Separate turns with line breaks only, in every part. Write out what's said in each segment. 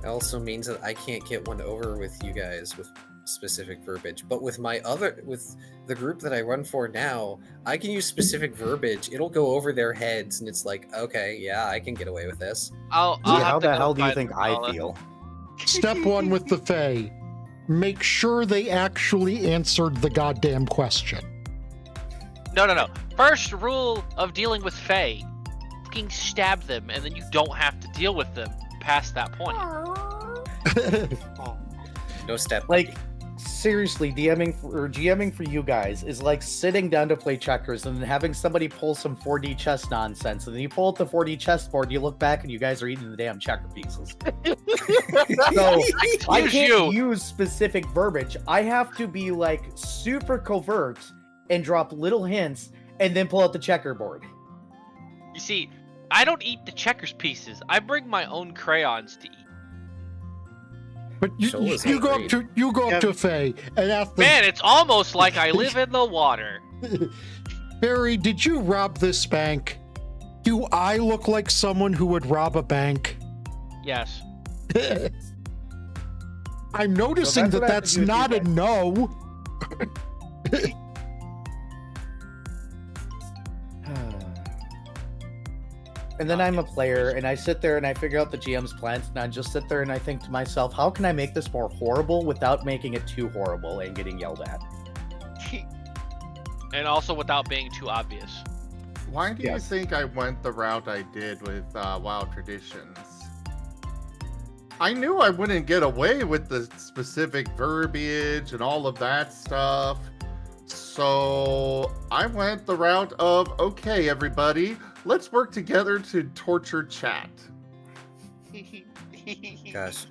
also means that I can't get one over with you guys with specific verbiage. But with the group that I run for now, I can use specific verbiage. It'll go over their heads, and it's like, okay, yeah, I can get away with this.
I'll
See,
have
how
to
the
go
hell do you
find
think I
Paula.
feel?
Step 1 with the Fae. Make sure they actually answered the goddamn question.
No. First rule of dealing with Fae: fucking stab them, and then you don't have to deal with them past that point.
No step.
Like, seriously, GMing for you guys is like sitting down to play checkers and then having somebody pull some 4D chess nonsense, and then you pull up the 4D chessboard, you look back, and you guys are eating the damn checker pieces. So I can't use specific verbiage. I have to be like super covert and drop little hints, and then pull out the checkerboard.
You see, I don't eat the checkers pieces. I bring my own crayons to eat.
But you go up to Faye and ask them,
Man, it's almost like I live in the water.
Barry, did you rob this bank? Do I look like someone who would rob a bank?
Yes.
I'm noticing
So
that's not a no.
And then I'm a player, and I sit there and I figure out the GM's plans, and I just sit there and I think to myself, how can I make this more horrible without making it too horrible and getting yelled at?
And also without being too obvious.
Why do you think I went the route I did with Wild Traditions? I knew I wouldn't get away with the specific verbiage and all of that stuff. So I went the route of, okay, everybody, let's work together to torture chat.
Gosh.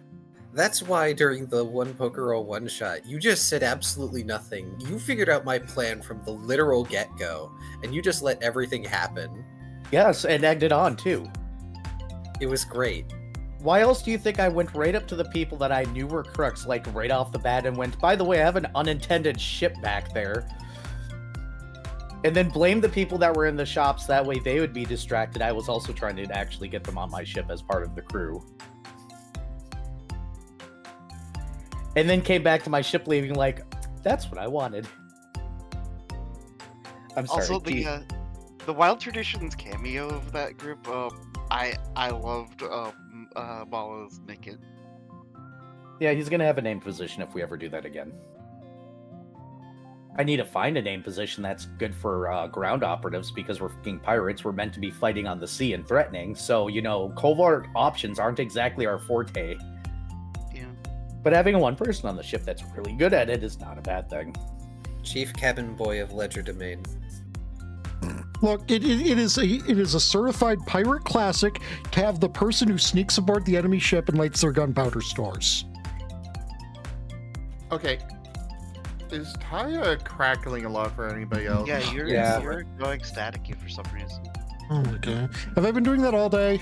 That's why during the One Poker one shot, you just said absolutely nothing. You figured out my plan from the literal get-go, and you just let everything happen.
Yes, and egged it on, too.
It was great.
Why else do you think I went right up to the people that I knew were crooks, like right off the bat, and went, by the way, I have an unintended ship back there. And then blame the people that were in the shops, that way they would be distracted. I was also trying to actually get them on my ship as part of the crew. And then came back to my ship leaving like, that's what I wanted. I'm sorry.
Also, the Wild Traditions cameo of that group, I loved Mala's naked.
Yeah, he's gonna have a named position if we ever do that again. I need to find a named position that's good for ground operatives because we're fucking pirates. We're meant to be fighting on the sea and threatening. So, you know, covert options aren't exactly our forte.
Yeah.
But having a one person on the ship that's really good at it is not a bad thing.
Chief Cabin Boy of Ledger Domain.
Look, it is a certified pirate classic to have the person who sneaks aboard the enemy ship and lights their gunpowder stores.
Okay. Is Taya crackling a lot for anybody else?
Yeah, you're going staticky for some reason.
Okay. Have I been doing that all day?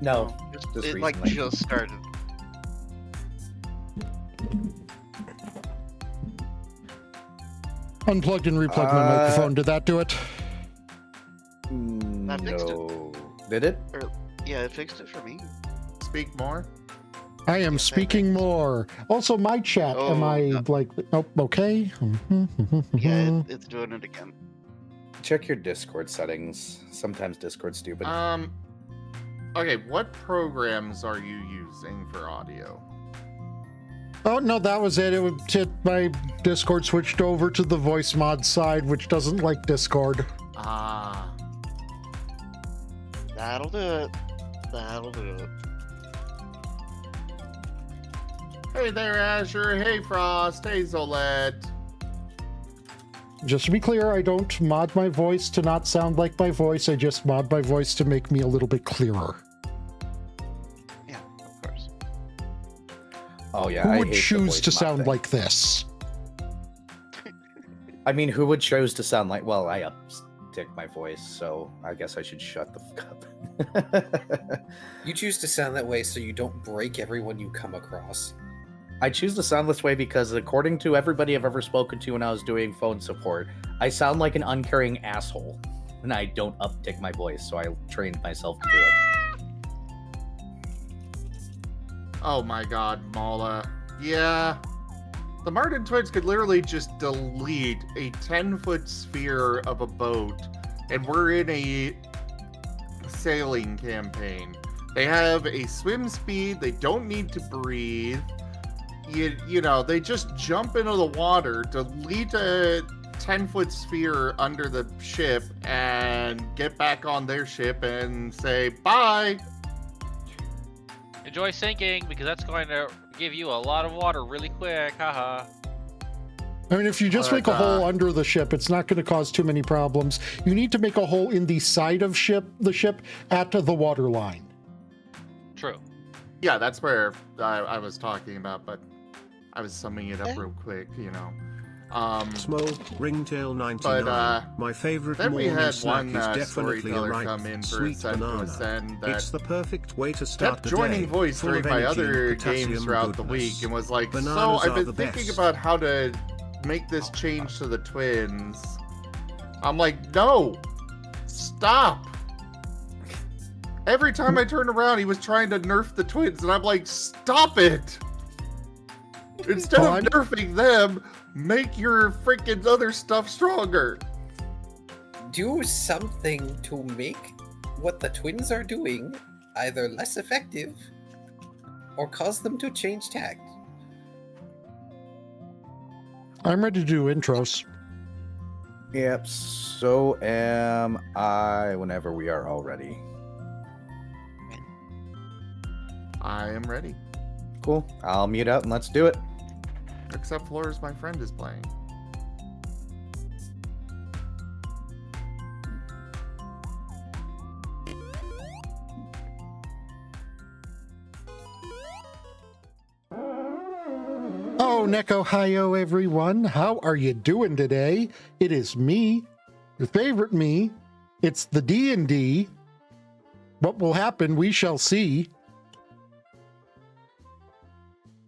No,
It like
recently.
just started.
Unplugged and replugged my microphone. Did that do it?
That fixed it.
No. Did it?
Yeah, it fixed it for me.
Speak more.
I am speaking more. Also, my chat. Am I like? Oh, okay.
Yeah, it's doing it again.
Check your Discord settings. Sometimes Discord's stupid.
Okay, what programs are you using for audio?
Oh no, that was it. My Discord switched over to the voice mod side, which doesn't like Discord.
Ah.
That'll do it. That'll do it.
Hey there, Azure. Hey, Frost. Hey, Zolette.
Just to be clear, I don't mod my voice to not sound like my voice. I just mod my voice to make me a little bit clearer.
Yeah, of course.
Oh yeah,
Who would choose to sound like this?
I mean, who would choose to sound like? Well, I uptick my voice, so I guess I should shut the fuck up.
You choose to sound that way so you don't break everyone you come across.
I choose to sound this way because, according to everybody I've ever spoken to when I was doing phone support, I sound like an uncaring asshole, and I don't uptick my voice, so I trained myself to do it.
Oh my god, Mala. Yeah. The Martin twins could literally just delete a 10-foot sphere of a boat, and we're in a sailing campaign. They have a swim speed, they don't need to breathe. You know, they just jump into the water, delete a 10-foot sphere under the ship, and get back on their ship and say, bye!
Enjoy sinking, because that's going to give you a lot of water really quick. Haha.
I mean, if you just make a hole under the ship, it's not going to cause too many problems. You need to make a hole in the side of the ship at the water line.
True.
Yeah, that's where I was talking about, but I was summing it up real quick, you know.
Smoke Ringtail 99.
But
my favorite
then we
morning
had
snack
one
is definitely a
storyteller
ripe
come in for a
sweet
sec to
banana.
ascend that
It's the perfect way to start
kept
the
joining
day.
voice
full
during
of
my
energy
other
and potassium
games throughout the
goodness.
week and was like,
Bananas
so I've
are
been
the
thinking
best.
about how to make this change to the twins. I'm like, no, stop. Every time I turned around, he was trying to nerf the twins, and I'm like, stop it. Instead of nerfing them, make your freaking other stuff stronger.
Do something to make what the twins are doing either less effective or cause them to change tact.
I'm ready to do intros.
Yep, so am I whenever we are all ready.
I am ready.
Cool. I'll mute out and let's do it.
Except Flores, my friend, is playing.
Oh, Neko Hiyo, everyone. How are you doing today? It is me, your favorite me. It's the D&D. What will happen, we shall see.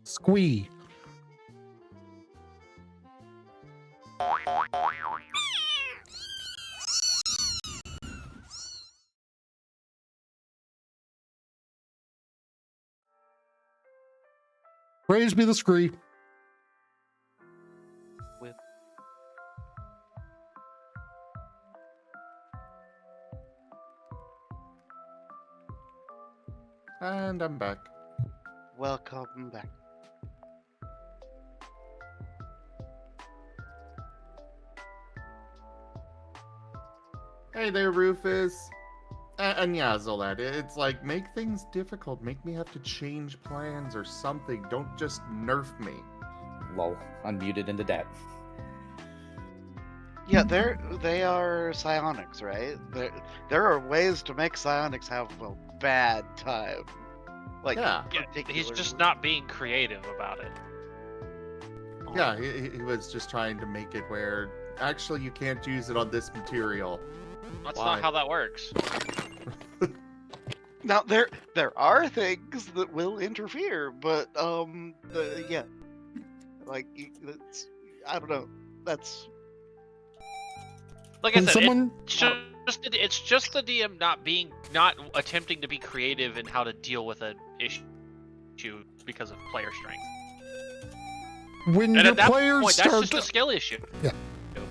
Squee. Praise be the Scree.
And I'm back.
Welcome back.
Hey there, Rufus. And yeah, Zolad, it's like, make things difficult. Make me have to change plans or something. Don't just nerf me.
Lol. Unmuted into that.
Yeah, they are psionics, right? There are ways to make psionics have a bad time. Like,
Yeah.
He's just not being creative about it.
Yeah, he was just trying to make it where, actually, you can't use it on this material.
That's
Why?
not how that works.
Now there are things that will interfere, but yeah, like I don't know. That's
Like I
When
said,
someone-
it's just the DM not attempting to be creative in how to deal with an issue because of player strength.
When
And
your
at that
players
point, that's
start,
just a skill issue.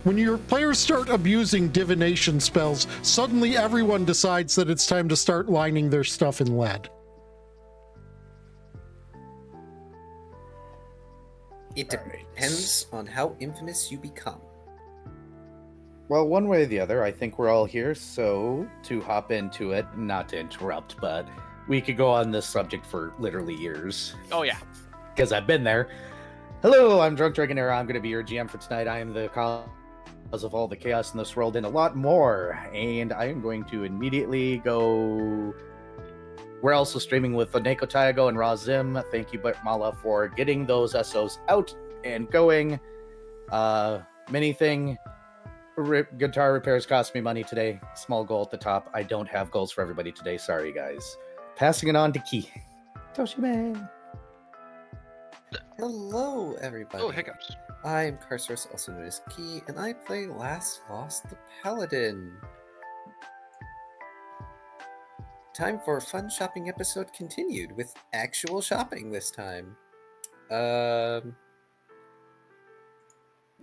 when your players start abusing divination spells, suddenly everyone decides that it's time to start lining their stuff in lead.
It depends on how infamous you become.
Well, one way or the other, I think we're all here, so to hop into it, not to interrupt, but we could go on this subject for literally years.
Oh yeah.
Because I've been there. Hello, I'm Drunk Dragon Era. I'm going to be your GM for tonight. I am the cause of all the chaos in this world and a lot more. And I am going to immediately go... We're also streaming with Neko Taigo and Razim. Thank you, Mala, for getting those SOs out and going. Mini thing. Guitar repairs cost me money today. Small goal at the top. I don't have goals for everybody today. Sorry, guys. Passing it on to Ki. Toshime.
Hello, everybody.
Oh, hiccups.
I'm Carcerus, also known as Key, and I play Last Lost the Paladin. time for fun shopping episode continued with actual shopping this time. I'm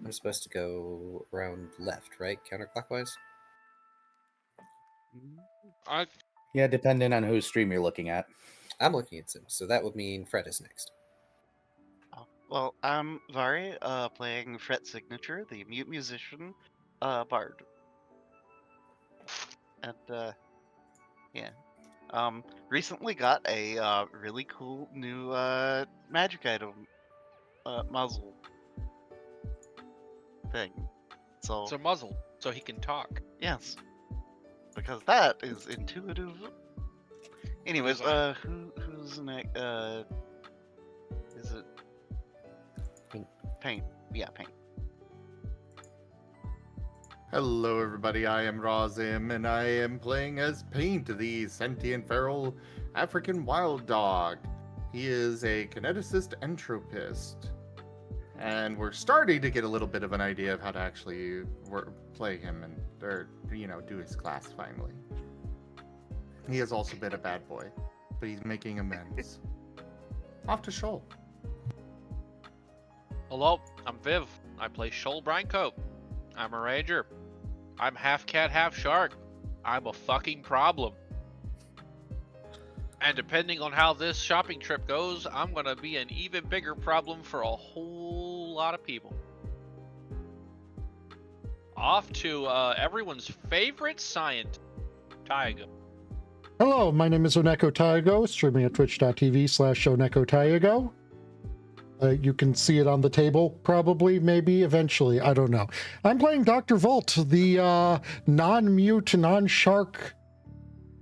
supposed to go around left, right? Counterclockwise?
Yeah, depending on whose stream you're looking at.
I'm looking at Sim, so that would mean Fred is next.
Oh, well, I'm Vari, playing Fret Signature, the mute musician, bard. And, yeah. Recently got a, really cool new, magic item, muzzle thing. So,
So muzzle, so he can talk.
yes. Because that is intuitive. Anyways,
Design.
who's next? Is it
Paint.
Paint? Yeah, Paint.
Hello, everybody. I am Razim, and I am playing as Paint, the sentient feral African wild dog. He is a kineticist entropist, and we're starting to get a little bit of an idea of how to actually play him and, or do his class finally. He has also been a bad boy, but he's making amends. Off to Shoal.
Hello, I'm Viv. I play Shoal Brinecoat. I'm a ranger. I'm half cat, half shark. I'm a fucking problem. And depending on how this shopping trip goes, I'm gonna be an even bigger problem for a whole lot of people. Off to everyone's favorite scientist, Taiga.
Hello, my name is Oneko Taigo, streaming at twitch.tv/Oneko Taigo. You can see it on the table, probably, maybe, eventually. I don't know. I'm playing Dr. Volt, the non-mute, non-shark,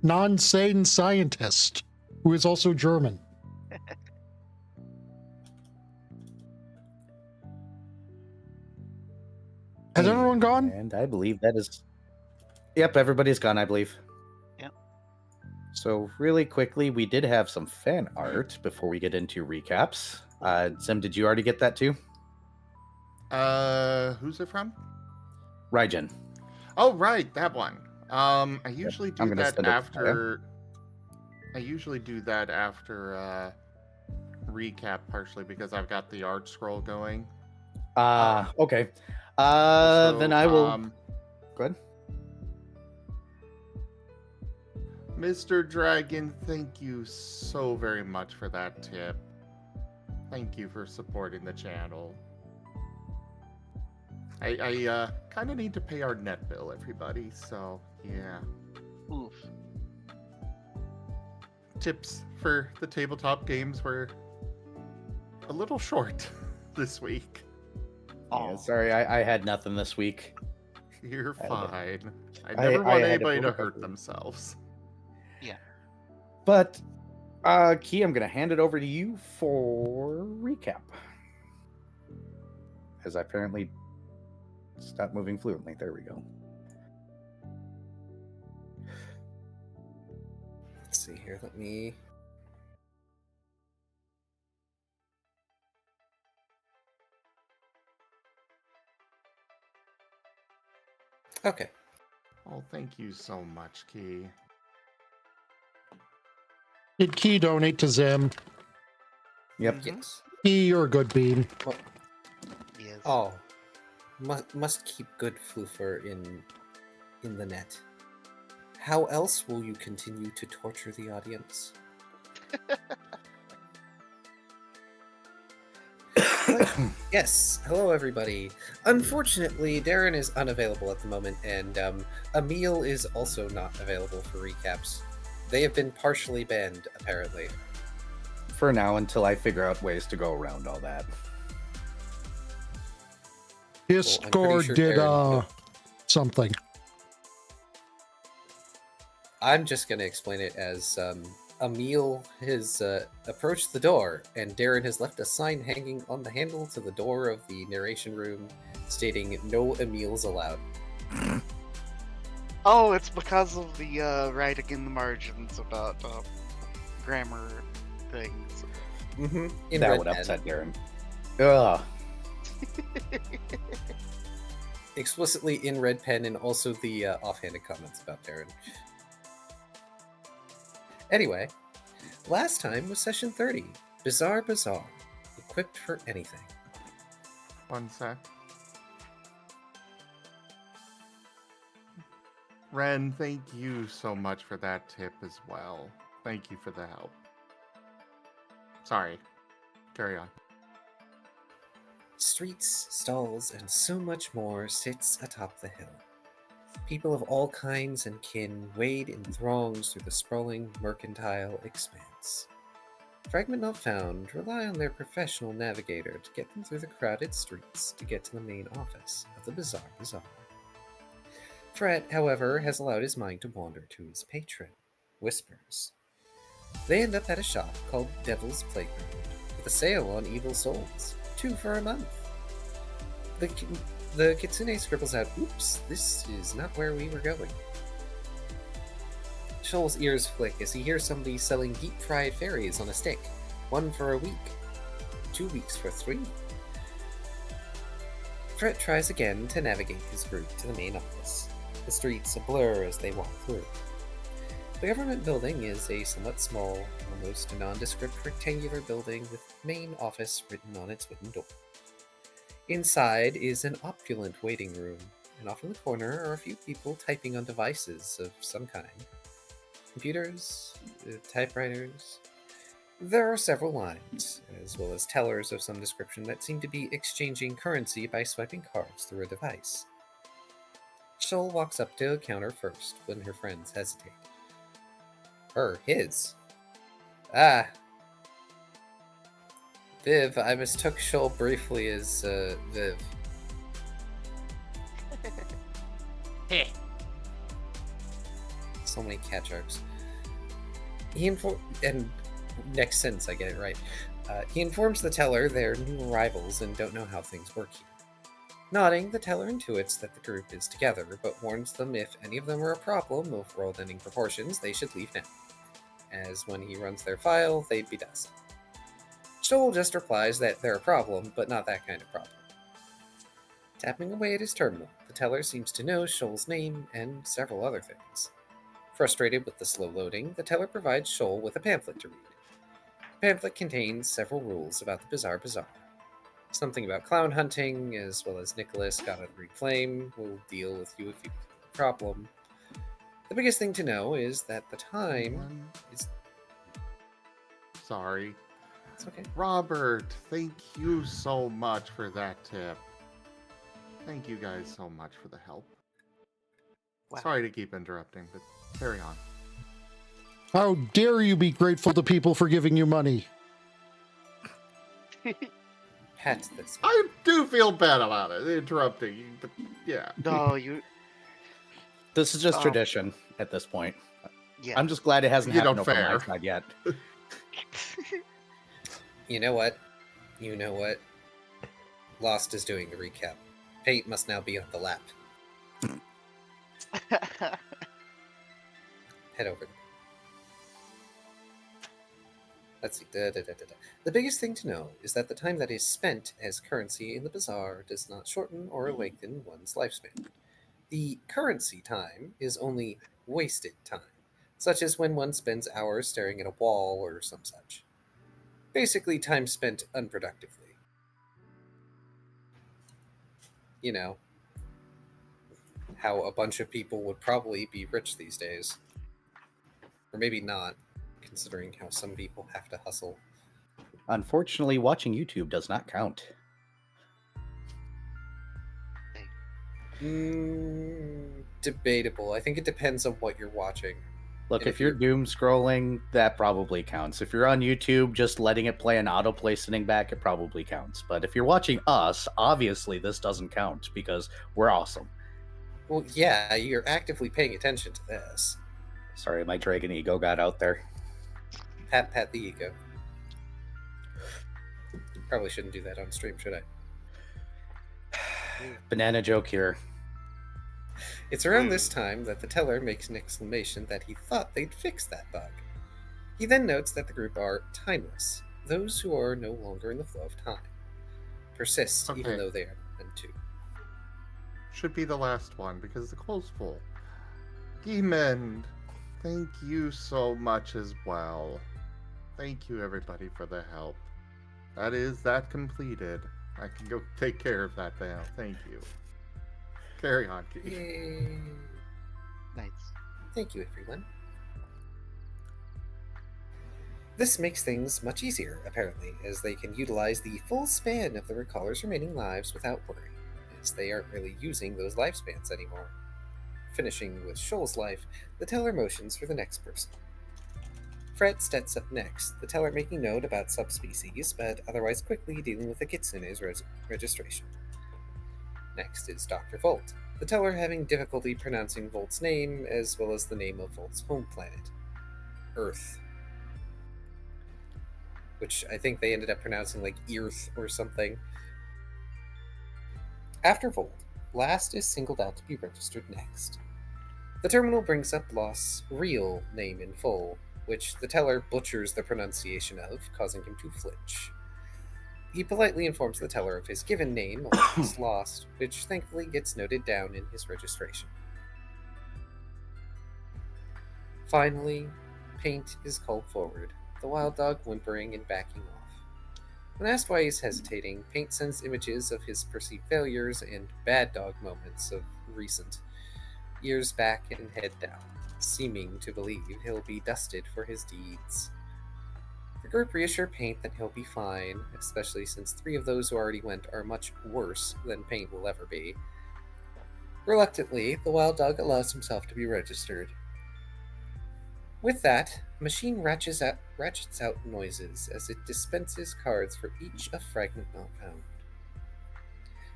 non-sane scientist, who is also German. Has everyone gone?
And I believe that is... Yep, everybody's gone, I believe.
Yep.
So really quickly, we did have some fan art before we get into recaps. Sim, did you already get that too?
Who's it from?
Raijin.
Oh, right, that one. I usually do
I'm gonna
that
send it to
after. I usually do that after recap, partially because I've got the art scroll going.
Okay.
So,
Then I will. Go ahead.
Mr. Dragon, thank you so very much for that tip. Thank you for supporting the channel. I kind of need to pay our net bill, everybody, so yeah.
Oof.
Tips for the tabletop games were a little short this week.
Yeah, sorry, I had nothing this week.
You're
I
fine. I never want
I had
anybody to
protocol
hurt
group.
themselves.
But, Key, I'm going to hand it over to you for recap. As I apparently stopped moving fluently. There we go.
Let's see here. Let me... Okay.
Oh, thank you so much, Key.
Did Key donate to Zim?
Yep.
Yes.
Key, you're a good bean.
Yes.
Oh. Must keep good floofer in the net. How else will you continue to torture the audience? Yes, hello everybody. Unfortunately, Darren is unavailable at the moment, and Emil is also not available for recaps. They have been partially banned, apparently.
For now, until I figure out ways to go around all that.
Discord
Well, I'm pretty sure
did
Darren-
something.
I'm just going to explain it as Emil has approached the door, and Darren has left a sign hanging on the handle to the door of the narration room stating, "No Emils allowed."
Oh, it's because of the writing in the margins about grammar things.
Mm-hmm.
That would upset Darren. Ugh.
Explicitly in red pen, and also the offhanded comments about Darren. Anyway, last time was session 30. Bizarre Bazaar. Equipped for anything.
One sec. Ren, thank you so much for that tip as well. Thank you for the help. Sorry. Carry on.
Streets, stalls, and so much more sits atop the hill. People of all kinds and kin wade in throngs through the sprawling mercantile expanse. Fragment Not Found rely on their professional navigator to get them through the crowded streets to get to the main office of the Bizarre Bazaar. Fred, however, has allowed his mind to wander to his patron, Whispers. They end up at a shop called Devil's Playground, with a sale on evil souls, 2 for a month. The Kitsune scribbles out, "Oops, this is not where we were going." Shoal's ears flick as he hears somebody selling deep-fried fairies on a stick, 1 for a week, 2 weeks for 3. Fred tries again to navigate his group to the main office. The streets a blur as they walk through. The government building is a somewhat small, almost nondescript rectangular building with main office written on its wooden door. Inside is an opulent waiting room, and off in the corner are a few people typing on devices of some kind. Computers, typewriters. There are several lines, as well as tellers of some description that seem to be exchanging currency by swiping cards through a device. Shoal walks up to a counter first when her friends hesitate. His. Ah. Viv, I mistook Shoal briefly as, Viv.
Heh.
So many cat jokes. And next sentence, I get it right. He informs the teller they're new arrivals and don't know how things work here. Nodding, the teller intuits that the group is together, but warns them if any of them are a problem of world-ending proportions, they should leave now, as when he runs their file, they'd be dust. Shoal just replies that they're a problem, but not that kind of problem. Tapping away at his terminal, the teller seems to know Shoal's name and several other things. Frustrated with the slow loading, the teller provides Shoal with a pamphlet to read. The pamphlet contains several rules about the Bizarre Bazaar. Something about clown hunting, as well as Nicholas got a green flame, will deal with you if you have a problem. The biggest thing to know is that the time is...
Sorry.
It's okay.
Robert, thank you so much for that tip. Thank you guys so much for the help.
Wow.
Sorry to keep interrupting, but carry on.
How dare you be grateful to people for giving you money?
Pat this.
I do feel bad about it, interrupting you, but yeah.
No, you.
This is just
Oh.
tradition at this point.
Yeah.
I'm just glad it hasn't
You
happened
know,
over my
fair.
side yet.
You know what? Lost is doing a recap. Pate must now be on the lap. Head over. Let's see. The biggest thing to know is that the time that is spent as currency in the bazaar does not shorten or lengthen one's lifespan. The currency time is only wasted time, such as when one spends hours staring at a wall or some such. Basically, time spent unproductively. You know, how a bunch of people would probably be rich these days. Or maybe not, considering how some people have to hustle.
Unfortunately, watching YouTube does not count.
Debatable. I think it depends on what you're watching.
Look,
And
if you're doom scrolling, that probably counts. If you're on YouTube, just letting it play an autoplay sitting back, it probably counts. But if you're watching us, obviously this doesn't count because we're awesome.
Well, yeah, you're actively paying attention to this.
Sorry, my dragon ego got out there.
Pat the ego. Probably shouldn't do that on stream, should I?
Banana joke here.
It's around this time that the teller makes an exclamation that he thought they'd fix that bug. He then notes that the group are timeless, those who are no longer in the flow of time. Persist even
Okay.
though they are meant to.
Should be the last one because the clothes full. Demon, Thank you so much as well. Thank you, everybody, for the help. That completed. I can go take care of that now. Thank you. Carry on, Keith.
Yay.
Nice.
Thank you, everyone. This makes things much easier, apparently, as they can utilize the full span of the recaller's remaining lives without worry, as they aren't really using those lifespans anymore. Finishing with Shoal's life, the teller motions for the next person. Fred steps up next, the teller making note about subspecies, but otherwise quickly dealing with the kitsune's registration. Next is Dr. Volt, the teller having difficulty pronouncing Volt's name, as well as the name of Volt's home planet, Earth. Which I think they ended up pronouncing like Earth or something. After Volt, Last is singled out to be registered next. The terminal brings up Lost's real name in full, which the teller butchers the pronunciation of, causing him to flinch. He politely informs the teller of his given name, Lost, which thankfully gets noted down in his registration. Finally, Paint is called forward, the wild dog whimpering and backing off. When asked why he's hesitating, Paint sends images of his perceived failures and bad dog moments of recent, ears back and head down, seeming to believe he'll be dusted for his deeds. The group reassure Paint that he'll be fine, especially since 3 of those who already went are much worse than Paint will ever be. Reluctantly, the wild dog allows himself to be registered. With that, a machine ratchets out noises as it dispenses cards for each a fragment not found.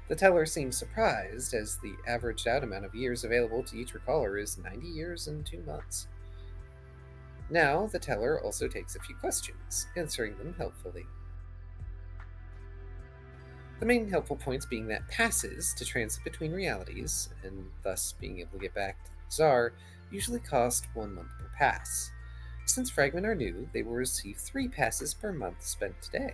The teller seems surprised, as the averaged out amount of years available to each recaller is 90 years and 2 months. Now, the teller also takes a few questions, answering them helpfully. The main helpful points being that passes to transit between realities, and thus being able to get back to the bazaar, usually cost 1 month per pass. Since Fragment are new, they will receive 3 passes per month spent today.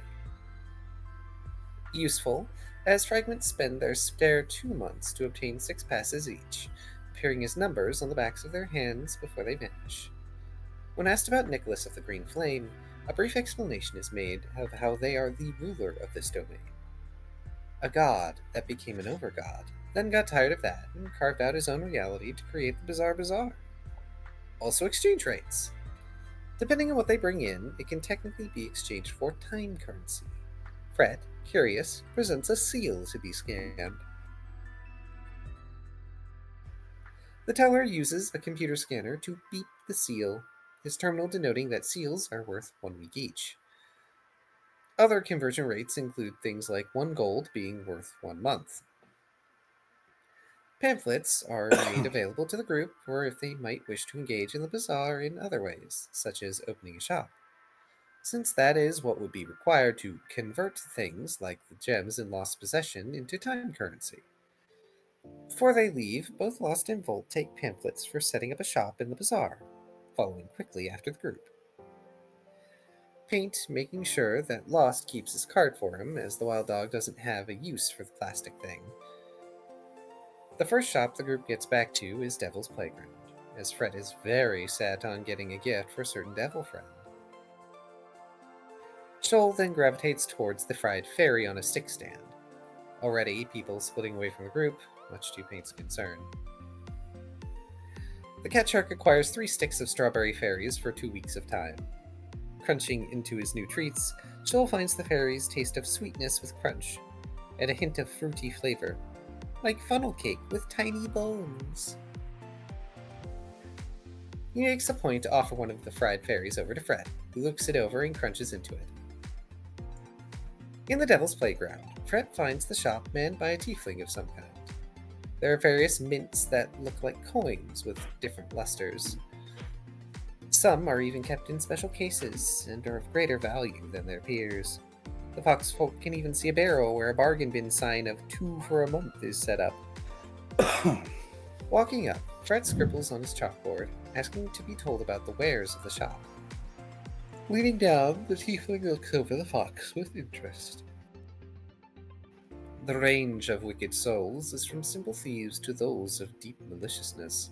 Useful, as Fragments spend their spare 2 months to obtain 6 passes each, appearing as numbers on the backs of their hands before they vanish. When asked about Nicholas of the Green Flame, a brief explanation is made of how they are the ruler of this domain. A god that became an over-god, then got tired of that and carved out his own reality to create the Bizarre Bazaar. Also exchange rates. Depending on what they bring in, it can technically be exchanged for time currency. Fred, curious, presents a seal to be scanned. The teller uses a computer scanner to beep the seal, his terminal denoting that seals are worth 1 week each. Other conversion rates include things like 1 gold being worth 1 month. Pamphlets are made available to the group for if they might wish to engage in the bazaar in other ways, such as opening a shop, since that is what would be required to convert things like the gems in Lost Possession into time currency. Before they leave, both Lost and Volt take pamphlets for setting up a shop in the bazaar, following quickly after the group. Paint making sure that Lost keeps his card for him, as the wild dog doesn't have a use for the plastic thing. The first shop the group gets back to is Devil's Playground, as Fred is very set on getting a gift for a certain devil friend. Shoal then gravitates towards the fried fairy on a stick stand. Already, people splitting away from the group, much to Paint's concern. The cat shark acquires 3 sticks of strawberry fairies for 2 weeks of time. Crunching into his new treats, Shoal finds the fairies taste of sweetness with crunch, and a hint of fruity flavor, like funnel cake with tiny bones. He makes a point to offer one of the fried fairies over to Fred, who looks it over and crunches into it. In the Devil's Playground, Fred finds the shop manned by a tiefling of some kind. There are various mints that look like coins with different lusters. Some are even kept in special cases and are of greater value than their peers. The foxfolk can even see a barrel where a bargain bin sign of 2 for a month is set up. Walking up, Fred scribbles on his chalkboard, asking to be told about the wares of the shop. Leaning down, the tiefling looks over the fox with interest. The range of wicked souls is from simple thieves to those of deep maliciousness.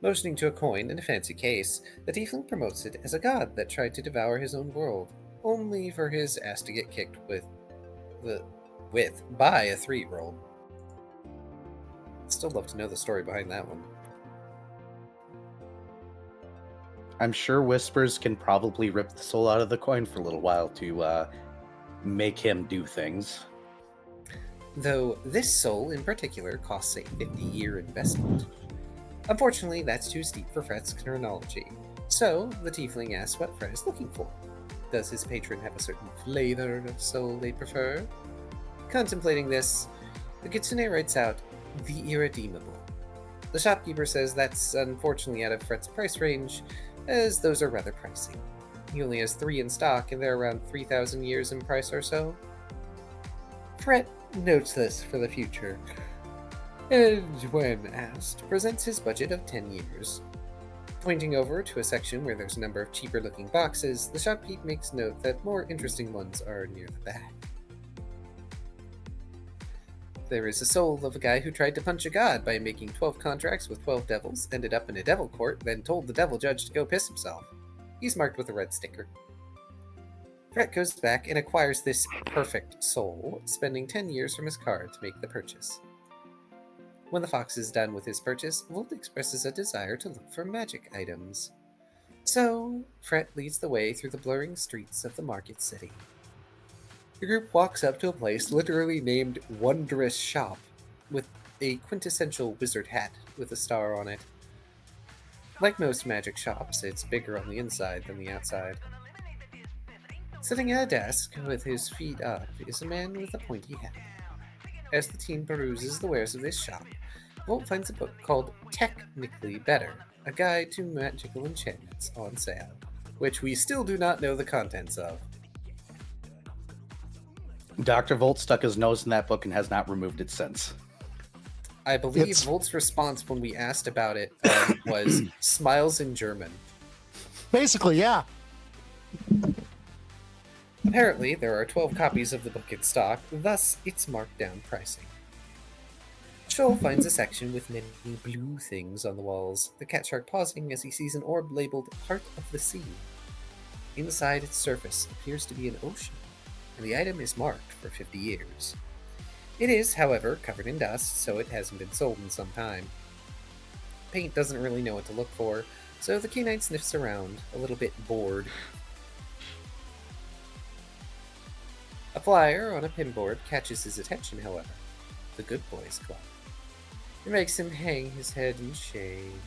Motioning to a coin in a fancy case, the tiefling promotes it as a god that tried to devour his own world, only for his ass to get kicked by a 3-year-old. Still love to know the story behind that one.
I'm sure Whispers can probably rip the soul out of the coin for a little while to make him do things.
Though this soul in particular costs a 50-year investment. Unfortunately, that's too steep for Fret's chronology, so the tiefling asks what Fret is looking for. Does his patron have a certain flavor of soul they prefer? Contemplating this, the kitsune writes out, the irredeemable. The shopkeeper says that's unfortunately out of Fret's price range, as those are rather pricey. He only has 3 in stock, and they're around 3,000 years in price or so. Fret notes this for the future, and when asked, presents his budget of 10 years. Pointing over to a section where there's a number of cheaper looking boxes, the shopkeep makes note that more interesting ones are near the back. There is a soul of a guy who tried to punch a god by making 12 contracts with 12 devils, ended up in a devil court, then told the devil judge to go piss himself. He's marked with a red sticker. Fret goes back and acquires this perfect soul, spending 10 years from his card to make the purchase. When the fox is done with his purchase, Volt expresses a desire to look for magic items. So, Fret leads the way through the blurring streets of the market city. The group walks up to a place literally named Wondrous Shop, with a quintessential wizard hat with a star on it. Like most magic shops, it's bigger on the inside than the outside. Sitting at a desk with his feet up is a man with a pointy hat. As the team peruses the wares of this shop, Volt finds a book called Technically Better, a guide to magical enchantments on sale, which we still do not know the contents of.
Dr. Volt stuck his nose in that book and has not removed it since.
I believe Volt's response when we asked about it was smiles in German.
Basically, yeah.
Apparently, there are 12 copies of the book in stock, thus its marked down pricing. Shoal finds a section with many blue things on the walls, the cat shark pausing as he sees an orb labeled Heart of the Sea. Inside its surface appears to be an ocean, and the item is marked for 50 years. It is, however, covered in dust, so it hasn't been sold in some time. Paint doesn't really know what to look for, so the canine sniffs around, a little bit bored. A flyer on a pinboard catches his attention, however. The Good Boys Club. It makes him hang his head in shame.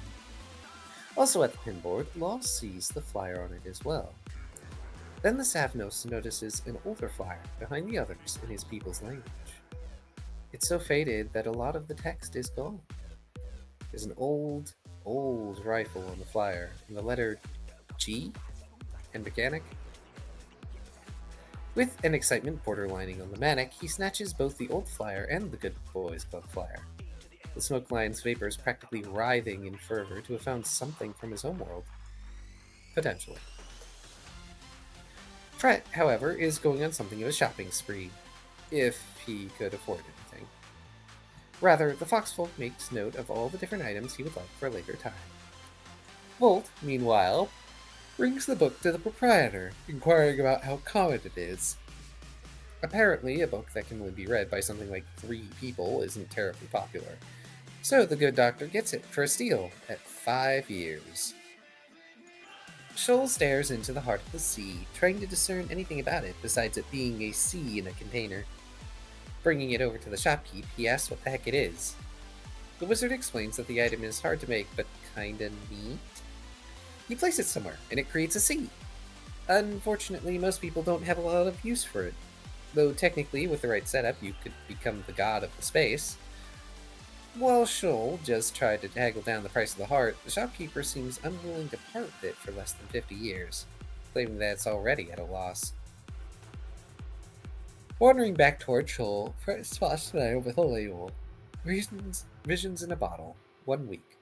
Also at the pinboard, Loss sees the flyer on it as well. Then the Savnos notices an older flyer behind the others in his people's language. It's so faded that a lot of the text is gone. There's an old rifle on the flyer, and the letter G and mechanic. With an excitement borderlining on the manic, he snatches both the old flyer and the Good Boys Club flyer. The smoke line's vapors practically writhing in fervor to have found something from his homeworld. Potentially. Fret, however, is going on something of a shopping spree, if he could afford anything. Rather, the foxfolk makes note of all the different items he would like for a later time. Volt, meanwhile, brings the book to the proprietor, inquiring about how common it is. Apparently, a book that can only be read by something like 3 people isn't terribly popular, so the good doctor gets it for a steal at 5 years. Shoal stares into the heart of the sea, trying to discern anything about it besides it being a sea in a container. Bringing it over to the shopkeep, he asks what the heck it is. The wizard explains that the item is hard to make, but kinda neat. You place it somewhere, and it creates a sea. Unfortunately, most people don't have a lot of use for it, though technically, with the right setup, you could become the god of the space. While Shoal just tried to haggle down the price of the heart, the shopkeeper seems unwilling to part with it for less than 50 years, claiming that it's already at a loss. Wandering back toward Shoal, Fret spots the night with a label. Visions in a bottle. 1 week.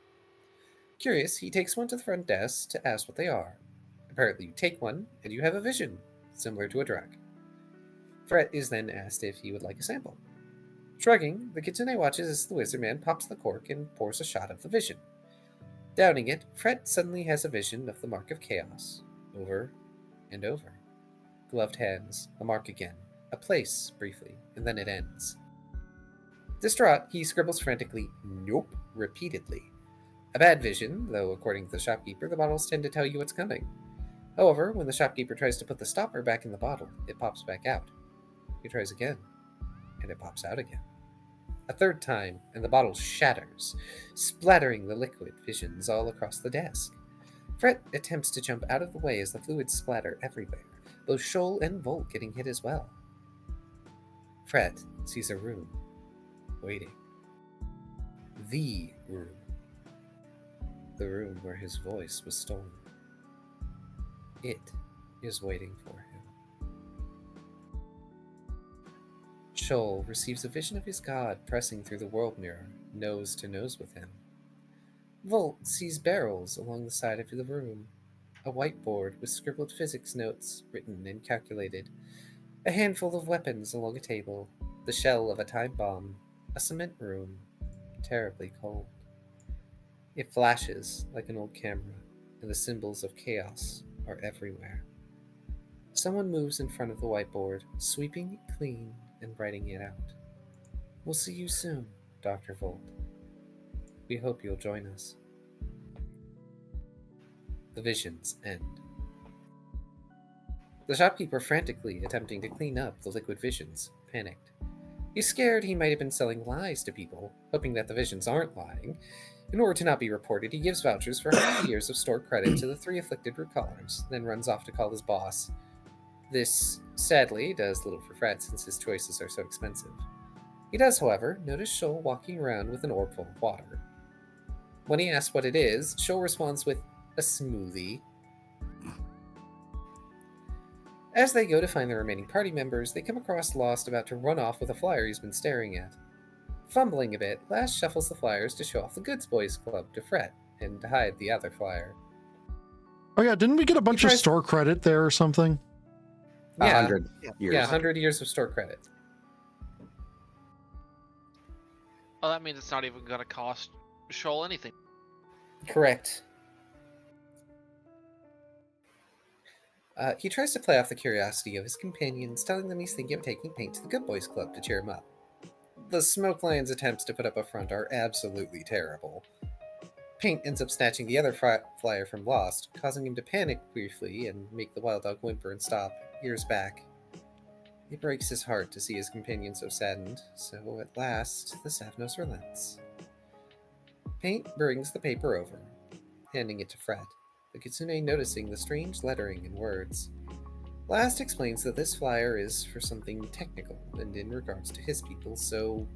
Curious, he takes one to the front desk to ask what they are. Apparently you take one, and you have a vision, similar to a drug. Fret is then asked if he would like a sample. Shrugging, the kitsune watches as the wizard man pops the cork and pours a shot of the vision. Downing it, Fred suddenly has a vision of the mark of chaos, over and over. Gloved hands, a mark again, a place, briefly, and then it ends. Distraught, he scribbles frantically, "Nope," repeatedly. A bad vision, though according to the shopkeeper, the bottles tend to tell you what's coming. However, when the shopkeeper tries to put the stopper back in the bottle, it pops back out. He tries again, and it pops out again. A third time, and the bottle shatters, splattering the liquid visions all across the desk. Fred attempts to jump out of the way as the fluids splatter everywhere, both Shoal and Volt getting hit as well. Fred sees a room, waiting. The room. The room where his voice was stolen. It is waiting for him. Shoal receives a vision of his god pressing through the world mirror, nose to nose with him. Volt sees barrels along the side of the room, a whiteboard with scribbled physics notes, written and calculated, a handful of weapons along a table, the shell of a time bomb, a cement room, terribly cold. It flashes like an old camera, and the symbols of chaos are everywhere. Someone moves in front of the whiteboard, sweeping it clean and writing it out. "We'll see you soon, Dr. Volt. We hope you'll join us." The visions end. The shopkeeper, frantically attempting to clean up the liquid visions, panicked. He's scared he might have been selling lies to people, hoping that the visions aren't lying. In order to not be reported, he gives vouchers for 100 years of stored credit to the 3 afflicted root callers, then runs off to call his boss. This, sadly, does little for Fred since his choices are so expensive. He does, however, notice Shoal walking around with an orb full of water. When he asks what it is, Shoal responds with a smoothie. As they go to find the remaining party members, they come across Lost about to run off with a flyer he's been staring at. Fumbling a bit, Last shuffles the flyers to show off the Goods Boys Club to Fred and to hide the other flyer.
Oh yeah, didn't we get a bunch of store credit there or something?
Yeah,
100 years.
yeah, 100 years of store credit.
Well, that means it's not even gonna cost Shoal anything.
Correct. He tries to play off the curiosity of his companions, telling them he's thinking of taking Paint to the Good Boys Club to cheer him up. The Smoke Lion's attempts to put up a front are absolutely terrible. Paint ends up snatching the other flyer from Lost, causing him to panic briefly and make the wild dog whimper and stop, ears back. It breaks his heart to see his companion so saddened, so at last, the Savnos relents. Paint brings the paper over, handing it to Fred, the Kitsune noticing the strange lettering and words. Last explains that this flyer is for something technical and in regards to his people, so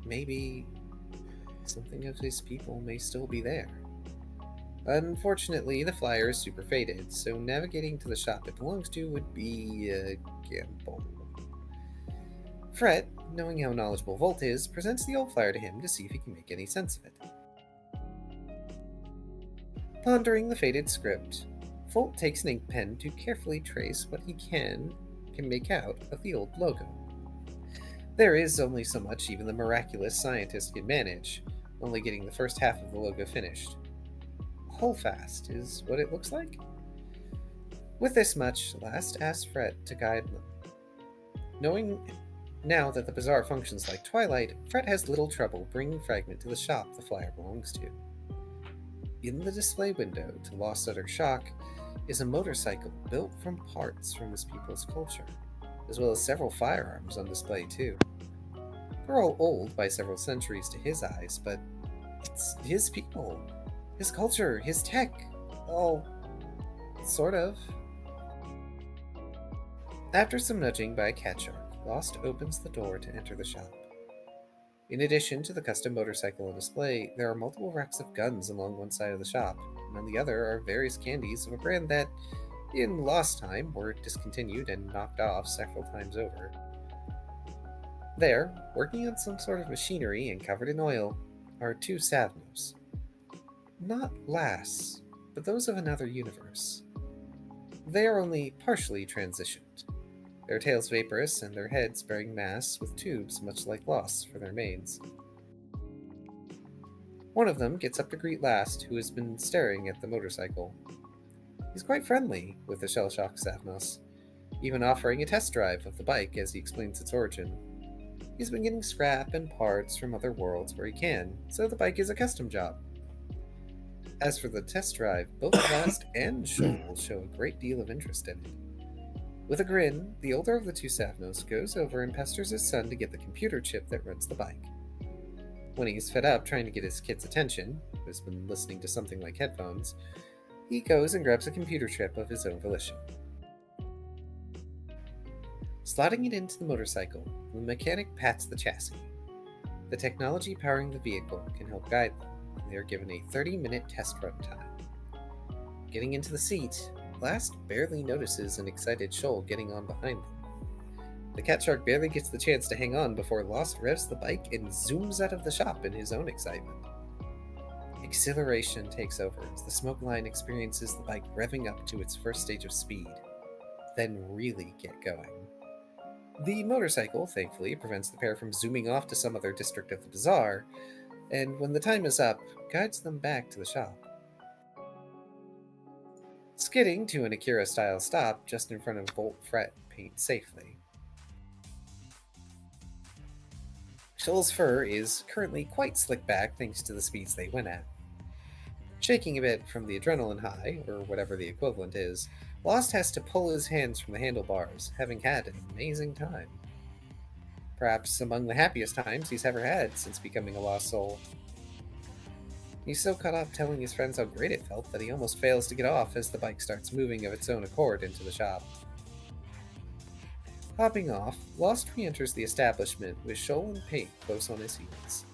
maybe something of his people may still be there. Unfortunately, the flyer is super faded, so navigating to the shop it belongs to would be a gamble. Fred, knowing how knowledgeable Volt is, presents the old flyer to him to see if he can make any sense of it. Pondering the faded script, Volt takes an ink pen to carefully trace what he can make out of the old logo. There is only so much even the miraculous scientist can manage, only getting the first half of the logo finished. Holdfast is what it looks like? With this much, Last asks Fred to guide them. Knowing now that the bazaar functions like Twilight, Fred has little trouble bringing Fragment to the shop the flyer belongs to. In the display window to Lost utter shock is a motorcycle built from parts from his people's culture, as well as several firearms on display too. They're all old by several centuries to his eyes, but it's his people, his culture, his tech, all sort of. After some nudging by a cat shark, Lost opens the door to enter the shop. In addition to the custom motorcycle on display, there are multiple racks of guns along one side of the shop, and on the other are various candies of a brand that, in Lost time, were discontinued and knocked off several times over. There, working on some sort of machinery and covered in oil, are 2 Savnos. Not Lass, but those of another universe. They are only partially transitioned. Their tails vaporous and their heads bearing masks with tubes much like Lost for their manes. One of them gets up to greet Last, who has been staring at the motorcycle. He's quite friendly with the shell-shocked Savnos, even offering a test drive of the bike as he explains its origin. He's been getting scrap and parts from other worlds where he can, so the bike is a custom job. As for the test drive, both Last and Shoal show a great deal of interest in it. With a grin, the older of the two Savnos goes over and pesters his son to get the computer chip that runs the bike. When he's fed up trying to get his kid's attention, who has been listening to something like headphones, he goes and grabs a computer chip of his own volition. Slotting it into the motorcycle, the mechanic pats the chassis. The technology powering the vehicle can help guide them, and they are given a 30-minute test run time. Getting into the seat, Last barely notices an excited Shoal getting on behind them. The cat shark barely gets the chance to hang on before Lost revs the bike and zooms out of the shop in his own excitement. Exhilaration takes over as the smoke line experiences the bike revving up to its first stage of speed, then really get going. The motorcycle, thankfully, prevents the pair from zooming off to some other district of the bazaar, and when the time is up, guides them back to the shop. Skidding to an Akira-style stop just in front of Volt Fret Paint Safely. Shoal's fur is currently quite slicked back thanks to the speeds they went at. Shaking a bit from the adrenaline high, or whatever the equivalent is, Lost has to pull his hands from the handlebars, having had an amazing time. Perhaps among the happiest times he's ever had since becoming a lost soul. He's so caught up telling his friends how great it felt that he almost fails to get off as the bike starts moving of its own accord into the shop. Hopping off, Lost re-enters the establishment with Shoal and Paint close on his heels.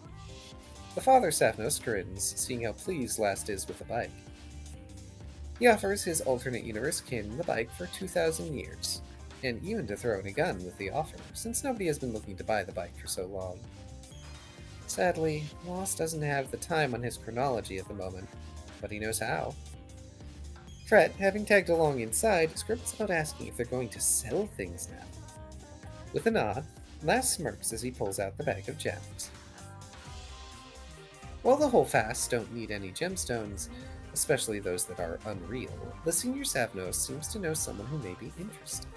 The father Savnos grins, seeing how pleased Last is with the bike. He offers his alternate universe kin the bike for 2,000 years, and even to throw in a gun with the offer, since nobody has been looking to buy the bike for so long. Sadly, Lost doesn't have the time on his chronology at the moment, but he knows how. Fret, having tagged along inside, scripts about asking if they're going to sell things now. With a nod, Last smirks as he pulls out the bag of gems. While the holdfasts don't need any gemstones, especially those that are unreal, the senior Savnos seems to know someone who may be interested.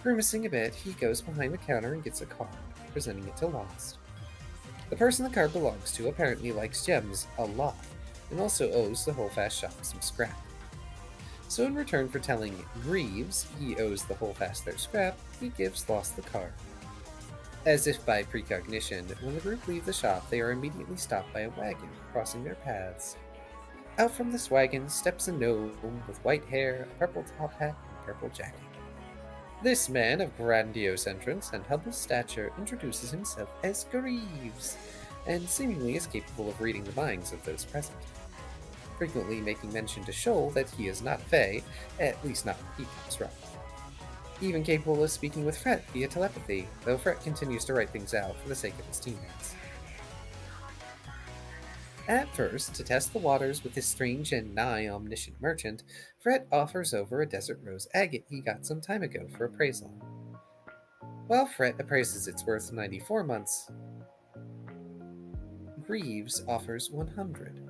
Grimacing a bit, he goes behind the counter and gets a card, presenting it to Lost. The person the card belongs to apparently likes gems a lot, and also owes the holdfast shop some scrap. So in return for telling Greaves he owes the holdfast their scrap, he gives Lost the card. As if by precognition, when the group leave the shop, they are immediately stopped by a wagon crossing their paths. Out from this wagon steps a gnome with white hair, a purple top hat, and purple jacket. This man of grandiose entrance and humble stature introduces himself as Greaves, and seemingly is capable of reading the minds of those present, frequently making mention to Shoal that he is not Fae, at least not when he comes from. Even capable of speaking with Fret via telepathy, though Fret continues to write things out for the sake of his teammates. At first, to test the waters with his strange and nigh omniscient merchant, Fret offers over a desert rose agate he got some time ago for appraisal. While Fret appraises its worth 94 months, Greaves offers 100.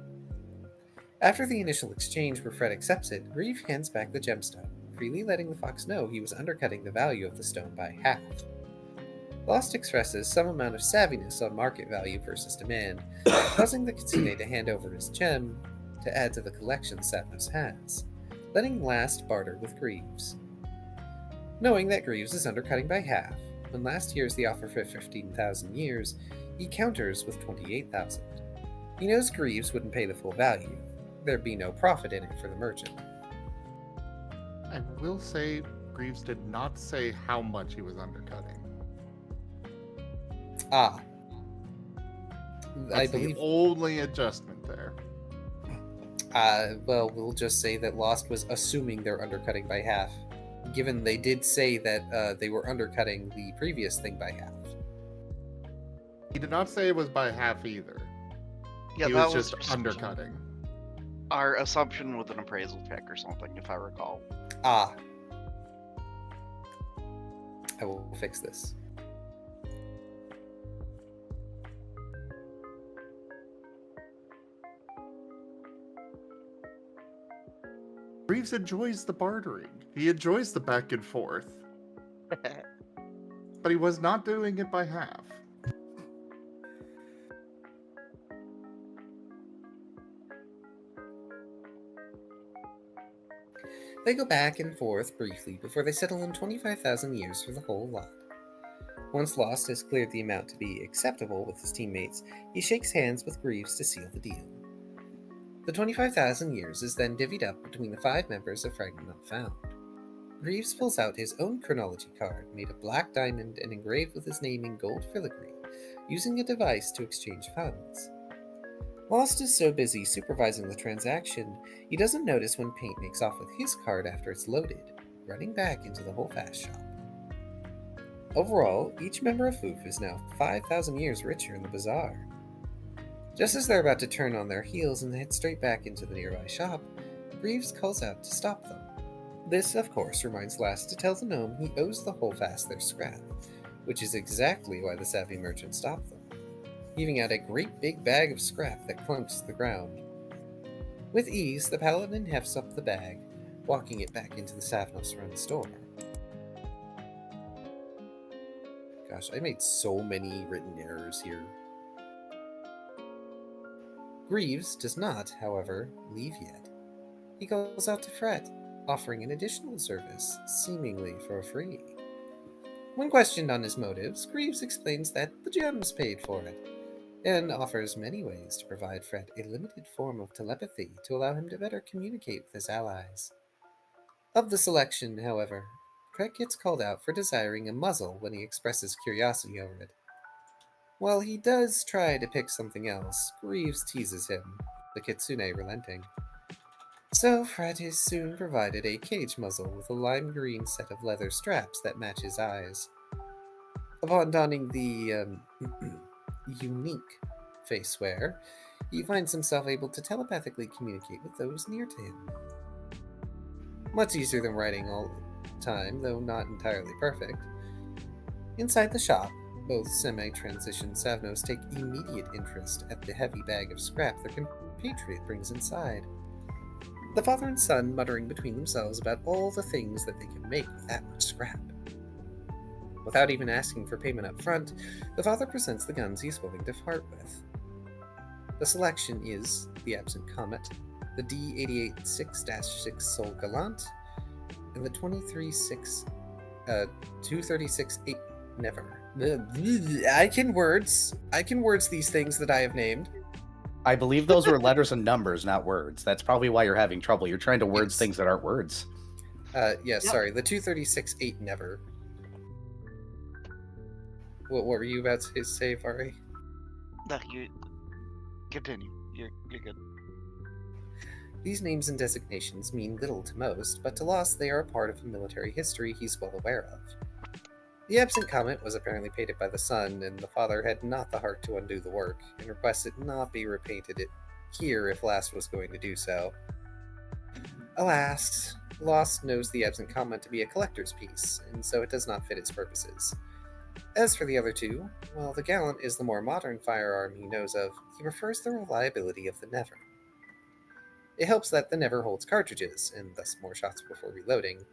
After the initial exchange where Fret accepts it, Greaves hands back the gemstone, freely letting the fox know he was undercutting the value of the stone by half. Lost expresses some amount of savviness on market value versus demand, causing the Kitsune to hand over his gem to add to the collection Savnos has, letting Last barter with Greaves. Knowing that Greaves is undercutting by half, when Last hears the offer for 15,000 years, he counters with 28,000. He knows Greaves wouldn't pay the full value. There'd be no profit in it for the merchant.
I will say, Greaves did not say how much he was undercutting.
Ah.
That's
I believe.
the only adjustment there.
Well, we'll just say that Lost was assuming they're undercutting by half, given they did say that they were undercutting the previous thing by half.
He did not say it was by half either.
Yeah,
He
that
was just
just
undercutting.
our assumption with an appraisal check or something, if I recall.
Ah. I will fix this.
Greaves enjoys the bartering. He enjoys the back and forth. But he was not doing it by half.
They go back and forth briefly before they settle on 25,000 years for the whole lot. Once Lost has cleared the amount to be acceptable with his teammates, he shakes hands with Greaves to seal the deal. The 25,000 years is then divvied up between the 5 members of Fragment Not Found. Greaves pulls out his own chronology card, made of black diamond and engraved with his name in gold filigree, using a device to exchange funds. Lost is so busy supervising the transaction, he doesn't notice when Paint makes off with his card after it's loaded, running back into the Holdfast shop. Overall, each member of FOOF is now 5,000 years richer in the bazaar. Just as they're about to turn on their heels and head straight back into the nearby shop, Greaves calls out to stop them. This, of course, reminds Last to tell the gnome he owes the Holdfast their scrap, which is exactly why the savvy merchant stopped them, heaving out a great big bag of scrap that clunks to the ground. With ease, the paladin hefts up the bag, walking it back into the Savnos-run store. Gosh, I made so many written errors here. Greaves does not, however, leave yet. He goes out to Fret, offering an additional service, seemingly for free. When questioned on his motives, Greaves explains that the gems paid for it, and offers many ways to provide Fret a limited form of telepathy to allow him to better communicate with his allies. Of the selection, however, Fret gets called out for desiring a muzzle when he expresses curiosity over it. While he does try to pick something else, Greaves teases him, the kitsune relenting. So Fret is soon provided a cage muzzle with a lime green set of leather straps that match his eyes. Upon donning the unique facewear, he finds himself able to telepathically communicate with those near to him. Much easier than writing all the time, though not entirely perfect. Inside the shop, both semi-transition Savnos take immediate interest at the heavy bag of scrap their compatriot brings inside. The father and son muttering between themselves about all the things that they can make with that much scrap. Without even asking for payment up front, the father presents the guns he's willing to part with. The selection is the Absent Comet, the D-88-6-6 Sol Gallant, and the 236-8 Never. I can words these things that I have named.
I believe those were letters and numbers, not words. That's probably why you're having trouble. You're trying to words
Yes.
things that aren't words.
Sorry, the 236-8 Never. What were you about to say, Vari?
No, you continue. You're good.
These names and designations mean little to most, but to Lost they are a part of a military history he's well aware of. The Absent Comet was apparently painted by the son, and the father had not the heart to undo the work, and requested not be repainted here if Last was going to do so. Alas, Lost knows the Absent Comet to be a collector's piece, and so it does not fit its purposes. As for the other two, while the Gallant is the more modern firearm he knows of, he prefers the reliability of the Never. It helps that the Never holds cartridges, and thus more shots before reloading,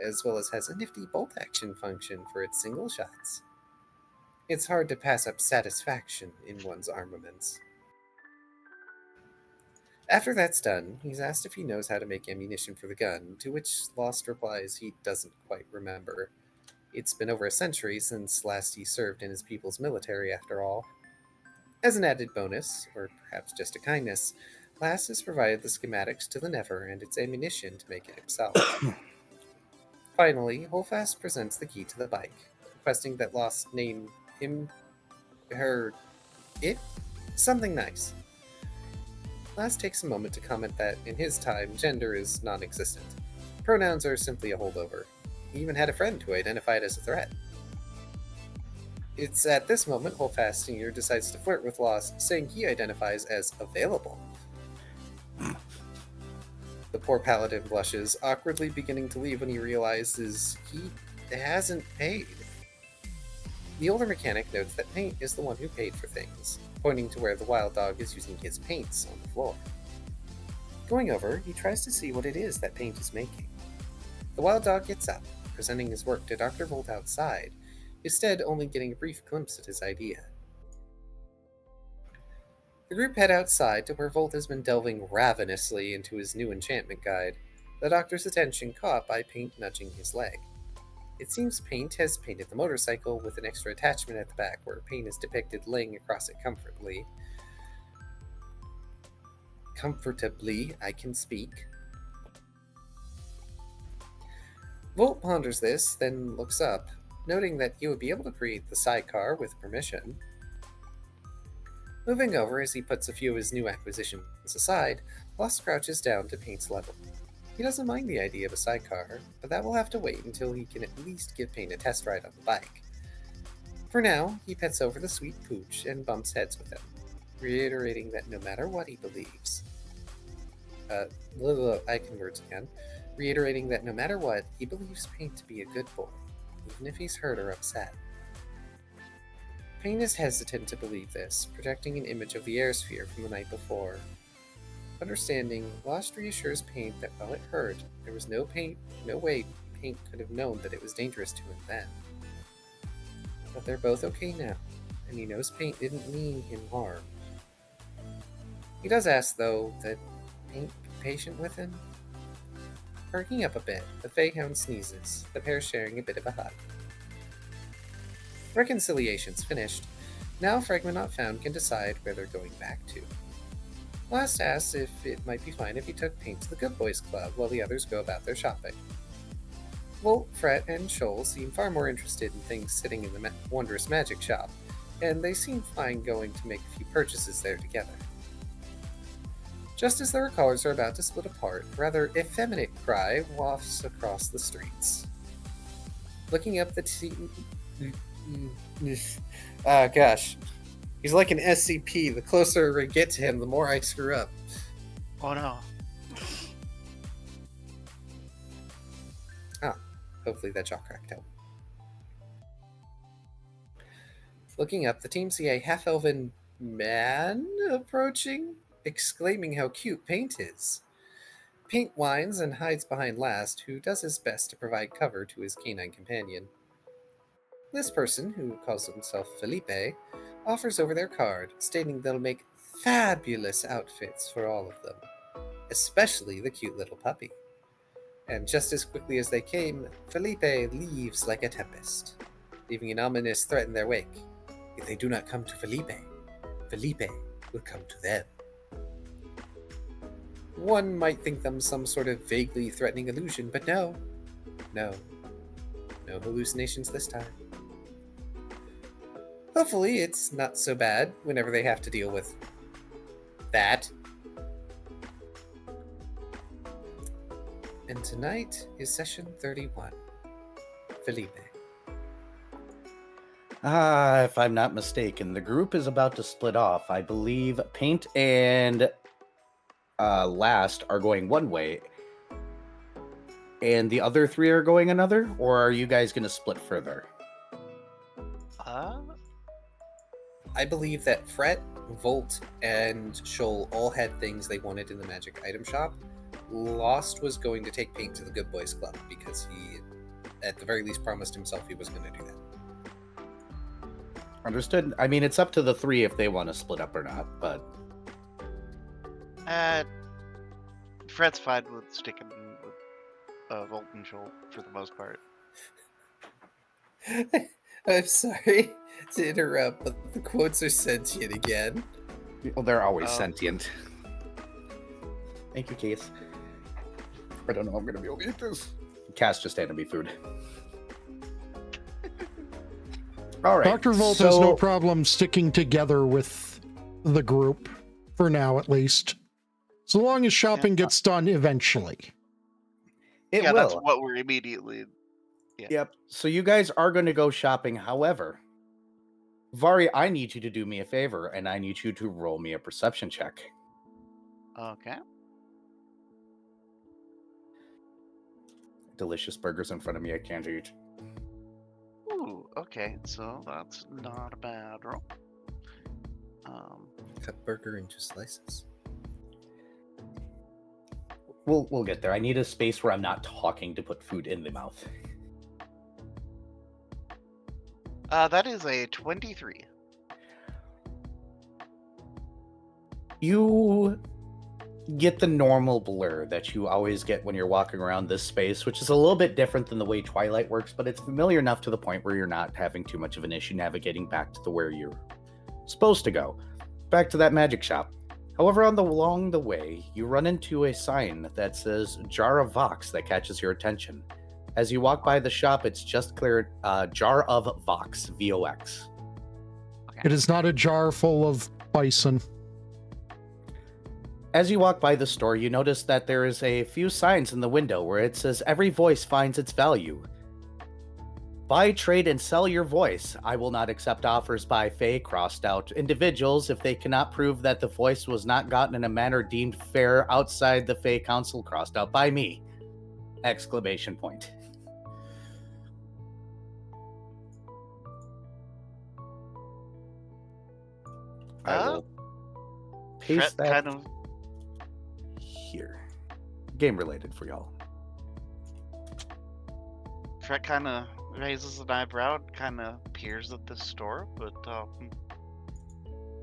as well as has a nifty bolt-action function for its single shots. It's hard to pass up satisfaction in one's armaments. After that's done, he's asked if he knows how to make ammunition for the gun, to which Lost replies he doesn't quite remember. It's been over a century since last he served in his people's military, after all. As an added bonus, or perhaps just a kindness, Last has provided the schematics to the Never and its ammunition to make it himself. Finally, Holdfast presents the key to the bike, requesting that Lost name him, her, it? Something nice. Last takes a moment to comment that, in his time, gender is non-existent. Pronouns are simply a holdover. He even had a friend who identified as a threat. It's at this moment Holdfast Sr. decides to flirt with Lost, saying he identifies as available. The poor paladin blushes, awkwardly beginning to leave when he realizes he hasn't paid. The older mechanic notes that Paint is the one who paid for things, pointing to where the wild dog is using his paints on the floor. Going over, he tries to see what it is that Paint is making. The wild dog gets up, presenting his work to Dr. Volt outside, instead only getting a brief glimpse at his idea. The group head outside to where Volt has been delving ravenously into his new enchantment guide, the doctor's attention caught by Paint nudging his leg. It seems Paint has painted the motorcycle with an extra attachment at the back where Paint is depicted laying across it comfortably. Comfortably, I can speak. Volt ponders this, then looks up, noting that he would be able to create the sidecar with permission. Moving over as he puts a few of his new acquisitions aside, Lost crouches down to Paint's level. He doesn't mind the idea of a sidecar, but that will have to wait until he can at least give Paint a test ride on the bike. For now, he pets over the sweet pooch and bumps heads with him, reiterating that no matter what he believes... I converge again. Reiterating that no matter what, he believes Paint to be a good boy, even if he's hurt or upset. Paint is hesitant to believe this, projecting an image of the air sphere from the night before. Understanding, Lost reassures Paint that while it hurt, there was no way Paint could have known that it was dangerous to him then. But they're both okay now, and he knows Paint didn't mean him harm. He does ask, though, that Paint be patient with him? Perking up a bit, the Feyhound sneezes, the pair sharing a bit of a hug. Reconciliation's finished. Now Fragment Not Found can decide where they're going back to. Last asks if it might be fine if he took Paint to the Good Boys Club while the others go about their shopping. Volt, Fret, and Shoal seem far more interested in things sitting in the wondrous magic shop, and they seem fine going to make a few purchases there together. Just as the recallers are about to split apart, a rather effeminate cry wafts across the streets. Looking up the gosh. He's like an SCP. The closer I get to him, the more I screw up.
Oh no.
Hopefully that jaw cracked out. Looking up, the team see a half-elven man approaching, exclaiming how cute Paint is. Paint whines and hides behind Last, who does his best to provide cover to his canine companion. This person, who calls himself Felipe, offers over their card, stating they'll make fabulous outfits for all of them, especially the cute little puppy. And just as quickly as they came, Felipe leaves like a tempest, leaving an ominous threat in their wake. If they do not come to Felipe, Felipe will come to them. One might think them some sort of vaguely threatening illusion, but no. No hallucinations this time. Hopefully it's not so bad whenever they have to deal with that. And tonight is session 31. Felipe.
If I'm not mistaken, the group is about to split off. I believe Paint and Last are going one way, and the other three are going another? Or are you guys going to split further?
I believe that Fret, Volt, and Shoal all had things they wanted in the magic item shop. Lost was going to take Paint to the Good Boys Club because he, at the very least, promised himself he was going to do that.
Understood. I mean, it's up to the three if they want to split up or not, but...
Fred's fine with sticking with Volt and Shoal for the most part.
I'm sorry to interrupt, but the quotes are sentient again.
Well, they're always sentient. Thank you, Case. I don't know how I'm going to be able to eat this. Cass just handed me food. All right.
Dr. Volt has no problem sticking together with the group, for now at least. So long as shopping gets done eventually.
It will.
That's what we're immediately... Yeah.
Yep. So you guys are going to go shopping. However, Vari, I need you to do me a favor, and I need you to roll me a perception check.
Okay.
Delicious burgers in front of me. I can't eat.
Ooh, okay. So that's not a bad roll.
Cut burger into slices.
we'll get there. I need a space where I'm not talking to put food in the mouth.
That is a 23.
You get the normal blur that you always get when you're walking around this space, which is a little bit different than the way Twilight works, but it's familiar enough to the point where you're not having too much of an issue navigating back to where you're supposed to go. Back to that magic shop. However, along the way, you run into a sign that says Jar of Vox that catches your attention. As you walk by the shop, it's just cleared Jar of Vox, V-O-X.
It is not a jar full of bison.
As you walk by the store, you notice that there is a few signs in the window where it says, "Every voice finds its value. Buy, trade, and sell your voice. I will not accept offers by Fae crossed out individuals if they cannot prove that the voice was not gotten in a manner deemed fair outside the Fae Council crossed out by me!" Exclamation point. I will paste that
kind of
here. Game related for y'all.
Trek kind of raises an eyebrow, kind of peers at this store, but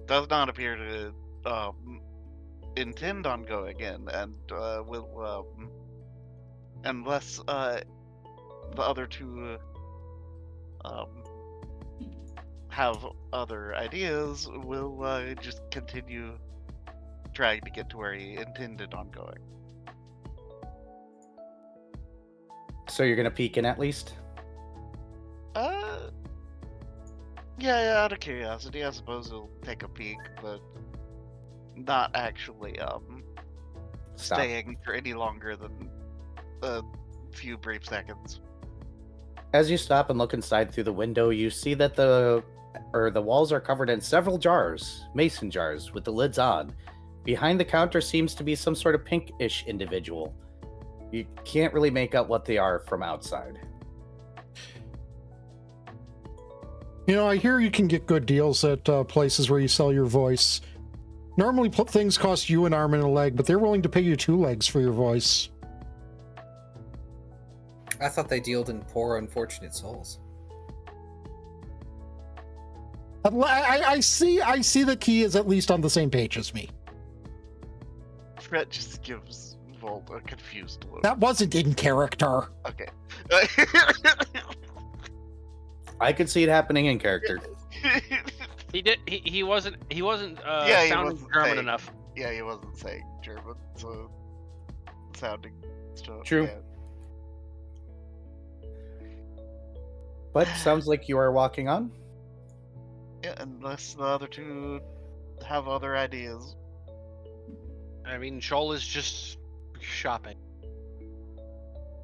does not appear to intend on going in, and will unless the other two have other ideas, will just continue trying to get to where he intended on going.
So you're gonna peek in at least?
Yeah, out of curiosity, I suppose he'll take a peek, but not actually
Stop.
staying for any longer than a few brief seconds.
As you stop and look inside through the window, you see that the walls are covered in several jars, mason jars, with the lids on. Behind the counter seems to be some sort of pinkish individual. You can't really make out what they are from outside.
You know, I hear you can get good deals at places where you sell your voice. Normally things cost you an arm and a leg, but they're willing to pay you 2 legs for your voice.
I thought they dealed in poor, unfortunate souls.
I see that Key is at least on the same page as me.
Fred just gives Volt a confused look.
That wasn't in character.
Okay.
I could see it happening in character.
He wasn't
Yeah, he
sounding
wasn't
German
saying-
enough.
Yeah, he wasn't saying German, so sounding stuff.
True.
Yeah.
But sounds like you are walking on.
Yeah, unless the other two have other ideas.
I mean, Shoal is just shopping.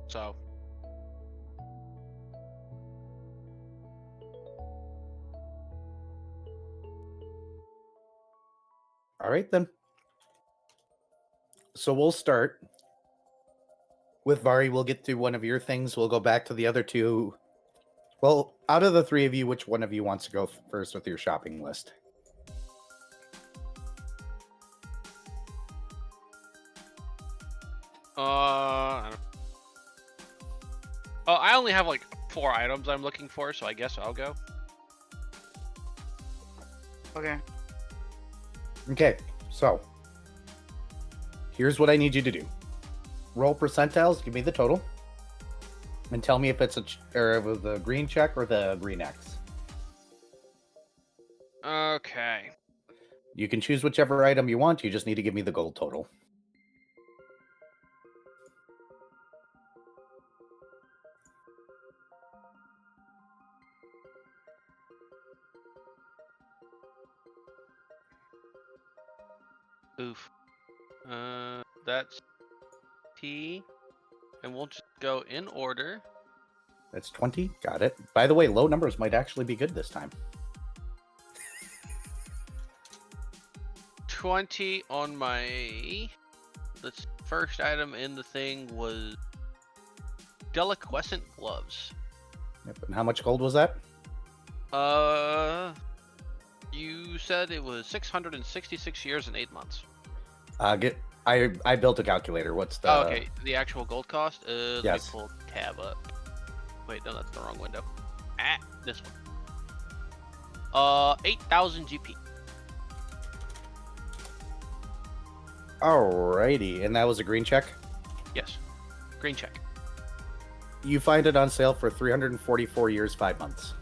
So.
All right, then. So we'll start with Vari. We'll get through one of your things. We'll go back to the other two. Well, out of the 3 of you, which one of you wants to go first with your shopping list?
I only have like 4 items I'm looking for, so I guess I'll go.
Okay.
Okay, so here's what I need you to do. Roll percentiles, give me the total, and tell me if it's the green check or the green X.
Okay.
You can choose whichever item you want, you just need to give me the gold total.
Oof. That's T, and we'll just go in order.
That's 20, got it. By the way, low numbers might actually be good this time.
20 on my... The first item in the thing was deliquescent gloves.
Yep, and how much gold was that?
You said it was 666 years and 8 months.
I built a calculator. What's the?
Oh, okay, the actual gold cost. Let
Yes.
me pull tab up. Wait, no, that's the wrong window. This one. 8,000 GP.
Alrighty, and that was a green check.
Yes, green check.
You find it on sale for 344 years, 5 months.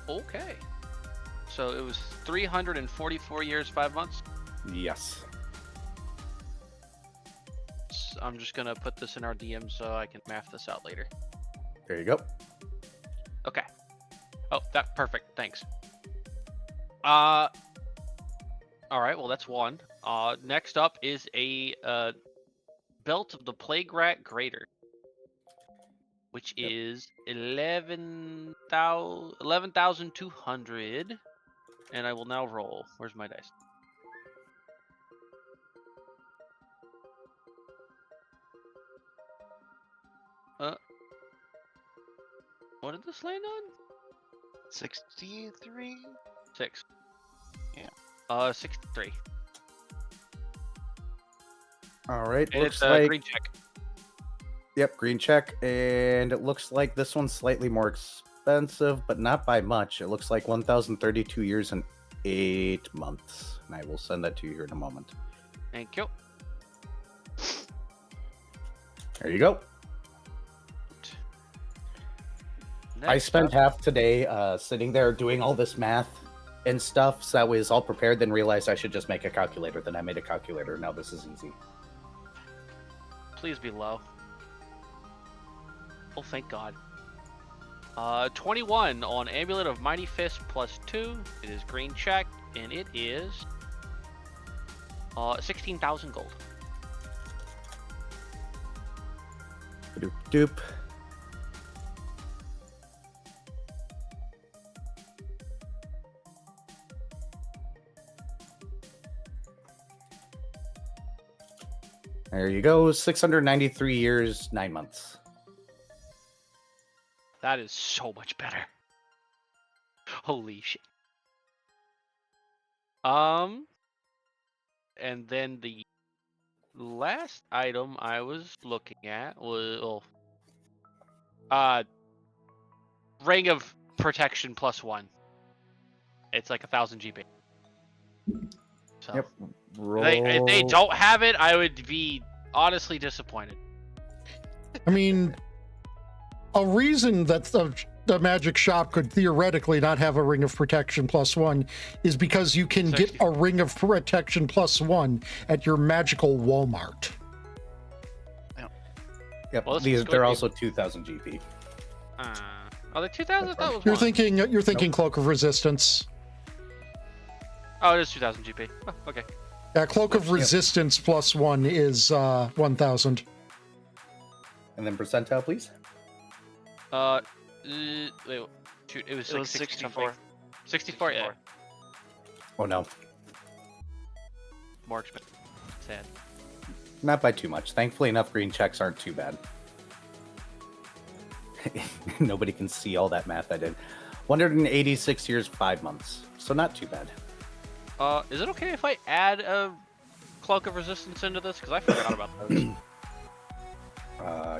Okay. So it was 344 years, 5 months.
Yes.
I'm just gonna put this in our DM so I can math this out later.
There you go.
Okay. Oh, that perfect. Thanks. All right. Well, that's one. Next up is a belt of the Plague Rat Greater, which is 11,200, and I will now roll. Where's my dice? What did this land on?
63.
6.
Yeah.
63.
All right.
And
Looks
it's a
like
green check.
Yep, green check, and it looks like this one's slightly more expensive, but not by much. It looks like 1,032 years and 8 months, and I will send that to you here in a moment.
Thank you.
There you go. I
Next
spent
up-
half today sitting there doing all this math and stuff, so I was all prepared, then realized I should just make a calculator. Then I made a calculator. Now this is easy.
Please be low. Oh, thank God. 21 on Amulet of Mighty Fist +2. It is green check, and it is 16,000 gold.
Doop doop. There you go. 693 years, 9 months.
That is so much better. Holy shit. And then the last item I was looking at was Ring of Protection +1. It's like 1,000 GP. So
Yep.
if they don't have it, I would be honestly disappointed.
I mean, a reason that the magic shop could theoretically not have a ring of protection +1 is because you can get a ring of protection +1 at your magical Walmart.
Yep.
Well,
They're also 2,000 GP.
Oh, the 2,000. That was
You're
one.
thinking Cloak of Resistance.
Oh, it is 2,000 GP. Oh, okay.
Yeah, Cloak of Resistance +1 is 1,000.
And then percentile, please.
Wait, shoot, it was like
64.
64, yeah.
Oh no,
More expensive. Sad.
not by too much. Thankfully, enough green checks aren't too bad. Nobody can see all that math I did. 186 years, 5 months. So not too bad.
Is it okay if I add a Cloak of Resistance into this? Because I forgot about those.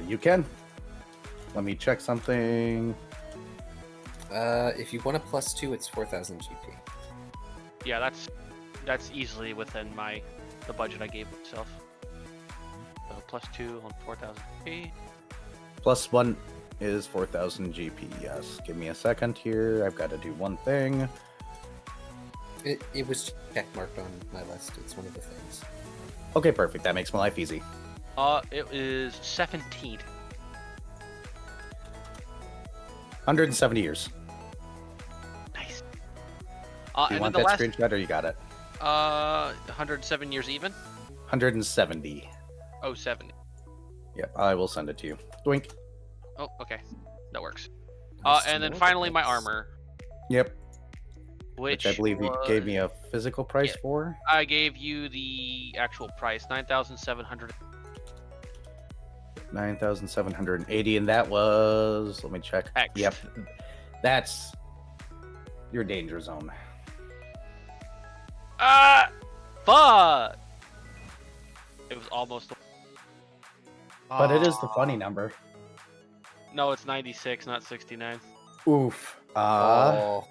You can. Let me check something.
If you want a +2, it's 4,000 GP.
Yeah, that's easily within the budget I gave myself. So +2 on 4,000 GP.
+1 is 4,000 GP. Yes. Give me a second here. I've got to do one thing.
It was checkmarked on my list. It's one of the things.
Okay, perfect. That makes my life easy.
It is 17.
170 years.
Nice.
Do you
and
want
then the
that
last,
screenshot or you got it?
107 years even.
170.
Oh, 70.
Yep, I will send it to you. Doink.
Oh, okay, that works.
Nice to
And then
know
finally
that
my
that's-
armor,
Yep.
which
I believe you gave me
was-
a physical price
Yeah.
for.
I gave you the actual price, 9,700.
9,780, and that was. Let me check.
X.
Yep. That's your danger zone.
Fuck. It was almost.
But it is the funny number.
No, it's 96, not 69.
Oof.
Oh.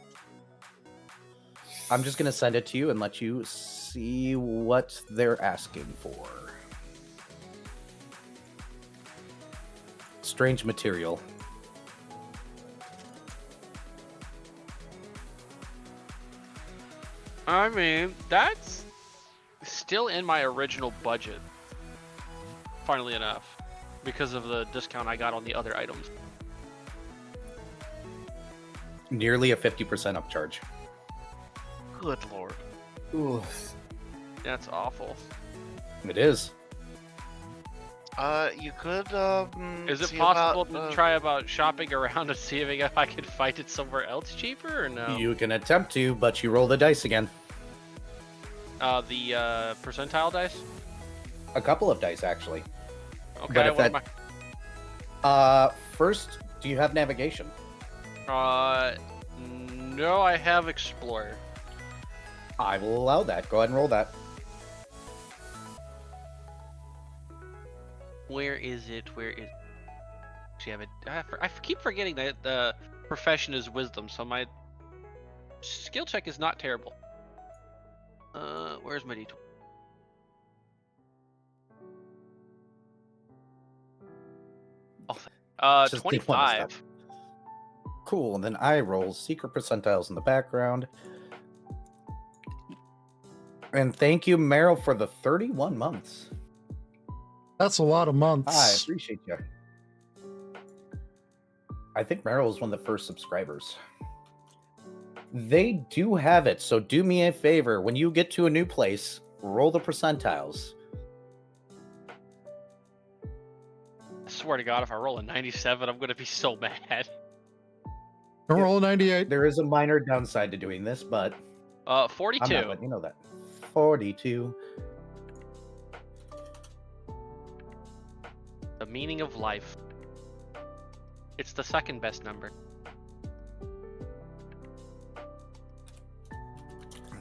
I'm just gonna send it to you and let you see what they're asking for. Strange material.
I mean, that's still in my original budget. Funnily enough, because of the discount I got on the other items.
Nearly a 50% upcharge.
Good lord.
Oof.
That's awful.
It is.
You could
Is it
see
possible
about,
to try about shopping around and seeing if I could find it somewhere else cheaper or no?
You can attempt to, but you roll the dice again.
The percentile dice?
A couple of dice, actually.
Okay,
But if
what
that-
am
First, do you have navigation?
I... no, I have Explorer.
I will allow that. Go ahead and roll that.
Where is it? Where is... Actually, I keep forgetting that the profession is wisdom, so my skill check is not terrible. Where's my D20?
Just D20
25.
stuff. Cool, and then I roll secret percentiles in the background. And thank you, Meryl, for the 31 months.
That's a lot of
I
months.
appreciate you. I think Meryl was one of the first subscribers. They do have it, so do me a favor. When you get to a new place, roll the percentiles.
I swear to God, if I roll a 97, I'm gonna be so mad.
Don't roll a 98.
There is a minor downside to doing this, but
42.
I'm not letting you know that. 42.
The meaning of life. It's the second best number.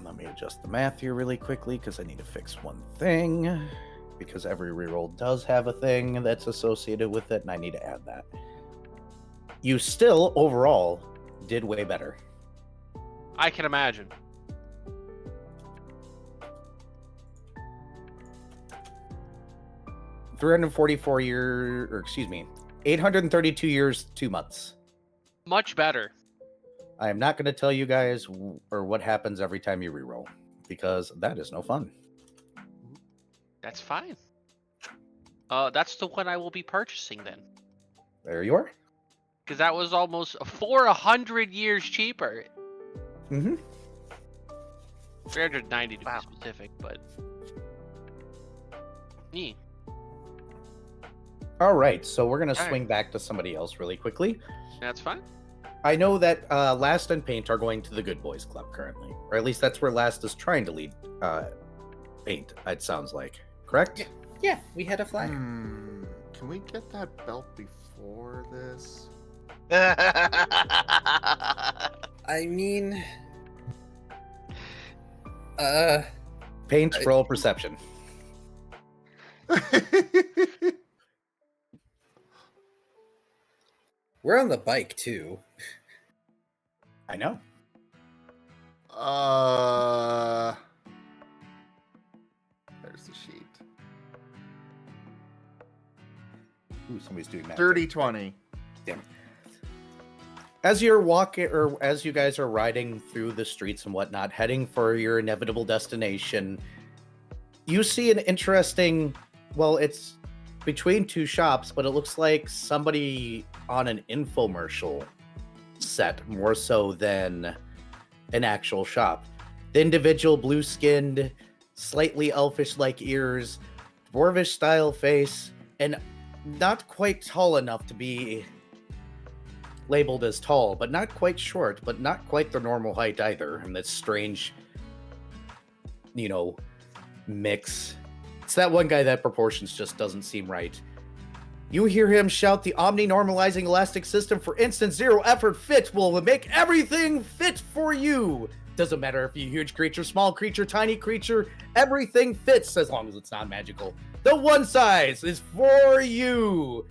Let me adjust the math here really quickly because I need to fix one thing. Because every reroll does have a thing that's associated with it, and I need to add that. You still, overall, did way better.
I can imagine.
$832 years, 2 months.
Much better.
I am not going to tell you guys or what happens every time you reroll, because that is no fun.
That's fine. That's the one I will be purchasing then.
There you are.
Because that was almost 400 years cheaper.
Mm-hmm.
390 to
Wow.
be specific, but... Yeah.
All right, so we're going to
All
swing back to somebody else really quickly.
That's fine.
I know that Last and Paint are going to the Good Boys Club currently, or at least that's where Last is trying to lead Paint, it sounds like. Correct?
Yeah, we had a flag.
Can we get that belt before this?
I mean,
Paint, roll perception.
we're on the bike too.
I know.
There's the sheet.
Ooh, somebody's doing that.
30-20.
As you're walking, or as you guys are riding through the streets and whatnot, heading for your inevitable destination, you see an interesting, well, it's between two shops, but it looks like somebody on an infomercial set more so than an actual shop. The individual blue-skinned, slightly elfish-like ears, dwarvish-style face, and not quite tall enough to be labeled as tall, but not quite short, but not quite the normal height either. And that strange, mix. It's that one guy that proportions just doesn't seem right. You hear him shout, "The Omni-normalizing elastic system for instant zero effort fit will make everything fit for you. Doesn't matter if you're a huge creature, small creature, tiny creature, everything fits as long as it's not magical. The one size is for you.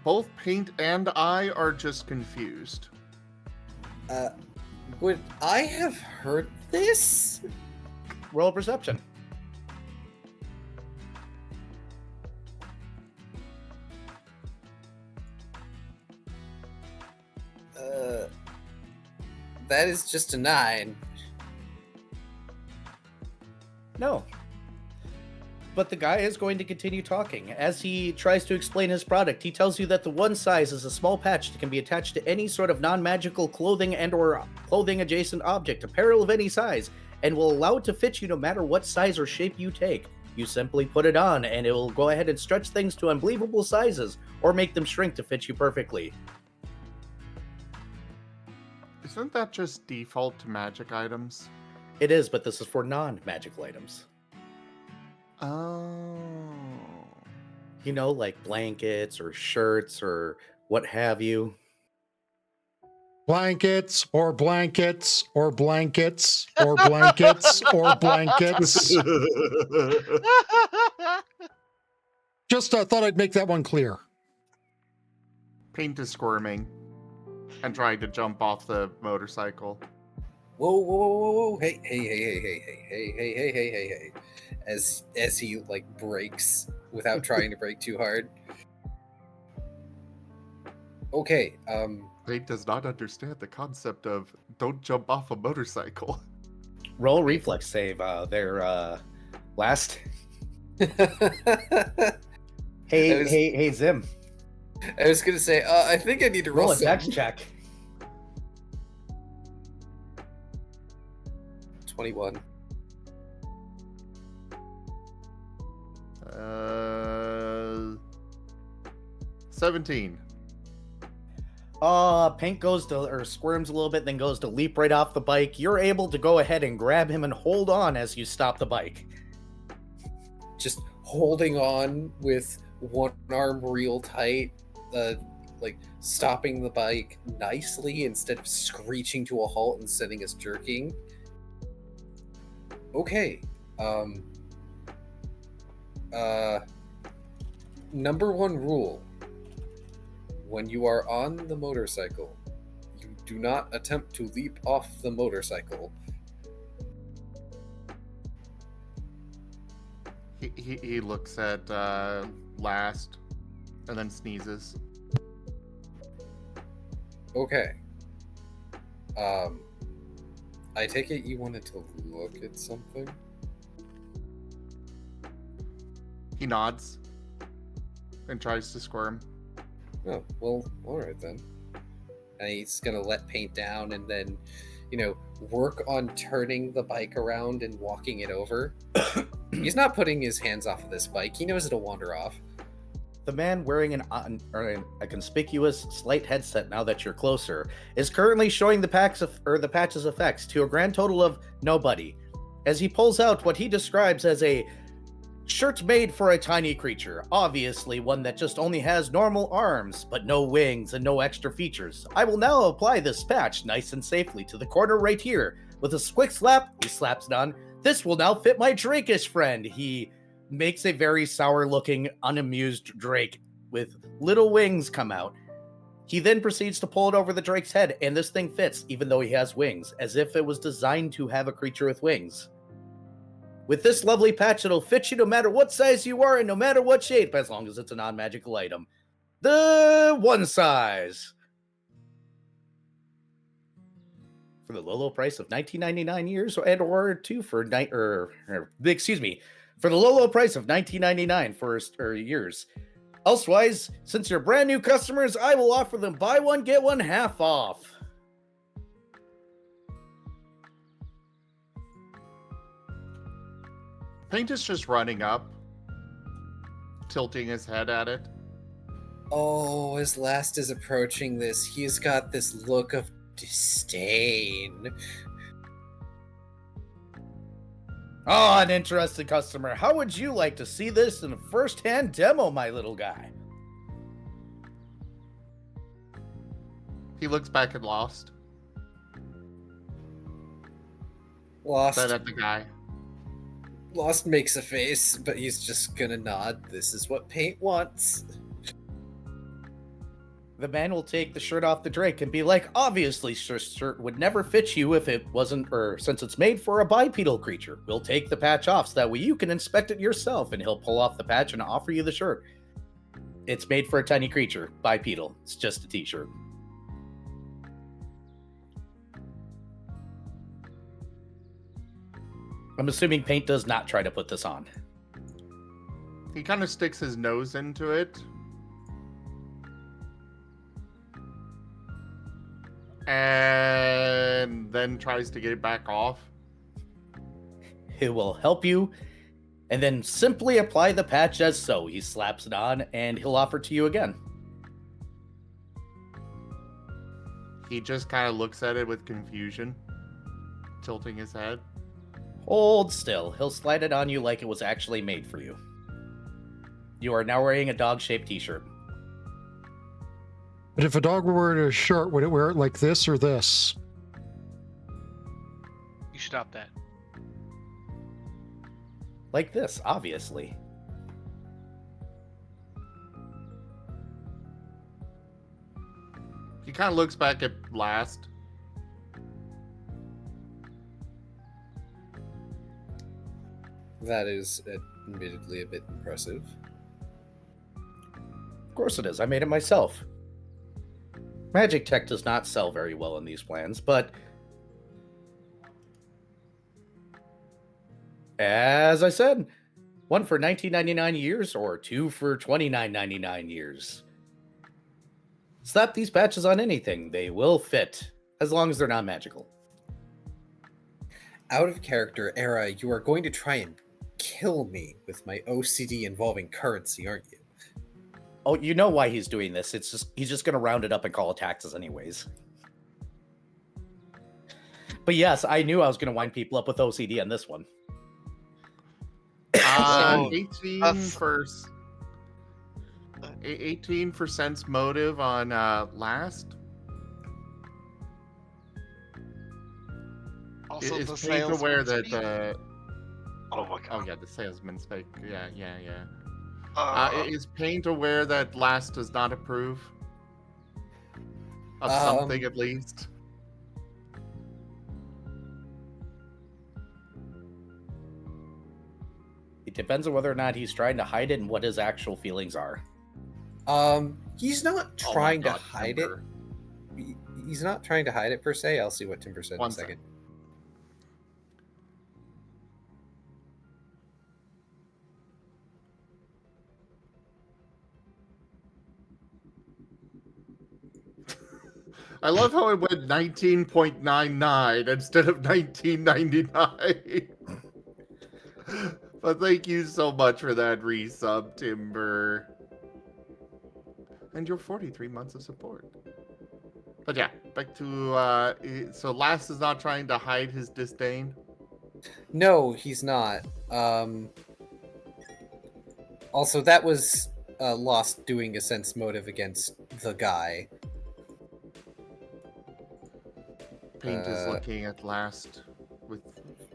Both Paint and I are just confused.
Would I have heard this?
Roll perception.
That is just a 9.
No. But the guy is going to continue talking. As he tries to explain his product, he tells you that the one size is a small patch that can be attached to any sort of non-magical clothing and or clothing adjacent object, apparel of any size, and will allow it to fit you no matter what size or shape you take. You simply put it on, and it will go ahead and stretch things to unbelievable sizes, or make them shrink to fit you perfectly.
Isn't that just default to magic items?
It is, but this is for non-magical items.
Oh.
You know, like blankets or shirts or what have you.
Blankets or blankets or blankets or blankets or blankets. Just thought I'd make that one clear.
Paint is squirming and trying to jump off the motorcycle.
Whoa. Hey. As he like brakes without trying to brake too hard. Okay,
Paint does not understand the concept of don't jump off a motorcycle.
Roll reflex save. Their last. Hey, Zim.
I was gonna say, I think I need to
Roll a
some.
dex check.
21.
17.
Pink goes to, or squirms a little bit, then goes to leap right off the bike. You're able to go ahead and grab him and hold on as you stop the bike.
Just holding on with one arm real tight, like stopping the bike nicely instead of screeching to a halt and sending us jerking. Okay. Number 1 rule. When you are on the motorcycle, you do not attempt to leap off the motorcycle.
He looks at Last and then sneezes.
Okay. I take it you wanted to look at something?
He nods and tries to squirm.
Oh, well, alright then. And he's gonna let paint down and then, work on turning the bike around and walking it over. He's not putting his hands off of this bike. He knows it'll wander off.
The man wearing a conspicuous slight headset, now that you're closer, is currently showing the patch's effects to a grand total of nobody, as he pulls out what he describes as a shirt made for a tiny creature, obviously one that just only has normal arms, but no wings and no extra features. I will now apply this patch nice and safely to the corner right here. With a quick slap, he slaps it on. This will now fit my Drakish friend. He makes a very sour-looking, unamused Drake with little wings come out. He then proceeds to pull it over the Drake's head, and this thing fits, even though he has wings, as if it was designed to have a creature with wings. With this lovely patch, it'll fit you no matter what size you are and no matter what shape, as long as it's a non-magical item. The one size. For the low price of $19.99 years, and or two for for the low price of $19.99 for years. Elsewise, since you're brand new customers, I will offer them buy one get one half off.
Paint is just running up, tilting his head at it.
Oh, as Last is approaching this, he's got this look of disdain.
Oh, an interesting customer. How would you like to see this in a first-hand demo, my little guy?
He looks back at Lost.
Lost.
Said at the guy.
Lost makes a face, but he's just gonna nod. This is what Paint wants.
The man will take the shirt off the Drake and be like, obviously, this shirt would never fit you if it wasn't, or since it's made for a bipedal creature. We'll take the patch off so that way you can inspect it yourself. And he'll pull off the patch and offer you the shirt. It's made for a tiny creature, bipedal. It's just a t-shirt. I'm assuming Paint does not try to put this on.
He kind of sticks his nose into it. And then tries to get it back off.
He will help you and then simply apply the patch as so. He slaps it on and he'll offer to you again.
He just kind of looks at it with confusion, tilting his head.
Hold still. He'll slide it on you like it was actually made for you. You are now wearing a dog-shaped t-shirt.
But if a dog were wearing a shirt, would it wear it like this or this?
You stop that.
Like this, obviously.
He kind of looks back at Last.
That is admittedly a bit impressive.
Of course it is. I made it myself. Magic Tech does not sell very well in these plans, but as I said, one for 19.99 years or two for 29.99 years. Slap these patches on anything. They will fit, as long as they're not magical.
Out of character, Era, you are going to try and kill me with my OCD involving currency, aren't you?
Oh, you know why he's doing this. It's just he's just going to round it up and call it taxes anyways. But yes, I knew I was going to wind people up with OCD on this one.
18 for sense motive on Last.
Also,
Is
the
Paint aware
salesman
that
speak.
oh
my god.
oh yeah, the salesman speak. Yeah.
Uh,
Is Paint aware that Last does not approve of something at least?
It depends on whether or not he's trying to hide it and what his actual feelings are.
He's not
Oh my
trying to
God,
hide
Timber.
it. He's not trying to hide it per se. I'll see what Timber said in a
One
second.
I love how it went 19.99 instead of 19.99. But thank you so much for that resub, Timber. And your 43 months of support. But yeah, back to so Last is not trying to hide his disdain.
No, he's not. Also, that was Lost doing a sense motive against the guy.
Paint is looking at Last with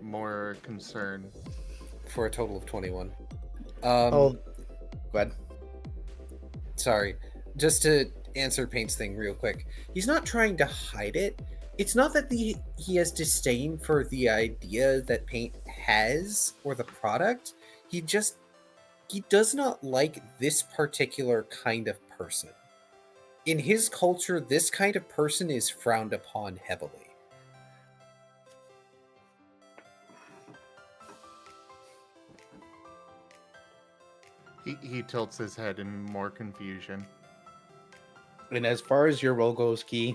more concern.
For a total of 21.
Go ahead.
Sorry. Just to answer Paint's thing real quick. He's not trying to hide it. It's not that he has disdain for the idea that Paint has or the product. He does not like this particular kind of person. In his culture, this kind of person is frowned upon heavily.
He tilts his head in more confusion.
And as far as your role goes, Key,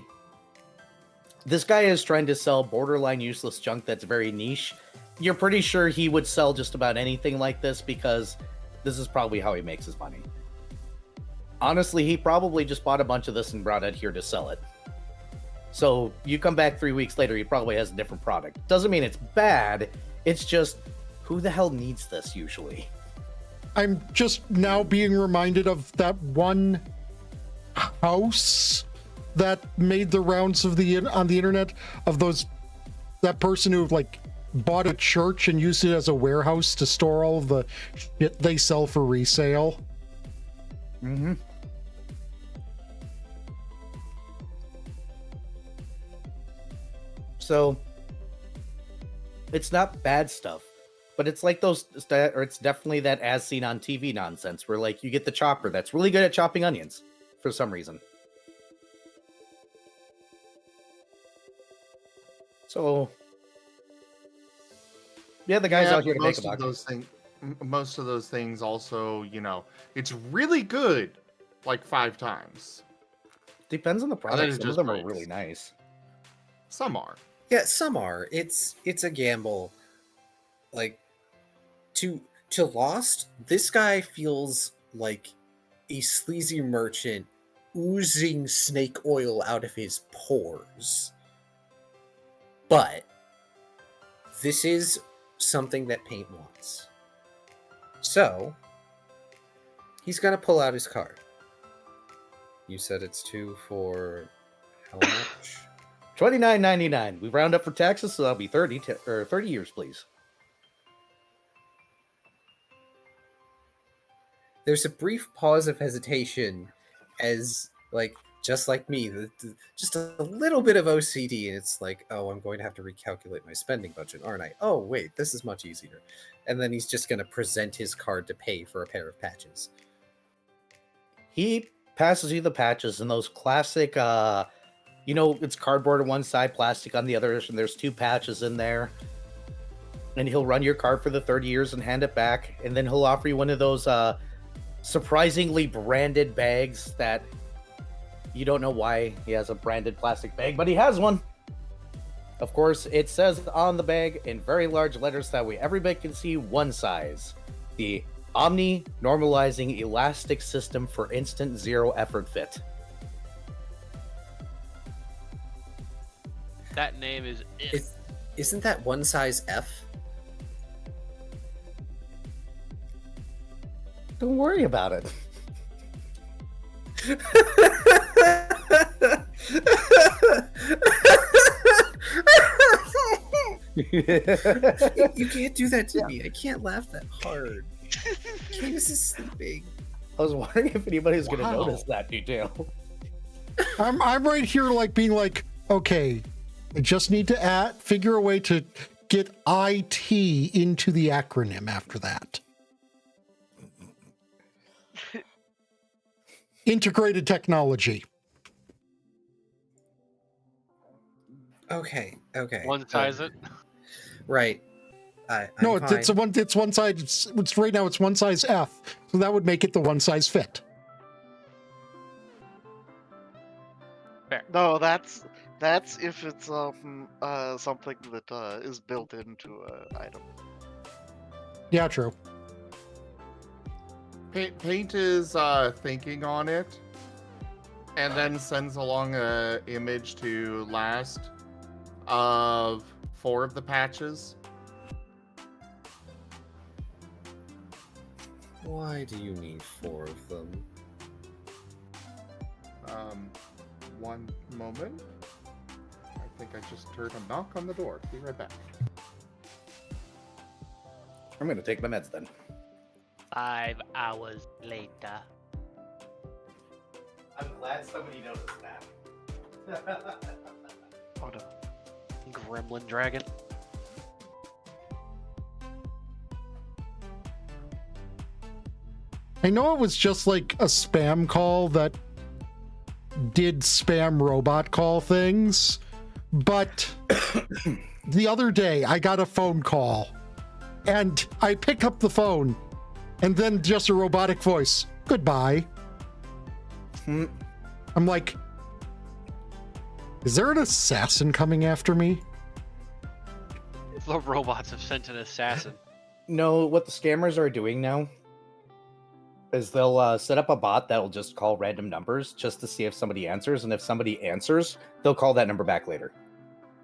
this guy is trying to sell borderline useless junk that's very niche. You're pretty sure he would sell just about anything like this because this is probably how he makes his money. Honestly, he probably just bought a bunch of this and brought it here to sell it. So you come back 3 weeks later, he probably has a different product. Doesn't mean it's bad. It's just, who the hell needs this usually?
I'm just now being reminded of that one house that made the rounds of on the internet of that person who like bought a church and used it as a warehouse to store all of the shit they sell for resale?
Mm-hmm. So it's not bad stuff, but it's like or it's definitely that as seen on TV nonsense where like you get the chopper that's really good at chopping onions for some reason. So yeah, the guy's out here to make a buck.
Most of those things also, you know, it's really good like 5 times.
Depends on the product. Some of them
breaks.
are really nice.
Some are.
Yeah, some are. It's a gamble. Like to Lost, this guy feels like a sleazy merchant oozing snake oil out of his pores. But this is something that Paint wants. So he's gonna pull out his card. You said it's 2 for how much?
$29.99. We round up for taxes, so that'll be 30 years, please.
There's a brief pause of hesitation as, like, just like me, just a little bit of OCD, and it's like, oh, I'm going to have to recalculate my spending budget, aren't I? Oh, wait, this is much easier. And then he's just going to present his card to pay for a pair of patches.
He passes you the patches and those classic, it's cardboard on one side, plastic on the other, and there's 2 patches in there. And he'll run your card for the 30 years and hand it back. And then he'll offer you one of those surprisingly branded bags that you don't know why he has a branded plastic bag, but he has one. Of course, it says on the bag in very large letters that way everybody can see one size. The Omni Normalizing Elastic System for Instant Zero Effort Fit.
That name is it.
Isn't that one size F?
Don't worry about it.
You can't do that to me. I can't laugh that hard. Candace is sleeping.
I was wondering if anybody's going to notice that detail.
I'm right here, like being like, okay, I just need to figure a way to get IT into the acronym after that. Integrated technology.
Okay.
One size it.
Right.
No, it's one size. It's right now. It's one size F, so that would make it the one size fit.
Fair.
No, that's if it's something that is built into an item.
Yeah, true.
Paint is thinking on it, and then sends along a image to Last of 4 of the patches.
Why do you need 4 of them?
One moment. I think I just heard a knock on the door. Be right back.
I'm going to take my meds then.
5 hours later.
I'm glad somebody noticed that.
Oh no. Gremlin dragon.
I know it was just like a spam call that did spam robot call things, but the other day I got a phone call and I picked up the phone and then just a robotic voice, goodbye. I'm like, is there an assassin coming after me?
The robots have sent an assassin.
No, what the scammers are doing now is they'll set up a bot that'll just call random numbers just to see if somebody answers, and if somebody answers, they'll call that number back later.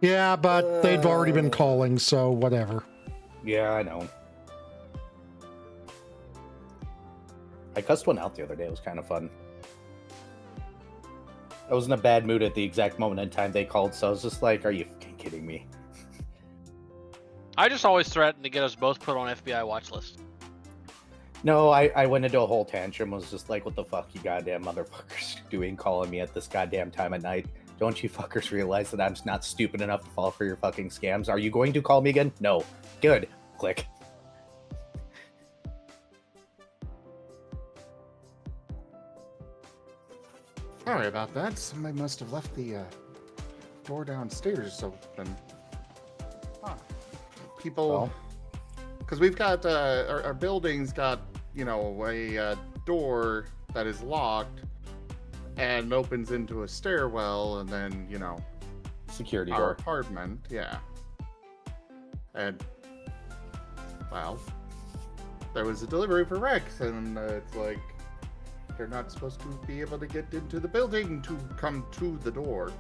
Yeah, but they've already been calling, so whatever.
Yeah, I know. I cussed one out the other day. It was kind of fun. I was in a bad mood at the exact moment in time they called, so I was just like, are you fucking kidding me?
I just always threaten to get us both put on FBI watch list.
No, I went into a whole tantrum, was just like, what the fuck you goddamn motherfuckers doing calling me at this goddamn time of night? Don't you fuckers realize that I'm not stupid enough to fall for your fucking scams? Are you going to call me again? No. Good. Click.
Sorry about that. Somebody must have left the door downstairs open. Huh. People, because we've got our building's got a door that is locked and opens into a stairwell, and then
Security
our
door.
apartment. Yeah. And well, there was a delivery for Rex, and it's like they're not supposed to be able to get into the building to come to the door.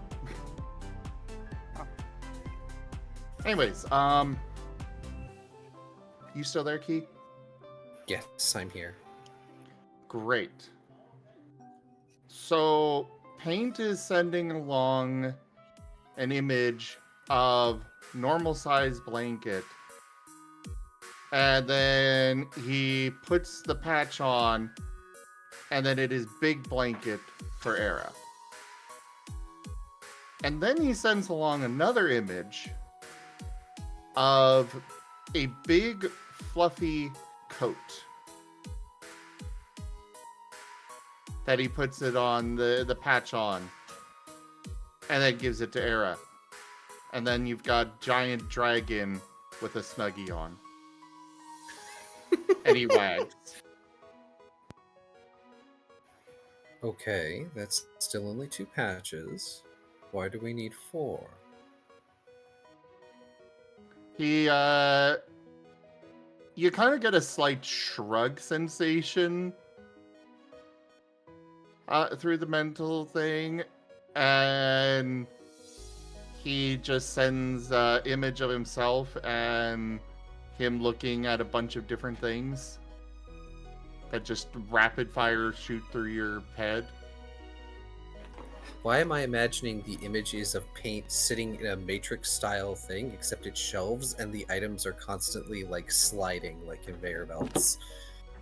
Anyways, you still there, Key?
Yes, I'm here.
Great. So, Paint is sending along an image of normal size blanket, and then he puts the patch on, and then it is big blanket for Era. And then he sends along another image of a big fluffy coat that he puts it on, the patch on, and then gives it to Era. And then you've got giant dragon with a Snuggie on. And he wags.
Okay, that's still only 2 patches. Why do we need 4?
He, you kind of get a slight shrug sensation through the mental thing, and he just sends an image of himself and him looking at a bunch of different things that just rapid fire shoot through your head.
Why am I imagining the images of Paint sitting in a Matrix style thing, except it's shelves and the items are constantly like sliding like conveyor belts?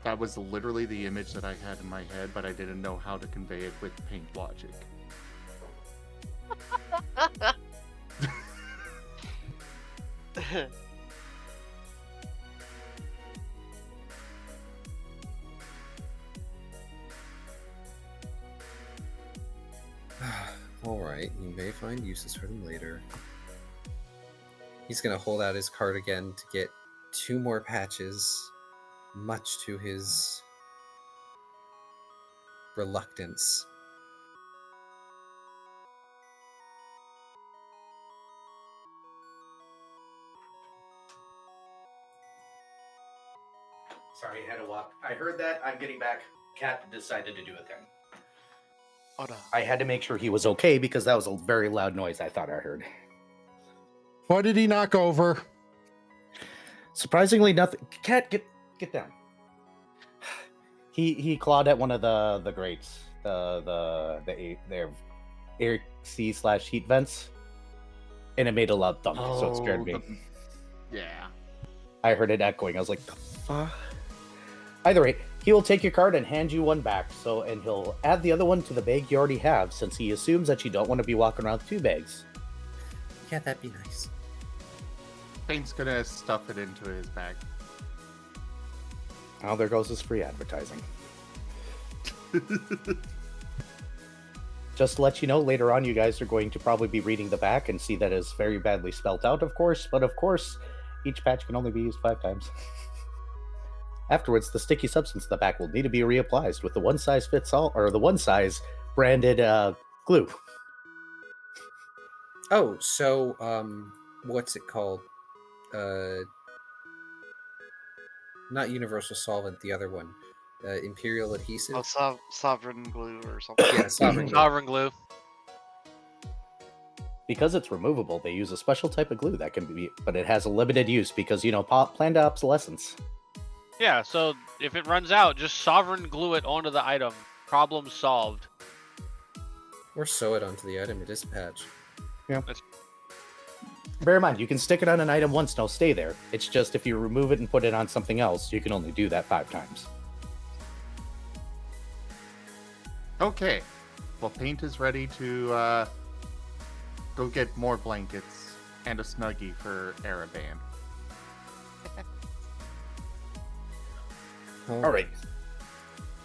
That was literally the image that I had in my head, but I didn't know how to convey it with Paint logic.
Alright, you may find uses for them later. He's gonna hold out his card again to get 2 more patches, much to his reluctance.
Sorry, I had to walk. I heard that. I'm getting back. Cat decided to do a thing.
Oh no.
I had to make sure he was okay because that was a very loud noise I thought I heard.
What did he knock over?
Surprisingly, nothing. Cat, get down. He clawed at one of the grates, their AC/heat vents, and it made a loud thump, so it scared me.
Yeah.
I heard it echoing. I was like, the fuck? Either way, he will take your card and hand you one back. And he'll add the other one to the bag you already have, since he assumes that you don't want to be walking around with 2 bags.
Yeah, that'd be nice.
Paint's gonna stuff it into his bag.
Oh, there goes his free advertising. Just to let you know, later on, you guys are going to probably be reading the back and see that it's very badly spelled out, of course. But of course, each patch can only be used 5 times. Afterwards, the sticky substance in the back will need to be reapplied with the one-size-fits-all, or the one-size branded glue.
Oh, so, what's it called? Not Universal Solvent, the other one. Imperial Adhesive?
Oh, sovereign glue or something.
Yeah, Sovereign Glue.
Sovereign glue.
Because it's removable, they use a special type of glue that can be, but it has a limited use because, planned obsolescence.
Yeah, so if it runs out, just sovereign glue it onto the item. Problem solved.
Or sew it onto the item it is patch.
Bear in mind, you can stick it on an item once and it'll stay there. It's just if you remove it and put it on something else, you can only do that 5 times.
Okay. Well, Paint is ready to go get more blankets and a Snuggie for Araban.
All right.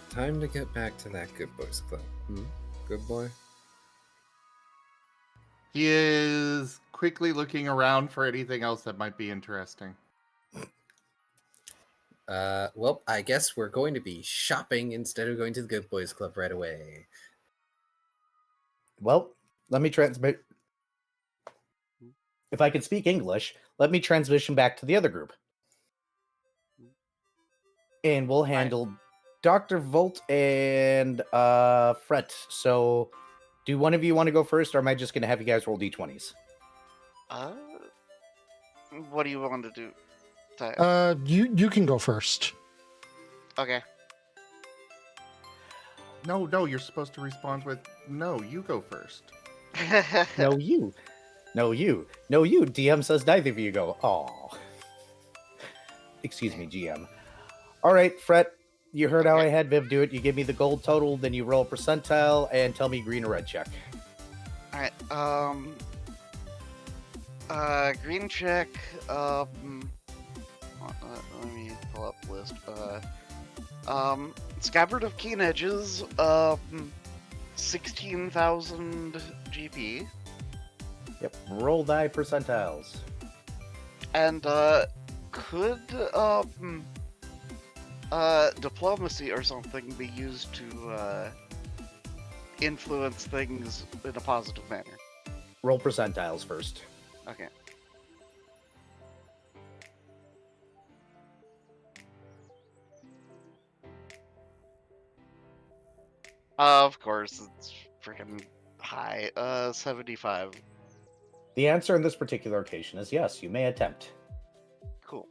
Time to get back to that Good Boys Club. Good boy?
He is quickly looking around for anything else that might be interesting.
Well, I guess we're going to be shopping instead of going to the Good Boys Club right away.
Well, let me transmit. If I can speak English, let me transition back to the other group. And we'll handle Dr. Volt and Fret. So, do one of you want to go first, or am I just going to have you guys roll d20s?
What do you want to do, Ty?
You can go first.
Okay.
No, you're supposed to respond with, no, you go first.
No, you. No, you. No, you. DM says neither of you go. Aw. Excuse me, GM. All right, Fret. You heard how I had Viv do it. You give me the gold total, then you roll a percentile and tell me green or red check.
All right. Green check. Let me pull up the list. Scabbard of Keen Edges. 16,000 GP.
Yep. Roll die percentiles.
And could diplomacy or something be used to influence things in a positive manner?
Roll percentiles first.
Okay. Of course, it's freaking high. 75.
The answer in this particular occasion is yes, you may attempt.
Cool.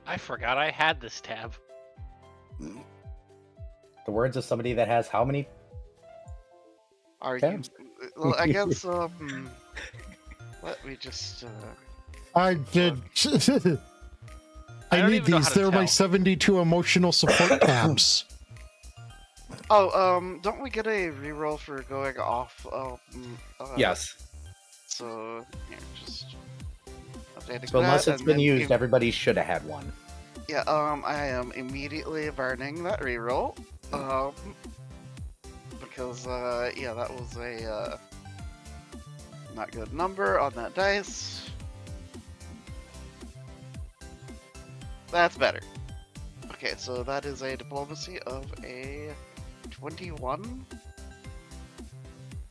I forgot I had this tab.
The words of somebody that has how many?
Are
tabs?
you? Well, I guess. Let me just.
I did. I
don't
need
even know
these.
how to
They're my
tell.
72 emotional support tabs.
Oh, don't we get a reroll for going off?
Yes.
So here, just updating
So unless
that,
it's
and
been
then
used, everybody should have had one.
Yeah, I am immediately burning that reroll. Because, yeah, that was a, not good number on that dice. That's better. Okay, so that is a diplomacy of a 21.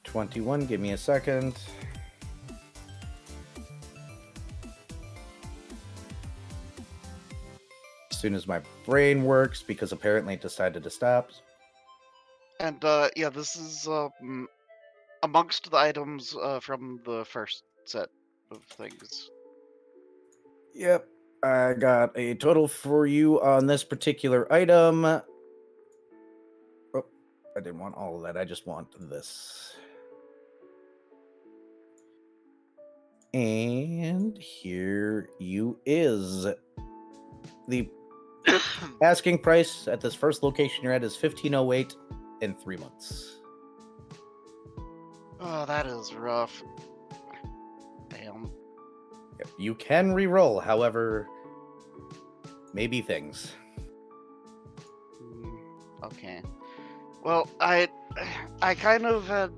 21, give me a second. As soon as my brain works, because apparently it decided to stop.
And, yeah, this is, amongst the items, from the first set of things.
Yep, I got a total for you on this particular item. Oh, I didn't want all of that. I just want this. And here you is. The asking price at this first location you're at is $1,508 in 3 months.
Oh, that is rough. Damn.
Yep, you can re-roll, however, maybe things.
Okay. Well, I kind of had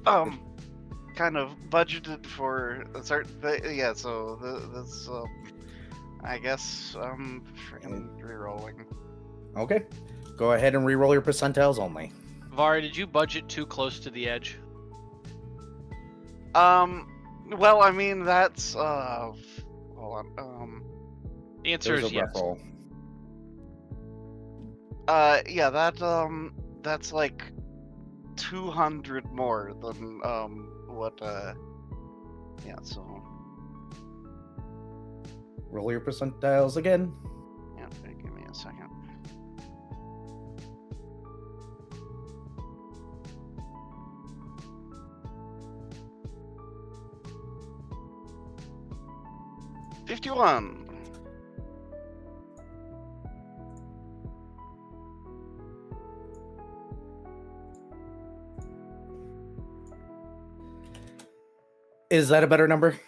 kind of budgeted for a certain thing. Yeah, so this I guess I'm freaking re-rolling.
Okay, go ahead and re-roll your percentiles only.
Var, did you budget too close to the edge?
Well, I mean that's hold on.
The answer
There's
is
a
yes.
rough roll.
Yeah, that's like 200 more than what yeah, so
Roll your percentiles again.
yeah. a second. $51.
Is that a better number?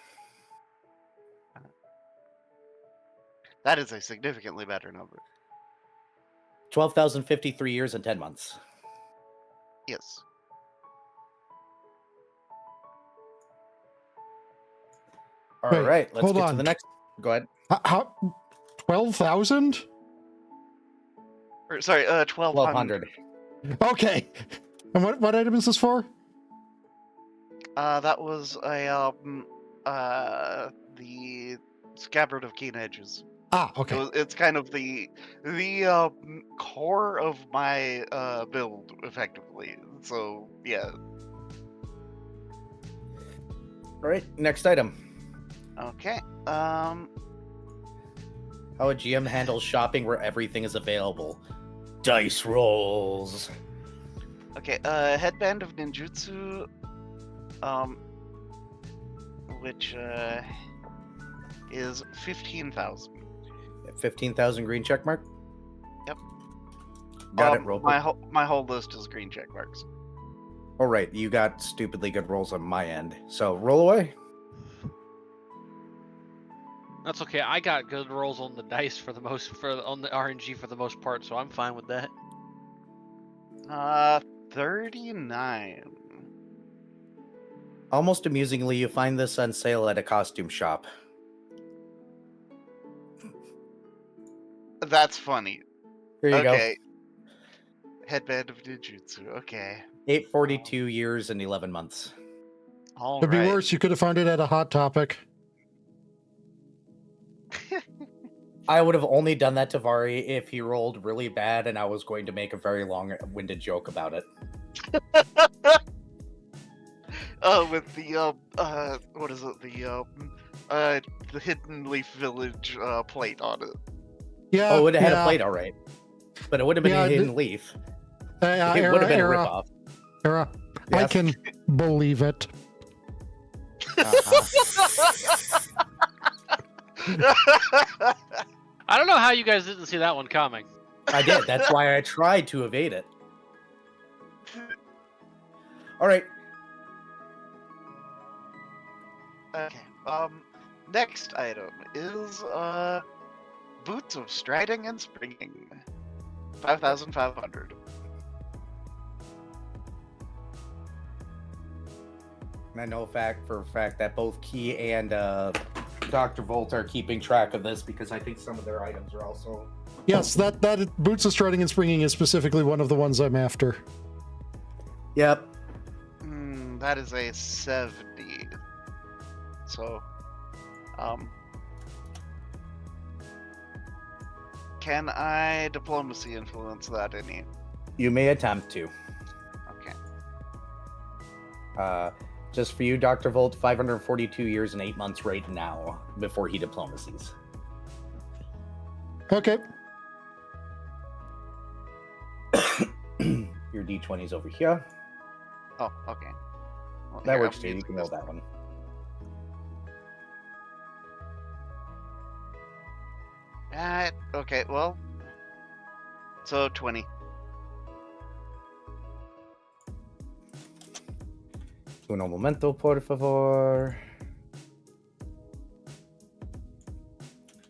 That is a significantly better number.
12,053 years and 10 months.
Yes.
All
Wait,
right, let's
hold
get to
on.
the next. Go ahead.
How 12,000?
Or, sorry, 1,200.
1,200.
Okay. And what item is this for?
That was the Scabbard of Keen Edges.
Ah, okay.
It's kind of the core of my build, effectively. So yeah.
All right, next item.
Okay.
How a GM handles shopping where everything is available. Dice rolls.
Okay. Headband of Ninjutsu. Which is 15,000.
15,000 green check mark.
Yep.
Got it. Roll.
My whole list is green check marks.
All right, you got stupidly good rolls on my end. So roll away.
That's okay. I got good rolls on the dice on the RNG for the most part, so I'm fine with that.
39.
Almost amusingly, you find this on sale at a costume shop.
That's funny.
Here you
Okay. Headband of Ninjutsu. Okay.
go. 842 years and 11 months.
All
It'd be
right.
worse. You could have found it at a Hot Topic.
I would have only done that to Vari if he rolled really bad and I was going to make a very long-winded joke about it.
With the what is it? The Hidden Leaf Village plate on it.
Yeah.
Oh, it would have had
yeah.
a plate, all right. But it would have been
Yeah,
a hidden leaf. It
Era,
would have been a
era,
ripoff.
era. I
Yes.
can believe it.
I don't know how you guys didn't see that one coming.
I did. That's why I tried to evade it. All right.
Okay. Next item is boots of striding and springing. 5,500.
And I know for a fact that both Key and Dr. Volt are keeping track of this because I think some of their items are also.
Yes, that Boots of Striding and Springing is specifically one of the ones I'm after.
Yep.
That is a 70. So, can I diplomacy influence that any?
You may attempt to.
Okay.
Just for you, Dr. Volt, 542 years and 8 months right now before he diplomacies.
Okay.
Your D20's over here.
Oh, okay. Well,
That
here,
works
I'm
too. You
using
can roll
this.
that one.
Okay, well. So 20.
Un momento, por favor.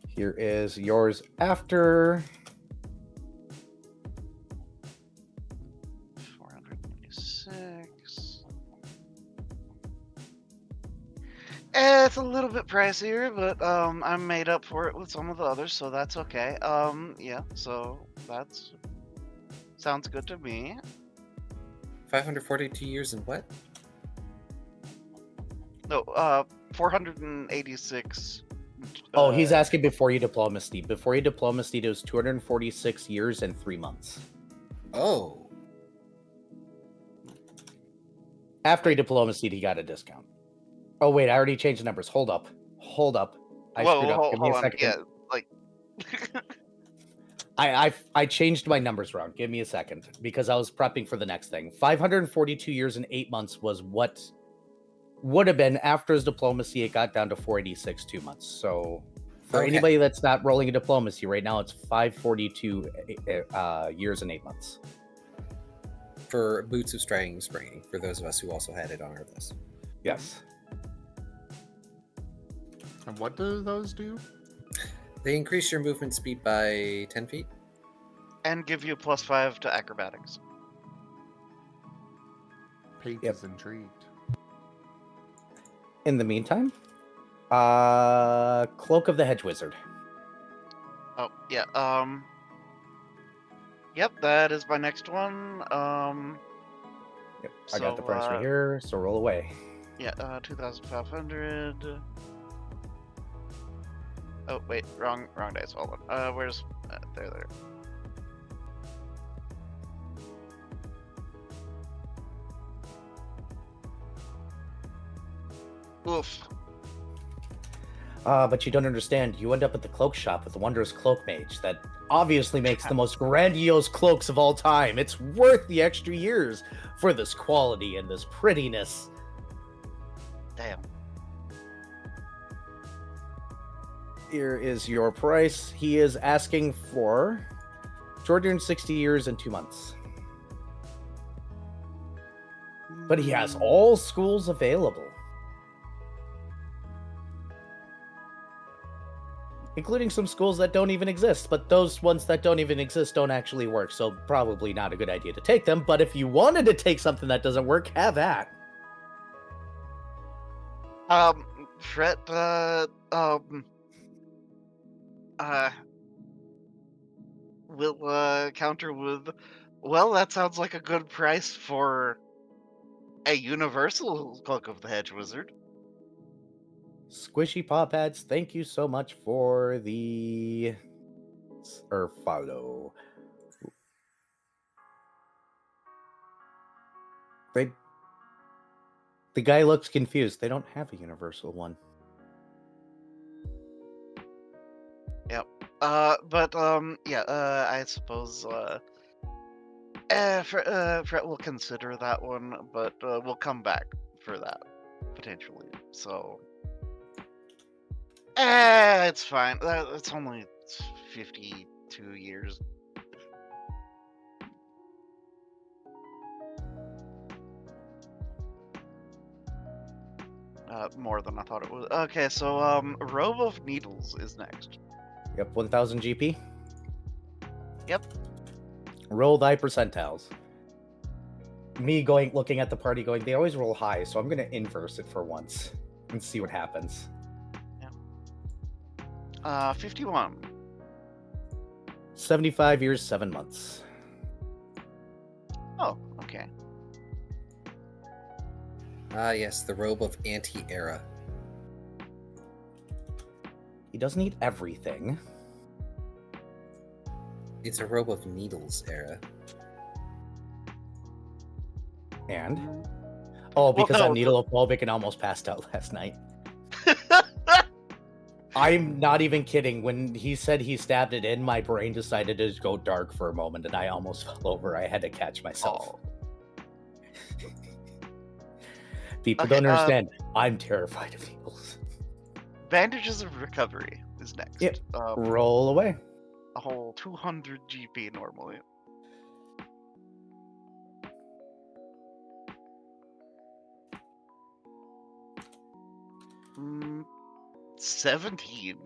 Here is yours after.
496. It's a little bit pricier, but I'm made up for it with some of the others, so that's okay. Yeah, so that's sounds good to me.
542 years and what?
No, 486.
Oh, he's asking before you diplomacy. Before you diplomacy, it was 246 years and 3 months.
Oh.
After he diplomacy, he got a discount. Oh, wait, I already changed the numbers. Hold up. I screwed up. Give me a
hold on.
second.
Yeah, like
I changed my numbers around. Give me a second because I was prepping for the next thing. 542 years and 8 months was what would have been after his diplomacy. It got down to 486 2 months. So for anybody that's not rolling a diplomacy right now, it's 542 years and 8 months.
For Boots of Springing, for those of us who also had it on our list.
Yes.
And what do those do?
They increase your movement speed by 10 feet.
And give you +5 to acrobatics.
Paige is intrigued.
In the meantime, Cloak of the Hedge Wizard.
Oh, yeah. Yep, that is my next one.
Yep, I got the price right here, so roll away.
Yeah, 2,500. Oh, wait, wrong dice. Hold on. Where's... there. Oof.
But you don't understand. You end up at the cloak shop with the wondrous cloak mage that obviously makes the most grandiose cloaks of all time. It's worth the extra years for this quality and this prettiness.
Damn.
Here is your price. He is asking for 260 years and 2 months. But he has all schools available, including some schools that don't even exist. But those ones that don't even exist don't actually work, so probably not a good idea to take them. But if you wanted to take something that doesn't work, have at.
Fret, will counter with, well, that sounds like a good price for a universal Cloak of the Hedge Wizard.
Squishy Paw Pads, thank you so much for the follow. The guy looks confused. They don't have a universal one.
Yep. Yeah, I suppose, Fret will consider that one, but, we'll come back for that, potentially, so... it's fine. It's only 52 years. More than I thought it was. Okay, so, Robe of Needles is next.
Yep, 1000 GP.
Yep.
Roll thy percentiles. Me looking at the party going, they always roll high, so I'm going to inverse it for once and see what happens.
51.
75 years, 7 months.
Oh, okay.
Yes, the Robe of Anti-Era.
He doesn't eat everything.
It's a Robe of Needles era.
And? Oh, because
Well, no,
I'm needlephobic and almost passed out last night. I'm not even kidding. When he said he stabbed it in, my brain decided to go dark for a moment and I almost fell over. I had to catch myself.
Oh.
People don't understand. I'm terrified of needles.
Bandages of Recovery is next.
Yep. Roll away.
A whole 200 GP normally. Mm, 17.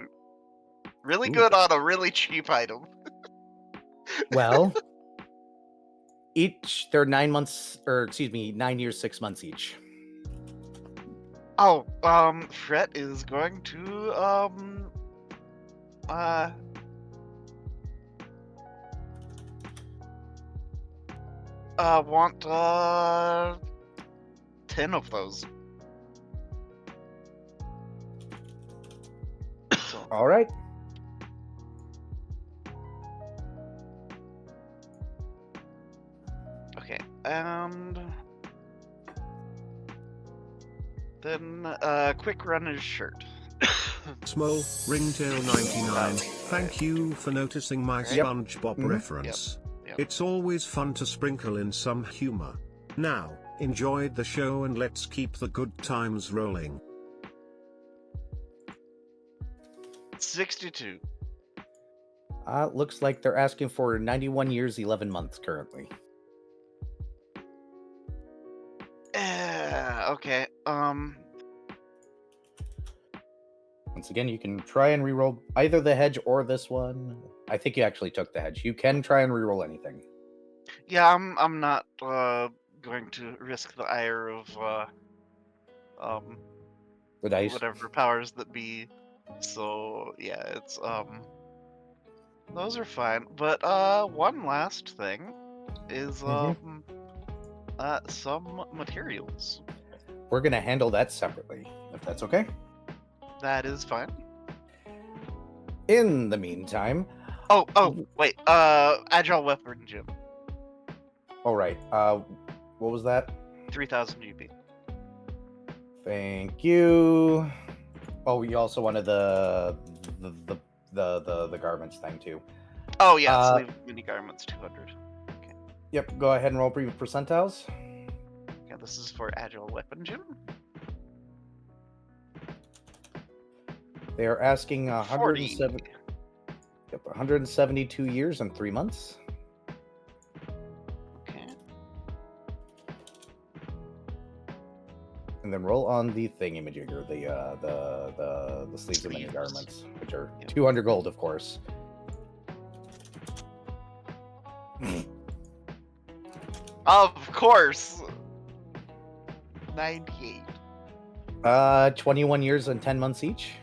Really good on a really cheap item.
Well, they're 9 months, or excuse me, 9 years, 6 months each.
Oh, Fret is going to, want, 10 of those. So,
All right.
okay, and then, Quick Run his shirt.
Smo, Ringtail99, thank you for noticing my
Yep.
SpongeBob
Mhm.
reference.
Yep.
It's always fun to sprinkle in some humor. Now, enjoyed the show and let's keep the good times rolling.
62.
Looks like they're asking for 91 years, 11 months currently.
Okay.
Once again, you can try and reroll either the hedge or this one. I think you actually took the hedge. You can try and reroll anything.
Yeah, I'm not going to risk the ire of
The dice.
whatever powers that be. So yeah, it's those are fine. But one last thing is some materials.
We're gonna handle that separately, if that's okay.
That is fine.
In the meantime,
Oh, wait. Agile weapon gym.
all right. What was that?
3000 GP.
Thank you. Oh, you also wanted the garments thing too.
Oh yeah, sleeve mini garments 200.
Yep. Go ahead and roll percentiles.
Yeah, this is for agile weapon gym.
They are asking
40.
172 years and 3 months.
Okay.
And then roll on the thingy-majigger, the sleeves of mini
Sleeves.
garments, which are
Yep.
200 gold, of course.
Of course. 98.
21 years and 10 months each.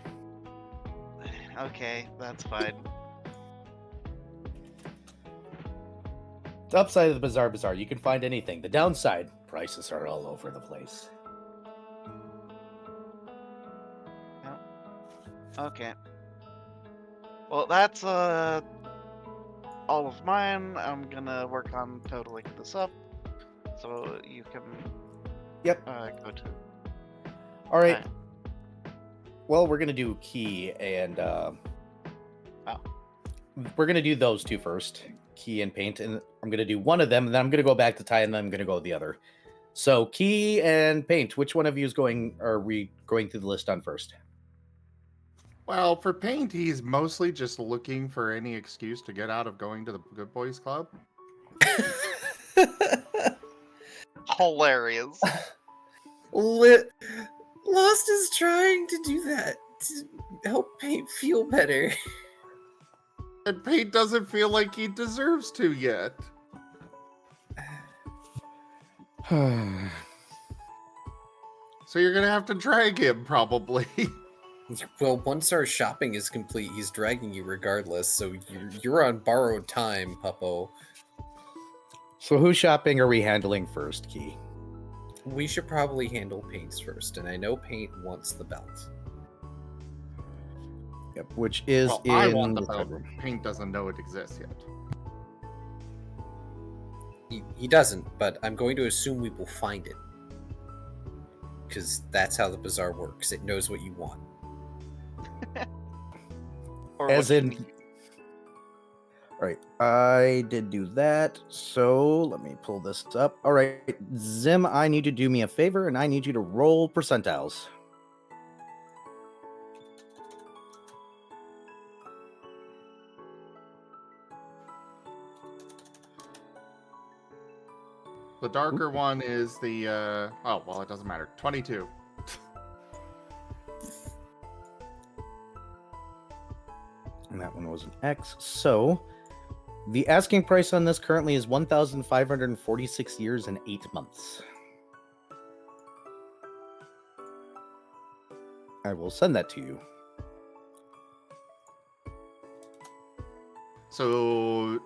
Okay, that's fine.
The upside of the Bazaar, you can find anything. The downside, prices are all over the place.
Okay. Well, that's all of mine. I'm gonna work on totaling this up, so you can.
Yep.
Go to.
All right. Well, we're gonna do key and we're gonna do those two first, key and paint, and I'm gonna do one of them, and then I'm gonna go back to tie, and then I'm gonna go the other. So key and paint. Which one of you is going? Are we going through the list on first?
Well, for Paint, he's mostly just looking for any excuse to get out of going to the Good Boys Club.
Hilarious.
Lost is trying to do that to help Paint feel better.
And Paint doesn't feel like he deserves to yet. So you're gonna have to drag him, probably.
Well, once our shopping is complete, he's dragging you regardless, so you're on borrowed time, Puppo.
So whose shopping are we handling first, Key?
We should probably handle Paint's first, and I know Paint wants the belt.
Yep, which is
Well,
in
I want the
the
belt.
room.
Paint doesn't know it exists yet.
He doesn't, but I'm going to assume we will find it. Because that's how the bazaar works. It knows what you want.
Or
As
what
in, all right, I did do that. So let me pull this up. All right, Zim, I need you to do me a favor, and I need you to roll percentiles.
The darker one is the, oh, well, it doesn't matter. 22.
And that one was an X. So the asking price on this currently is 1,546 years and 8 months. I will send that to you.
So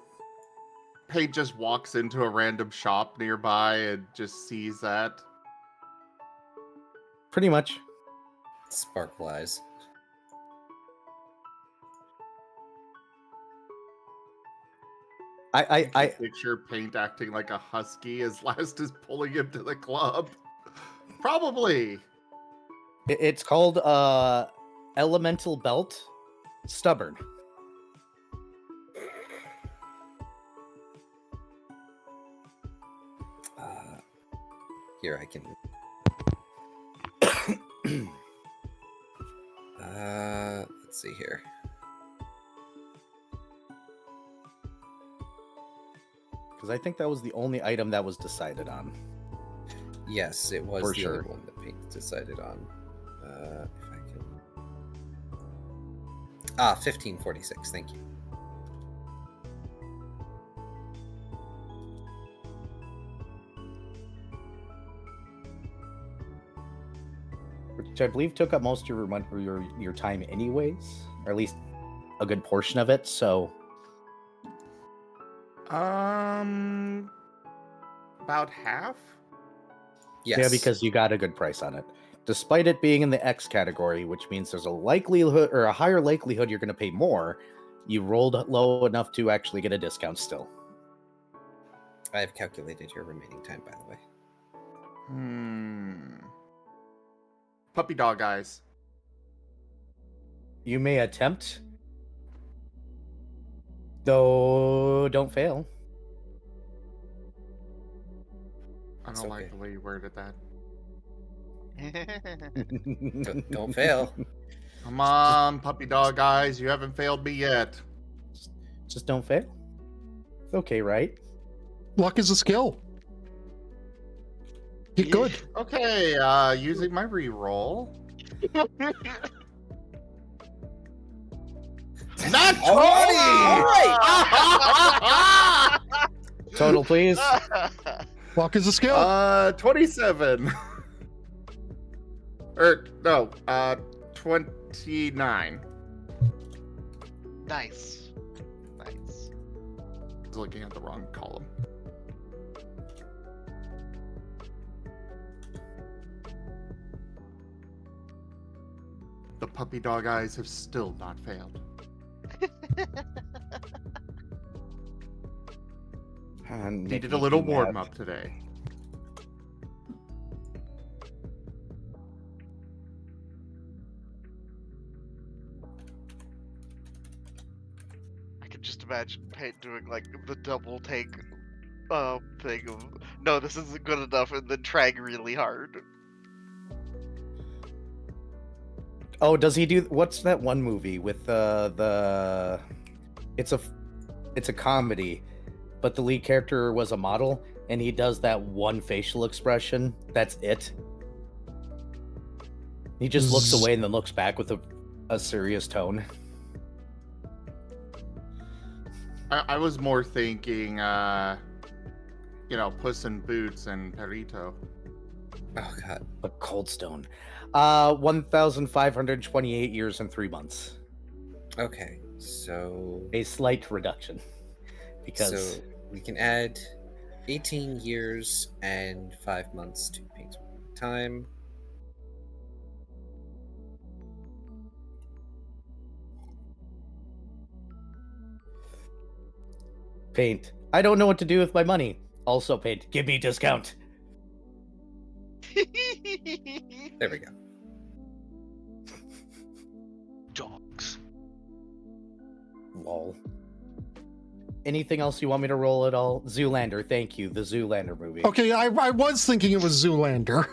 Paige just walks into a random shop nearby and just sees that.
Pretty much.
Sparkle eyes.
I
Picture Paint acting like a husky as Last is pulling him to the club. Probably.
It's called Elemental belt, stubborn.
Here, I can. Let's see here.
Because I think that was the only item that was decided on.
Yes, it was
For
the
sure.
other one that Pink decided on. If I can. 1546. Thank you.
Which I believe took up most of your time anyways, or at least a good portion of it. So
About half.
Yes.
yeah, because you got a good price on it, despite it being in the X category, which means there's a likelihood or a higher likelihood you're going to pay more. You rolled low enough to actually get a discount still.
I have calculated your remaining time, by the way.
Puppy dog eyes.
You may attempt, though don't fail.
I
It's
don't like
okay.
the way you worded that.
Don't fail.
Come on, puppy dog eyes. You haven't failed me yet.
Just don't fail. It's okay, right?
Luck is a skill. Get good.
Okay, using my reroll. Not 20!
All right.
Total, please.
Luck is a skill.
27. No, 29.
Nice.
I was looking at the wrong column. The puppy dog eyes have still not failed. Needed a little warm up today.
I can just imagine Paint doing like the double take thing of no, this isn't good enough, and then trying really hard.
Oh, does he do? What's that one movie with the? It's a comedy, but the lead character was a model, and he does that one facial expression. That's it. He just looks away and then looks back with a serious tone.
I was more thinking, Puss in Boots and Perito.
Oh god.
But Coldstone, 1,528 years and 3 months.
Okay, so
A slight reduction, because
so we can add 18 years and 5 months to Pink's time.
Paint. I don't know what to do with my money. Also, Paint. Give me discount.
There we go.
Dogs.
Lol. Anything else you want me to roll at all? Zoolander, thank you. The Zoolander movie.
Okay, I was thinking it was Zoolander.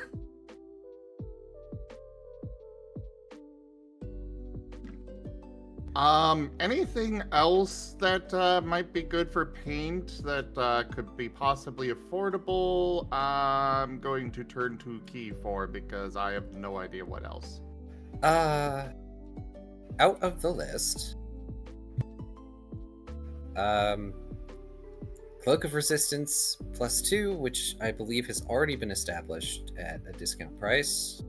Anything else that might be good for Paint that could be possibly affordable? I'm going to turn to Key for because I have no idea what else.
Out of the list, Cloak of Resistance +2, which I believe has already been established at a discount price.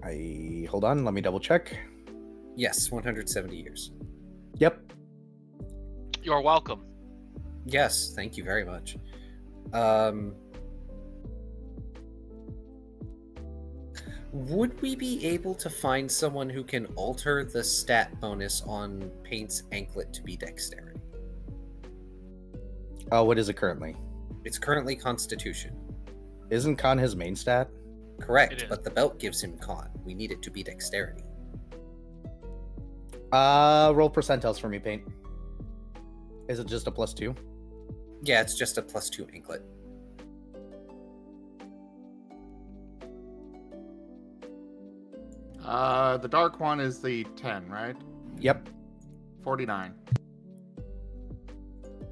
Hold on, let me double check.
Yes, 170 years.
Yep.
You're welcome.
Yes, thank you very much. Would we be able to find someone who can alter the stat bonus on Paint's anklet to be dexterity?
What is it currently?
It's currently Constitution.
Isn't con his main stat?
Correct,
It is.
but the belt gives him con. We need it to be dexterity.
Roll percentiles for me, Paint. Is it just a +2?
Yeah, it's just a +2 anklet.
The dark one is the 10, right?
Yep.
49.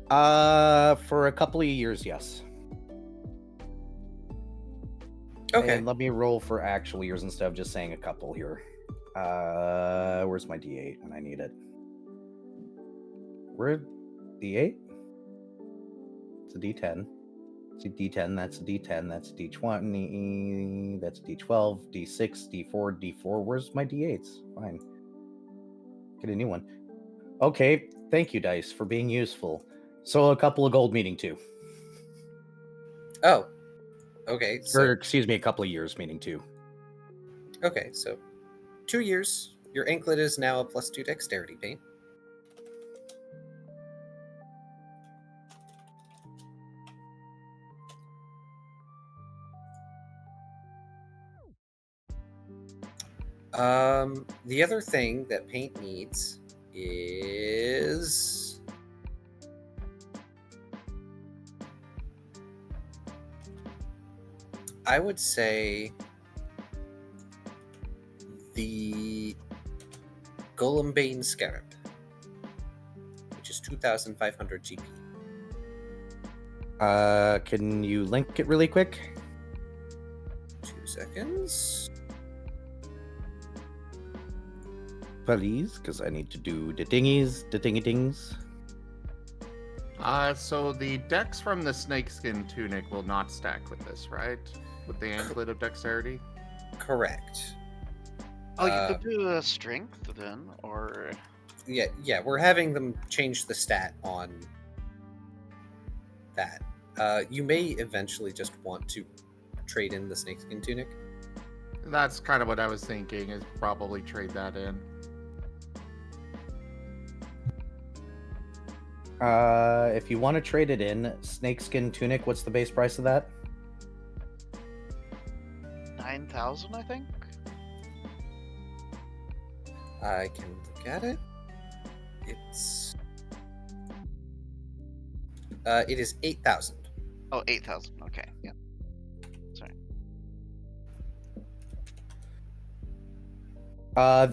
For a couple of years, yes.
Okay.
And let me roll for actual years instead of just saying a couple here. Where's my D8 when I need it? Where D8? It's a D10. It's a D10. That's a D10. That's a D20. That's a D12. D6. D4. D4. Where's my D8s? Fine. Get a new one. Okay. Thank you, dice, for being useful. So a couple of gold meaning 2.
Oh. Okay.
Or
So
excuse me, a couple of years meaning 2.
okay. So 2 years. Your anklet is now a +2 dexterity, Paint. The other thing that Paint needs is I would say the Golembane Scarab, which is 2,500 GP.
Can you link it really quick?
2 seconds.
Please, because I need to do the dingy-dings.
So the dex from the snakeskin tunic will not stack with this, right? With the anklet of dexterity?
Correct.
Oh, you could do a strength then, or
Yeah, we're having them change the stat on that. You may eventually just want to trade in the snakeskin tunic.
That's kind of what I was thinking, is probably trade that in.
If you want to trade it in, snakeskin tunic, what's the base price of that?
9,000, I think.
I can look at it. It is 8,000.
Oh, 8,000. Okay, yeah. Sorry.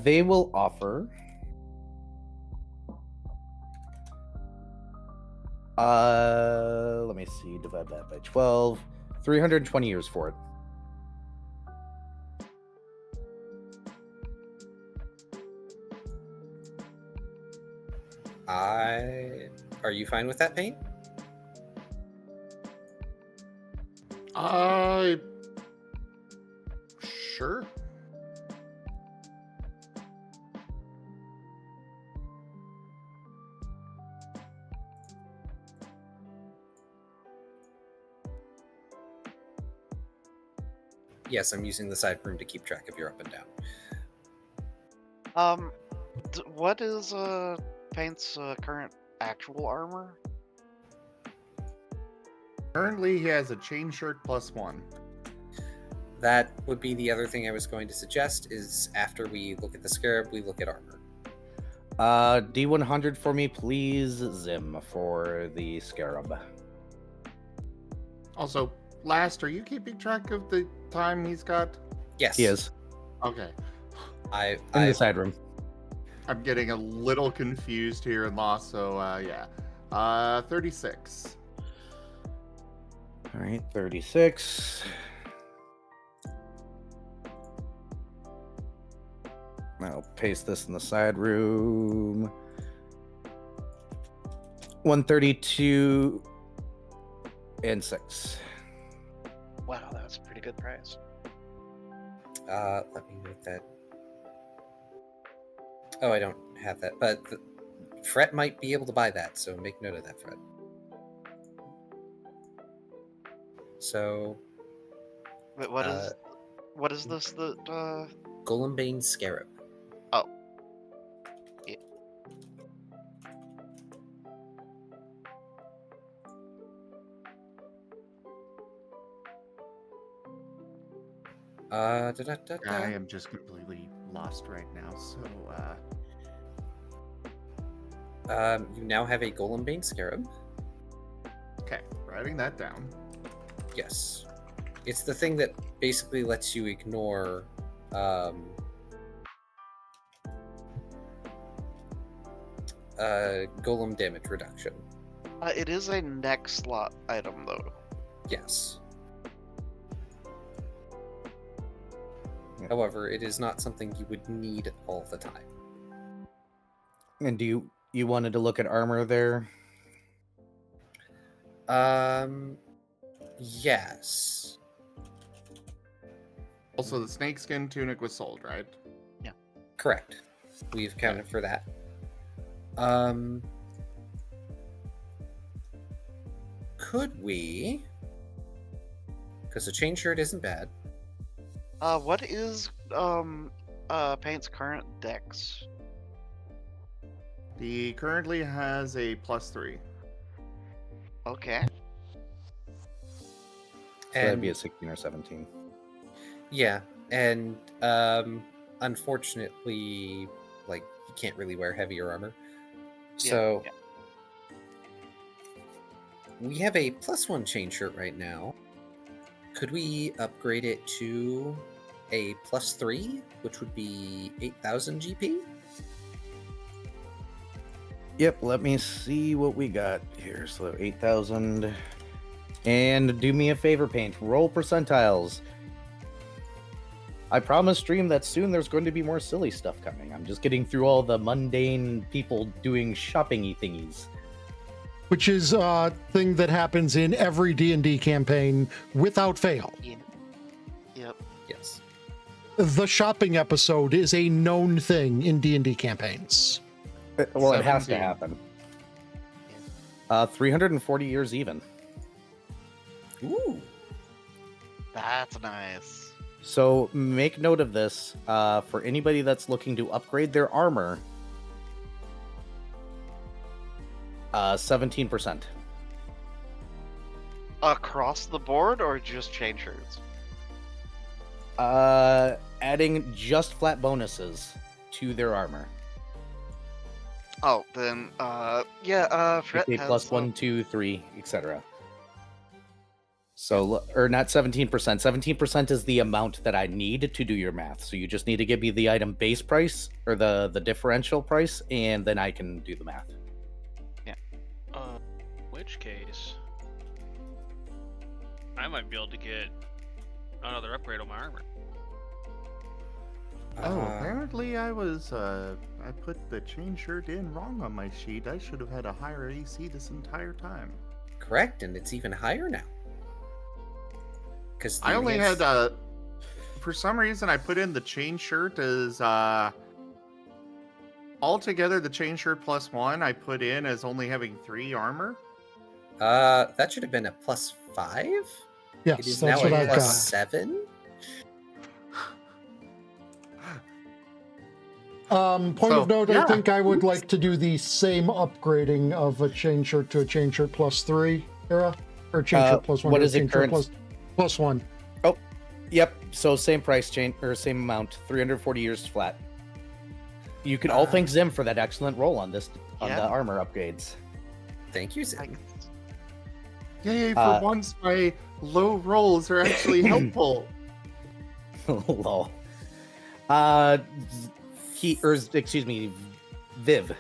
They will offer. Let me see. Divide that by 12. 320 years for it.
Are you fine with that, Paint?
Sure.
Yes, I'm using the side room to keep track of your up and down.
What is Paint's current actual armor?
Currently, he has a chain shirt +1.
That would be the other thing I was going to suggest, is after we look at the scarab, we look at armor.
D100 for me, please, Zim, for the scarab.
Also, Last, are you keeping track of the time he's got?
Yes.
He is.
Okay.
In the side room.
I'm getting a little confused here and lost, so yeah. 36.
All right, 36. I'll paste this in the side room. 132 and 6.
Wow, that's a pretty good price.
Let me note that. Oh, I don't have that, but Fret might be able to buy that, so make note of that, Fret. So.
Wait, what is this? That
Golembane Scarab.
Oh. Yeah.
I am just completely lost right now, so
You now have a Golem Bane Scarab.
Okay, writing that down.
Yes. It's the thing that basically lets you ignore golem damage reduction.
It is a neck slot item, though.
Yes.
Yeah.
However, it is not something you would need all the time.
And do you wanted to look at armor there?
Yes.
Also, the snakeskin tunic was sold, right?
Correct. We've counted for that. Could we? Because the chain shirt isn't bad.
What is Paint's current dex?
He currently has a +3.
Okay.
So that'd be
And
a 16 or 17.
yeah, and unfortunately, like he can't really wear heavier armor.
Yeah,
So
yeah.
we have a +1 chain shirt right now. Could we upgrade it to a +3, which would be 8,000 GP?
Yep, let me see what we got here. So 8,000. And do me a favor, Paint. Roll percentiles. I promise, stream, that soon there's going to be more silly stuff coming. I'm just getting through all the mundane people doing shopping-y thingies.
Which is a thing that happens in every D&D campaign without fail.
Yep.
Yes.
The shopping episode is a known thing in D&D campaigns.
Well, it has to
17.
happen. 340 years even.
Ooh.
That's nice.
So make note of this. For anybody that's looking to upgrade their armor, 17%.
Across the board or just chain shirts?
Adding just flat bonuses to their armor.
Oh, then, Fred
Okay,
has
plus 1, 2, 3, etc. So, or not 17%. 17% is the amount that I need to do your math. So you just need to give me the item base price or the differential price, and then I can do the math.
Which case, I might be able to get another upgrade on my armor.
Oh, apparently I was, I put the chain shirt in wrong on my sheet. I should have had a higher AC this entire time.
Correct, and it's even higher now. Because
I only had, for some reason I put in the chain shirt as, altogether the chain shirt +1 I put in as only having 3 armor.
that should have been a +5.
Yes,
It is
that's
now
what
a
I've got.
+7.
Point
So,
of note,
yeah.
I think I would like to do the same upgrading of a chain shirt to a chain shirt +3 era, or chain shirt +1.
What
to
is it
chain shirt
current?
+1.
Yep. So same price chain or same amount, 340 years flat. You can all thank Zim for that excellent roll on this on
Yeah.
the armor upgrades.
Thank you,
I,
Zim.
Yay, for once my low rolls are actually helpful.
Lol. Excuse me, Viv.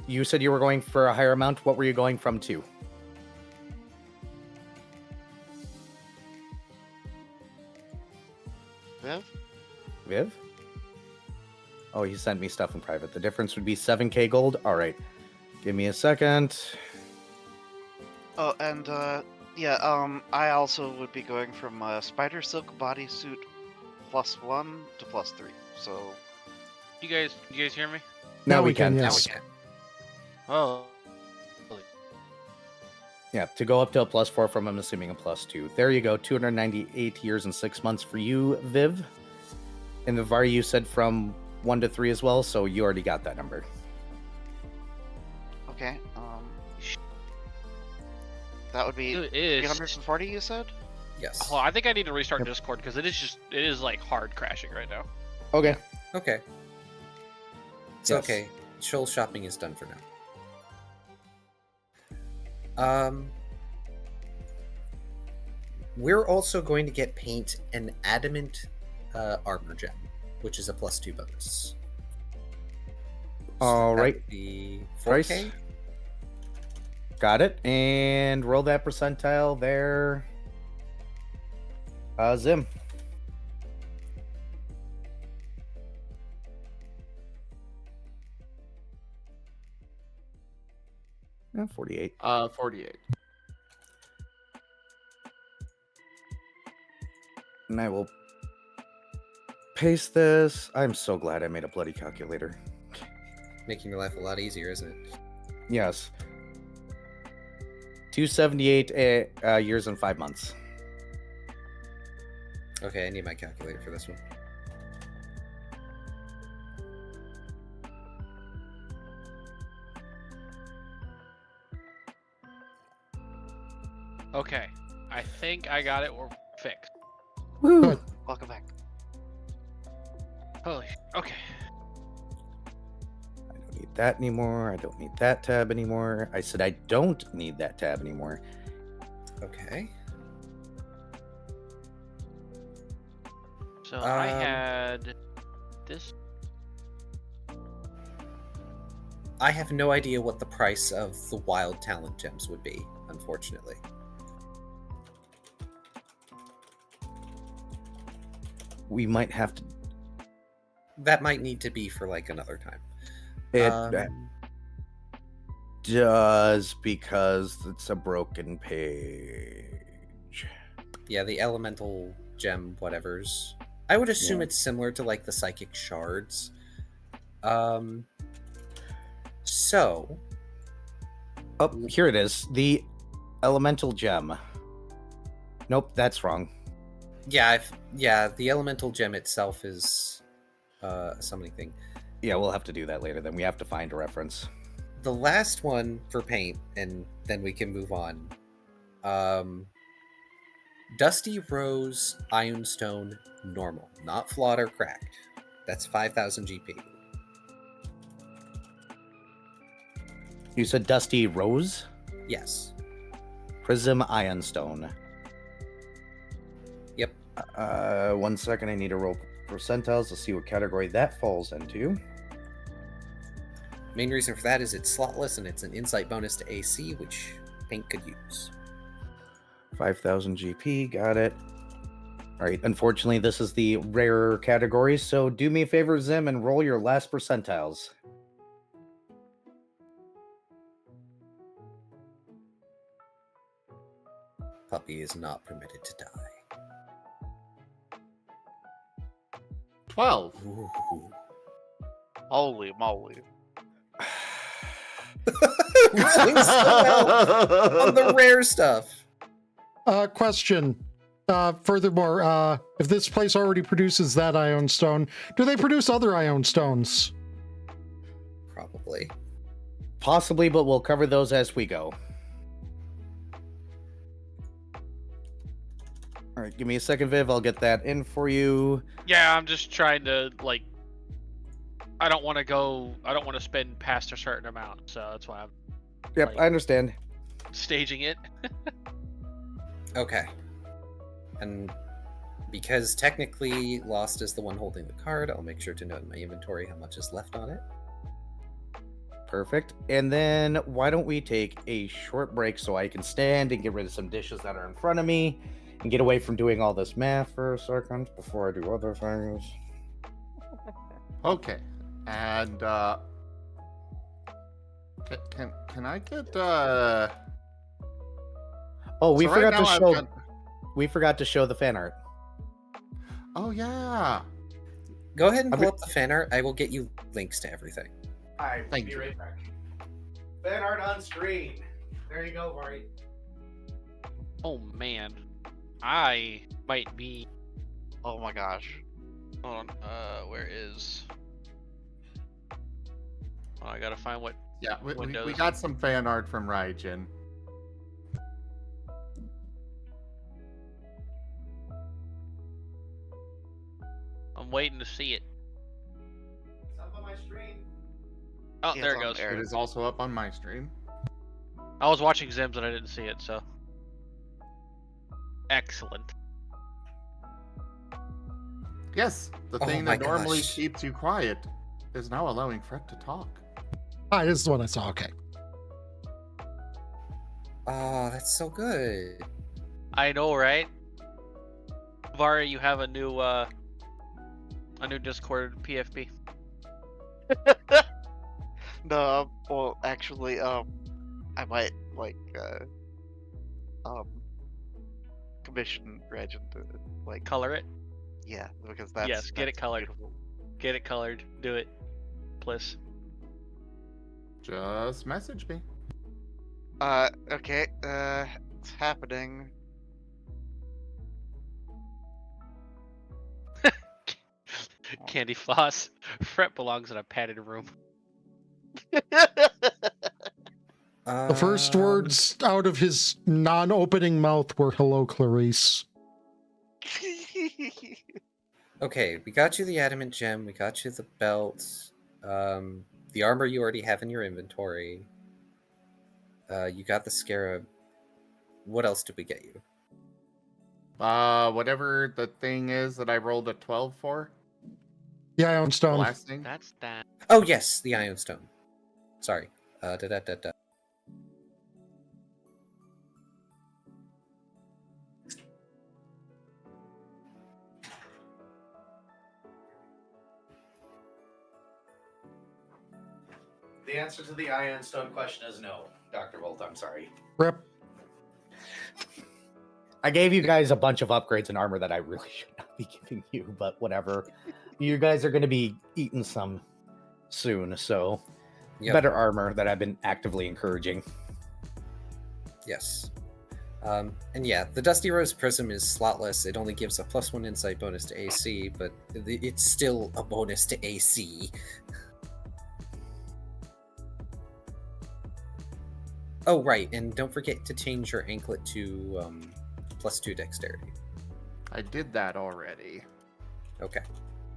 You said you were going for a higher amount. What were you going from to?
Viv?
Viv? Oh, he sent me stuff in private. The difference would be 7k gold. All right. Give me a second.
Oh, and, I also would be going from spider silk bodysuit +1 to +3. So,
You guys hear me?
Now we can.
Now we
yes.
can.
Oh.
Yeah, to go up to a +4 from, I'm assuming, a +2. There you go. 298 years and 6 months for you, Viv. And Vivar, you said from 1 to 3 as well, so you already got that number.
okay. That would be
It is.
340, you said?
Yes.
Well, I think I need to restart Discord because it is like hard crashing right now.
Okay.
Okay. It's
Yes.
okay. Shoal shopping is done for now. We're also going to get paint an adamant armor gem, which is a +2 bonus.
All
that
right.
would be 4K.
Price. Got it. And roll that percentile there. Zim. Yeah, 48.
48.
And I will paste this. I'm so glad I made a bloody calculator.
Making your life a lot easier, isn't it?
Yes. 278 years and 5 months.
Okay, I need my calculator for this one.
Okay, I think I got it. We're fixed.
Woo!
Good.
Welcome back.
Holy. Okay.
I don't need that anymore. I don't need that tab anymore. I said I don't need that tab anymore.
Okay.
So I
Um,
had this.
I have no idea what the price of the wild talent gems would be, unfortunately.
We might have to.
That might need to be for like another time.
It
Um,
does because it's a broken page.
yeah, the elemental gem whatevers. I would assume
Yeah.
it's similar to like the psychic shards. So
Oh, here it is. The elemental gem. Nope, that's wrong.
yeah, the elemental gem itself is a summoning thing.
Yeah, we'll have to do that later. Then we have to find a reference.
The last one for paint, and then we can move on. Dusty Rose Ironstone normal, not flawed or cracked. That's 5,000 GP.
You said Dusty Rose?
Yes.
Prism Ironstone.
Yep.
1 second. I need to roll percentiles to see what category that falls into.
Main reason for that is it's slotless and it's an insight bonus to AC, which paint could use.
5,000 GP. Got it. All right. Unfortunately, this is the rarer category. So do me a favor, Zim, and roll your last percentiles.
Puppy is not permitted to die.
12.
Ooh.
Holy moly.
We're doing so well on the rare stuff.
Question. Furthermore, if this place already produces that ion stone, do they produce other ion stones?
Probably.
Possibly, but we'll cover those as we go. All right, give me a second, Viv. I'll get that in for you.
Yeah, I'm just trying to like. I don't want to spend past a certain amount, so that's why I'm
Yep,
Like-
I understand.
staging it.
Okay. And because technically Lost is the one holding the card, I'll make sure to note in my inventory how much is left on it.
Perfect. And then why don't we take a short break so I can stand and get rid of some dishes that are in front of me and get away from doing all this math for a second before I do other things.
Okay. And can I get
Oh, we
so right
forgot
now
to
I've
show
got-
we forgot to show the fan art.
Oh yeah.
Go ahead and
I'll
pull
be-
up the fan art. I will get you links to everything.
I
Thank you.
back. Fan art on screen. There you go, Mari.
Oh man, I might be.
Oh my gosh.
Hold on. Where is? Oh, I gotta find what.
Yeah, we
Windows.
got some fan art from Raijin.
I'm waiting to see it.
It's up on my screen.
Oh,
Yeah,
there
it's
it
on
goes.
there.
It is also up on my stream.
I was watching Zims and I didn't see it, so. Excellent.
Yes, the
Oh
thing
my
that normally
gosh.
keeps you quiet is now allowing Fred to talk.
Ah, this is the one I saw. Okay.
Oh, that's so good.
I know, right? Vara, you have a new Discord PFP.
No, well, actually, I might commission Regent to
Color it.
yeah, because that's
Yes, get it colored.
beautiful.
Get it colored. Do it, please.
Just message me.
Okay, it's happening.
Candy floss. Fret belongs in a padded room.
The first
Um,
words out of his non-opening mouth were "Hello, Clarice."
Okay, we got you the adamant gem. We got you the belt. The armor you already have in your inventory. You got the scarab. What else did we get you?
Whatever the thing is that I rolled a 12 for.
The Iron
The
Stone.
last thing.
That's that.
Oh yes, the Iron Stone. Sorry. Da.
The answer to the Iron Stone question is no, Dr. Volt. I'm sorry.
Rip.
I gave you guys a bunch of upgrades in armor that I really should not be giving you, but whatever. You guys are going to be eating some soon, so
Yep.
better armor that I've been actively encouraging.
Yes. And yeah, the Dusty Rose Prism is slotless. It only gives a +1 insight bonus to AC, but it's still a bonus to AC. Oh, right, and don't forget to change your anklet to +2 dexterity.
I did that already.
Okay.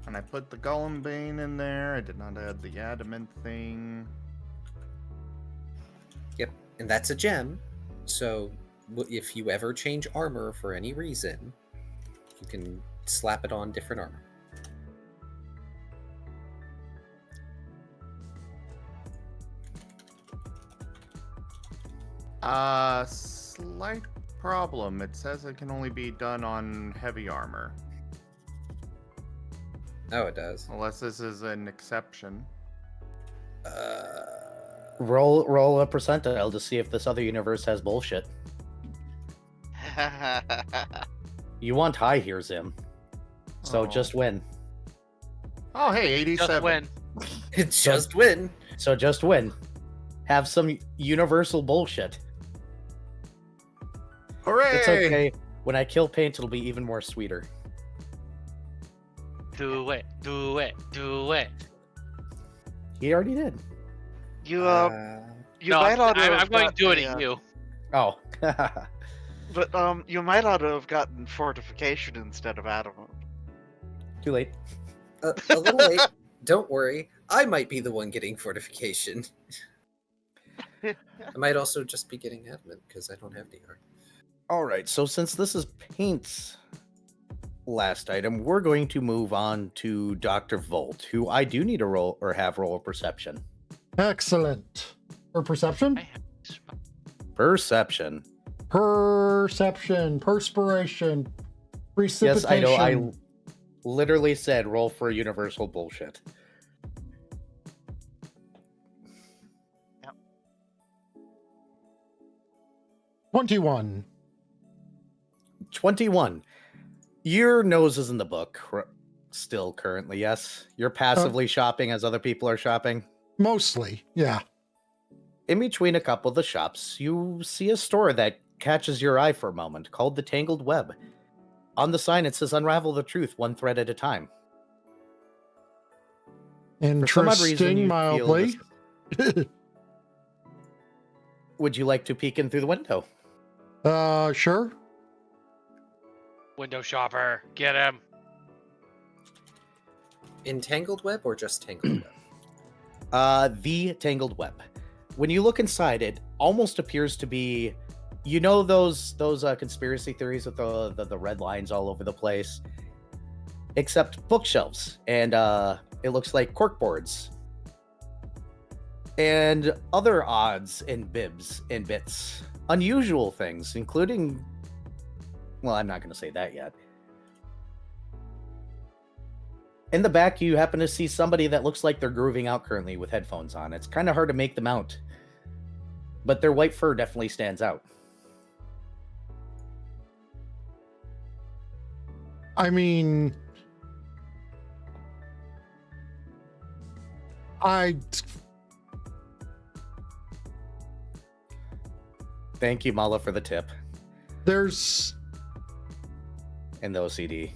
And I put the Golem Bane in there. I did not add the Adamant thing.
Yep, and that's a gem. So if you ever change armor for any reason, you can slap it on different armor.
Slight problem. It says it can only be done on heavy armor.
Oh, it does.
Unless this is an exception.
Roll a percentile to see if this other universe has bullshit. You want high here, Zim. So
Oh.
just win.
Oh, hey, 87.
Just win.
It's just win.
So just win. Have some universal bullshit.
Hooray!
It's okay. When I kill paint, it'll be even more sweeter.
Do it. Do it. Do it.
He already did.
You you
No,
might ought to
I'm
have
going to
got
do it
the,
at you.
Oh.
but you might ought to have gotten fortification instead of adamant.
Too late.
A little late. Don't worry. I might be the one getting fortification. I might also just be getting adamant because I don't have DR.
All right. So since this is paint's last item, we're going to move on to Dr. Volt, who I do need to roll or have roll perception.
Excellent. Or perception?
I have
Perception.
Perception. Perspiration.
Yes,
Precipitation.
I know. I literally said roll for universal bullshit.
Yep.
21.
21. Your nose is in the book still currently, yes? You're passively shopping as other people are shopping?
Mostly, yeah.
In between a couple of the shops, you see a store that catches your eye for a moment, called the Tangled Web. On the sign, it says, "Unravel the truth, one thread at a time." For some odd reason,
Interesting,
you feel
mildly.
this- Would you like to peek in through the window?
Sure.
window shopper. Get him.
In Tangled Web or just Tangled Web?
The Tangled Web. When you look inside, it almost appears to be, you know, those conspiracy theories with the red lines all over the place, except bookshelves, and it looks like corkboards and other odds and bibs and bits, unusual things, including, well, I'm not going to say that yet. In the back, you happen to see somebody that looks like they're grooving out currently with headphones on. It's kind of hard to make them out, but their white fur definitely stands out.
I mean,
Thank you, Mala, for the tip
there's
and the OCD.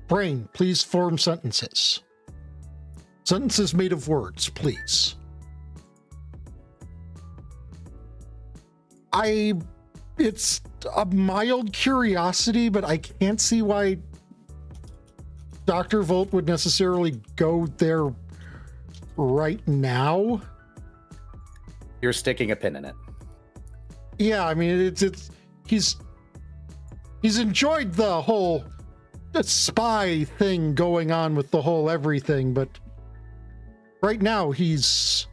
Brain, please form sentences. Sentences made of words, please. It's a mild curiosity, but I can't see why Dr. Volt would necessarily go there right now.
You're sticking a pin in it.
Yeah, I mean, he's enjoyed the whole spy thing going on with the whole everything, but right now he's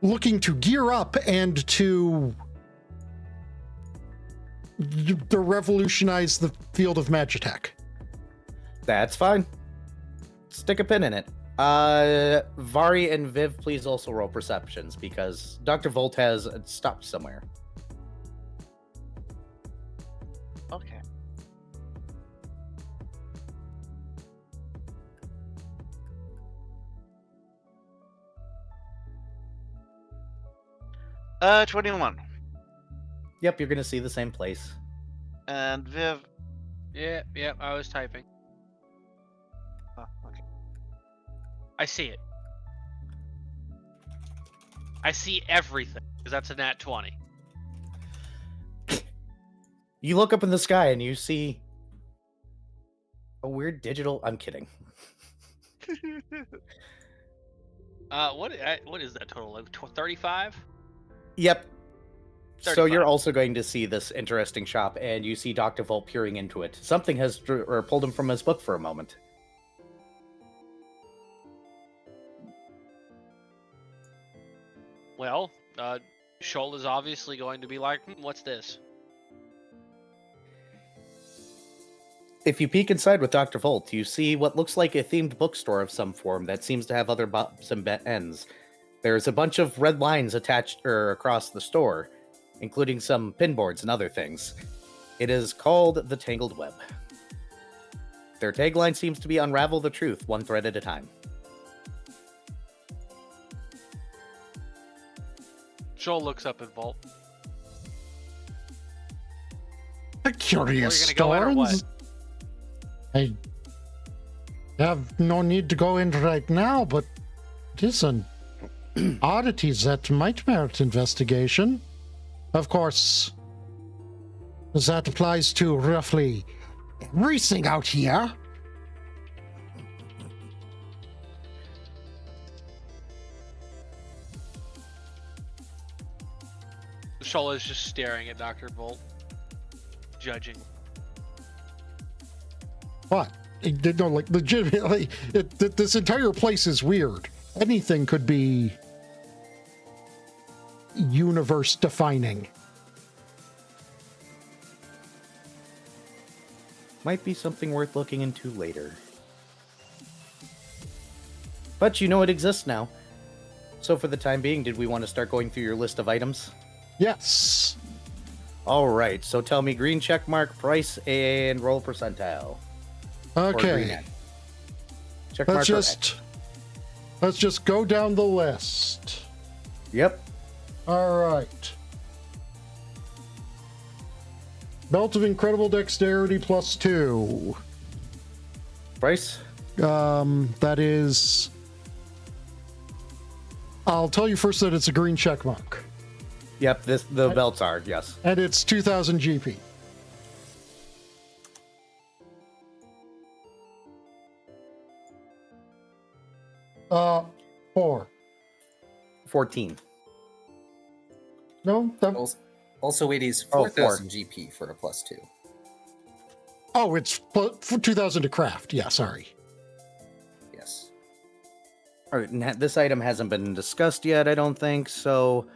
looking to gear up and to revolutionize the field of magitech.
That's fine. Stick a pin in it. Vari and Viv, please also roll perceptions, because Dr. Volt has stopped somewhere.
Okay. Uh, 21.
Yep, you're gonna see the same place.
And Viv.
Yeah, I was typing.
Oh, okay.
I see it. I see everything, because that's a nat 20.
You look up in the sky and you see a weird digital. I'm kidding.
What is that total? Like 35?
Yep. So
35.
you're also going to see this interesting shop, and you see Dr. Volt peering into it. Something has pulled him from his book for a moment.
Well, Shoal is obviously going to be like, what's this?
If you peek inside with Dr. Volt, you see what looks like a themed bookstore of some form that seems to have other bottoms and ends. There's a bunch of red lines attached across the store, including some pinboards and other things. It is called the Tangled Web. Their tagline seems to be unravel the truth one thread at a time.
Shoal looks up at Volt.
A curious
Are you gonna go in or what?
stones. I have no need to go in right now, but it is an oddities that might merit investigation. Of course, that applies to roughly everything out here.
Shoal is just staring at Dr. Volt, judging.
What? No, like legitimately, this entire place is weird. Anything could be universe defining.
Might be something worth looking into later. But you know it exists now. So for the time being, did we want to start going through your list of items?
Yes.
All right, so tell me green check mark, price, and roll percentile. Or green
Okay.
X. Check
Let's
mark or X.
just go down the list.
Yep.
All right. Belt of incredible dexterity +2.
Price?
That is. I'll tell you first that it's a green check mark,
Yep, the belts are, yes.
and it's 2,000 GP. 4.
14.
No, that,
Also, it is
Oh,
4,000 GP for a +2.
oh, it's for 2,000 to craft. Yeah, sorry.
Yes.
All right, and this item hasn't been discussed yet, I don't think, so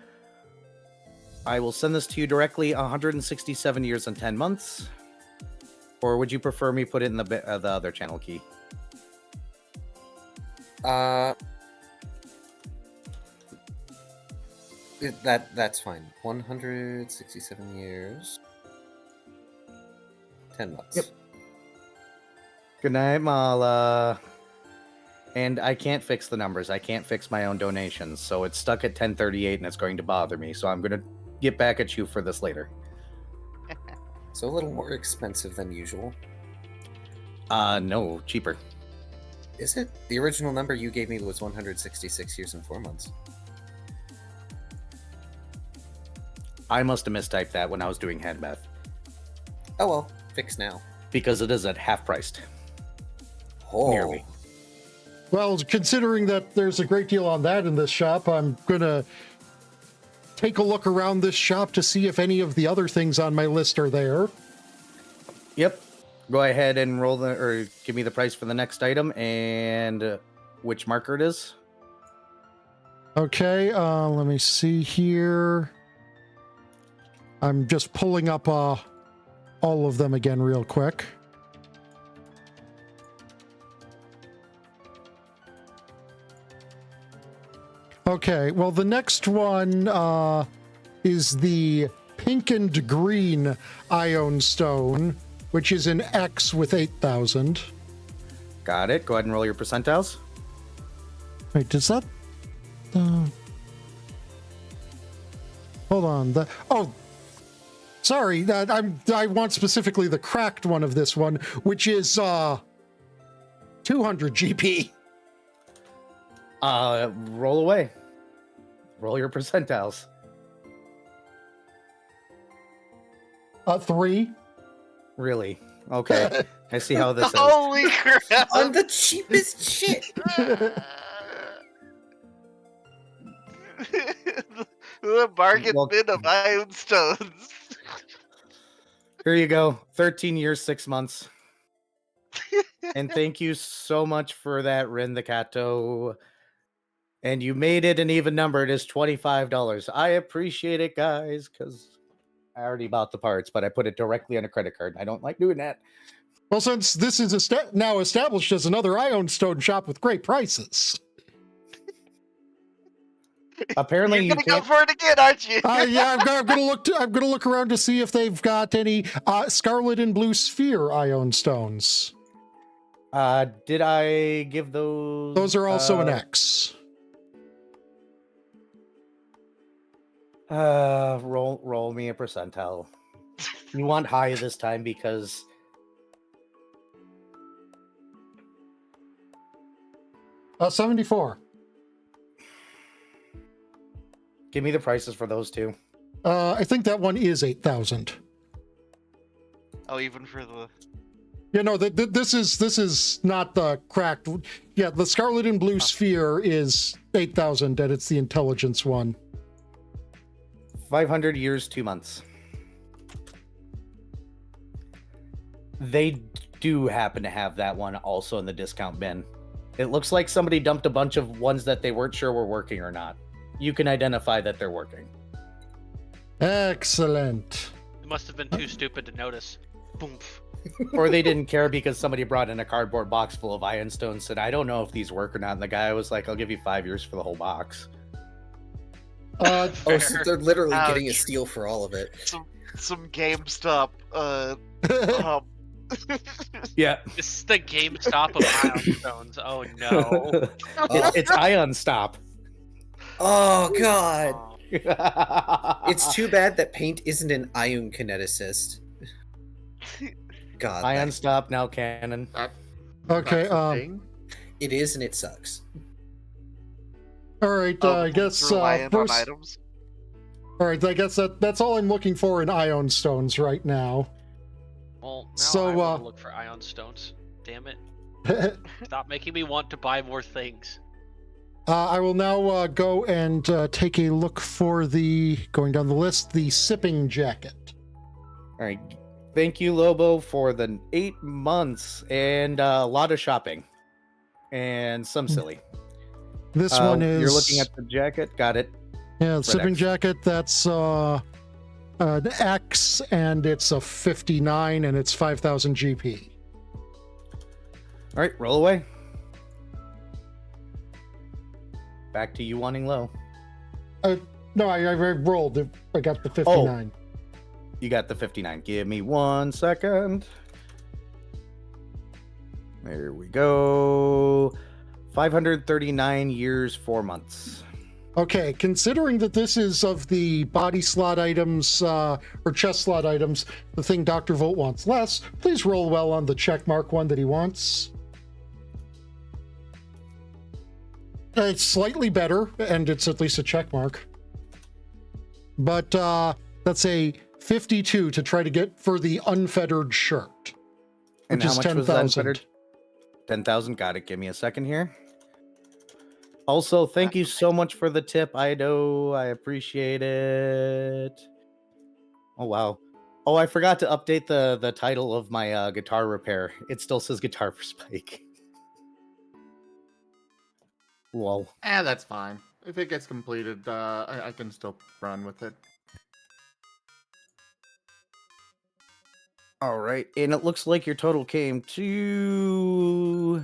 I will send this to you directly. 167 years and 10 months. Or would you prefer me put it in the other channel key?
That's fine. 167 years. 10 months.
Yep. Good night, Mala. And I can't fix the numbers. I can't fix my own donations, so it's stuck at 1038 and it's going to bother me. So I'm going to get back at you for this later.
So a little more expensive than usual.
No, cheaper.
Is it? The original number you gave me was 166 years and 4 months.
I must have mistyped that when I was doing hand math.
Oh well, fix now.
Because it is at half priced.
Oh.
Nearly.
Well, considering that there's a great deal on that in this shop, I'm going to take a look around this shop to see if any of the other things on my list are there.
Yep. Go ahead and roll or give me the price for the next item and which marker it is.
Okay, let me see here. I'm just pulling up all of them again real quick. Okay, well, the next one is the pink and green Ion Stone, which is an X with 8,000.
Got it. Go ahead and roll your percentiles.
Wait, does that... hold on. Oh, sorry. I want specifically the cracked one of this one, which is 200 GP.
Roll away. Roll your percentiles.
3.
Really? Okay. I see how this is.
Holy crap!
On the cheapest shit!
The bargain
Well-
bin of iron stones.
Here you go. 13 years, 6 months. And thank you so much for that, Rin the Kato. And you made it an even number. It is $25. I appreciate it, guys, because I already bought the parts, but I put it directly on a credit card. I don't like doing that.
Well, since this is now established as another Ion Stone shop with great prices.
Apparently,
You're
you
gonna go
can't.
for it again, aren't you?
Yeah, I'm gonna look around to see if they've got any Scarlet and Blue Sphere Ion Stones.
Did I give those?
Those are also an X.
Roll me a percentile. You want high this time because
74.
give me the prices for those two.
I think that one is 8,000.
Oh, even for the.
Yeah, no, this is not the cracked. Yeah, the Scarlet and Blue Sphere is 8,000, and it's the intelligence one.
500 years, 2 months. They do happen to have that one also in the discount bin. It looks like somebody dumped a bunch of ones that they weren't sure were working or not. You can identify that they're working.
Excellent.
It must have been too stupid to notice. Boom.
Or they didn't care because somebody brought in a cardboard box full of iron stones, said, I don't know if these work or not. And the guy was like, I'll give you 5 years for the whole box.
Oh, so they're literally getting a
Ouch.
steal for all of it.
Some GameStop.
Yeah.
This is the GameStop of Ion Stones. Oh no.
It's Ion Stop.
Oh god.
Oh.
It's too bad that paint isn't an ion kineticist. God.
Ion Stop, now canon.
Okay,
That's the thing.
It is and it sucks.
all right, I guess
Reliant on
first,
items.
all right, I guess that's all I'm looking for in Ion Stones right now.
Well, now
So,
I want to look for Ion Stones. Damn it.
All
Stop making me want to buy more things.
I will now go and take a look for going down the list, the sipping jacket.
All right. Thank you, Lobo, for the 8 months and a lot of shopping and some silly.
This one is...
You're looking at the jacket. Got it.
Yeah, the sipping jacket, that's an X, and it's a 59, and it's 5,000 GP.
All right, roll away. Back to you wanting low.
No, I rolled. I got the 59.
Oh, you got the 59. Give me 1 second. There we go. 539 years, 4 months.
Okay, considering that this is of the body slot items, or chest slot items, the thing Dr. Volt wants less, please roll well on the check mark one that he wants. It's slightly better, and it's at least a check mark. But that's a 52 to try to get for the unfettered shirt.
And
which
how
is
much
10,000.
was that unfettered? 10,000. Got it. Give me a second here. Also, thank you so much for the tip, Ido. I appreciate it. Oh, wow. Oh, I forgot to update the title of my guitar repair. It still says Guitar for Spike. Whoa.
That's fine. If it gets completed, I can still run with it.
All right. And it looks like your total came to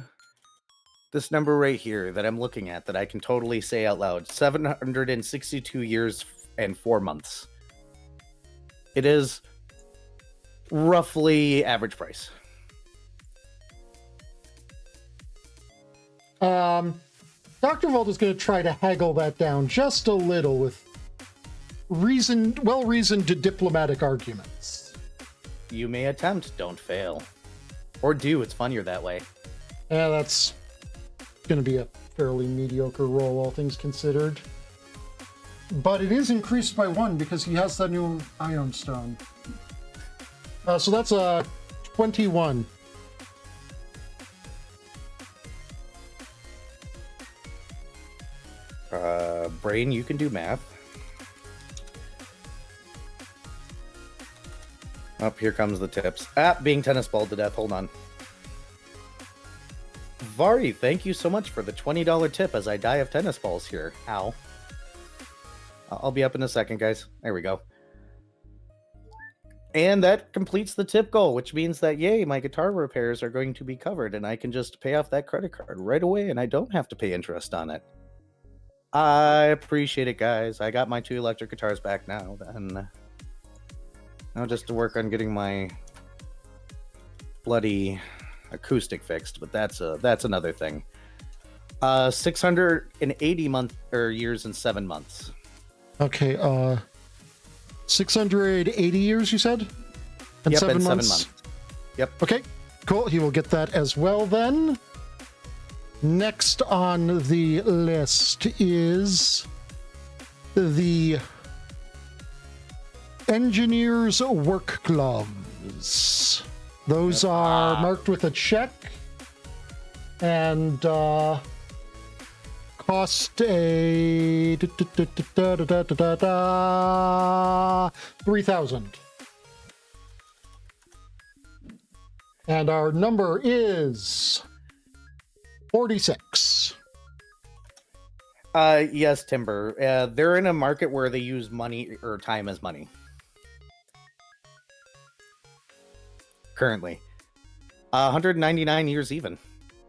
this number right here that I'm looking at that I can totally say out loud. 762 years and 4 months. It is roughly average price.
Dr. Volt is going to try to haggle that down just a little with well-reasoned diplomatic arguments.
You may attempt, don't fail. Or do, it's funnier that way.
Yeah, that's going to be a fairly mediocre roll, all things considered. But it is increased by 1 because he has that new Ion Stone. So that's a 21.
Brain, you can do math. Up here comes the tips. Being tennis balled to death. Hold on. Vari, thank you so much for the $20 tip as I die of tennis balls here. Ow. I'll be up in a second, guys. There we go. And that completes the tip goal, which means that, yay, my guitar repairs are going to be covered, and I can just pay off that credit card right away, and I don't have to pay interest on it. I appreciate it, guys. I got my 2 electric guitars back now, then. Now just to work on getting my bloody acoustic fixed, but that's another thing. 680 years and 7 months.
Okay, 680 years, you said? And
yep,
7
and
months?
7 months. Yep.
Okay, cool. He will get that as well then. Next on the list is the Engineer's Work Gloves. Those are marked with a check and cost a 3,000. And our number is 46.
Yes, Timber. They're in a market where they use money or time as money. Currently. 199 years even.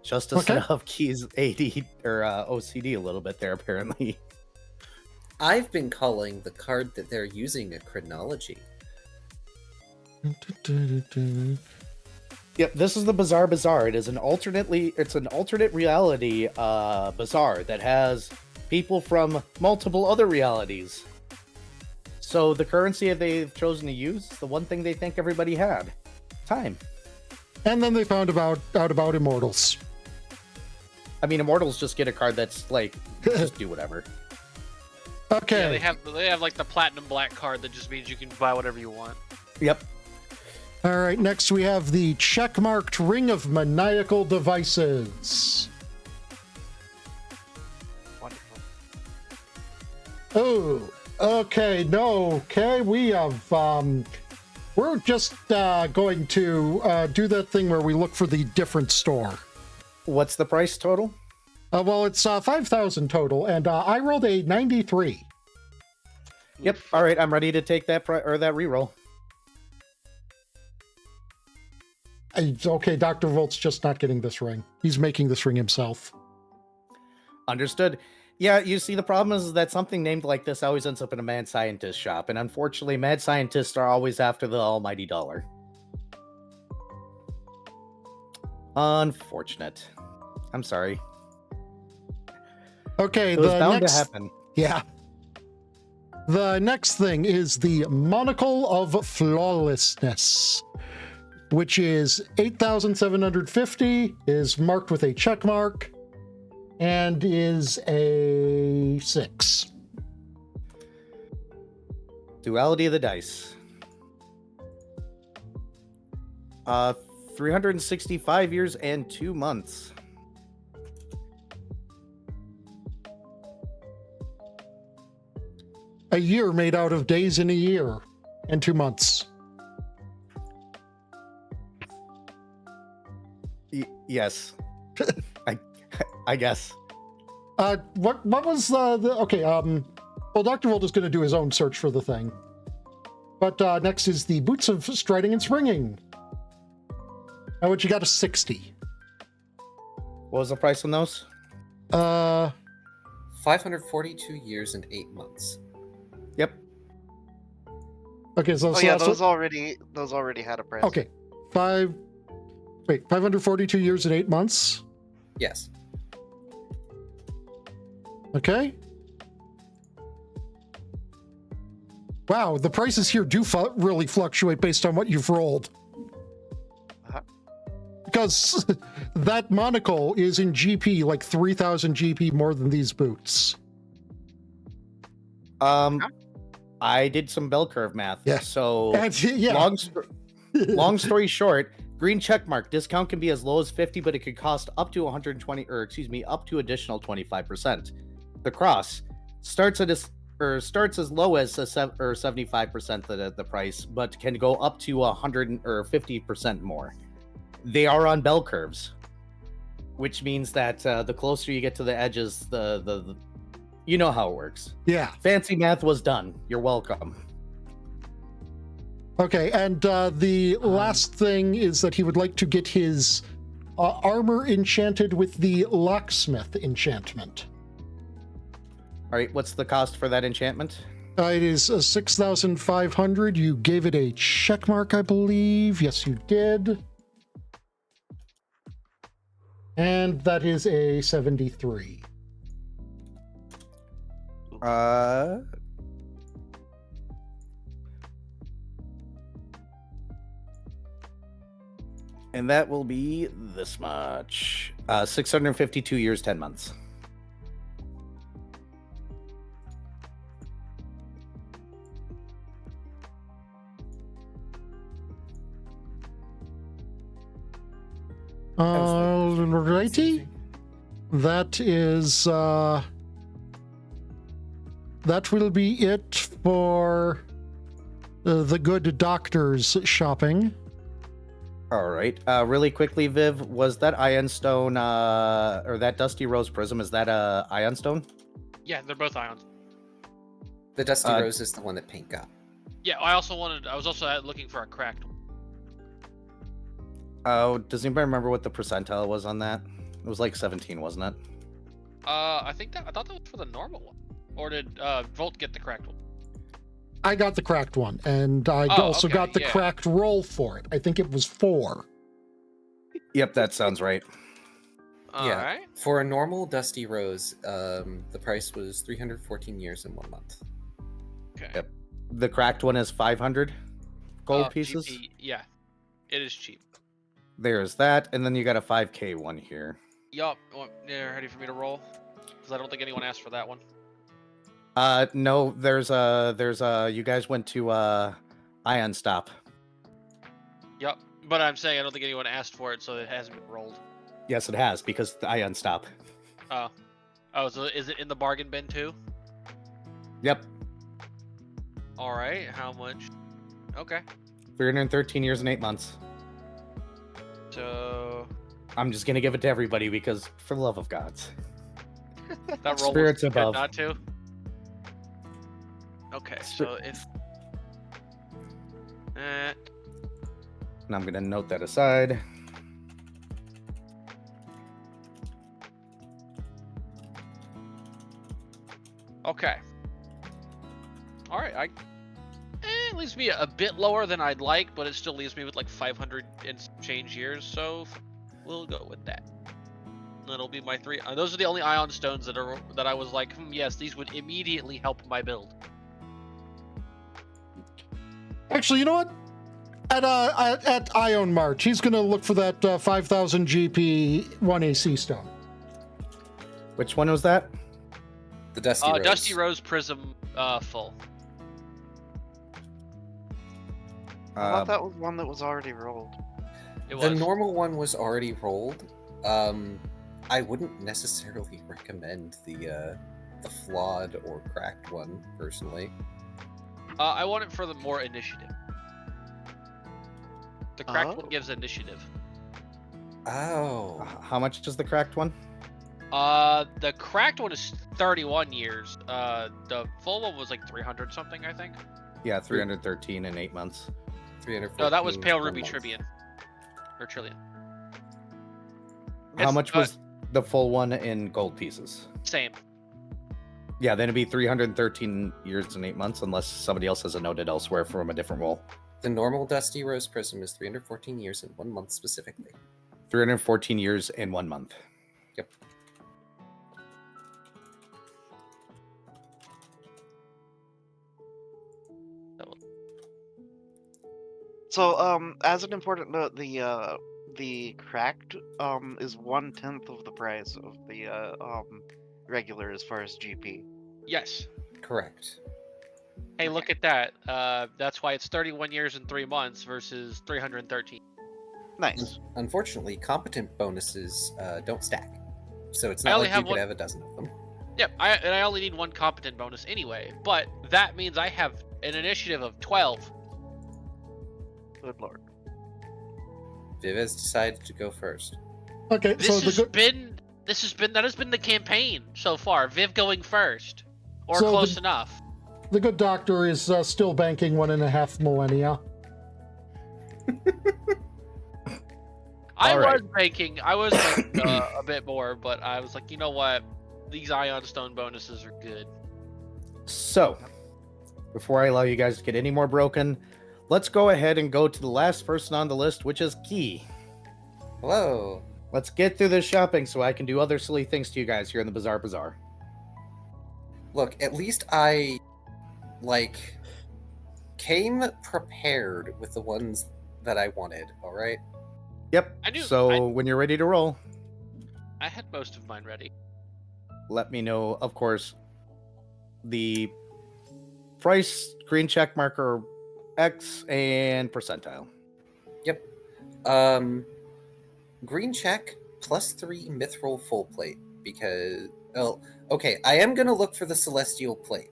Just of keys AD or OCD a little bit there, apparently.
I've been calling the card that they're using a chronology.
Yep, this is the Bazaar. It is an alternate reality bazaar that has people from multiple other realities. So the currency they've chosen to use is the one thing they think everybody had. Time.
And then they found out about Immortals.
I mean, Immortals just get a card that's like, just do whatever.
Okay.
Yeah, they have like the Platinum Black card that just means you can buy whatever you want.
Yep.
All right, next we have the checkmarked Ring of Maniacal Devices. Oh, okay, no, okay, we have, we're just going to do that thing where we look for the different store.
What's the price total?
Well, it's 5,000 total, and I rolled a 93.
Yep. All right, I'm ready to take that that reroll.
Okay, Dr. Volt's just not getting this ring. He's making this ring himself.
Understood. Yeah, you see, the problem is that something named like this always ends up in a mad scientist shop, and unfortunately, mad scientists are always after the almighty dollar. Unfortunate. I'm sorry.
Okay,
It was
the
bound
next,
to happen.
yeah. The next thing is the Monocle of Flawlessness, which is 8,750, is marked with a check mark, and is a 6.
Duality of the dice. 365 years and 2 months.
A year made out of days in a year and 2 months.
Yes. I guess.
What was the okay, well, Dr. Volt is going to do his own search for the thing. But next is the Boots of Striding and Springing. Which you got a 60.
What was the price on those?
542 years and 8 months.
Yep.
Okay, so,
Oh yeah, those already had a price.
okay. 542 years and 8 months.
Yes.
Okay. Wow, the prices here do really fluctuate based on what you've rolled. Because that monocle is in GP like 3,000 GP more than these boots.
I did some bell curve math.
Yeah.
So
yeah.
long story short, green checkmark discount can be as low as 50, but it could cost up to 120, or excuse me, up to additional 25%. The cross starts as low as 75% the price, but can go up to 100 or 50% more. They are on bell curves, which means that the closer you get to the edges, the you know how it works.
Yeah.
Fancy math was done. You're welcome.
Okay, and the last thing is that he would like to get his armor enchanted with the locksmith enchantment.
All right, what's the cost for that enchantment?
It is 6,500. You gave it a check mark, I believe. Yes, you did. And that is a 73.
And that will be this much. 652 years, 10 months.
Alrighty. That is that will be it for the good doctor's shopping.
All right. Really quickly, Viv, was that Ion Stone or that Dusty Rose Prism? Is that a Ion Stone?
Yeah, they're both ions.
The Dusty Rose is the one that Pink got.
Yeah, I was also looking for a cracked one.
Oh, does anybody remember what the percentile was on that? It was like 17, wasn't it?
I thought that was for the normal one. Or did Volt get the cracked one?
I got the cracked one, and I also got the cracked roll for it. I think it was 4.
Yep, that sounds right.
All right.
For a normal Dusty Rose, the price was 314 years and 1 month.
Okay.
Yep. The cracked one is 500 gold pieces.
GP, yeah, it is cheap.
There's that, and then you got a 5K one here.
Yup. Yeah, ready for me to roll? Because I don't think anyone asked for that one.
No, there's you guys went to Ion Stop.
Yup. But I'm saying I don't think anyone asked for it, so it hasn't been rolled.
Yes, it has, because the Ion Stop.
Oh, so is it in the bargain bin too?
Yep.
All right, how much? Okay,
313 years and 8 months.
so
I'm just gonna give it to everybody because, for the love of gods.
that roll
Spirits
was good
above.
not to. Okay, so if
And I'm gonna note that aside.
okay, all right, it leaves me a bit lower than I'd like, but it still leaves me with like 500 and some change years, so we'll go with that. That'll be my 3. Those are the only ion stones that I was like, yes, these would immediately help my build.
Actually, you know what? At Ion March, he's going to look for that 5,000 GP 1AC stone.
Which one was that?
The Dusty Rose.
Dusty Rose Prism full.
I thought that was one that was already rolled.
It
The
was.
normal one was already rolled. I wouldn't necessarily recommend the flawed or cracked one personally.
I want it for the more initiative. The cracked
Oh.
one gives initiative.
Oh,
How much is the cracked one?
The cracked one is 31 years. The full one was like 300 something, I think.
Yeah, 313 in 8 months.
314.
No, that was Pale
1
Ruby
month.
Tribune. Or Trillion.
How
It's,
much was the full one in gold pieces?
Same.
Yeah, then it'd be 313 years and 8 months, unless somebody else has it noted elsewhere from a different roll.
The normal Dusty Rose Prism is 314 years and 1 month specifically.
314 years in 1 month.
Yep.
So, as an important note, the cracked is 1/10 of the price of the regular as far as GP.
Yes.
Correct.
Hey, look at that. That's why it's 31 years and 3 months versus 313.
Nice.
Unfortunately, competent bonuses don't stack. So it's
I
not
only
like
have
you could
one-
have a dozen of them.
Yep, and I only need 1 competent bonus anyway, but that means I have an initiative of 12.
Good lord.
Viv has decided to go first.
Okay,
This
so
has been the campaign so far. Viv going first, or
So
close enough.
the good doctor is still banking 1.5 millennia.
I
All
was
right.
making a bit more, but I was like, you know what? These Ion Stone bonuses are good.
So, before I allow you guys to get any more broken, let's go ahead and go to the last person on the list, which is Key.
Hello.
Let's get through this shopping so I can do other silly things to you guys here in the Bizarre Bazaar.
Look, at least I, came prepared with the ones that I wanted, alright?
Yep. When you're ready to roll,
I had most of mine ready.
let me know, of course, the price, green check marker, X, and percentile.
Yep. Green check, +3 mithril full plate, because... Oh, okay, I am going to look for the celestial plate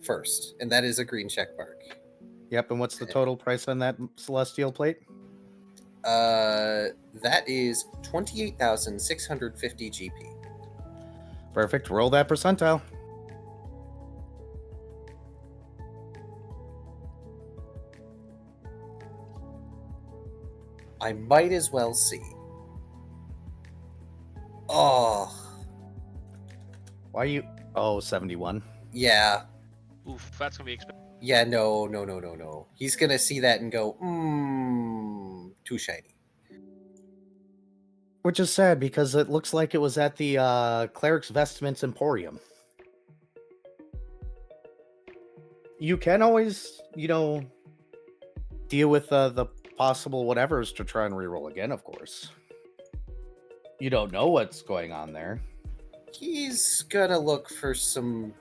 first, and that is a green check mark.
Yep, and what's the total price on that celestial plate?
That is 28,650 GP.
Perfect. Roll that percentile.
I might as well see. Oh,
Why you... Oh, 71.
yeah.
Oof, that's gonna be expensive.
Yeah, no. He's gonna see that and go, too shiny.
Which is sad because it looks like it was at the Cleric's Vestments Emporium. You can always, deal with the possible whatevers to try and reroll again, of course. You don't know what's going on there.
He's gonna look for some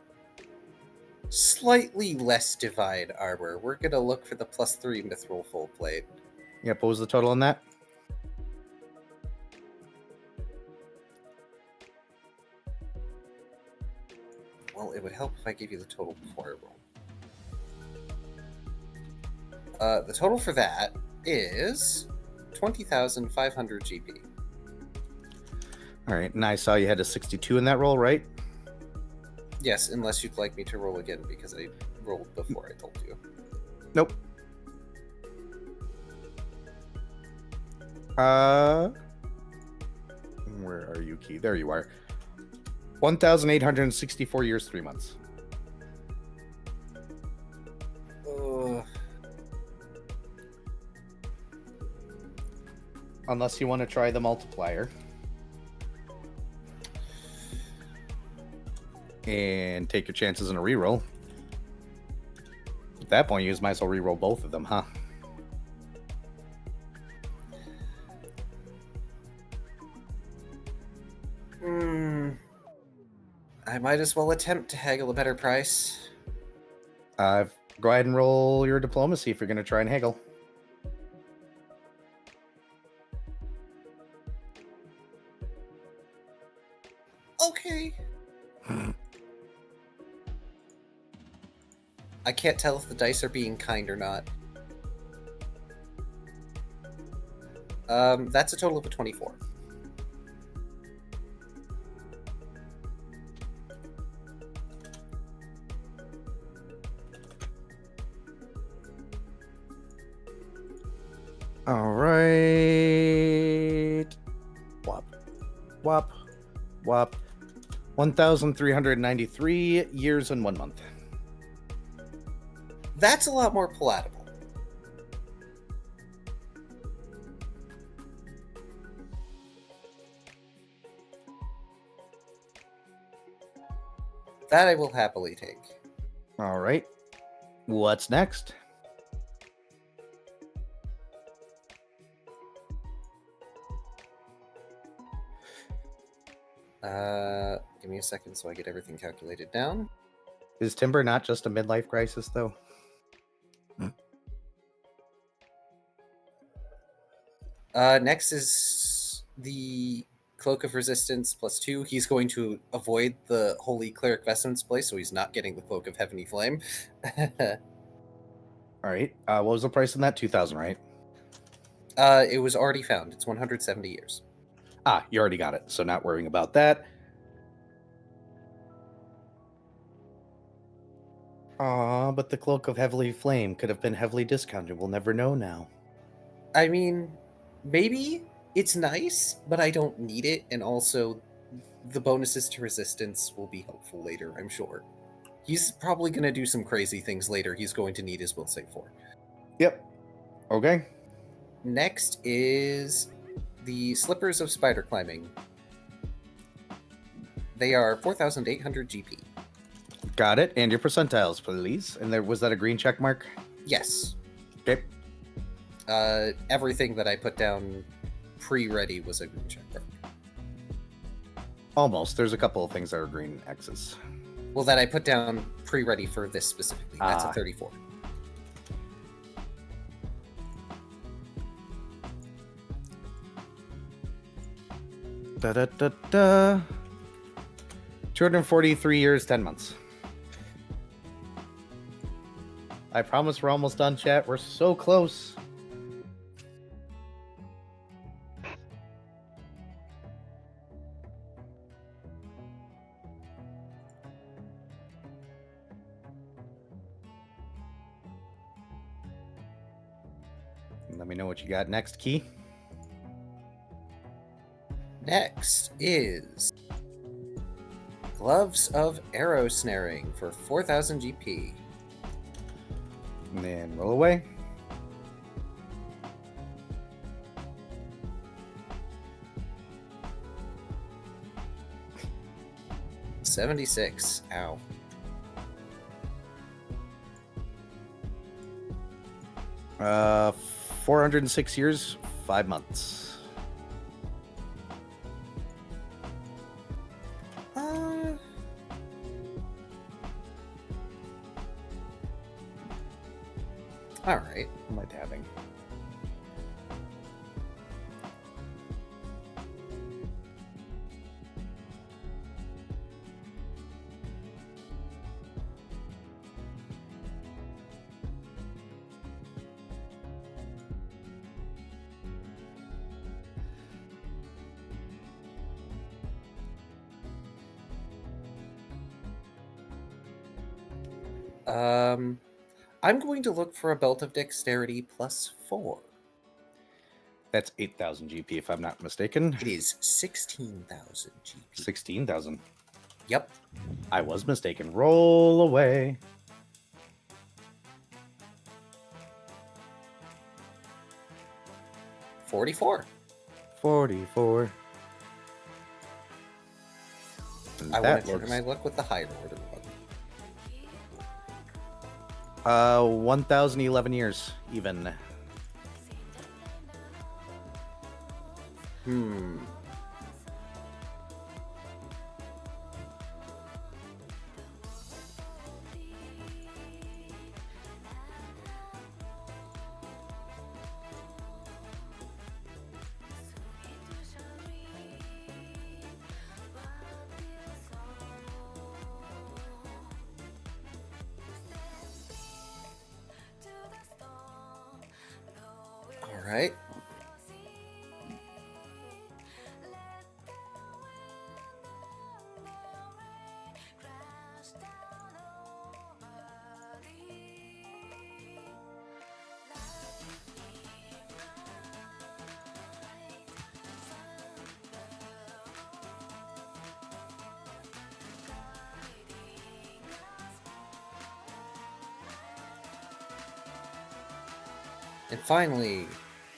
slightly less divine armor. We're gonna look for the +3 mithril full plate.
Yep, what was the total on that?
Well, Well, it would help if I gave you the total before I roll. The total for that is 20,500 GP.
All right, and I saw you had a 62 in that roll, right?
Yes, unless you'd like me to roll again because I rolled before I told you.
Nope. Where are you, Key? There you are. 1,864 years, 3 months. Unless you want to try the multiplier. And take your chances in a reroll. At that point, you might as well reroll both of them, huh?
I might as well attempt to haggle a better price.
Go ahead and roll your diplomacy if you're going to try and haggle.
Okay. I can't tell if the dice are being kind or not. That's a total of a 24.
All right. Whop, whop, whop. 1,393 years and 1 month.
That's a lot more palatable. That I will happily take.
All right. What's next?
Give me a second so I get everything calculated down.
Is timber not just a midlife crisis, though?
Next is the Cloak of Resistance +2. He's going to avoid the Holy Cleric Vestments place, so he's not getting the Cloak of Heavenly Flame.
All right. What was the price on that? 2,000, right?
It was already found. It's 170 years.
Ah, you already got it, so not worrying about that. But the Cloak of Heavenly Flame could have been heavily discounted. We'll never know now.
I mean, maybe it's nice, but I don't need it, and also the bonuses to resistance will be helpful later, I'm sure. He's probably going to do some crazy things later. He's going to need his will save for.
Yep. Okay.
Next is the Slippers of Spider Climbing. They are 4,800 GP.
Got it. And your percentiles, please. And was that a green check mark?
Yes.
Okay.
Everything that I put down pre-ready was a green check mark.
Almost. There's a couple of things that are green X's.
Well, that I put down pre-ready for this specifically. That's a 34.
Da-da-da-da. 243 years, 10 months. I promise we're almost done, chat. We're so close. Let me know what you got next, Key.
Next is Gloves of Arrow Snaring for 4,000 GP.
And then roll away.
$76. Ow.
Uh, 406 years, 5 months.
All right.
What am I tabbing?
I'm going to look for a belt of dexterity +4.
That's 8,000 GP, if I'm not mistaken.
It is 16,000 GP.
16,000.
Yep.
I was mistaken. Roll away.
44.
44. And
I
that
want to try my luck with the higher order one.
1,011 years, even.
All right. And finally,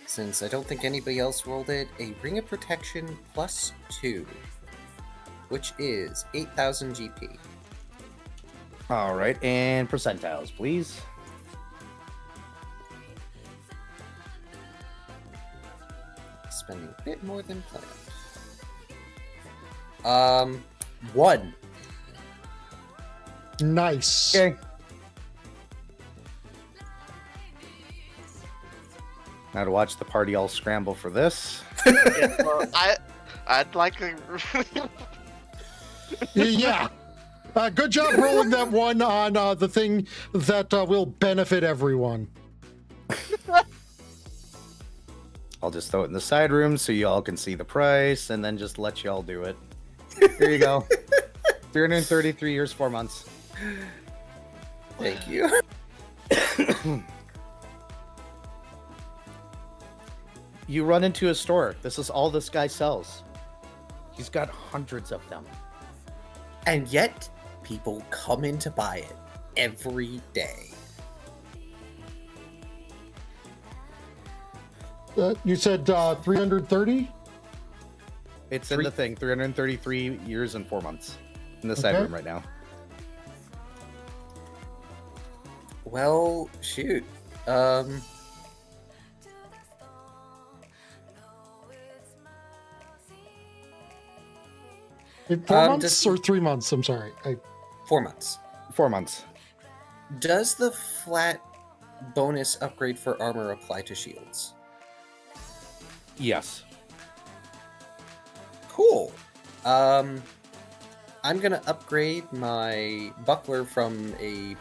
since I don't think anybody else rolled it, a Ring of Protection +2, which is 8,000 GP.
All right, and percentiles, please.
Spending a bit more than planned. 1.
Nice.
Okay. Now to watch the party all scramble for this.
Yeah, well, I'd like to.
Yeah. Good job rolling that one on the thing that will benefit everyone.
I'll just throw it in the side room so you all can see the price and then just let you all do it. Here you go. 333 years, 4 months.
Thank you.
You run into a store. This is all this guy sells. He's got hundreds of them.
And yet, people come in to buy it every day.
You said 330?
It's in the thing. 333 years and 4 months. In the side
Okay.
room right now.
Well, shoot.
Four months or 3 months? I'm sorry.
4 months.
4 months.
Does the flat bonus upgrade for armor apply to shields?
Yes.
Cool. I'm gonna upgrade my buckler from a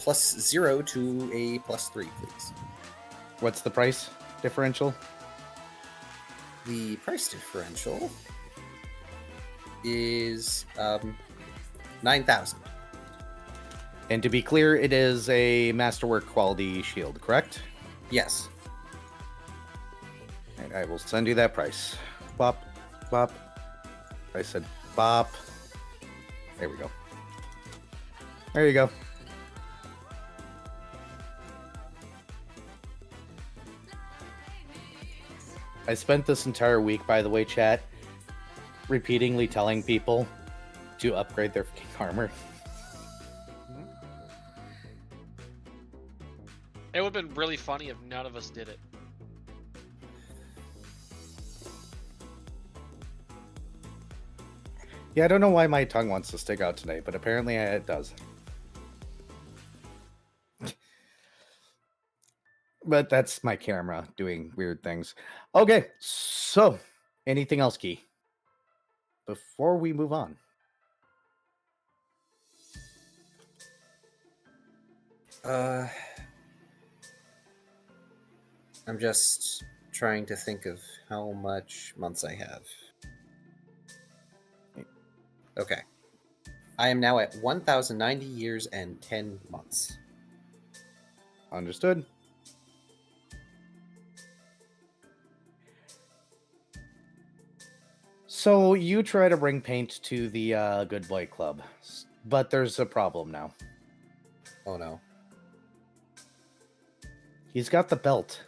+0 to a +3, please.
What's the price differential?
The price differential is 9,000.
And to be clear, it is a masterwork quality shield, correct?
Yes.
And I will send you that price. Bop, bop. I said bop. There we go. There you go. I spent this entire week, by the way, chat, repeatedly telling people to upgrade their fucking armor.
It would have been really funny if none of us did it.
Yeah, I don't know why my tongue wants to stick out today, but apparently it does. But that's my camera doing weird things. Okay, so anything else, Key? Before we move on.
I'm just trying to think of how much months I have. Okay. I am now at 1,090 years and 10 months.
Understood. So you try to bring Paint to the Good Boy Club, but there's a problem now.
Oh no.
He's got the belt.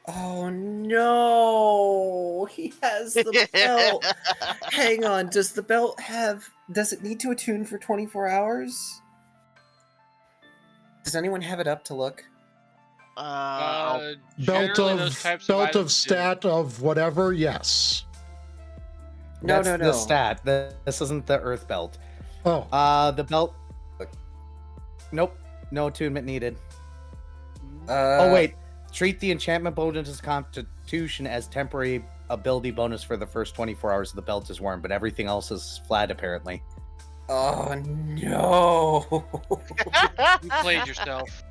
Oh no! He has the belt. Hang on, does the belt have... Does it need to attune for 24 hours? Does anyone have it up to look?
Belt
Generally, those
of
types
belt
items
of stat of whatever. Yes.
No,
That's
no.
the stat. This isn't the Earth Belt.
Oh.
The belt. Nope. No attunement needed.
Oh
Oh wait. Treat the enchantment bonus constitution as temporary ability bonus for the first 24 hours the belt is worn, but everything else is flat apparently.
Oh no!
You played yourself.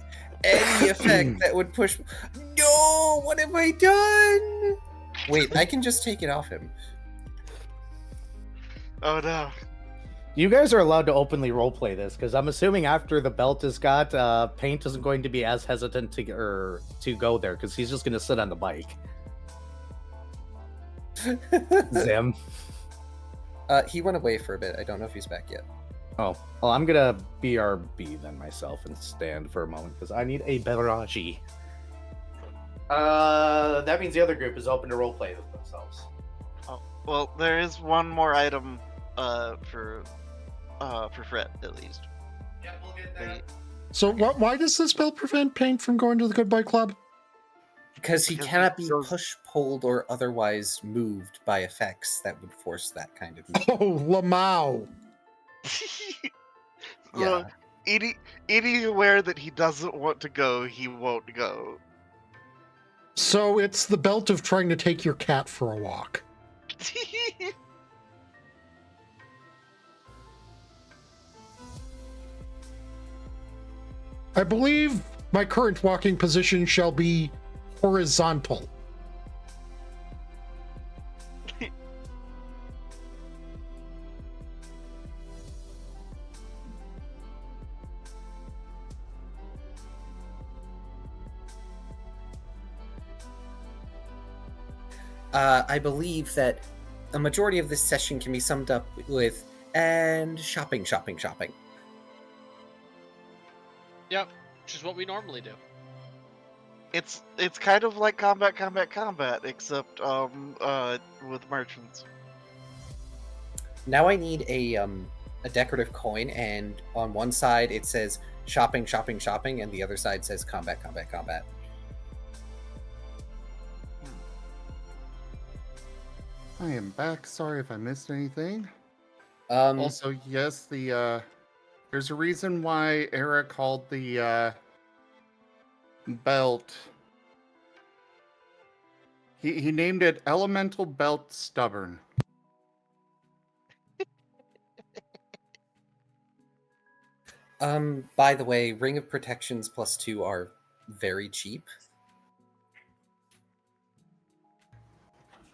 Any effect that would push... No! What have I done? Wait, I can just take it off him.
Oh no.
You guys are allowed to openly roleplay this, because I'm assuming after the belt is got, Paint isn't going to be as hesitant to go there, because he's just going to sit on the bike. Zim.
He went away for a bit. I don't know if he's back yet.
Oh, well, I'm going to BRB then myself and stand for a moment, because I need a barrage. That means the other group is open to roleplay themselves.
Oh, well, there is one more item for Fred at least.
Yeah, we'll get that.
So why does this belt prevent Paint from going to the Good Boy Club?
Because he
Because
cannot
he
be
goes-
pushed, pulled, or otherwise moved by effects that would force that kind of movement.
Oh, Lamau.
Yeah.
Edie aware that he doesn't want to go, he won't go.
So it's the belt of trying to take your cat for a walk. I believe my current walking position shall be horizontal.
I believe that a majority of this session can be summed up with and shopping.
Yep, which is what we normally do.
It's kind of like combat, except with merchants.
Now I need a decorative coin, and on one side it says shopping, and the other side says combat.
I am back. Sorry if I missed anything.
Um,
Also, yes, there's a reason why Era called the belt. He named it Elemental Belt Stubborn.
by the way, Ring of Protections +2 are very cheap.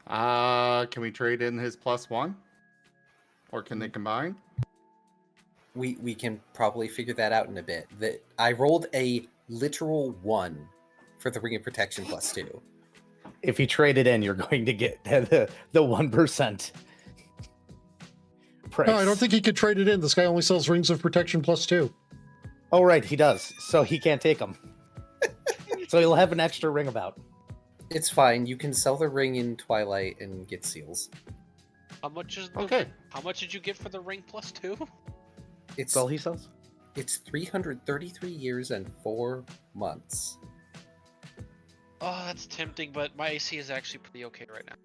Can we trade in his +1? Or can they combine?
We can probably figure that out in a bit. I rolled a literal 1 for the Ring of Protection +2.
If you trade it in, you're going to get the 1% price.
No, I don't think he could trade it in. This guy only sells Rings of Protection +2.
Oh, right, he does. So he can't take them. So he'll have an extra ring about.
It's fine. You can sell the ring in Twilight and get seals.
How much is the?
Okay.
How much did you get for the ring +2?
It's
That's all he sells?
It's 333 years and 4 months.
Oh, that's tempting, but my AC is actually pretty okay right now.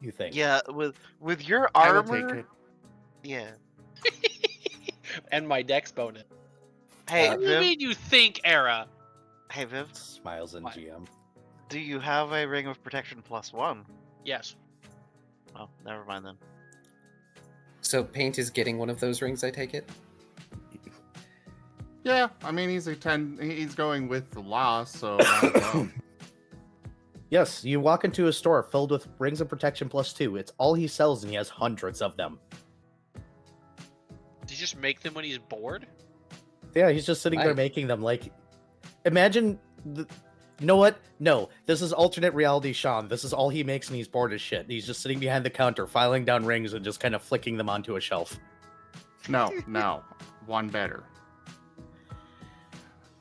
You think?
Yeah, with your
I will
armor.
take it.
Yeah.
And my dex bonus.
Hey,
What do you
Viv.
mean you think, Era?
Hey, Viv.
Smiles in
What?
GM.
Do you have a ring of protection +1?
Yes.
Oh, never mind then.
So Paint is getting one of those rings, I take it?
Yeah, I mean he's going with the loss, so might as well.
Yes, you walk into a store filled with Rings of Protection +2. It's all he sells, and he has hundreds of them.
just make them when he's bored?
Yeah, he's just sitting there
Nice.
making them. Like, imagine. You know what? No, this is alternate reality Sean. This is all he makes and he's bored as shit. He's just sitting behind the counter, filing down rings and just kind of flicking them onto a shelf.
No, one better.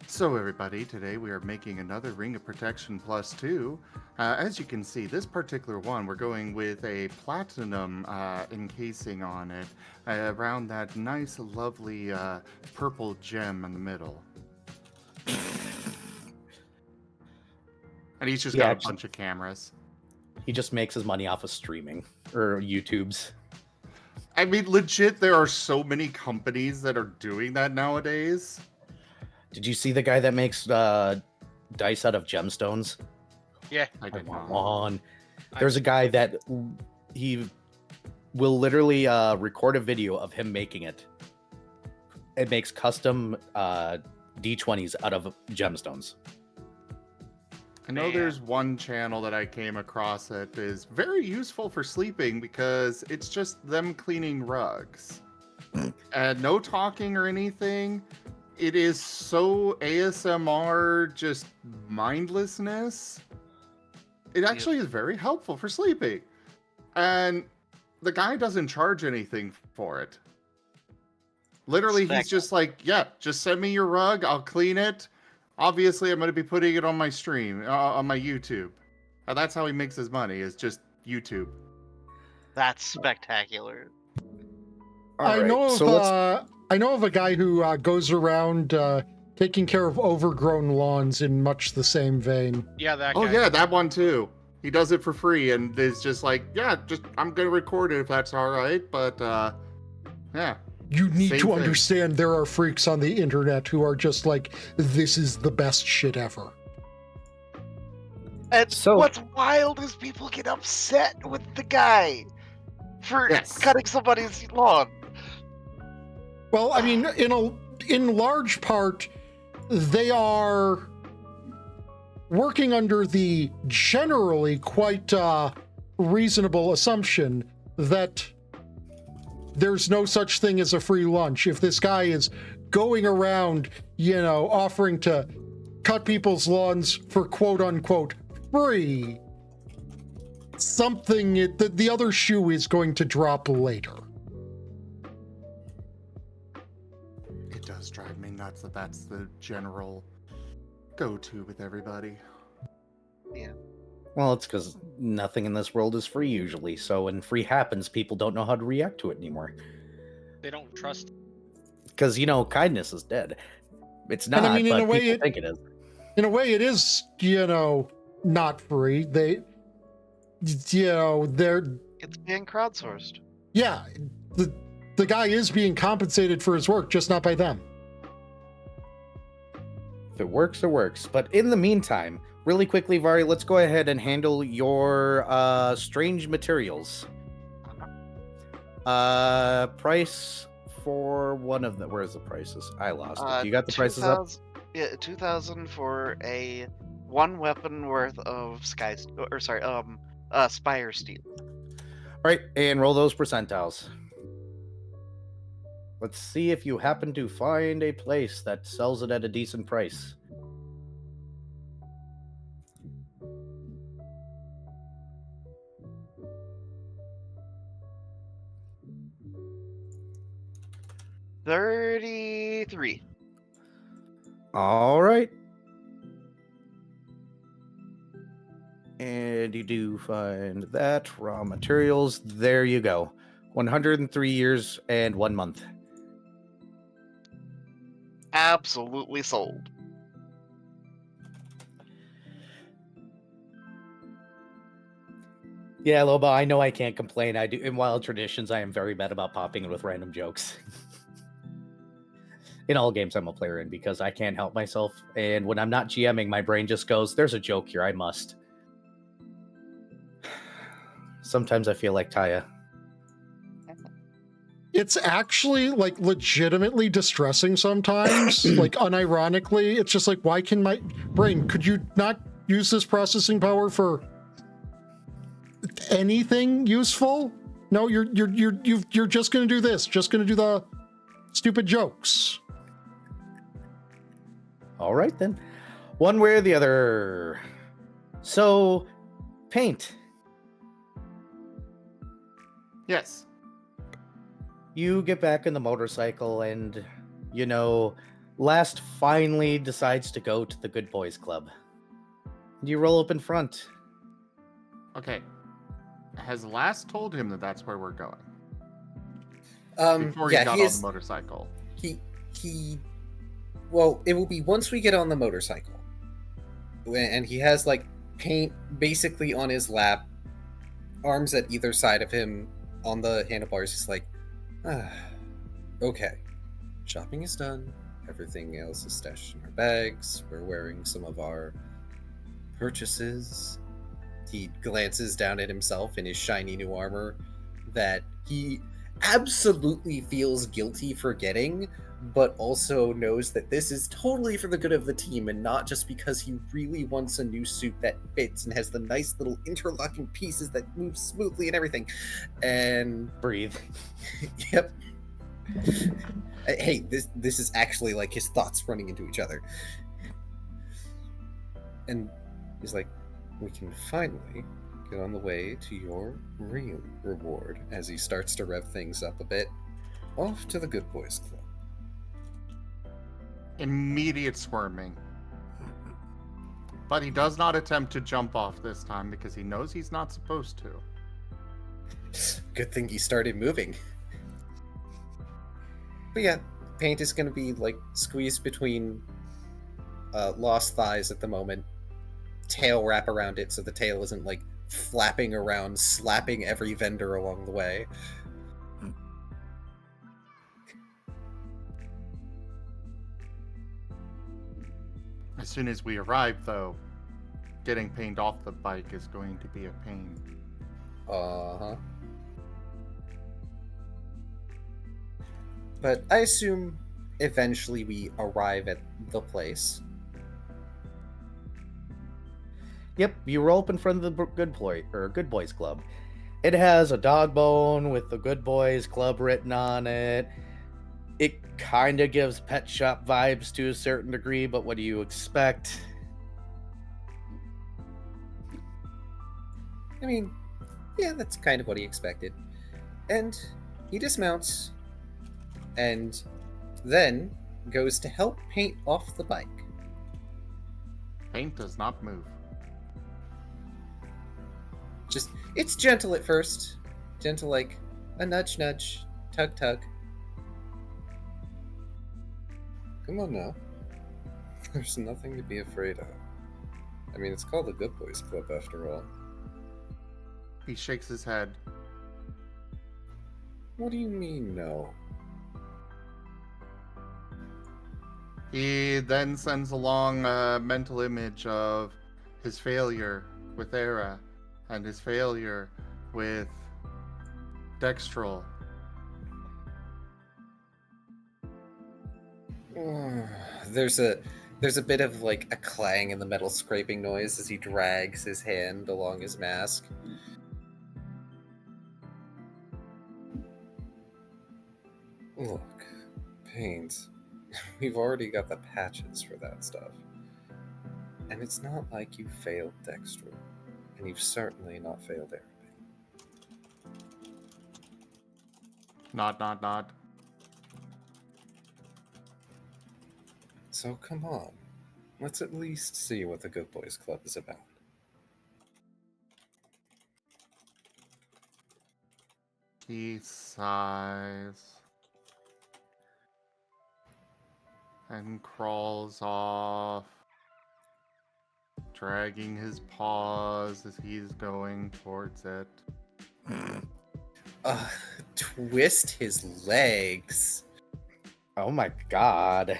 So everybody, today we are making another Ring of Protection Plus 2. As you can see, this particular one, we're going with a platinum encasing on it, around that nice, lovely purple gem in the middle. And he's just got a bunch of cameras.
He just makes his money off of streaming, or YouTube's.
I mean, legit, there are so many companies that are doing that nowadays.
Did you see the guy that makes dice out of gemstones?
Yeah.
I did not.
On. There's a guy that he will literally record a video of him making it. It makes custom D20s out of gemstones.
I know there's one channel that I came across that is very useful for sleeping because it's just them cleaning rugs. And no talking or anything. It is so ASMR, just mindlessness. It actually is very helpful for sleeping. And the guy doesn't charge anything for it. Literally, he's just like, yeah, just send me your rug, I'll clean it. Obviously, I'm going to be putting it on my stream, on my YouTube. And that's how he makes his money, is just YouTube.
That's spectacular.
All right,
I know of a guy who goes around taking care of overgrown lawns in much the same vein.
Yeah, that guy.
Oh yeah, that one too. He does it for free and is just like, yeah, just I'm going to record it if that's all right. But yeah.
You need
Same
to
thing.
understand there are freaks on the internet who are just like, this is the best shit ever.
And
So-
what's wild is people get upset with the guy for
Yes.
cutting somebody's lawn.
Well, I mean, in large part, they are working under the generally quite reasonable assumption that there's no such thing as a free lunch. If this guy is going around, offering to cut people's lawns for quote unquote free, the other shoe is going to drop later.
It does drive me nuts that that's the general go-to with everybody.
Well, it's because nothing in this world is free usually. So when free happens, people don't know how to react to it anymore.
They don't trust.
Because, kindness is dead. It's not,
And I mean, in
but
a way,
people think it is.
In a way, it is, not free. They're,
It's being crowdsourced.
yeah, the guy is being compensated for his work, just not by them.
If it works, it works. But in the meantime, really quickly, Vari, let's go ahead and handle your strange materials. Price for one of them. Where's the prices? I lost it. You got the prices up?
Yeah, 2,000 for a one weapon worth of spire steel.
All right, and roll those percentiles. Let's see if you happen to find a place that sells it at a decent price.
$33.
All right. And you do find that raw materials. There you go. 103 years and 1 month.
Absolutely sold.
Yeah, Loba, I know I can't complain. I do in Wild Traditions, I am very bad about popping in with random jokes. In all games I'm a player in, because I can't help myself. And when I'm not GMing, my brain just goes, there's a joke here, I must. Sometimes I feel like Taya.
It's actually like legitimately distressing sometimes, like unironically. It's just like, why can my brain, could you not use this processing power for anything useful? No, you're just gonna do this, just gonna do the stupid jokes.
All right, then. One way or the other. So, Paint,
Yes.
you get back in the motorcycle and, Last finally decides to go to the Good Boys Club. You roll up in front.
Okay. Has Last told him that that's where we're going? Before he
Yeah,
got
he
on
is.
the motorcycle.
He. Well, it will be once we get on the motorcycle, and he has like Paint basically on his lap, arms at either side of him on the handlebars. He's like, okay, shopping is done. Everything else is stashed in our bags. We're wearing some of our purchases. He glances down at himself in his shiny new armor that he absolutely feels guilty for getting, but also knows that this is totally for the good of the team and not just because he really wants a new suit that fits and has the nice little interlocking pieces that move smoothly and everything. And
Breathe.
yep. Hey, this is actually like his thoughts running into each other. And he's like, we can finally get on the way to your real reward, as he starts to rev things up a bit. Off to the Good Boys Club.
Immediate squirming. But he does not attempt to jump off this time because he knows he's not supposed to.
Good thing he started moving. But yeah, Paint is going to be like squeezed between lost thighs at the moment. Tail wrap around it so the tail isn't like flapping around, slapping every vendor along the way.
As soon as we arrive, though, getting Paint off the bike is going to be a pain.
Uh-huh. But I assume eventually we arrive at the place.
Yep, you roll up in front of the Good Boys Club. It has a dog bone with the Good Boys Club written on it. It kind of gives pet shop vibes to a certain degree, but what do you expect?
I mean, yeah, that's kind of what he expected. And he dismounts and then goes to help Paint off the bike.
Paint does not move.
Just, it's gentle at first. Gentle like a nudge, nudge, tug, tug. Come on now. There's nothing to be afraid of. I mean, it's called the Good Boys Club after all.
He shakes his head.
What do you mean, no?
He then sends along a mental image of his failure with Era and his failure with Dextrol.
There's a bit of like a clang in the metal scraping noise as he drags his hand along his mask. Look, Paint, we've already got the patches for that stuff. And it's not like you failed Dexter, and you've certainly not failed Arabic.
Nod, nod, nod.
So come on, let's at least see what the Good Boys Club is about.
He sighs and crawls off, dragging his paws as he's going towards it.
Twist his legs.
Oh my god.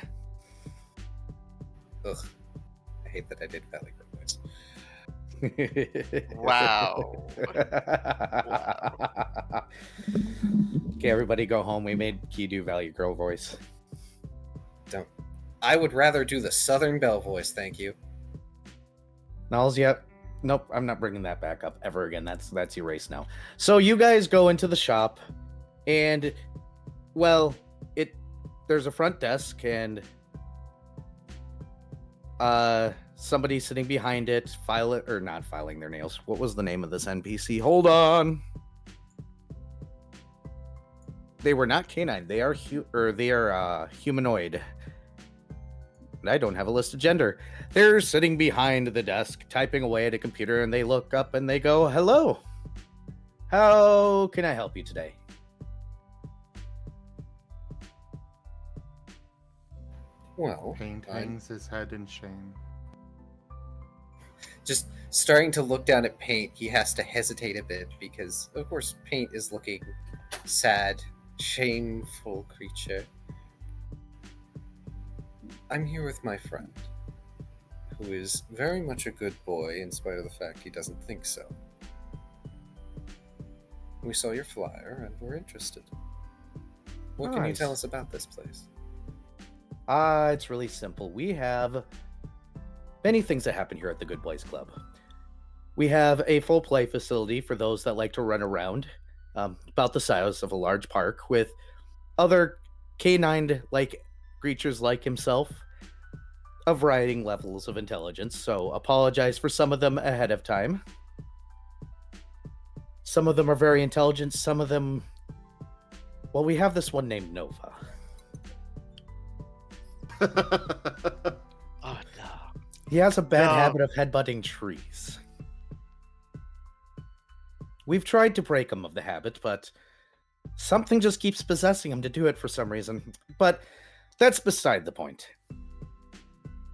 Ugh. I hate that I did Valley Girl voice.
Wow.
Okay, everybody go home. We made Key do Valley Girl voice.
Don't. I would rather do the Southern Belle voice, thank you.
Nulls, yep. Nope, I'm not bringing that back up ever again. That's erased now. So you guys go into the shop, and, well, there's a front desk and somebody sitting behind it, not filing their nails. What was the name of this NPC? Hold on. They were not canine. They are humanoid. And I don't have a list of gender. They're sitting behind the desk, typing away at a computer, and they look up and they go, "Hello. How can I help you today?"
Well,
Paint hangs his head in shame.
just starting to look down at Paint, he has to hesitate a bit because, of course, Paint is looking sad, shameful creature. I'm here with my friend, who is very much a good boy in spite of the fact he doesn't think so. We saw your flyer and we're interested. What can you tell us about this place?
It's really simple. We have many things that happen here at the Good Boys Club. We have a full play facility for those that like to run around, about the size of a large park, with other canine-like creatures like himself of varying levels of intelligence, so apologize for some of them ahead of time. Some of them are very intelligent, some of them... Well, we have this one named Nova.
Oh no.
He has a bad
No.
habit of headbutting trees. We've tried to break him of the habit, but something just keeps possessing him to do it for some reason. But that's beside the point.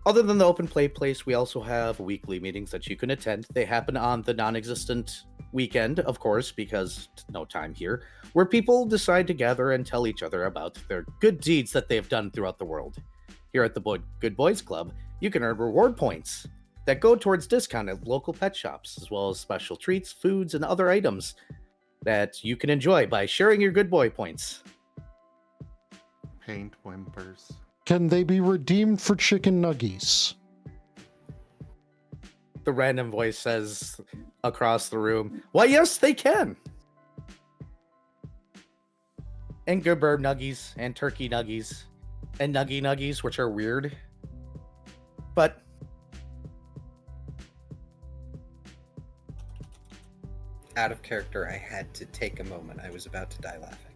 Other than the open play place, we also have weekly meetings that you can attend. They happen on the non-existent weekend, of course, because no time here, where people decide to gather and tell each other about their good deeds that they've done throughout the world. Here at the Good Boys Club, you can earn reward points that go towards discounted local pet shops, as well as special treats, foods, and other items that you can enjoy by sharing your good boy points.
Paint whimpers.
Can they be redeemed for chicken nuggies?
The random voice says across the room, "Why, yes, they can." And good bird nuggies, and turkey nuggies, and nuggy nuggies, which are weird. But
Out of character, I had to take a moment. I was about to die laughing.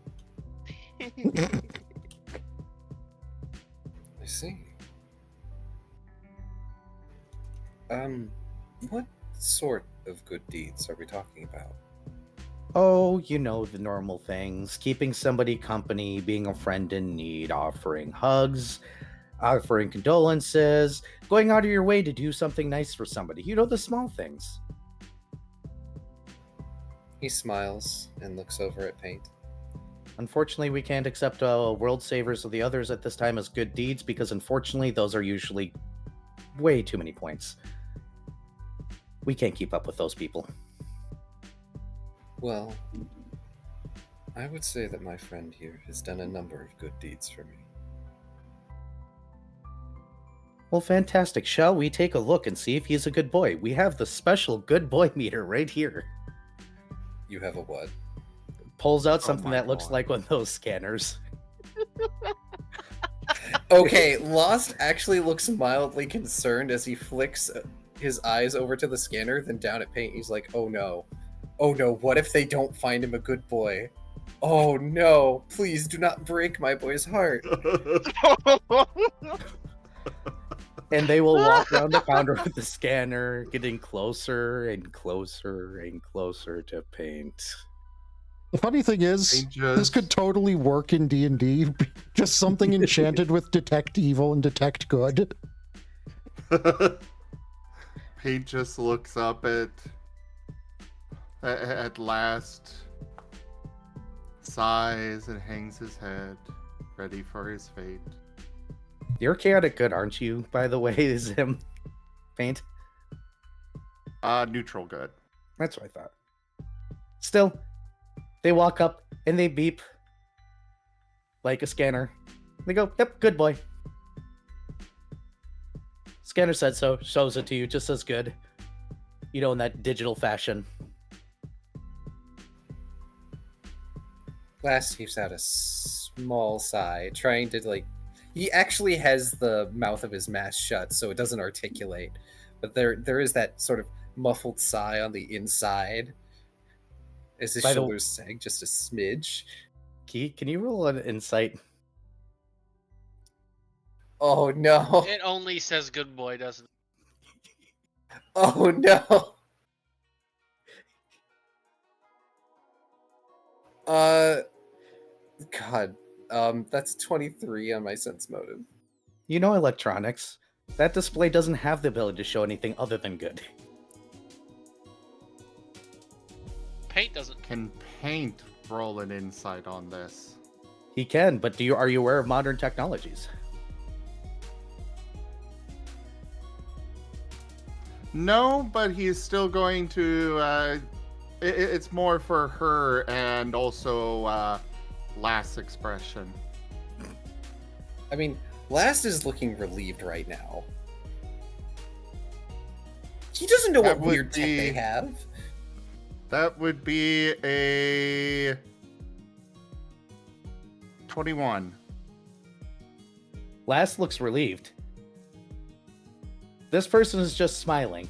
I see. What sort of good deeds are we talking about?
oh, you know the normal things. Keeping somebody company, being a friend in need, offering hugs, offering condolences, going out of your way to do something nice for somebody. You know, the small things.
He smiles and looks over at Paint.
Unfortunately, we can't accept World Savers of the Others at this time as good deeds because, unfortunately, those are usually way too many points. We can't keep up with those people.
Well, I would say that my friend here has done a number of good deeds for me.
Well, fantastic. Shall we take a look and see if he's a good boy? We have the special good boy meter right here.
You have a what?
Pulls out something
my
that looks
God.
like one of those scanners.
Okay, Lost actually looks mildly concerned as he flicks his eyes over to the scanner, then down at Paint. He's like, oh no. Oh no, what if they don't find him a good boy? Oh no, please do not break my boy's heart.
And they will walk around the counter with the scanner, getting closer and closer and closer to Paint.
The funny thing is, this could totally work in D&D. Just something enchanted with detect evil and detect good.
Paint just looks up at last, sighs and hangs his head, ready for his fate.
You're chaotic good, aren't you, by the way, is him? Paint?
Neutral good.
That's what I thought. Still, they walk up and they beep like a scanner. They go, yep, good boy. Scanner said so, shows it to you just as good. You know, in that digital fashion.
Last heaves out a small sigh, trying to like. He actually has the mouth of his mask shut, so it doesn't articulate. But there is that sort of muffled sigh on the inside, as his
By the-
shoulders sag just a smidge.
Key, can you roll an insight?
Oh no!
It only says good boy, doesn't it?
Oh no! God, that's 23 on my sense motive.
You know electronics. That display doesn't have the ability to show anything other than good.
Paint doesn't.
Can Paint roll an insight on this?
He can, but are you aware of modern technologies?
No, but he's still going to. It's more for her and also last expression.
I mean, Last is looking relieved right now. He doesn't know
That
what
would
weird tech they
be-
have.
That would be a 21.
Last looks relieved. This person is just smiling.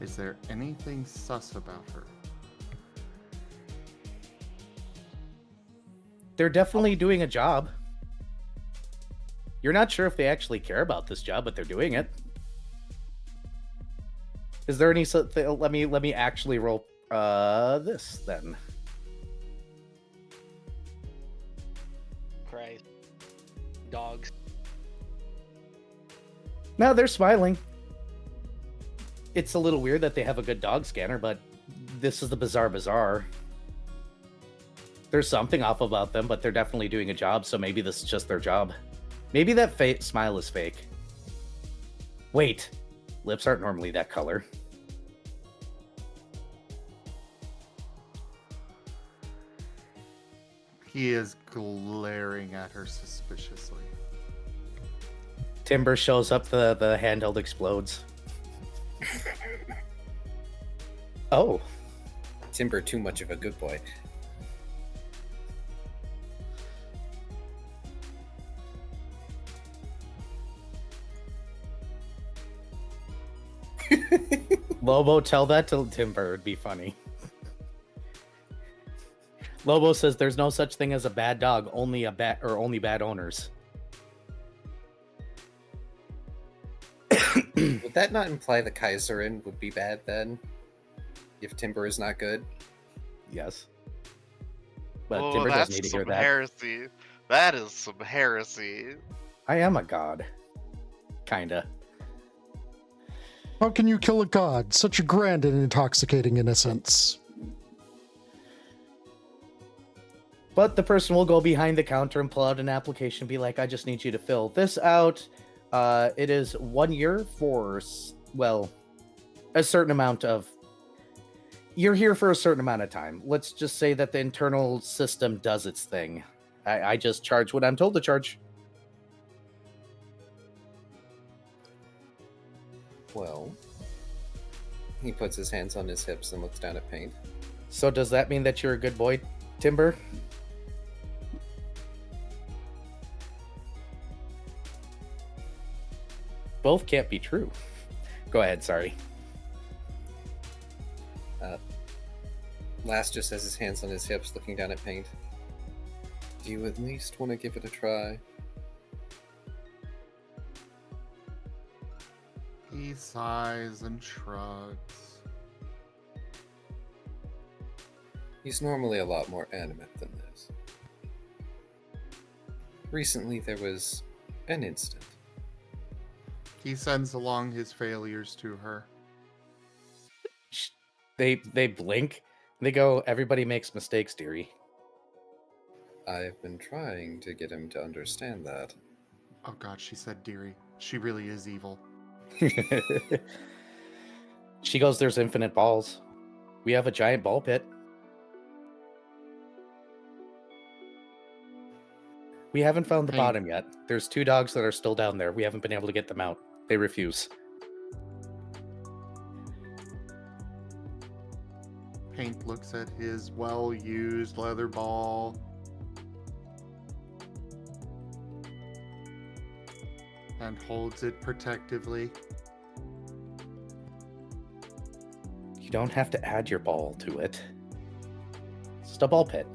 Is there anything sus about her?
They're definitely doing a job. You're not sure if they actually care about this job, but they're doing it. Is there any? Let me actually roll this then.
Christ. Dogs.
No, they're smiling. It's a little weird that they have a good dog scanner, but this is the bizarre bazaar. There's something off about them, but they're definitely doing a job, so maybe this is just their job. Maybe that smile is fake. Wait, lips aren't normally that color.
He is glaring at her suspiciously.
Timber shows up, the handheld explodes. Oh,
Timber, too much of a good boy.
Lobo, tell that to Timber. It'd be funny. Lobo says there's no such thing as a bad dog, only bad owners.
Would that not imply the Kaiserin would be bad then? If Timber is not good?
Yes. But
Oh,
Timber
that's
doesn't need to
some
hear that.
heresy. That is some heresy.
I am a god. Kinda.
How can you kill a god? Such a grand and intoxicating innocence.
But the person will go behind the counter and pull out an application and be like, I just need you to fill this out. It is 1 year for, well, a certain amount of... You're here for a certain amount of time. Let's just say that the internal system does its thing. I just charge what I'm told to charge.
Well, he puts his hands on his hips and looks down at Paint.
So does that mean that you're a good boy, Timber? Both can't be true. Go ahead, sorry.
Last just has his hands on his hips, looking down at Paint. Do you at least want to give it a try?
He sighs and shrugs.
He's normally a lot more animate than this. Recently there was an incident.
He sends along his failures to her.
They blink. They go, everybody makes mistakes, dearie.
I've been trying to get him to understand that.
Oh god, she said dearie. She really is evil.
She goes, there's infinite balls. We have a giant ball pit. We haven't found the
Hey.
bottom yet. There's 2 dogs that are still down there. We haven't been able to get them out. They refuse.
Paint looks at his well-used leather ball. And holds it protectively.
You don't have to add your ball to it. It's just a ball pit.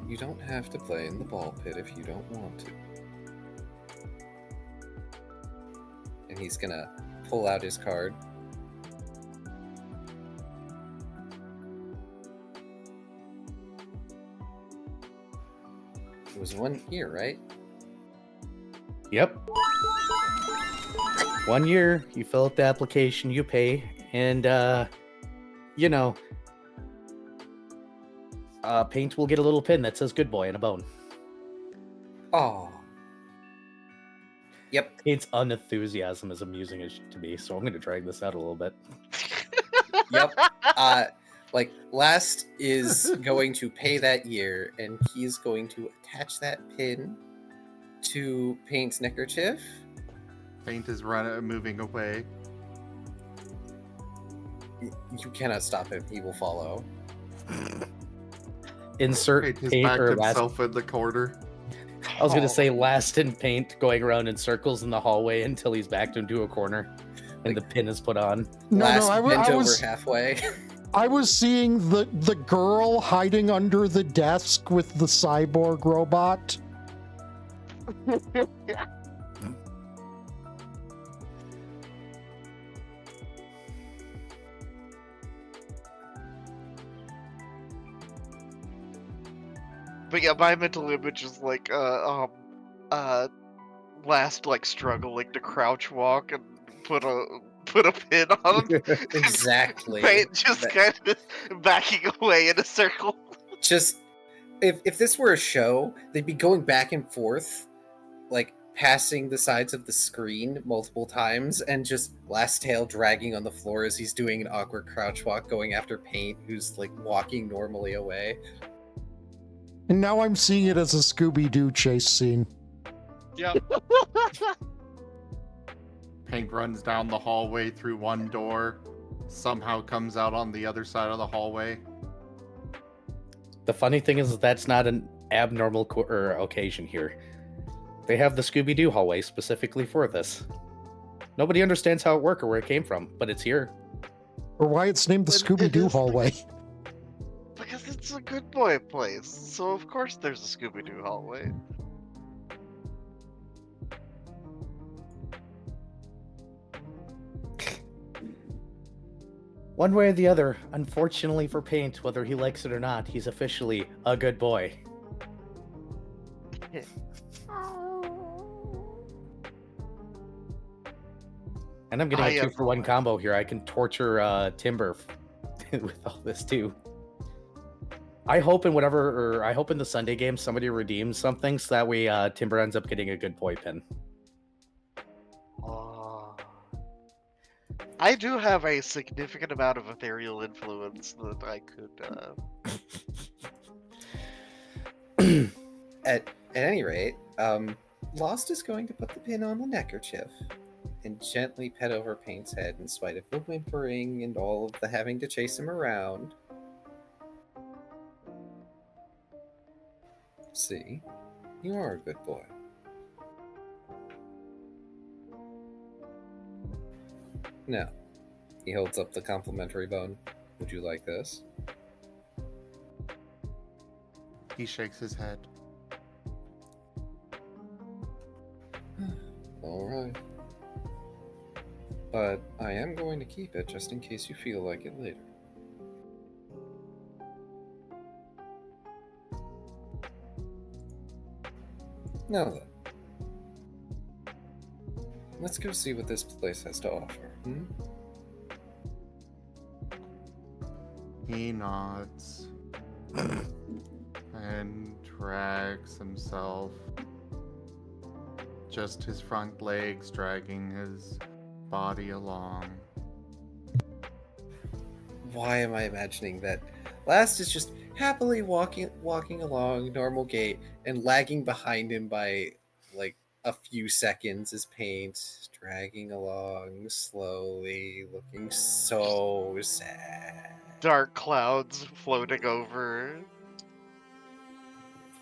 You don't have to play in the ball pit if you don't want to. And he's gonna pull out his card. It was 1 year, right?
Yep. 1 year, you fill out the application, you pay, and Paint will get a little pin that says "Good Boy" and a bone.
Oh. Yep.
Paint's unenthusiasm is amusing as to me, so I'm going to drag this out a little bit.
Yep. Last is going to pay that year, and he's going to attach that pin to Paint's neckerchief.
Paint is moving away.
You cannot stop him. He will follow.
Insert
Paint has
Paint
backed
or Last.
himself in the corner.
I was going to say Last and Paint going around in circles in the hallway until he's backed into a corner and the pin is put on.
Last
I
bent over
was
halfway.
I was seeing the girl hiding under the desk with the cyborg robot.
But yeah, my mental image is like Last like struggling to crouch walk and put a pin on him.
Exactly.
Paint just kind of backing away in a circle.
Just if this were a show, they'd be going back and forth, like passing the sides of the screen multiple times, and just Last tail dragging on the floor as he's doing an awkward crouch walk, going after Paint, who's like walking normally away.
And now I'm seeing it as a Scooby-Doo chase scene.
Yep.
Paint runs down the hallway through one door, somehow comes out on the other side of the hallway.
The funny thing is that's not an abnormal occasion here. They have the Scooby-Doo hallway specifically for this. Nobody understands how it works or where it came from, but it's here.
Or why it's named the
But it
Scooby-Doo
is
hallway.
Because it's a good boy place, so of course there's a Scooby-Doo hallway.
One way or the other, unfortunately for Paint, whether he likes it or not, he's officially a good boy. And I'm getting a 2-for-1 combo here. I can torture Timber with all this too. I hope in the Sunday game somebody redeems something so that way Timber ends up getting a good boy pin.
I do have a significant amount of ethereal influence that I could.
At any rate, Lost is going to put the pin on the neckerchief and gently pet over Paint's head in spite of the whimpering and all of the having to chase him around. See, you are a good boy. Now, he holds up the complimentary bone. Would you like this?
He shakes his head.
All right. But I am going to keep it just in case you feel like it later. Now then. Let's go see what this place has to offer.
He nods and drags himself. Just his front legs dragging his body along.
Why am I imagining that Last is just happily walking along normal gait and lagging behind him by like a few seconds as Paint dragging along slowly, looking so sad.
Dark clouds floating over.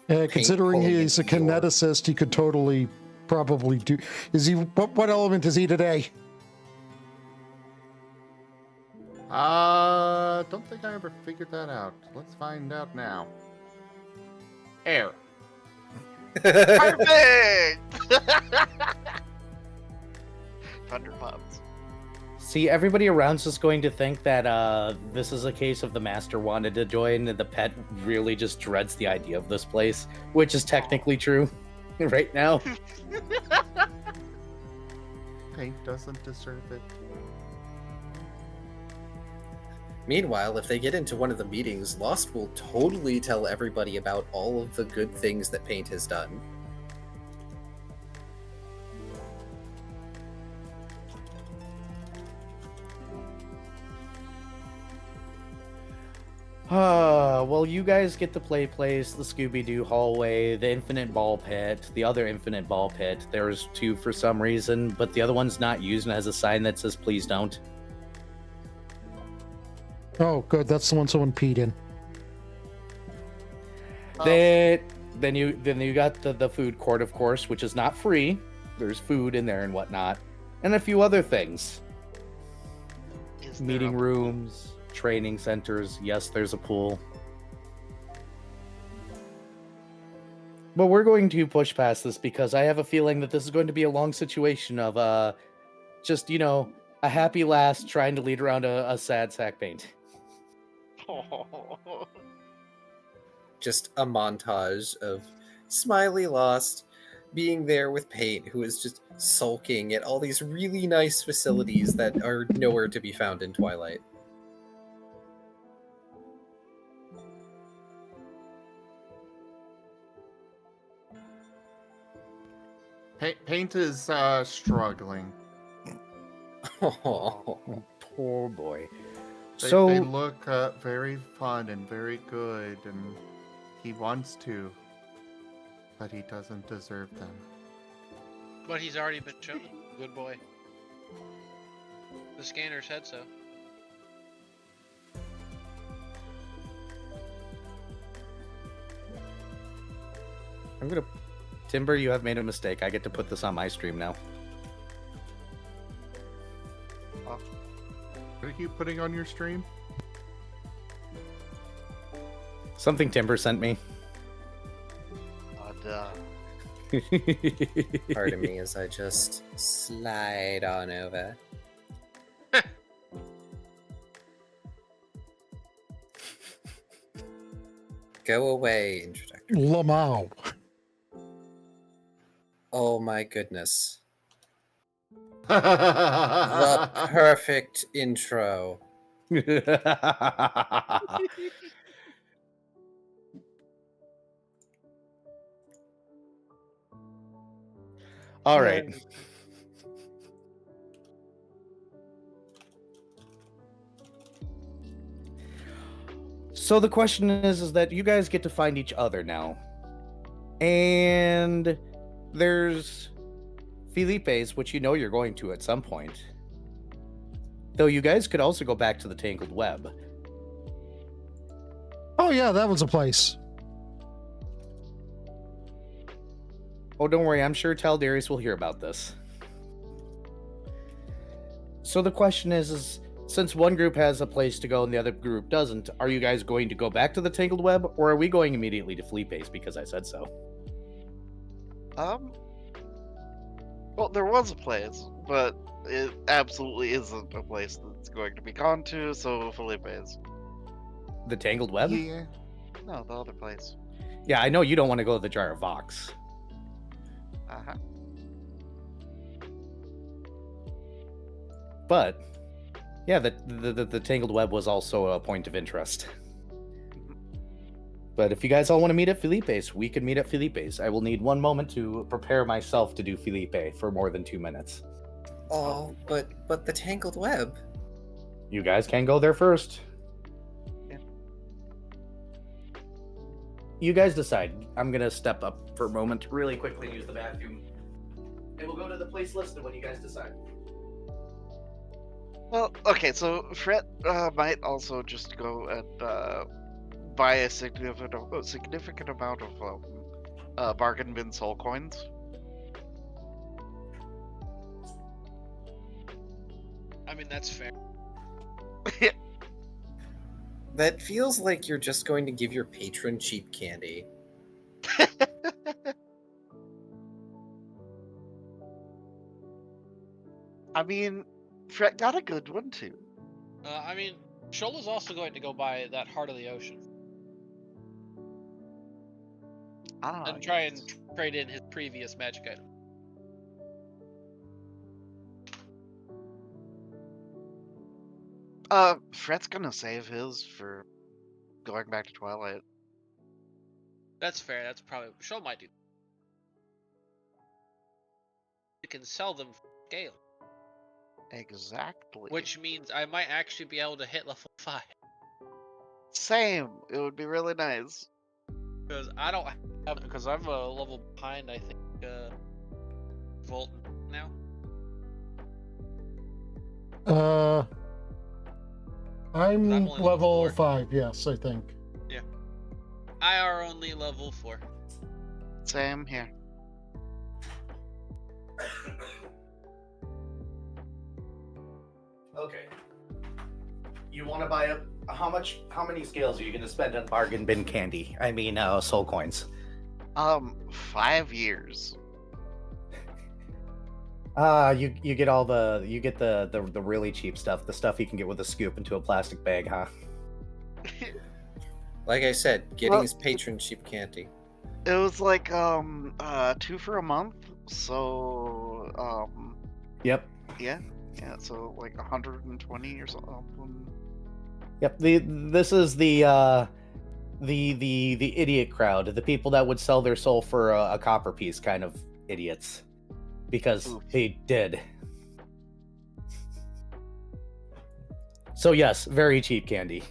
Considering
pulling
he's a
into your-
kineticist, he could totally probably do. Is he? What element is he today?
Don't think I ever figured that out. Let's find out now. Air.
Perfect! 100 pounds.
See, everybody around's just going to think that this is a case of the master wanted to join, and the pet really just dreads the idea of this place, which is technically true right now.
Paint doesn't deserve it.
Meanwhile, if they get into one of the meetings, Lost will totally tell everybody about all of the good things that Paint has done.
Well, you guys get the play place, the Scooby-Doo hallway, the infinite ball pit, the other infinite ball pit. There's two for some reason, but the other one's not used and has a sign that says please don't.
Oh, good. That's the one someone peed in.
Then you got the food court, of course, which is not free. There's food in there and whatnot, and a few other things.
Is there
Meeting
a-
rooms, training centers. Yes, there's a pool. But we're going to push past this because I have a feeling that this is going to be a long situation of just, a happy last trying to lead around a sad sack Paint.
Just a montage of Smiley Lost being there with Paint, who is just sulking at all these really nice facilities that are nowhere to be found in Twilight.
Paint is struggling.
Oh,
Poor boy.
They look very fun and very good, and he wants to, but he doesn't deserve them.
But he's already been chosen. Good boy. The scanner said so.
Timber, you have made a mistake. I get to put this on my stream now.
What are you putting on your stream?
Something Timber sent me.
pardon me as I just slide on over. Go away, introductor.
Lamau.
Oh my goodness. The perfect intro.
All right. So the question is that you guys get to find each other now. And there's Felipe's, which you know you're going to at some point. Though you guys could also go back to the Tangled Web.
Oh yeah, that was a place.
Oh, don't worry, I'm sure Taldarius will hear about this. So the question is since one group has a place to go and the other group doesn't, are you guys going to go back to the Tangled Web, or are we going immediately to Felipe's because I said so?
Well, there was a place, but it absolutely isn't a place that's going to be gone to, so Felipe's.
The Tangled Web?
Yeah.
No, the other place.
Yeah, I know you don't want to go to the Jar of Vox.
Uh-huh.
But, yeah, the Tangled Web was also a point of interest. But if you guys all want to meet at Felipe's, we can meet at Felipe's. I will need one moment to prepare myself to do Felipe for more than 2 minutes.
Oh, but the Tangled Web.
You guys can go there first.
Yeah.
You guys decide. I'm going to step up for a moment really quickly and use the bathroom. It will go to the place listed when you guys decide.
Well, okay, so Fred might also just go and buy a significant amount of bargain bin soul coins.
I mean, that's fair.
That feels like you're just going to give your patron cheap candy.
I mean, Fred got a good one too.
I mean, Shola's also going to go buy that Heart of the Ocean
I don't know.
and try and trade in his previous magic item.
Fred's gonna save his for going back to Twilight.
That's fair. That's probably Shola might do. You can sell them for scale,
Exactly.
which means I might actually be able to hit level 5
Same. It would be really nice.
because I don't have because I'm a level behind. I think Volt now.
I'm
I'm only
level
level
5, yes, I think.
I are only level 4.
Same here.
Okay. You want to buy up how many scales are you going to spend on bargain bin candy? I mean, soul coins.
5 years.
You get all the really cheap stuff, the stuff you can get with a scoop into a plastic bag, huh?
Like I said, getting
Well-
his patron cheap candy.
It was like 2 for a month. So
Yep.
yeah, so like 120 or something.
Yep. This is the idiot crowd, the people that would sell their soul for a copper piece, kind of idiots, because
Oof.
they did. So yes, very cheap candy.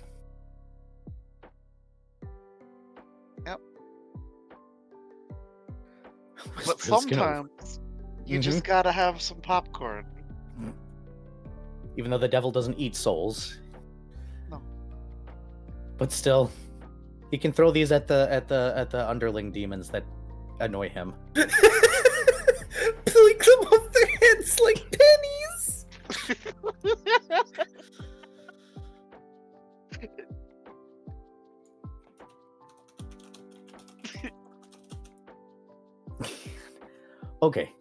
But sometimes you just gotta have some popcorn.
Even though the devil doesn't eat souls.
No.
But still, he can throw these at the underling demons that annoy him.
Blink them off their heads like pennies.
Okay.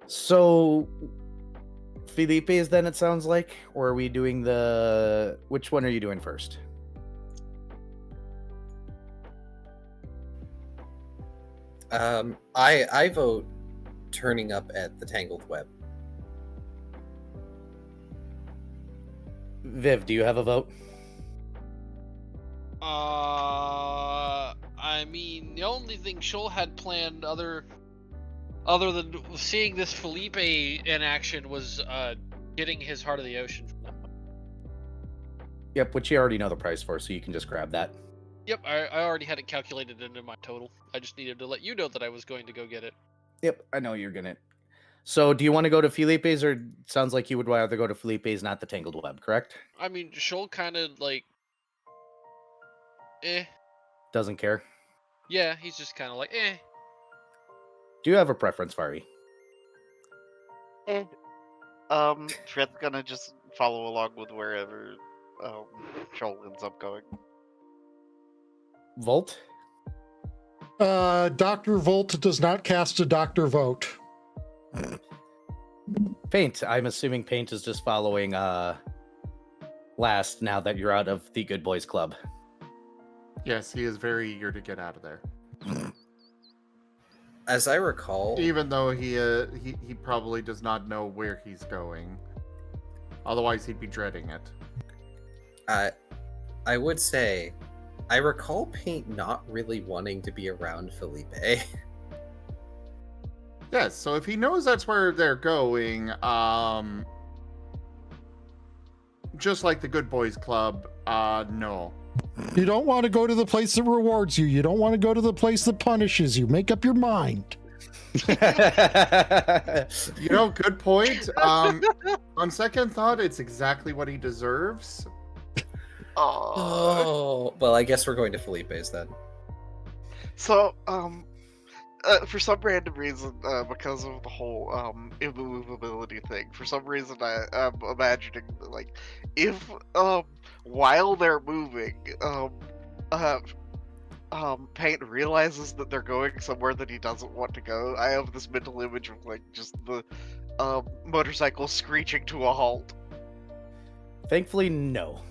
So Felipe's then, it sounds like, or are we doing which one are you doing first?
I vote turning up at the Tangled Web.
Viv, do you have a vote?
I mean, the only thing Shoal had planned other than seeing this Felipe in action was getting his Heart of the Ocean from that one.
Yep, which you already know the price for, so you can just grab that.
Yep, I already had it calculated into my total. I just needed to let you know that I was going to go get it.
Yep, I know you're gonna. So, do you want to go to Felipe's, or sounds like you would rather go to Felipe's, not the Tangled Web, correct?
I mean, Shoal kind of like,
Doesn't care.
yeah, he's just kind of like,
Do you have a preference, Fari?
Fred's gonna just follow along with wherever Troll ends up going.
Volt?
Dr. Volt does not cast a Dr. Vote.
Paint. I'm assuming Paint is just following last now that you're out of the Good Boys Club.
Yes, he is very eager to get out of there.
As I recall,
Even though he probably does not know where he's going. Otherwise, he'd be dreading it.
I would say, I recall Paint not really wanting to be around Felipe.
Yes, so if he knows that's where they're going, just like the Good Boys Club, no.
You don't want to go to the place that rewards you. You don't want to go to the place that punishes you. Make up your mind.
You know, good point. On second thought, it's exactly what he deserves.
Oh, well, I guess we're going to Felipe's then.
So, for some random reason, because of the whole immovability thing, for some reason I'm imagining that, like, if while they're moving, Paint realizes that they're going somewhere that he doesn't want to go. I have this mental image of like just the motorcycle screeching to a halt.
Thankfully, no.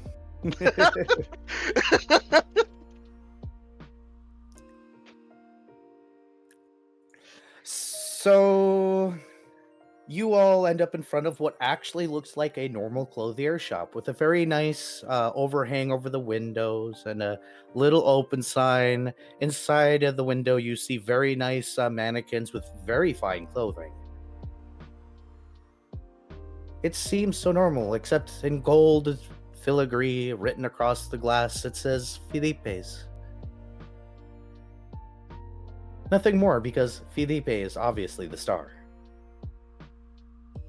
So you all end up in front of what actually looks like a normal clothier shop with a very nice overhang over the windows and a little open sign. Inside of the window, you see very nice mannequins with very fine clothing. It seems so normal, except in gold filigree written across the glass, it says Felipe's. Nothing more, because Felipe is obviously the star.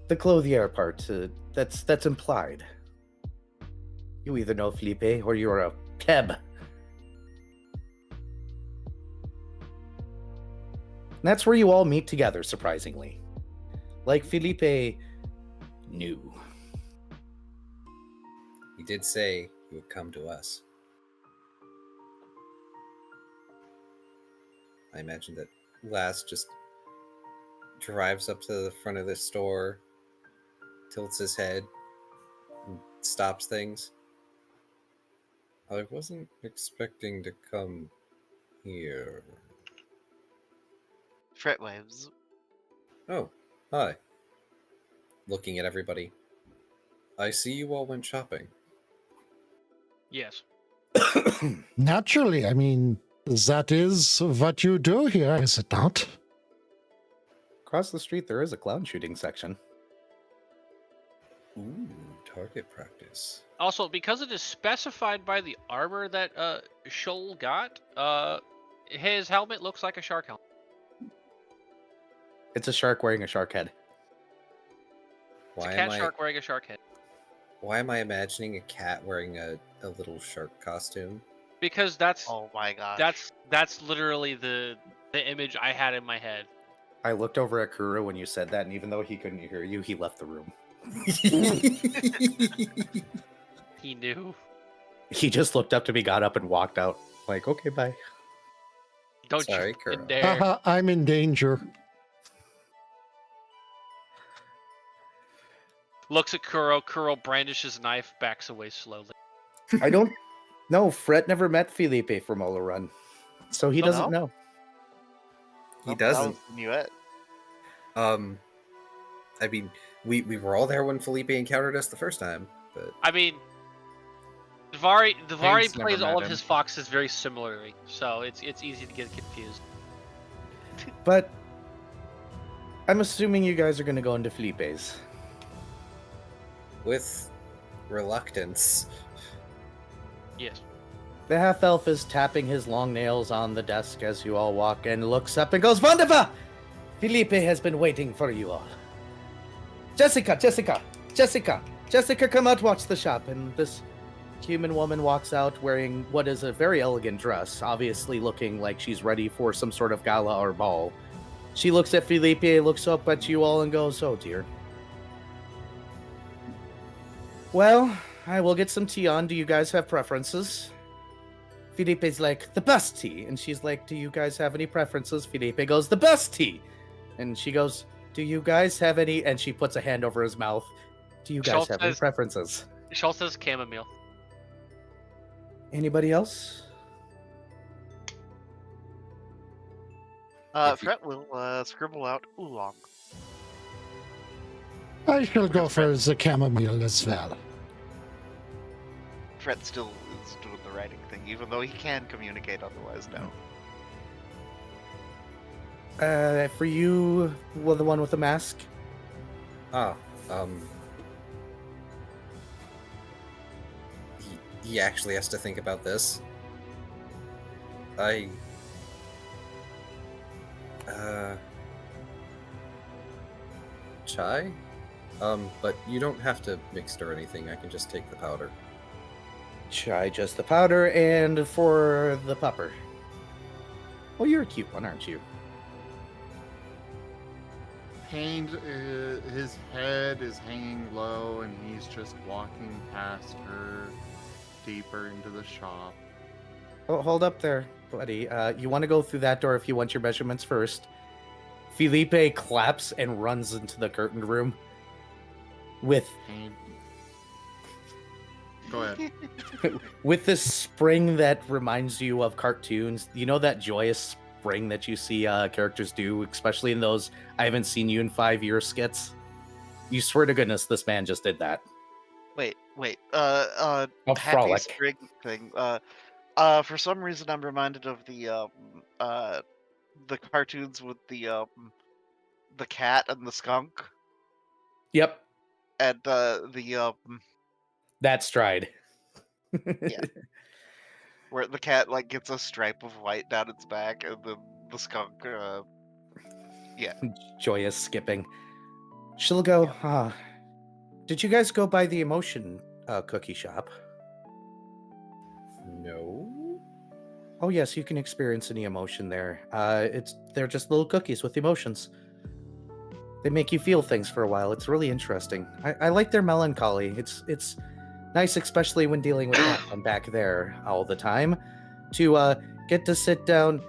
The clothier part, that's implied. You either know Felipe or you're a pleb. That's where you all meet together, surprisingly. Like Felipe knew.
He did say he would come to us. I imagine that Lass just drives up to the front of the store, tilts his head, and stops things. I wasn't expecting to come here.
Fret waves.
Oh, hi. Looking at everybody. I see you all went shopping.
Yes.
Naturally, I mean, that is what you do here, is it not?
Across the street, there is a clown shooting section.
Ooh, target practice.
Also, because it is specified by the armor that Shoal got, his helmet looks like a shark helmet.
It's a shark wearing a shark head.
It's a cat shark wearing a shark head.
Why am I imagining a cat wearing a little shark costume?
Because that's
Oh my gosh.
that's literally the image I had in my head.
I looked over at Kuro when you said that, and even though he couldn't hear you, he left the room.
He knew.
He just looked up to me, got up, and walked out. Like, okay, bye.
Don't
Sorry,
you
Kuro.
fucking dare.
Haha, I'm in danger.
Looks at Kuro. Kuro brandishes knife, backs away slowly.
I don't know. Fred never met Felipe from Ola Run, so he
Oh,
doesn't
no?
know.
He
That
doesn't.
was the Nuet.
I mean, we were all there when Felipe encountered us the first time, but
I mean, Davari
Pain's never
plays all
met
of his
him.
foxes very similarly, so it's easy to get confused.
But I'm assuming you guys are going to go into Felipe's.
with reluctance.
Yes.
The half-elf is tapping his long nails on the desk as you all walk in, looks up and goes, Wonderful! Felipe has been waiting for you all. Jessica, come out, watch the shop. And this human woman walks out wearing what is a very elegant dress, obviously looking like she's ready for some sort of gala or ball. She looks at Felipe, looks up at you all, and goes, oh dear. Well, I will get some tea on. Do you guys have preferences? Felipe's like, the best tea. And she's like, do you guys have any preferences? Felipe goes, the best tea. And she goes, do you guys have any? And she puts a hand over his mouth. Do you guys
Schultz
have any
says-
preferences?
Schultz says chamomile.
Anybody else?
If you-
Fret will scribble out oolong.
I shall go for the chamomile as well.
Fret still is doing the writing thing, even though he can communicate otherwise now.
For you, well, the one with the mask?
Ah, he actually has to think about this. chai. But you don't have to mix it or anything. I can just take the powder.
Chai, just the powder, and for the pupper. Oh, you're a cute one, aren't you?
Pain, his head is hanging low, and he's just walking past her deeper into the shop.
Oh, hold up there, buddy. You want to go through that door if you want your measurements first. Felipe claps and runs into the curtained room with
Pain. Go ahead.
with this spring that reminds you of cartoons. You know that joyous spring that you see characters do, especially in those I haven't seen you in 5 years skits? You swear to goodness this man just did that.
Wait.
A
Happy
frolic.
spring thing. For some reason, I'm reminded of the cartoons with the cat and the skunk,
Yep,
and the
that stride.
Yeah. where the cat like gets a stripe of white down its back, and then the skunk.
Joyous skipping. She'll go, did you guys go by the emotion cookie shop?
No.
Oh yes, you can experience any emotion there. They're just little cookies with emotions. They make you feel things for a while. It's really interesting. I like their melancholy. It's nice, especially when dealing with that one back there all the time, to get to sit down.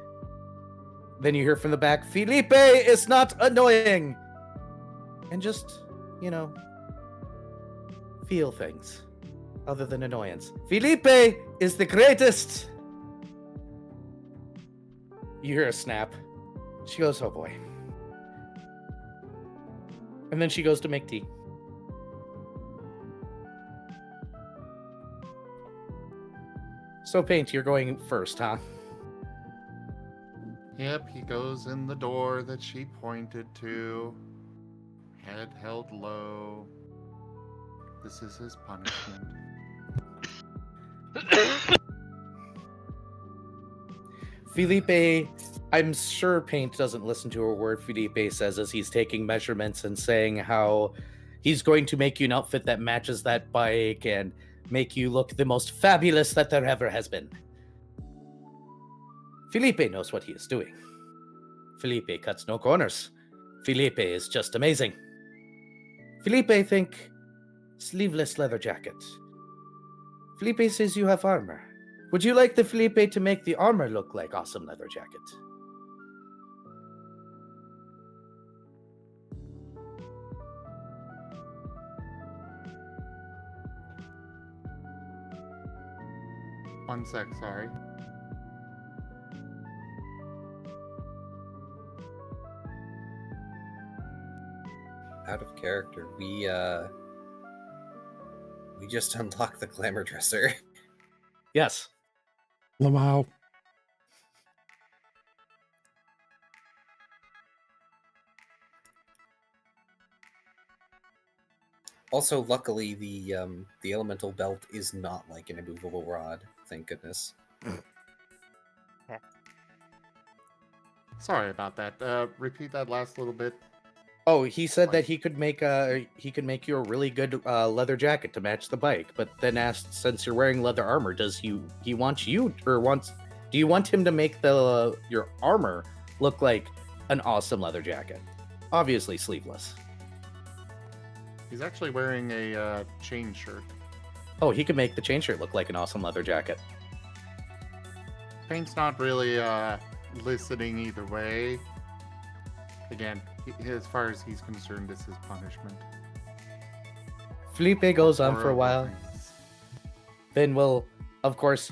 Then you hear from the back, Felipe is not annoying, and just feel things other than annoyance. Felipe is the greatest. You hear a snap. She goes, oh boy. And then she goes to make tea. So, Paint, you're going first, huh?
Yep, he goes in the door that she pointed to. Head held low. This is his punishment.
Felipe, I'm sure Paint doesn't listen to a word Felipe says as he's taking measurements and saying how he's going to make you an outfit that matches that bike and make you look the most fabulous that there ever has been. Felipe knows what he is doing. Felipe cuts no corners. Felipe is just amazing. Felipe think sleeveless leather jacket. Felipe says you have armor. Would you like the Felipe to make the armor look like awesome leather jacket?
One sec, sorry.
Out of character. We just unlocked the glamour dresser.
Yes.
Lamau.
Also, luckily, the elemental belt is not like an immovable rod. Thank goodness.
Sorry about that. Repeat that last little bit.
Oh, he said that he could make you a really good leather jacket to match the bike, but then asked, since you're wearing leather armor, do you want him to make your armor look like an awesome leather jacket? Obviously sleeveless.
He's actually wearing a chain shirt.
Oh, he could make the chain shirt look like an awesome leather jacket.
Paint's not really listening either way. Again, as far as he's concerned, this is punishment.
Felipe goes on for a
other
while.
things.
Then we'll, of course,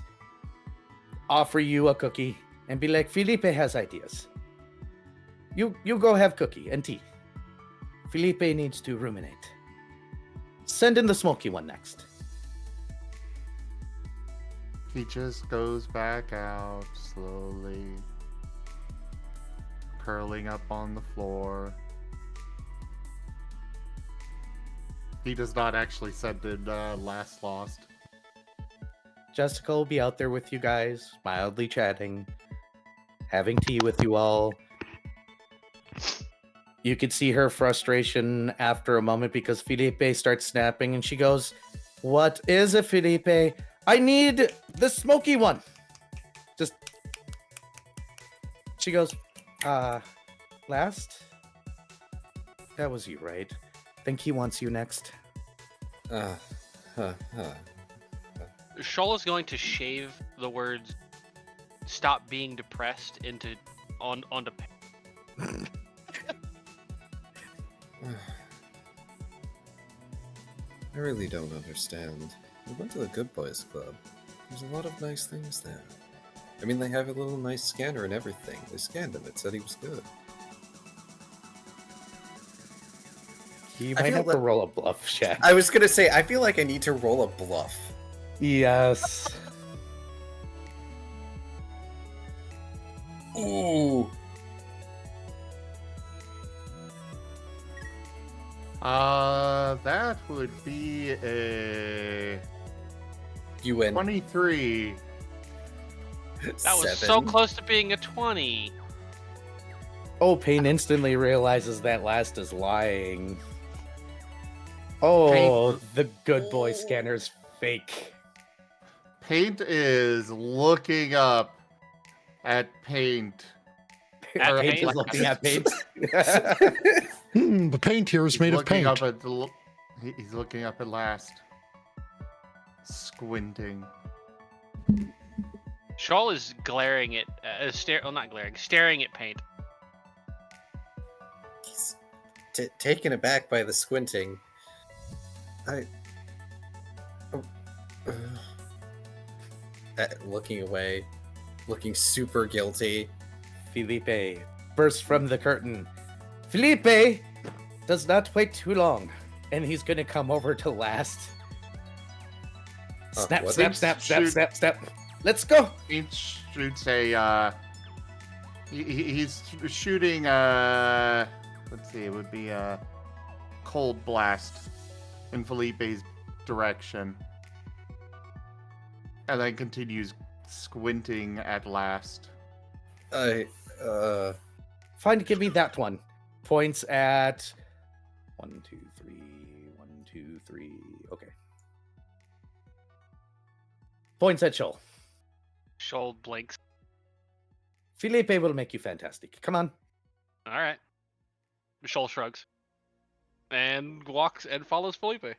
offer you a cookie and be like, Felipe has ideas. You go have cookie and tea. Felipe needs to ruminate. Send in the smoky one next.
He just goes back out slowly, curling up on the floor. He does not actually send in Last Lost.
Jessica will be out there with you guys, mildly chatting, having tea with you all. You could see her frustration after a moment because Felipe starts snapping and she goes, "What is it, Felipe? I need the smoky one." Just. She goes, last? That was you, right? Think he wants you next.
Shoal is going to shave the words "stop being depressed" onto.
I really don't understand. We went to the Good Boys Club. There's a lot of nice things there. I mean, they have a little nice scanner and everything. They scanned him. It said he was good.
You might have to roll a bluff, Shaq.
I was gonna say, I feel like I need to roll a bluff.
Yes.
Ooh.
That would be a
You win.
23.
That was so close to being a 20.
Oh, Payne instantly realizes that last is lying. Oh, the good boy scanner's fake.
Paint is looking up at Paint.
At
Paint
Paint?
is looking at Paint.
The paint here is made of paint.
He's looking up at last. Squinting.
Shoal is glaring at staring at Paint.
He's taken aback by the squinting. Looking away, looking super guilty.
Felipe bursts from the curtain. Felipe does not wait too long, and he's gonna come over to last. Snap,
what?
snap, snap, snap, snap, snap. Let's go.
Paint shoots a. He's shooting. Let's see. It would be a cold blast in Felipe's direction, and then continues squinting at last.
Fine, give me that one. Points at 1, 2, 3, 1, 2, 3. Okay. Points at Shoal.
Shoal blinks.
Felipe will make you fantastic. Come on.
All right. Shoal shrugs and walks and follows Felipe.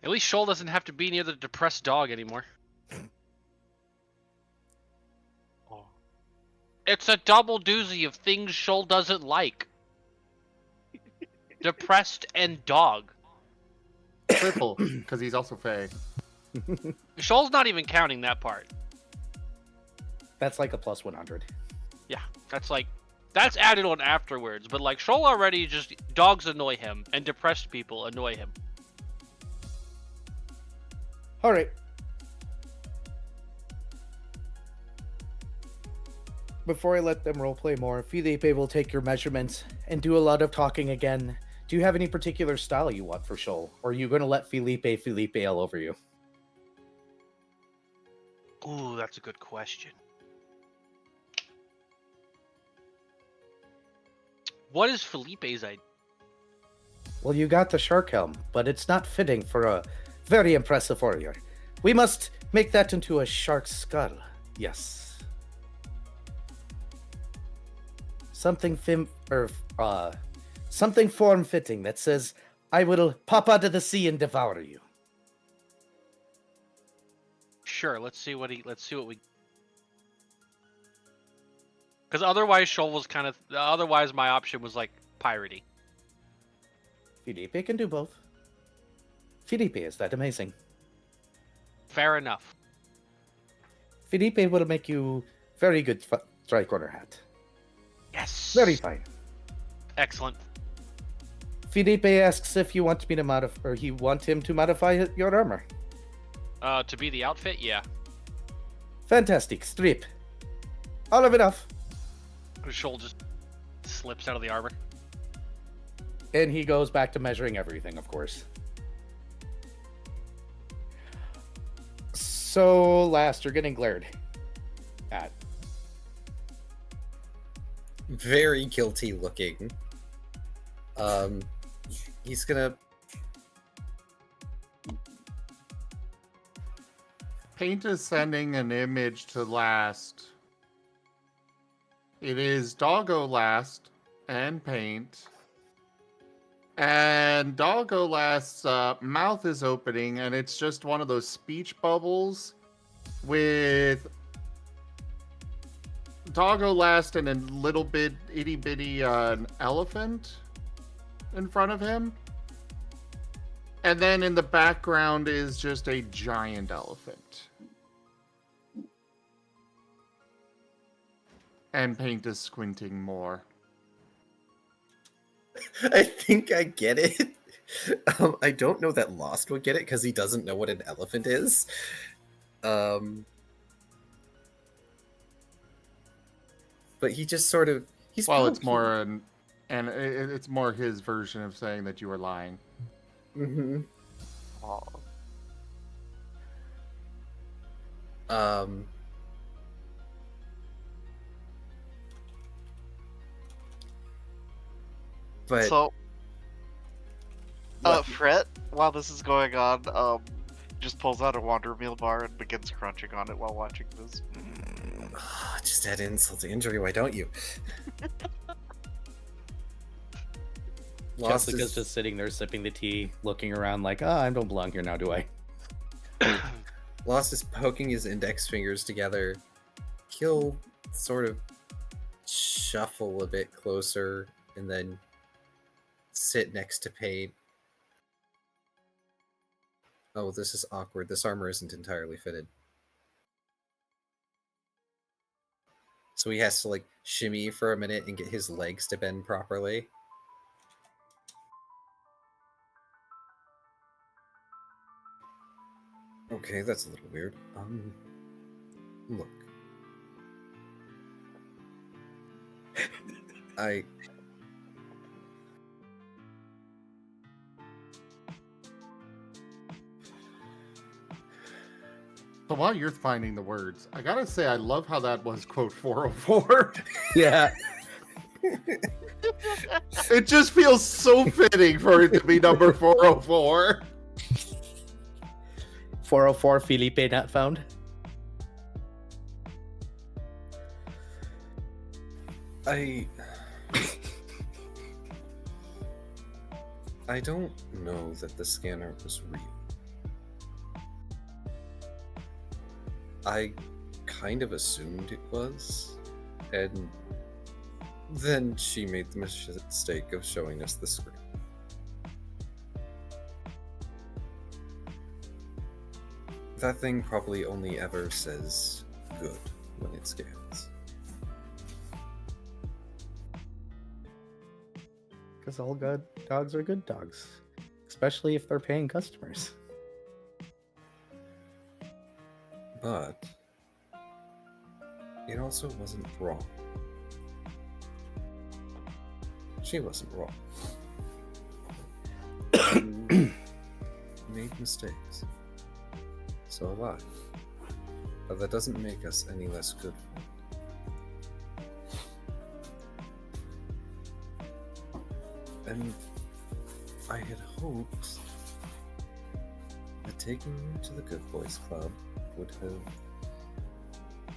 At least Shoal doesn't have to be near the depressed dog anymore. It's a double doozy of things Shoal doesn't like. Depressed and dog.
Triple, because he's also Fae.
Shoal's not even counting that part.
That's like a plus 100.
Yeah, that's added on afterwards. But like Shoal already just dogs annoy him and depressed people annoy him.
All right. Before I let them roleplay more, Felipe will take your measurements and do a lot of talking again. Do you have any particular style you want for Shoal? Or are you going to let Felipe all over you?
Ooh, that's a good question. What is Felipe's idea?
Well, you got the shark helm, but it's not fitting for a very impressive warrior. We must make that into a shark skull. Yes. Something something form-fitting that says, "I will pop out of the sea and devour you."
Sure, let's see what we. Because otherwise, Shoal was kind of. Otherwise, my option was like piratey.
Felipe can do both. Felipe is that amazing.
Fair enough.
Felipe will make you very good tri-corner hat.
Yes.
Very fine.
Excellent.
Felipe asks if you want me to modify, or you want him to modify your armor.
To be the outfit, yeah.
Fantastic. Strip. All of it off.
Shoal just slips out of the armor.
And he goes back to measuring everything, of course. So, last, you're getting glared at.
very guilty looking. He's gonna...
Paint is sending an image to last. It is Doggo last and Paint. And Doggo last's mouth is opening, and it's just one of those speech bubbles with Doggo last and a little bit itty bitty elephant in front of him. And then in the background is just a giant elephant. And Paint is squinting more.
I think I get it. I don't know that Lost would get it because he doesn't know what an elephant is. But he just sort of... He's
Well, it's
probably-
more it's more his version of saying that you were lying.
Mm-hmm.
Oh.
But
So,
what-
Fret, while this is going on, just pulls out a Wander Meal bar and begins crunching on it while watching this.
just add insult to injury, why don't you? Lost
Jessica's
is...
just sitting there sipping the tea, looking around like, I don't belong here now, do I?
Lost is poking his index fingers together. He'll sort of shuffle a bit closer and then sit next to Paint. Oh, this is awkward. This armor isn't entirely fitted. So he has to like shimmy for a minute and get his legs to bend properly. Okay, that's a little weird. Look. I...
So while you're finding the words, I gotta say I love how that was quote 404.
Yeah.
It just feels so fitting for it to be number 404.
404 Felipe not found.
I don't know that the scanner was real. I kind of assumed it was, and then she made the mistake of showing us the screen. That thing probably only ever says good when it scans.
Because all good dogs are good dogs. Especially if they're paying customers.
But it also wasn't wrong. She wasn't wrong. You made mistakes. So have I. But that doesn't make us any less good for it. And I had hoped that taking you to the Good Boys Club would have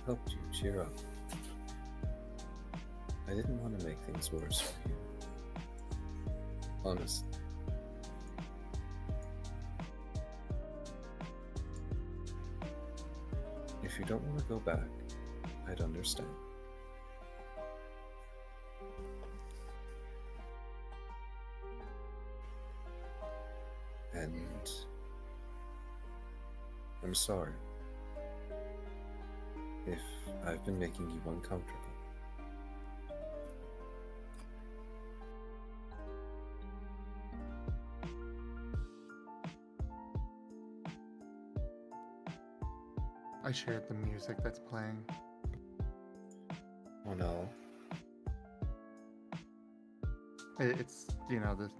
helped you cheer up. I didn't want to make things worse for you. Honestly. If you don't want to go back, I'd understand. And I'm sorry if I've been making you uncomfortable.
I shared the music that's playing.
Oh no.
It's, you know, the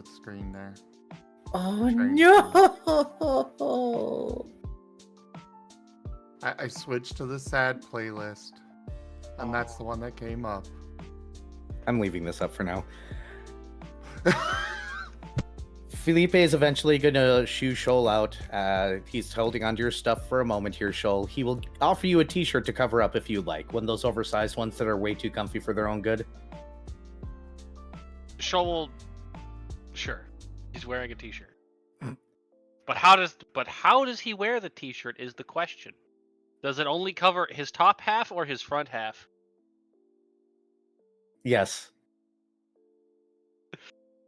screen there.
Oh
Strange.
no!
I switched to the sad playlist, and that's the one that came up.
I'm leaving this up for now. Felipe is eventually going to shoo Shoal out. He's holding onto your stuff for a moment here, Shoal. He will offer you a t-shirt to cover up if you like. One of those oversized ones that are way too comfy for their own good.
Shoal, sure, he's wearing a t-shirt. But how does he wear the t-shirt is the question. Does it only cover his top half or his front half?
Yes.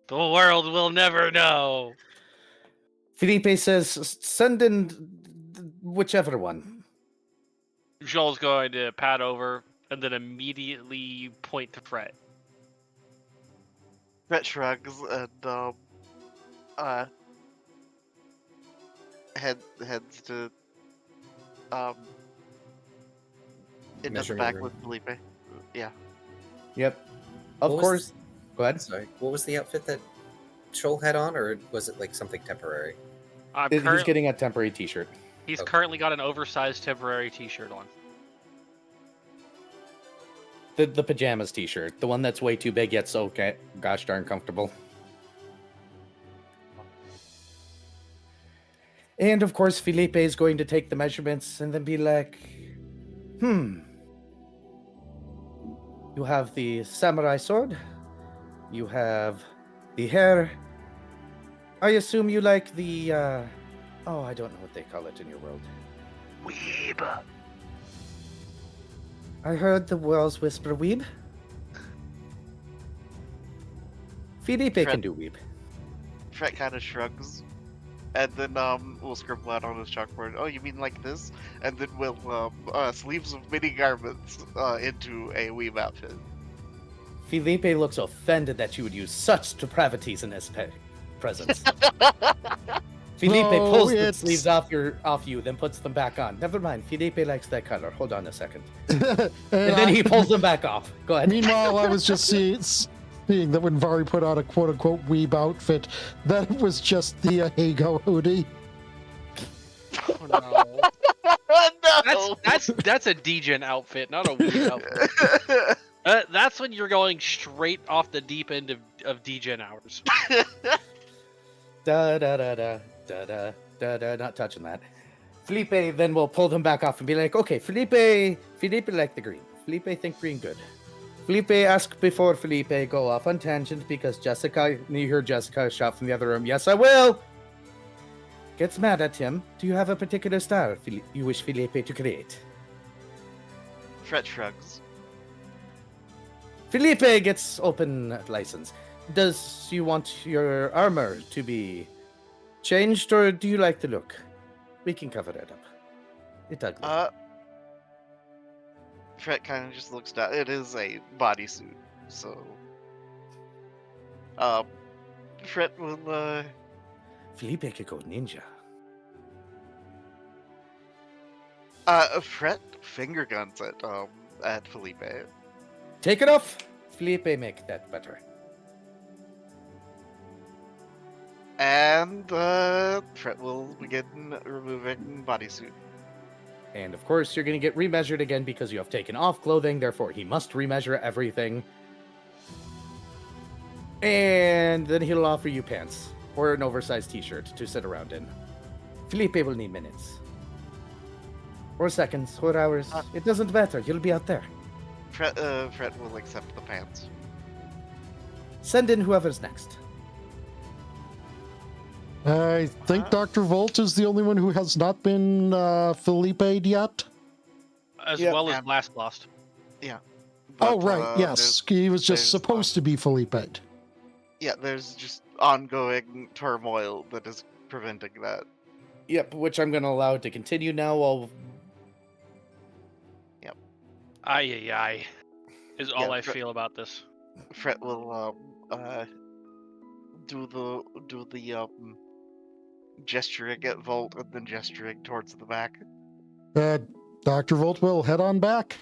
The world will never know.
Felipe says, send in whichever one.
Joel's going to pat over and then immediately point to Fred.
Fred shrugs and heads to into the
Measurement
back
room.
with Felipe. Yeah.
Yep. Of
What was
course. Go ahead.
Sorry, what was the outfit that Shoal had on, or was it like something temporary?
He's getting a temporary t-shirt.
He's
Okay.
currently got an oversized temporary t-shirt on.
The pajamas t-shirt. The one that's way too big yet so gosh darn comfortable. And of course, Felipe is going to take the measurements and then be like, you have the samurai sword. You have the hair. I assume you like the, I don't know what they call it in your world.
Weeb.
I heard the walls whisper weeb. Felipe can do weeb.
Fred kind of shrugs, and then we'll scribble out on his chalkboard. Oh, you mean like this? And then we'll sleeves of mini garments into a weeb outfit.
Felipe looks offended that you would use such depravities in his presence. Felipe
No,
pulls the
it's-
sleeves off you, then puts them back on. Never mind, Felipe likes that color. Hold on a second.
and
And then he pulls them back off. Go ahead.
Meanwhile, I was just seeing that when Vari put on a quote-unquote weeb outfit, that it was just the Hago hoodie.
Oh, no.
No!
That's a degen outfit, not a weed outfit. That's when you're going straight off the deep end of degen hours.
Da da da da da da da da. Not touching that. Felipe then will pull them back off and be like, okay, Felipe like the green. Felipe think green good. Felipe ask before Felipe go off on tangent because Jessica, you hear Jessica shout from the other room, yes I will! Gets mad at him. Do you have a particular style you wish Felipe to create?
Fred shrugs.
Felipe gets open license. Does you want your armor to be changed or do you like the look? We can cover that up. It's ugly.
Fred kind of just looks down. It is a bodysuit, so Fred will
Felipe could go ninja.
Fred finger guns at Felipe.
Take it off. Felipe make that better.
And Fred will begin removing bodysuit.
And of course, you're going to get remeasured again because you have taken off clothing. Therefore, he must remeasure everything. And then he'll offer you pants or an oversized t-shirt to sit around in. Felipe will need minutes. Or seconds, or hours. It doesn't matter. You'll be out there.
Fred will accept the pants.
Send in whoever's next.
I think Dr. Volt is the only one who has not been Felipe'd yet.
As
Yeah.
well as Blast Lost.
Yeah.
Oh,
But,
right, yes. He was just
there's,
supposed to be Felipe'd.
Yeah, there's just ongoing turmoil that is preventing that.
Yep, which I'm going to allow to continue now while...
Aye is all
Yeah,
I feel about this.
Fred will do the gesturing at Volt and then gesturing towards the back.
Dr. Volt will head on back.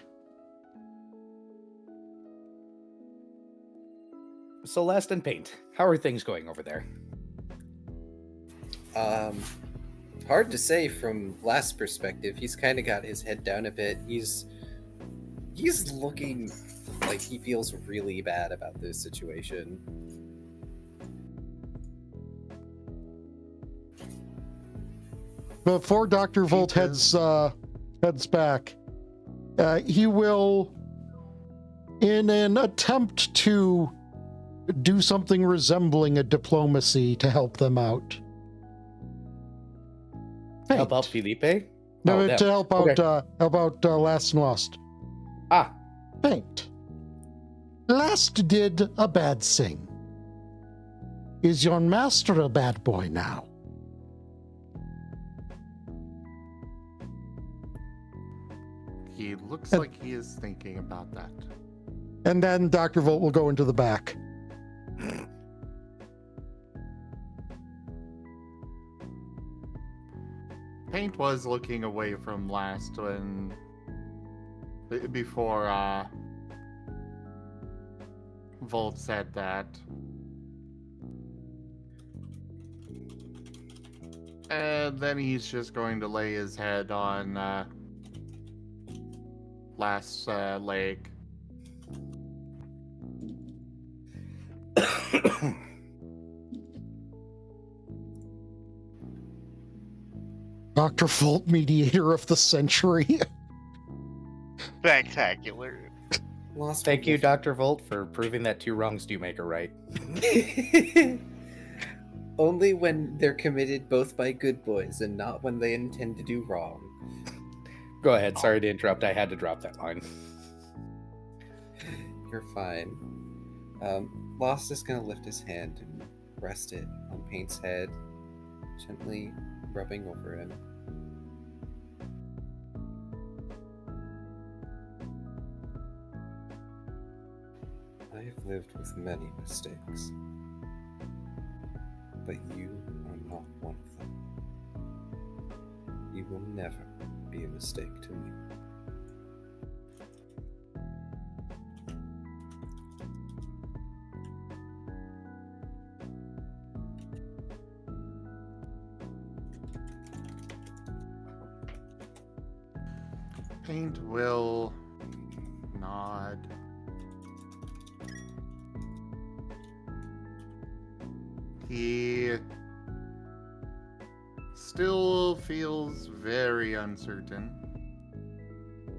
Celeste and Paint, how are things going over there?
Hard to say from last perspective. He's kind of got his head down a bit. He's looking Like, he feels really bad about this situation.
Before Dr. Volt heads back, he will, in an attempt to do something resembling a diplomacy to help them out.
Help out Felipe?
No,
Oh,
to help out,
okay.
Last and Lost.
Ah.
Paint. Last did a bad thing. Is your master a bad boy now?
He looks like he is thinking about that.
And then Dr. Volt will go into the back.
Paint was looking away from Last when before Volt said that. And then he's just going to lay his head on Last's leg.
Dr. Volt, mediator of the century.
Spectacular.
Lost
Thank you,
people-
Dr. Volt, for proving that 2 wrongs do make a right.
Only when they're committed both by good boys and not when they intend to do wrong.
Go ahead. Sorry to interrupt. I had to drop that line.
You're fine. Lost is gonna lift his hand and rest it on Paint's head, gently rubbing over him. I have lived with many mistakes, but you are not one of them. You will never be a mistake to me.
Paint will nod. He still feels very uncertain,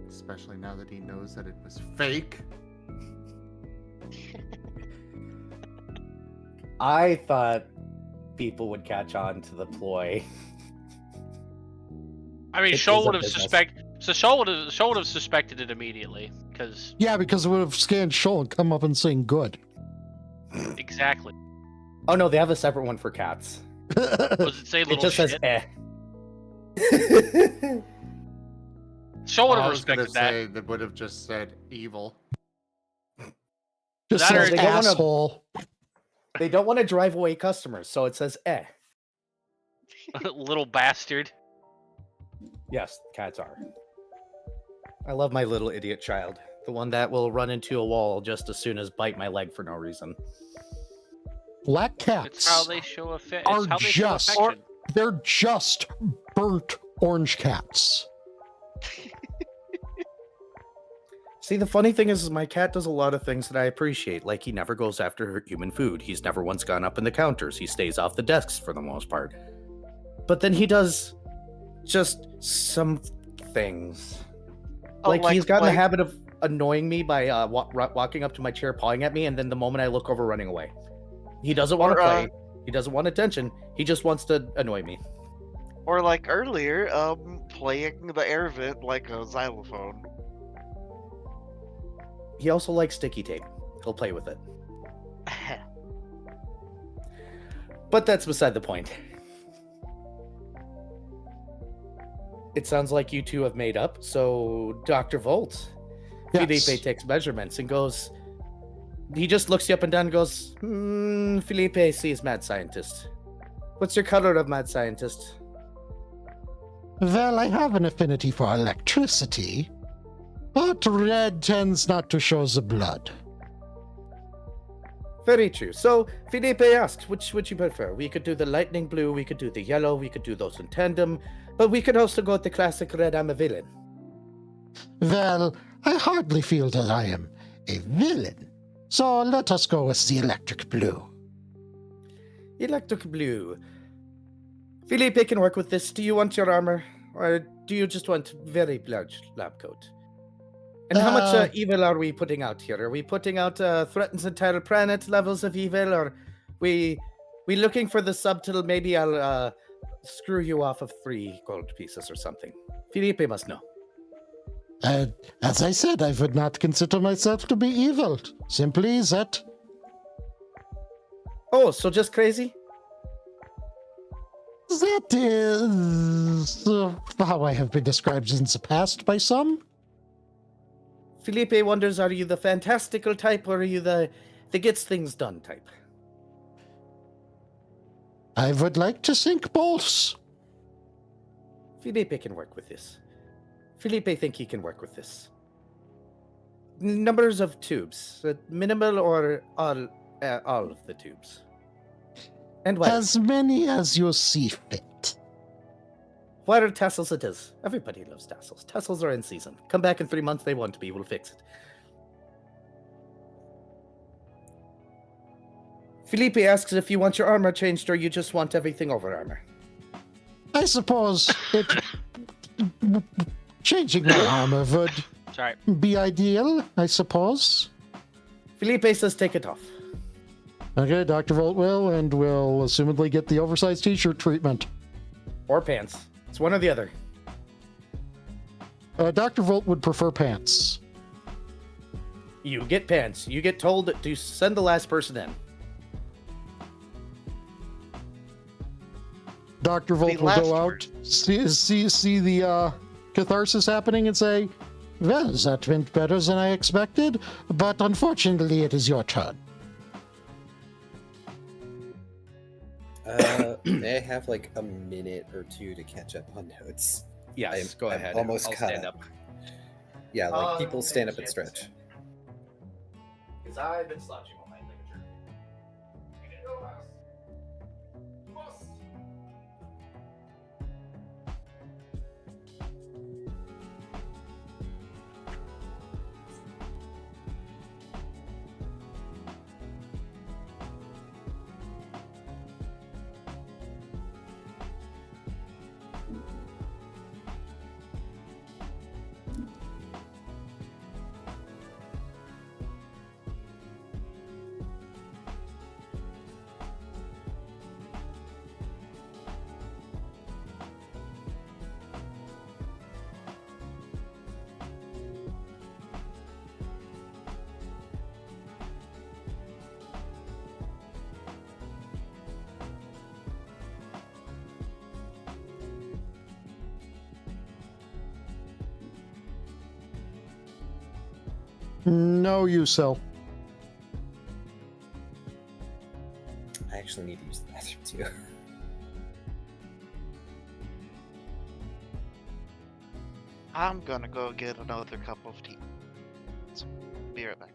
especially now that he knows that it was fake.
I thought people would catch on to the ploy.
I mean,
It
Shoal
is a
would have
business.
Shoal would have suspected it immediately because
Yeah, because it would have scanned Shoal and come up and saying good.
exactly.
Oh no, they have a separate one for cats.
Does it say
It
little
just
shit?
says eh.
Shoal would
I
have
was gonna
respected that.
say that would have just said evil.
Just
That or
says
they don't
wanna-
asshole.
They don't want to drive away customers, so it says eh.
Little bastard.
Yes, cats are. I love my little idiot child. The one that will run into a wall just as soon as bite my leg for no reason.
Black
It's
cats
how they show affection.
are
It's how they
just-
show affection.
they're just burnt orange cats.
See, the funny thing is my cat does a lot of things that I appreciate. Like, he never goes after human food. He's never once gone up in the counters. He stays off the desks for the most part. But then he does just some things.
Oh,
Like, he's gotten
like-
the habit of annoying me by walking up to my chair, pawing at me, and then the moment I look over, running away. He doesn't want to
Or,
play. He doesn't want attention. He just wants to annoy me.
Or like earlier, playing the air vent like a xylophone.
He also likes sticky tape. He'll play with it. But that's beside the point. It sounds like you two have made up, so Dr. Volt.
Yes.
Felipe takes measurements and goes. He just looks you up and down and goes, Felipe sees mad scientist. What's your color of mad scientist?
Well, I have an affinity for electricity, but red tends not to show the blood.
Very true. So Felipe asked, which would you prefer? We could do the lightning blue, we could do the yellow, we could do those in tandem, but we could also go with the classic red. I'm a villain.
Well, I hardly feel that I am a villain. So let us go with the electric blue.
Electric blue. Felipe can work with this. Do you want your armor? Or do you just want very large lab coat? And how much evil are we putting out here? Are we putting out threatens entire planet levels of evil? Or we looking for the subtle, maybe I'll screw you off of 3 gold pieces or something? Felipe must know.
As I said, I would not consider myself to be evil. Simply that.
Oh, so just crazy?
That is how I have been described in the past by some.
Felipe wonders, are you the fantastical type or are you the gets things done type?
I would like to think both.
Felipe can work with this. Felipe think he can work with this. Numbers of tubes, minimal or all of the tubes. And wire.
As many as you see fit.
Wire tassels it is. Everybody loves tassels. Tassels are in season. Come back in 3 months, they won't be. We'll fix it. Felipe asks if you want your armor changed or you just want everything over armor.
I suppose it changing my armor would
Sorry.
be ideal, I suppose.
Felipe says take it off.
Okay, Dr. Volt will, and will assumedly get the oversized t-shirt treatment.
Or pants. It's one or the other.
Dr. Volt would prefer pants.
You get pants. You get told to send the last person in.
Dr. Volt will go out, see the catharsis happening and say, well, that went better than I expected, but unfortunately it is your turn.
May I have like a minute or 2 to catch up on notes?
Yes, go
I'm
ahead.
almost
I'll
caught
stand
up.
up.
Yeah, like people stand up and stretch.
Because I've been slouching on my ligature.
No, you sell.
I actually need to use the bathroom too.
I'm gonna go get another cup of tea. So, be right back.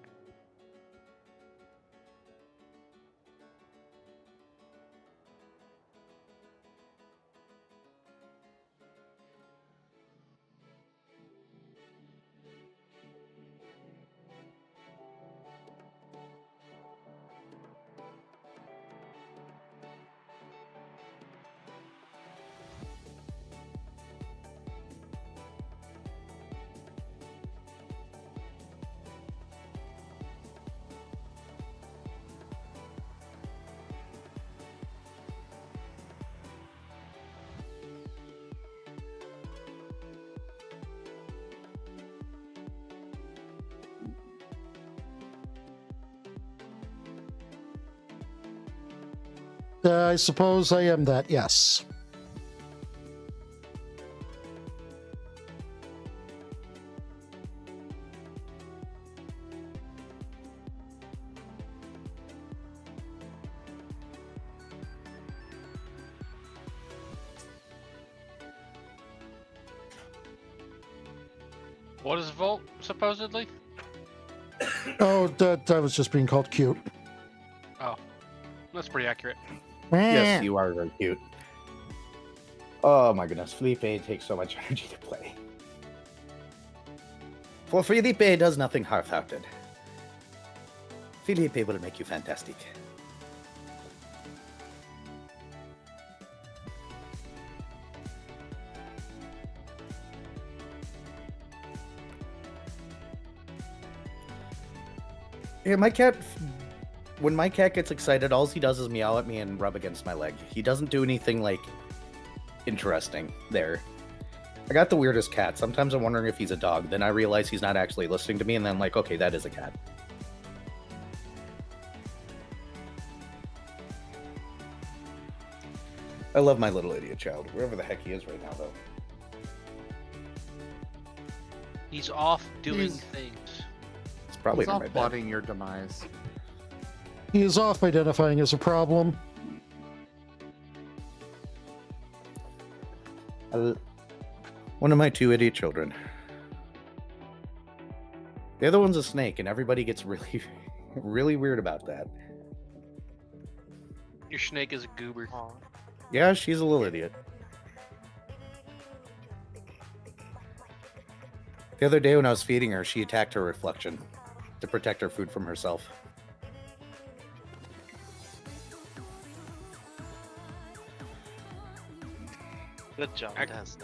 I suppose I am that, yes.
What is Volt, supposedly?
Oh, that was just being called cute.
Oh, that's pretty accurate.
Yes, you are very cute. Oh my goodness, Felipe takes so much energy to play. For Felipe does nothing half-hearted. Felipe will make you fantastic. Yeah, my cat. When my cat gets excited, all he does is meow at me and rub against my leg. He doesn't do anything like interesting there. I got the weirdest cat. Sometimes I'm wondering if he's a dog. Then I realize he's not actually listening to me, and then I'm like, okay, that is a cat. I love my little idiot child, wherever the heck he is right now, though.
He's off doing
He's-
things.
It's probably
Stop
in my bed.
plotting your demise.
He is off identifying as a problem.
One of my two idiot children. The other one's a snake, and everybody gets really, really weird about that.
Your snake is a goober.
Yeah, she's a little idiot. The other day when I was feeding her, she attacked her reflection to protect her food from herself.
Good job,
Ac-
Desno.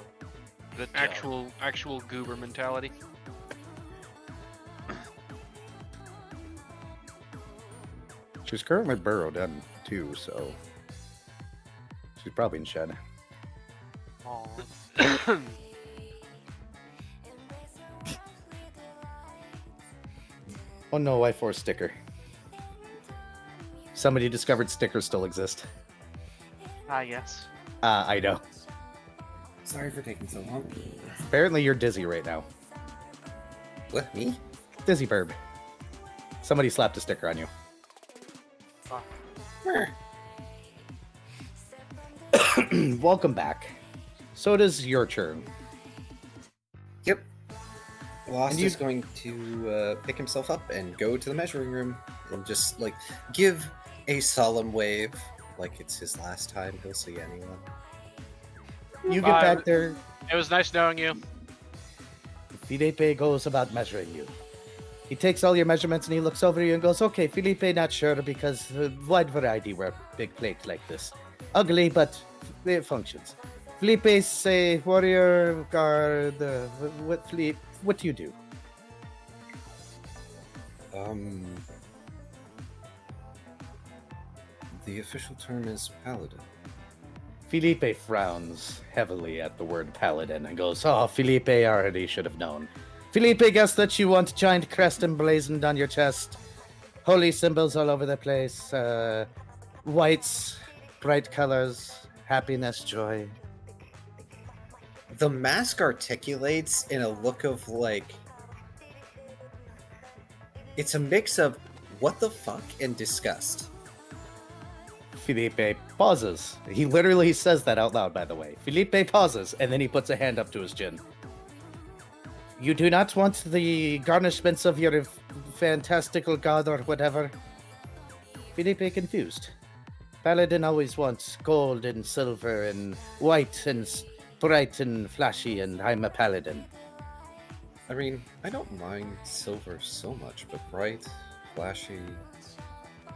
Good job.
Actual goober mentality.
She's currently burrowed in too, so she's probably in shed.
Aw.
Oh no, Y4 sticker. Somebody discovered stickers still exist.
Ah, yes.
I know.
Sorry for taking so long.
Apparently you're dizzy right now.
What, me?
Dizzy Burb. Somebody slapped a sticker on you. Welcome back. So it is your turn.
Yep. Lost
And you-
is going to pick himself up and go to the measuring room and just like give a solemn wave, like it's his last time he'll see anyone.
You get
Bye.
back there.
It was nice knowing you.
Felipe goes about measuring you. He takes all your measurements and he looks over you and goes, okay, Felipe, not sure because wide variety wear big plate like this. Ugly, but it functions. Felipe, say, warrior, guard, what do you do?
The official term is paladin.
Felipe frowns heavily at the word paladin and goes, oh, Felipe already should have known. Felipe, guess that you want giant crest emblazoned on your chest, holy symbols all over the place, whites, bright colors, happiness, joy.
The mask articulates in a look of like. It's a mix of what the fuck and disgust.
Felipe pauses. He literally says that out loud, by the way. Felipe pauses, and then he puts a hand up to his chin. You do not want the garnishments of your fantastical god or whatever? Felipe confused. Paladin always wants gold and silver and white and bright and flashy, and I'm a paladin.
I mean, I don't mind silver so much, but bright, flashy,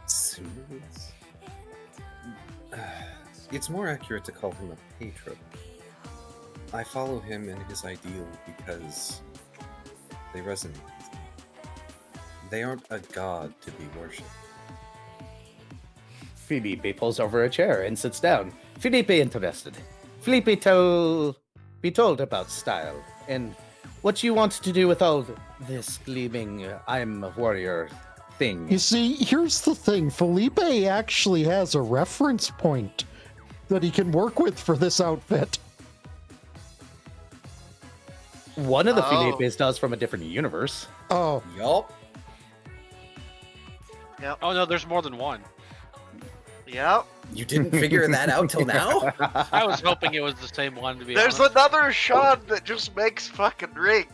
smooth. It's more accurate to call him a patron. I follow him and his ideal because they resonate with me. They aren't a god to be worshipped.
Felipe pulls over a chair and sits down. Felipe interested. Felipe be told about style and what you want to do with all this gleaming I'm a warrior thing.
You see, here's the thing. Felipe actually has a reference point that he can work with for this outfit.
One of the
Oh.
Felipes does from a different universe.
Oh,
Yup.
Oh no, there's more than one.
Yep.
You didn't figure that out till now?
I was hoping it was the same one to be
There's
honest.
another Sean that just makes fucking rings.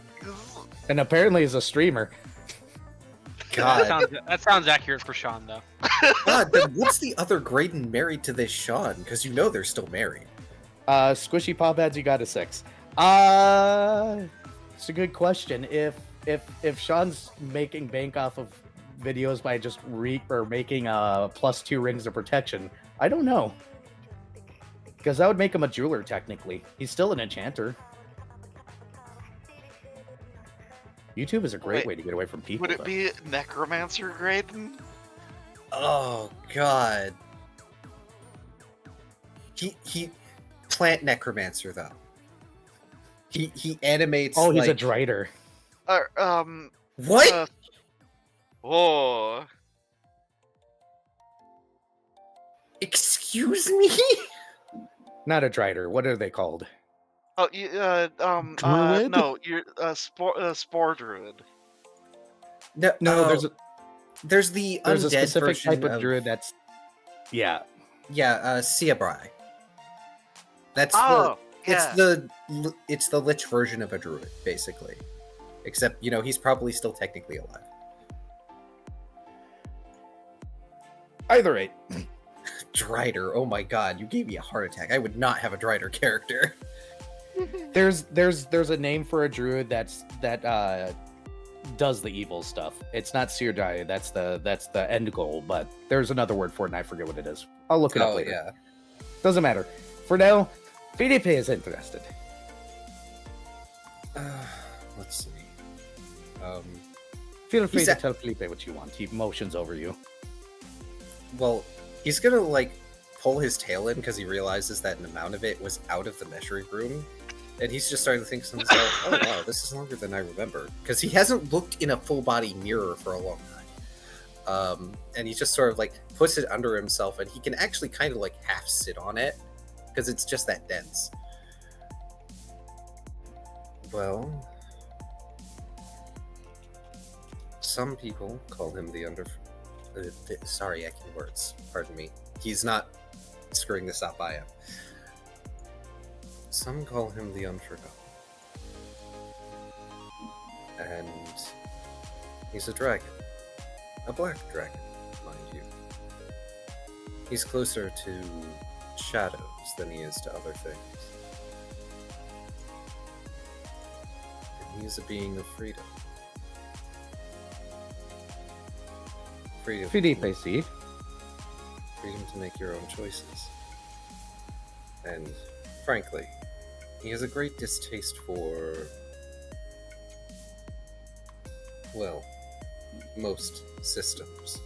And apparently is a streamer.
God.
That sounds accurate for Sean though.
God, then what's the other Graydon married to this Sean? Because you know they're still married.
Squishy Paw Pads, you got a 6. It's a good question. If Sean's making bank off of videos by just making +2 rings of protection. I don't know. Because that would make him a jeweler, technically. He's still an enchanter. YouTube is a great
Wait,
way to get away from people.
Would it be necromancer grade?
Oh god. He plant necromancer though. He animates.
Oh, he's a
like,
drider.
What?
Oh.
Excuse me?
Not a drider. What are they called?
Oh,
Druid?
no, you're spore druid.
No,
No,
there's the
there's a
undead
specific
version
type of druid that's... Yeah.
Yeah, Siabrai. That's
Oh,
it's the lich version of a druid, basically. Except, he's probably still technically alive.
Either rate.
Drider, oh my god, you gave me a heart attack. I would not have a Drider character.
There's a name for a druid that does the evil stuff. It's not Sirdai, that's the end goal, but there's another word for it and I forget what it is. I'll look it up later.
Yeah.
Doesn't matter. For now, Felipe is interested.
Let's see.
Feel free
He's
to
a-
tell Felipe what you want. He motions over you.
Well, he's gonna pull his tail in because he realizes that an amount of it was out of the measuring room. And he's just starting to think to himself, oh wow, this is longer than I remember. Because he hasn't looked in a full body mirror for a long time. And he just sort of puts it under himself and he can actually kind of half sit on it because it's just that dense. Well, some people call him the sorry, I can words. Pardon me. He's not screwing this up, I am. Some call him the Unforgotten. And he's a dragon. A black dragon, mind you. He's closer to shadows than he is to other things. And he is a being of freedom. Freedom.
Felipe, see?
Freedom to make your own choices. And frankly, he has a great distaste for, well, most systems.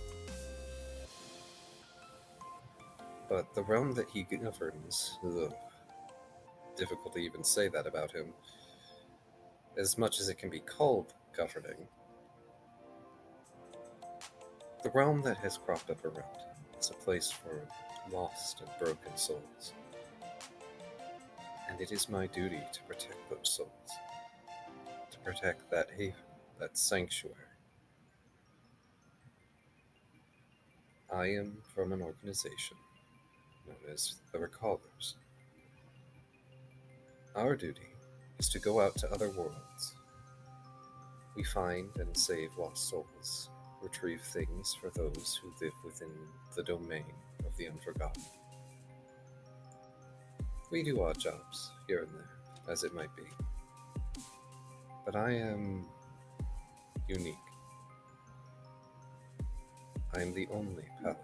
But the realm that he governs, difficult to even say that about him, as much as it can be called governing, the realm that has cropped up around him is a place for lost and broken souls. And it is my duty to protect those souls. To protect that haven, that sanctuary. I am from an organization known as the Recallers. Our duty is to go out to other worlds. We find and save lost souls, retrieve things for those who live within the domain of the Unforgotten. We do odd jobs here and there, as it might be. But I am unique. I am the only paladin.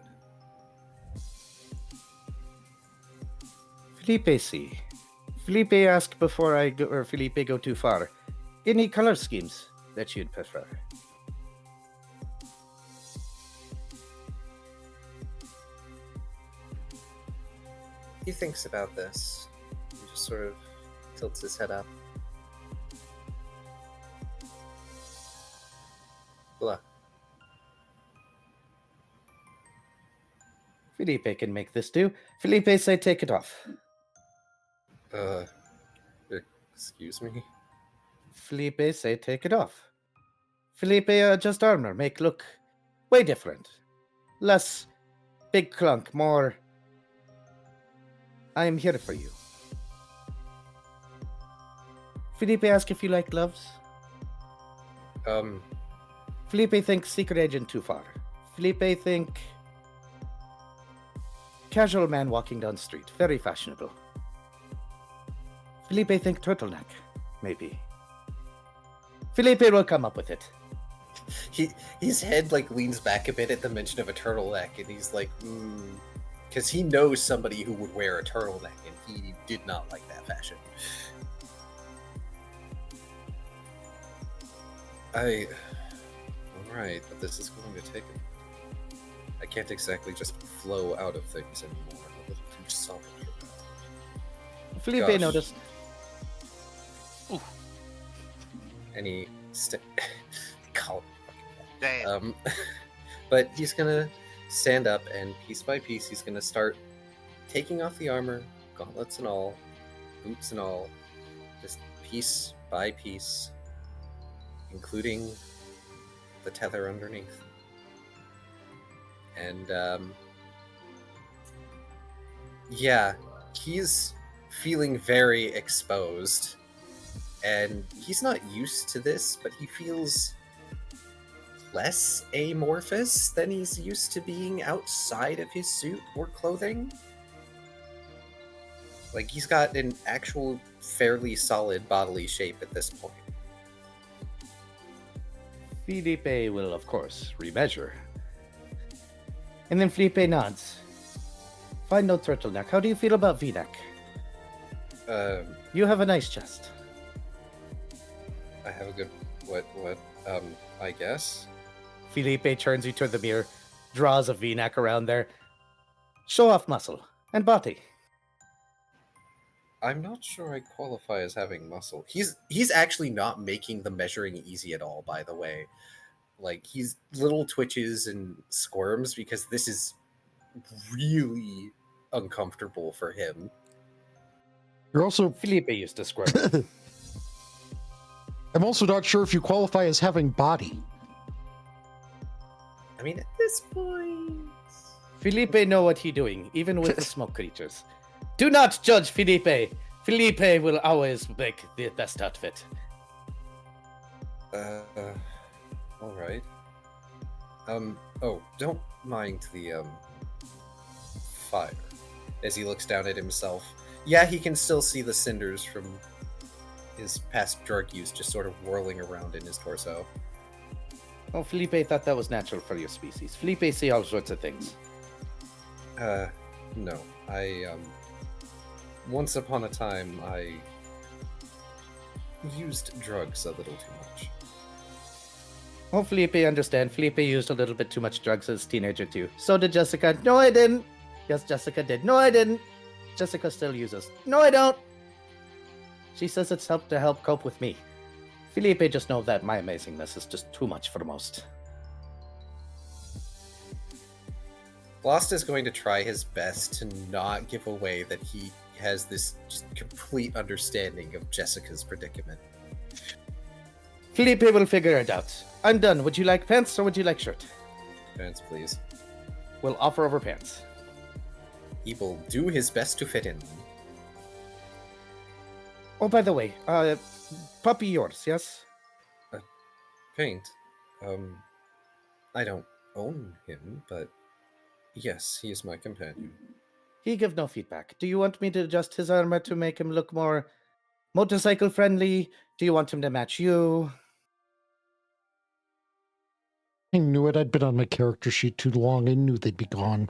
Felipe, see. Felipe asked before I go, or Felipe go too far. Any color schemes that you'd prefer?
He thinks about this. He just sort of tilts his head up. Blah.
Felipe can make this do. Felipe say take it off.
Excuse me?
Felipe say take it off. Felipe adjust armor, make look way different. Less big clunk, more I am here for you. Felipe ask if you like gloves. Felipe thinks secret agent too far. Felipe think casual man walking down street, very fashionable. Felipe think turtleneck, maybe. Felipe will come up with it.
his head like leans back a bit at the mention of a turtleneck, and he's like, because he knows somebody who would wear a turtleneck, and he did not like that fashion. All right, but this is going to take a I can't exactly just flow out of things anymore. I'm a little too solid for that.
Felipe
Gosh.
noticed.
Any call it
Damn.
but he's gonna stand up, and piece by piece he's gonna start taking off the armor, gauntlets and all, boots and all, just piece by piece, including the tether underneath. And yeah, he's feeling very exposed, and he's not used to this, but he feels less amorphous than he's used to being outside of his suit or clothing. Like, he's got an actual fairly solid bodily shape at this point.
Felipe will, of course, remeasure. And then Felipe nods. Fine, no turtleneck. How do you feel about V-neck? You have a nice chest.
I have a good I guess.
Felipe turns you toward the mirror, draws a V-neck around there. Show off muscle and body.
I'm not sure I qualify as having muscle. He's actually not making the measuring easy at all, by the way. Like, he's little twitches and squirms because this is really uncomfortable for him.
You're also
Felipe used to squirm.
I'm also not sure if you qualify as having body.
I mean, at this point...
Felipe know what he doing, even with the smoke creatures. Do not judge Felipe. Felipe will always make the best outfit.
All right. Oh, don't mind the fire. As he looks down at himself, yeah, he can still see the cinders from his past drug use just sort of whirling around in his torso.
Oh, Felipe thought that was natural for your species. Felipe see all sorts of things.
No. Once upon a time, I used drugs a little too much.
Oh, Felipe understand. Felipe used a little bit too much drugs as a teenager too. So did Jessica. No, I didn't. Yes, Jessica did. No, I didn't. Jessica still uses. No, I don't. She says it's helped to help cope with me. Felipe just know that my amazingness is just too much for most.
Lost is going to try his best to not give away that he has this just complete understanding of Jessica's predicament.
Felipe will figure it out. I'm done. Would you like pants or would you like shirt?
Pants, please.
We'll offer over pants.
He will do his best to fit in.
Oh, by the way, puppy yours, yes?
Paint. I don't own him, but yes, he is my companion.
He give no feedback. Do you want me to adjust his armor to make him look more motorcycle friendly? Do you want him to match you?
I knew it. I'd been on my character sheet too long. I knew they'd be gone.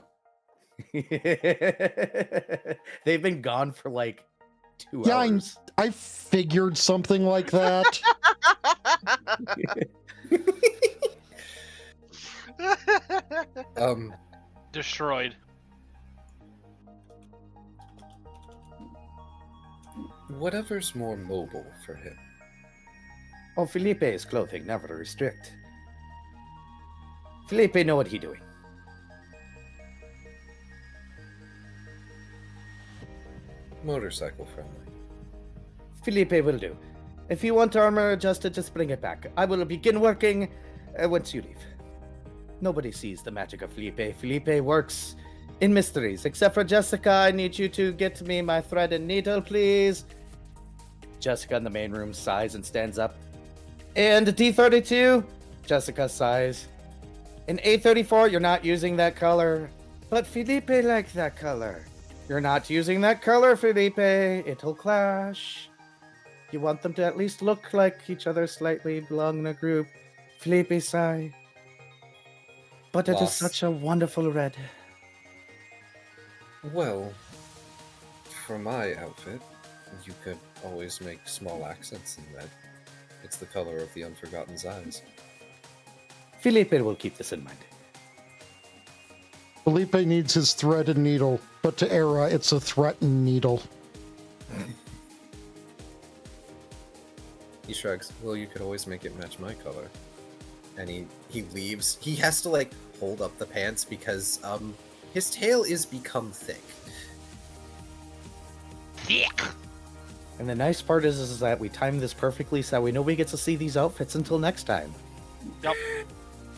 They've been gone for like 2
Yeah,
hours.
I figured something like that.
Destroyed.
Whatever's more mobile for him.
Oh, Felipe's clothing never restrict. Felipe know what he doing.
Motorcycle friendly.
Felipe will do. If you want armor adjusted, just bring it back. I will begin working once you leave. Nobody sees the magic of Felipe. Felipe works in mysteries. Except for Jessica, I need you to get me my thread and needle, please. Jessica in the main room sighs and stands up. And D32, Jessica sighs. In A34, you're not using that color. But Felipe likes that color. You're not using that color, Felipe. It'll clash. You want them to at least look like each other slightly, belong in a group. Felipe sigh. But it is
Lost.
such a wonderful red.
Well, for my outfit, you could always make small accents in red. It's the color of the Unforgotten's eyes.
Felipe will keep this in mind.
Felipe needs his thread and needle, but to Era, it's a threatened needle.
He shrugs. Well, you could always make it match my color. And he leaves. He has to like hold up the pants because his tail is become thick.
Thick.
And the nice part is that we timed this perfectly so we know we get to see these outfits until next time.
Yep.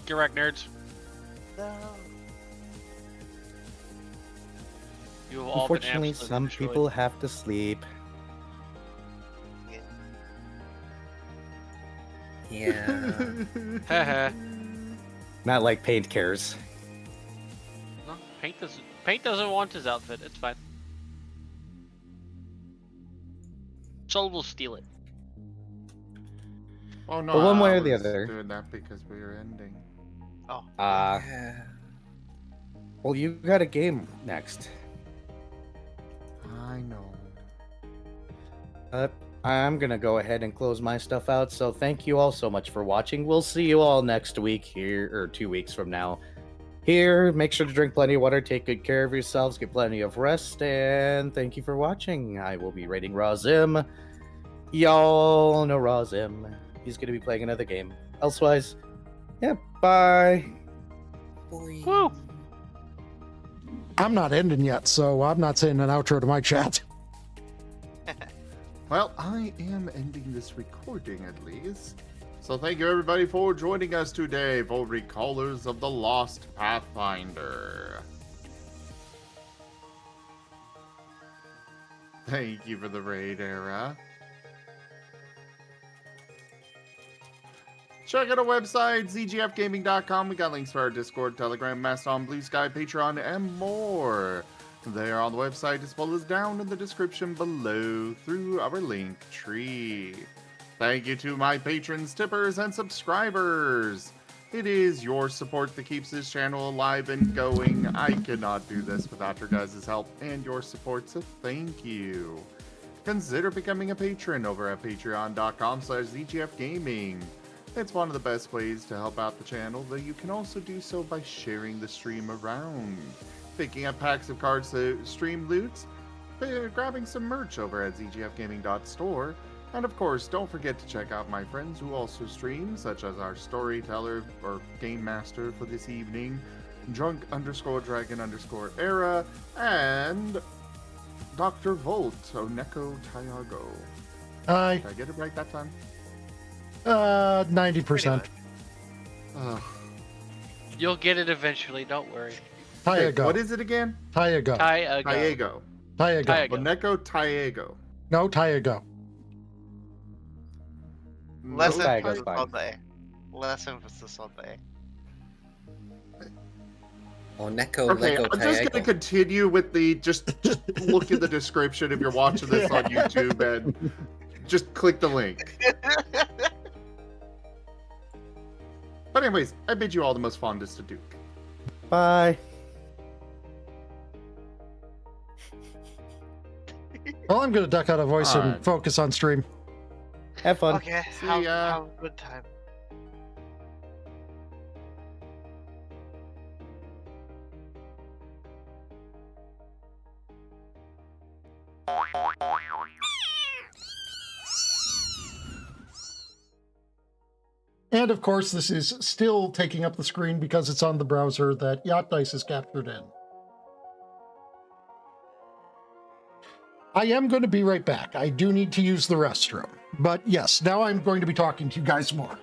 Get wrecked, nerds.
No.
You have all been
Unfortunately,
absolutely
some
destroyed.
people have to sleep.
Yeah.
Haha.
Not like Paint cares.
No, Paint doesn't want his outfit. It's fine. Soul will steal it.
Oh no!
But one way
I
or the
was
other.
doing that because we were ending.
Yeah.
Well, you got a game next.
I know.
I'm gonna go ahead and close my stuff out. So thank you all so much for watching. We'll see you all next week here, or 2 weeks from now. Here, make sure to drink plenty of water, take good care of yourselves, get plenty of rest, and thank you for watching. I will be rating Razim. Y'all know Razim. He's gonna be playing another game. Elsewise, yeah, bye.
Woo!
I'm not ending yet, so I'm not saying an outro to my chat.
Well, I am ending this recording at least. So thank you everybody for joining us today for Recallers of the Lost Pathfinder. Thank you for the raid, Era. Check out our website, zgfgaming.com. We got links for our Discord, Telegram, Mastodon, Blue Sky, Patreon, and more. They are on the website as well as down in the description below through our link tree. Thank you to my patrons, tippers, and subscribers. It is your support that keeps this channel alive and going. I cannot do this without your guys' help and your support, so thank you. Consider becoming a patron over at patreon.com/zgfgaming. It's one of the best ways to help out the channel, though you can also do so by sharing the stream around, picking up packs of cards to stream loot, grabbing some merch over at zgfgaming.store, and of course, don't forget to check out my friends who also stream, such as our storyteller or game master for this evening, drunk_dragon_era, and Dr. Volt, Oneko Tayago.
Hi.
Did I get it right that time?
90%.
Ugh.
You'll get it eventually. Don't worry.
Hey,
Tayago.
what is it again?
Tayago.
Tayago.
Tayago.
Tayago.
Oneko Tayago.
No, Tayago.
Less
No,
Tayago's
emphasis
fine.
on the A. Less emphasis on the A.
Oh, Neko
Okay,
Lego
I'm just gonna
Tayago.
continue with the just look in the description if you're watching this on YouTube and just click the link. But anyways, I bid you all the most fondest of Duke.
Bye.
Well, I'm going to duck out of voice and
Alright.
focus on stream.
Have fun.
Okay,
See
have
ya.
a good time.
And of course, this is still taking up the screen because it's on the browser that Yacht Dice is captured in. I am going to be right back. I do need to use the restroom. But yes, now I'm going to be talking to you guys more.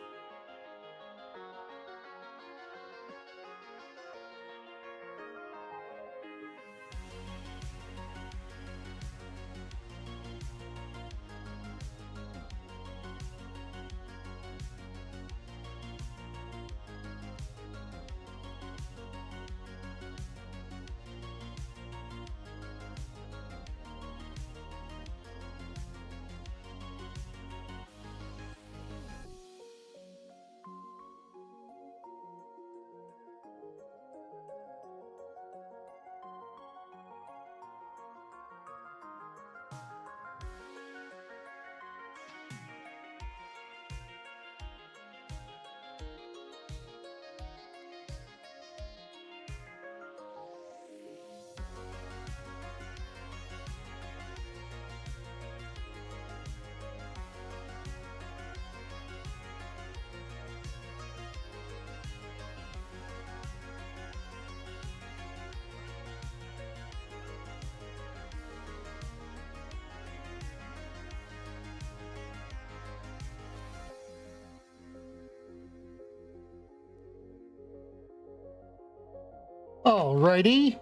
Alrighty.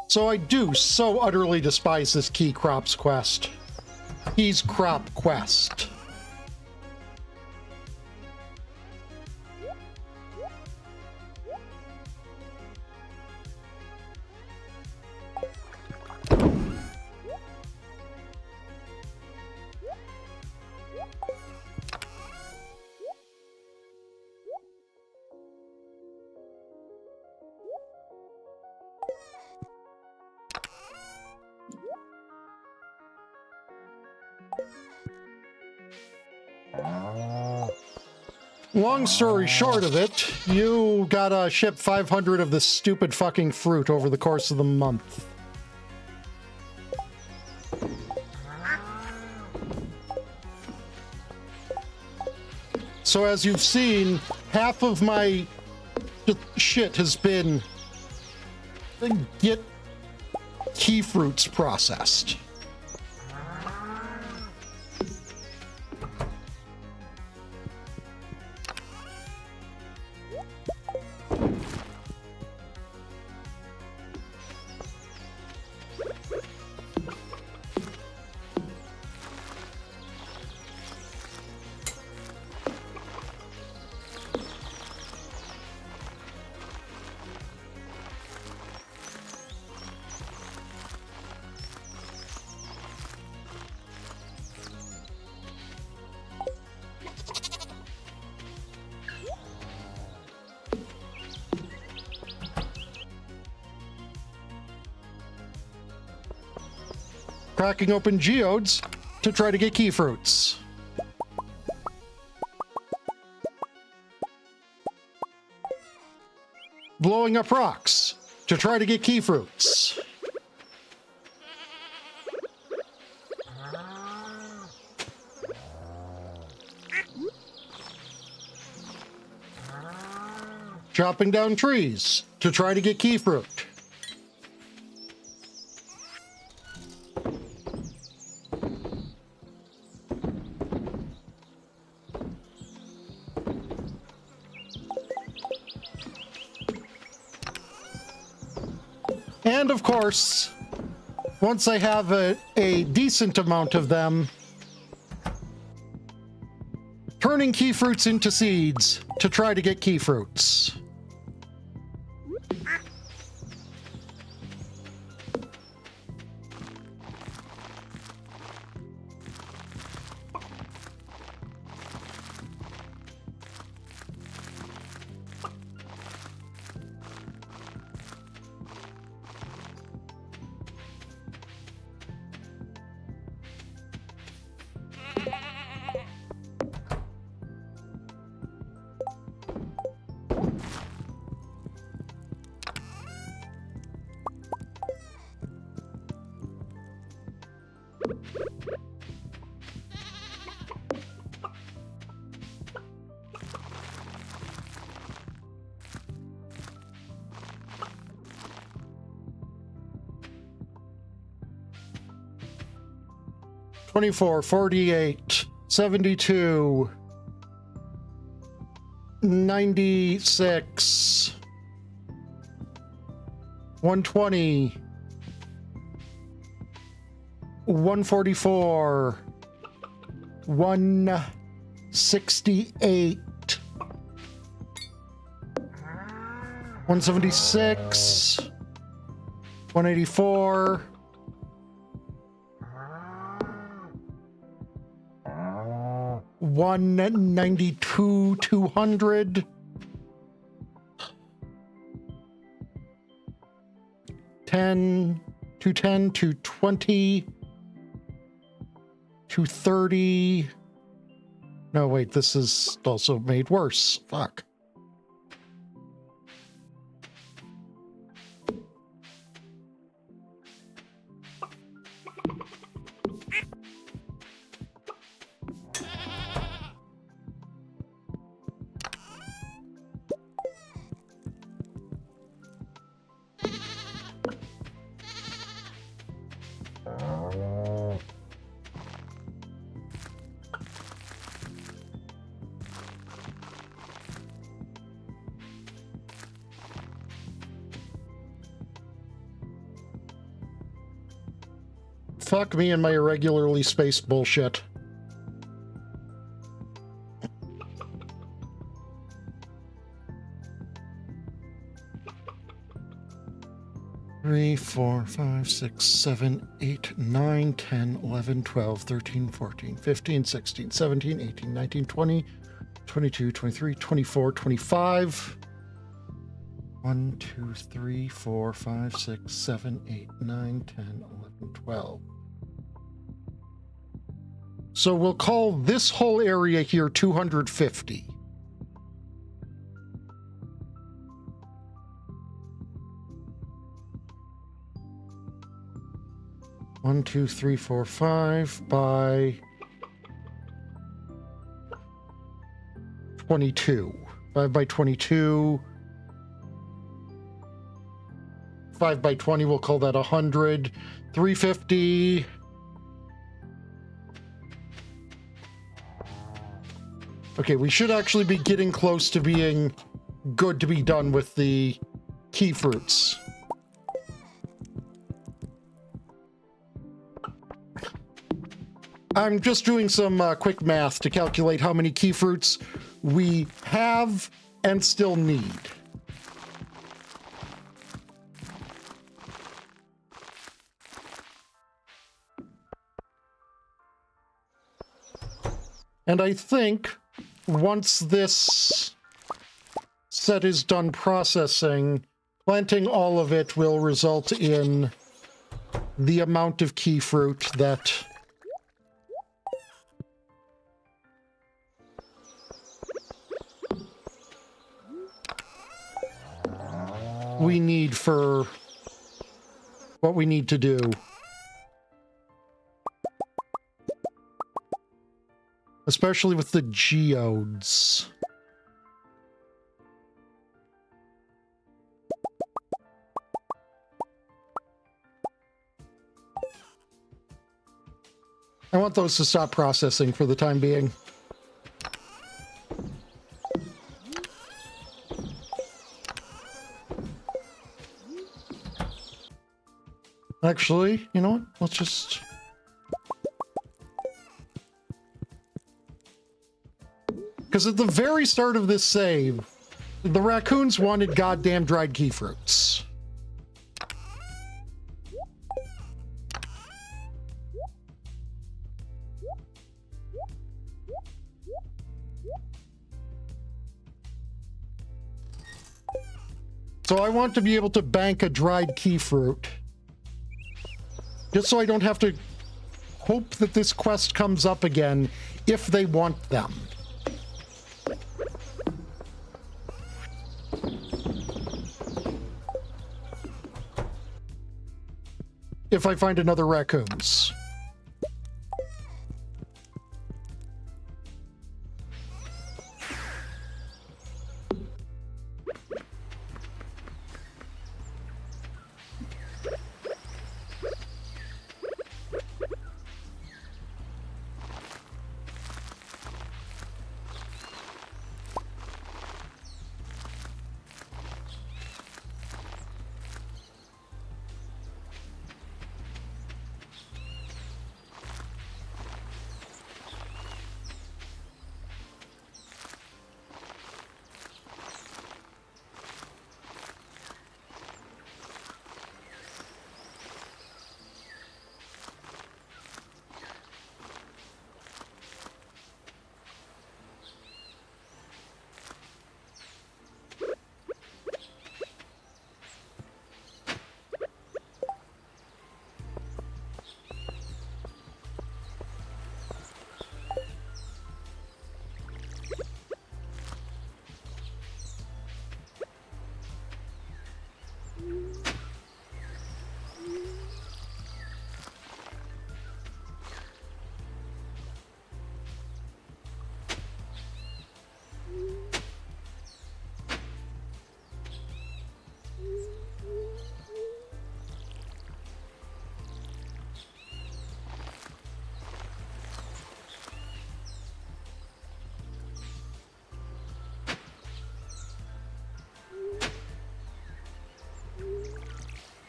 So I do so utterly despise this Key Crops quest. Key's Crop quest. Long story short of it, you gotta ship 500 of this stupid fucking fruit over the course of the month. So as you've seen, half of my shit has been get key fruits processed. Cracking open geodes to try to get key fruits. Blowing up rocks to try to get key fruits. Chopping down trees to try to get key fruit. And of course, once I have a decent amount of them, turning key fruits into seeds to try to get key fruits. $24, $48, $72, $96, $120, $144, $168, $176, $184, $192, $200, $10, $210, $220, $230. No, wait, this is also made worse. Fuck. Fuck me and my irregularly spaced bullshit. Three, 4, 5, 6, 7, 8, 9, 10, 11, 12, 13, 14, 15, 16, 17, 18, 19, 20, 22, 23, 24, 25. 1, 2, 3, 4, 5, 6, 7, 8, 9, 10, 11, 12. So we'll call this whole area here 250. One, 2, 3, 4, 5 by 22. 5 by 22. 5 by 20, we'll call that 100. 350. Okay, we should actually be getting close to being good to be done with the key fruits. I'm just doing some quick math to calculate how many key fruits we have and still need. And I think once this set is done processing, planting all of it will result in the amount of key fruit that we need for what we need to do. Especially with the geodes. I want those to stop processing for the time being. Actually, you know what? Let's just... Because at the very start of this save, the raccoons wanted goddamn dried key fruits. So I want to be able to bank a dried key fruit. Just so I don't have to hope that this quest comes up again if they want them. If I find another raccoons.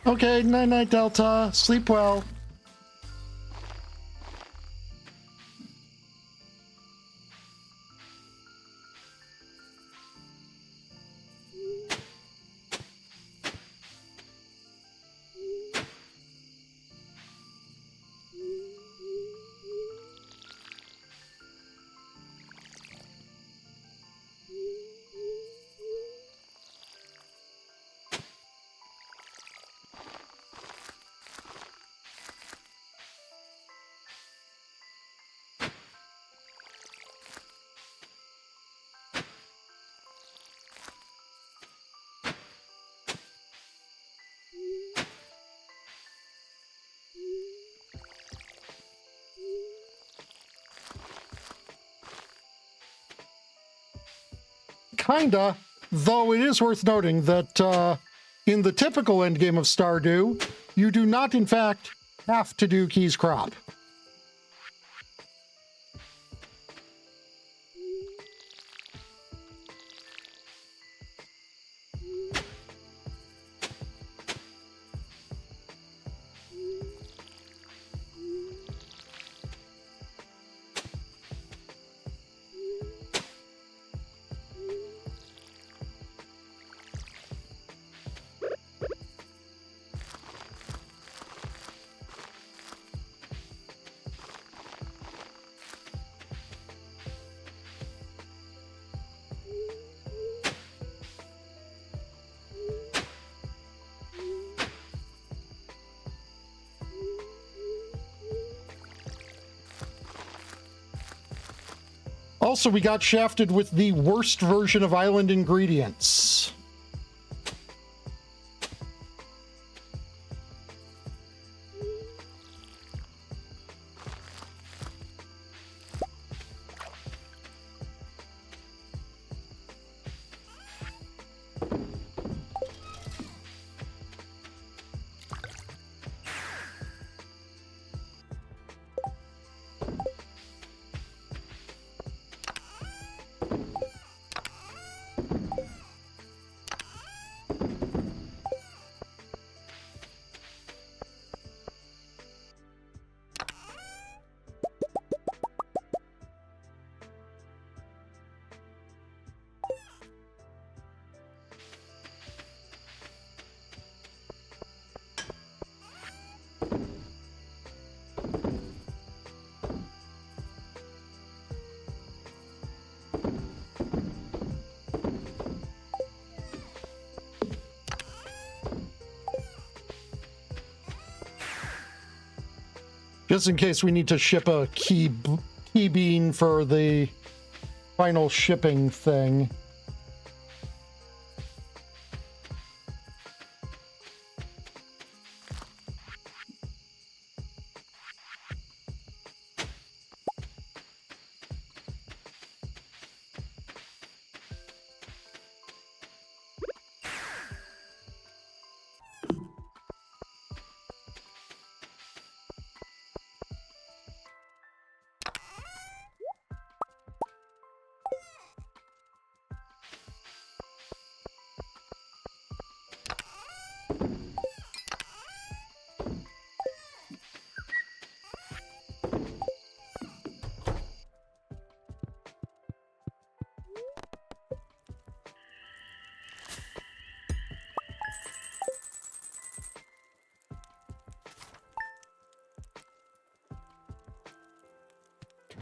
Okay, night-night, Delta. Sleep well. kinda, though it is worth noting that in the typical endgame of Stardew, you do not, in fact, have to do Keys Crop. Also, we got shafted with the worst version of island ingredients. Just in case we need to ship a key bean for the final shipping thing.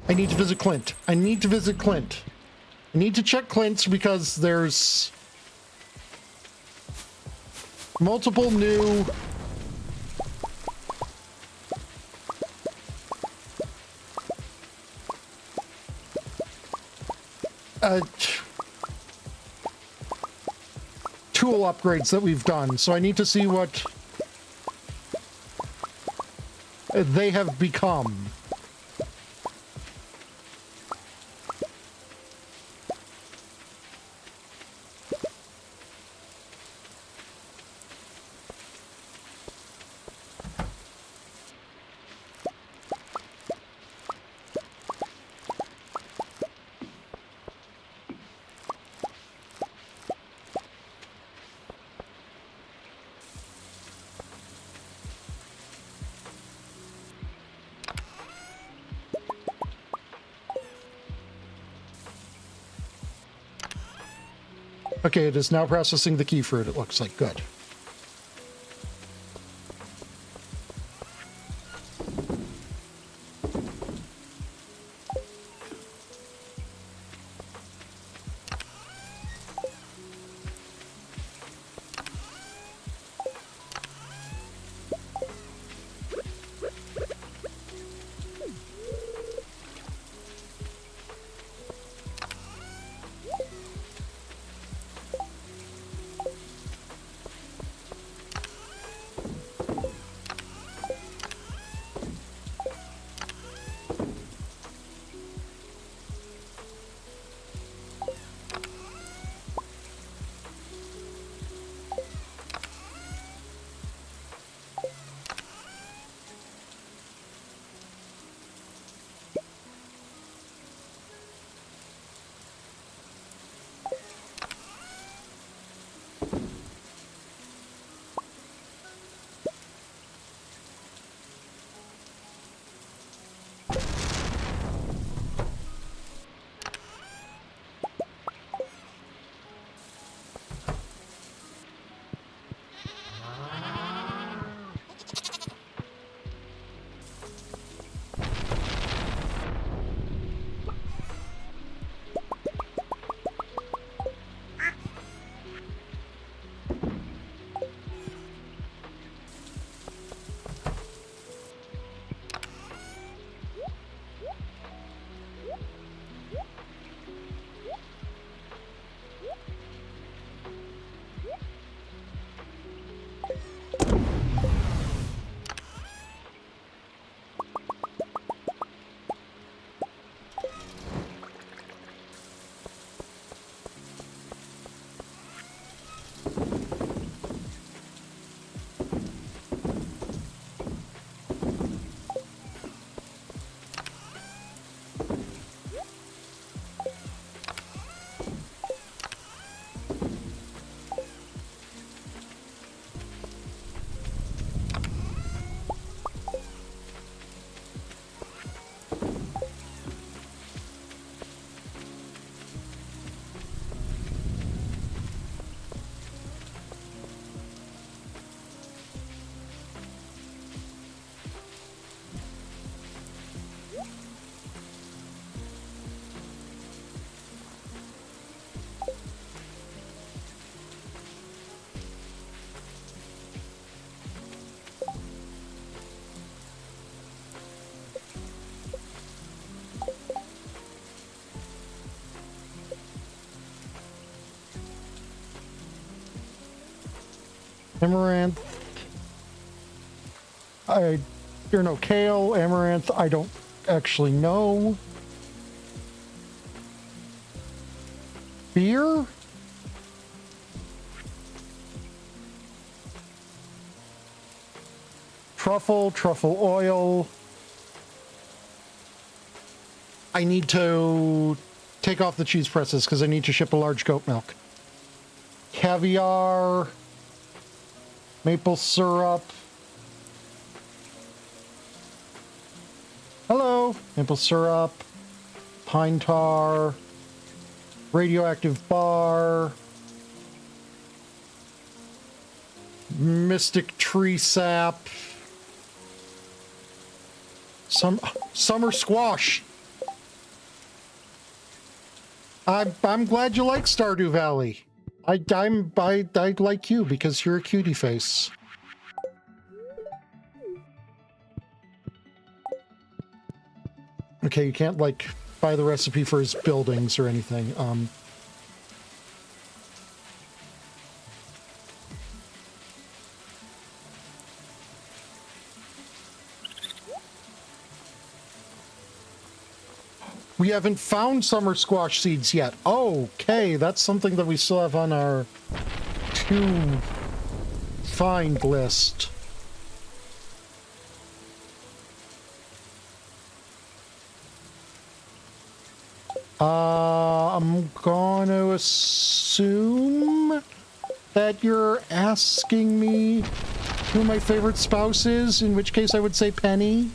I need to visit Clint. I need to visit Clint. I need to check Clint's because there's multiple new tool upgrades that we've done. So I need to see what they have become. Okay, it is now processing the key fruit, it looks like. Good. Amaranth. Kale, amaranth, I don't actually know. Beer? Truffle oil. I need to take off the cheese presses because I need to ship a large goat milk. Caviar. Maple syrup. Hello. Maple syrup. Pine tar. Radioactive bar. Mystic tree sap. Summer squash. I'm glad you like Stardew Valley. I like you because you're a cutie face. Okay, you can't like buy the recipe for his buildings or anything. We haven't found summer squash seeds yet. Okay, that's something that we still have on our to find list. I'm gonna assume that you're asking me who my favorite spouse is, in which case I would say Penny.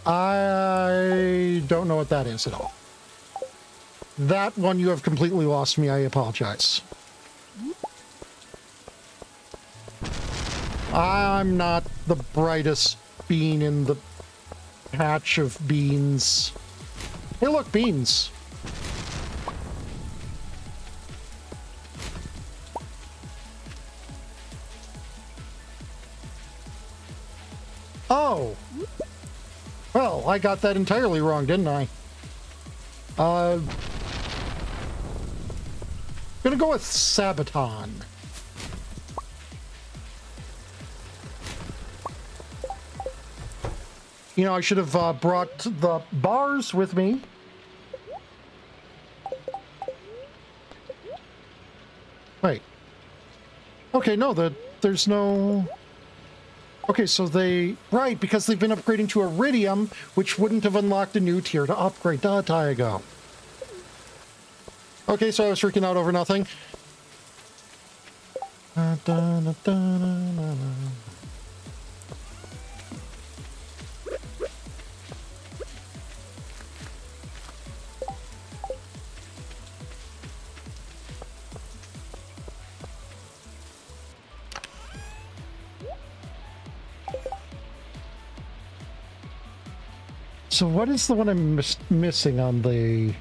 I don't know what that is at all. That one you have completely lost me. I apologize. I'm not the brightest bean in the patch of beans. Hey, look, beans. Oh. Well, I got that entirely wrong, didn't I? Gonna go with Sabaton. You know, I should have brought the bars with me. Wait. Okay, no, there's no... Okay, so they... Right, because they've been upgrading to Iridium, which wouldn't have unlocked a new tier to upgrade. There you go. Okay, so I was freaking out over nothing. So what is the one I'm missing on the...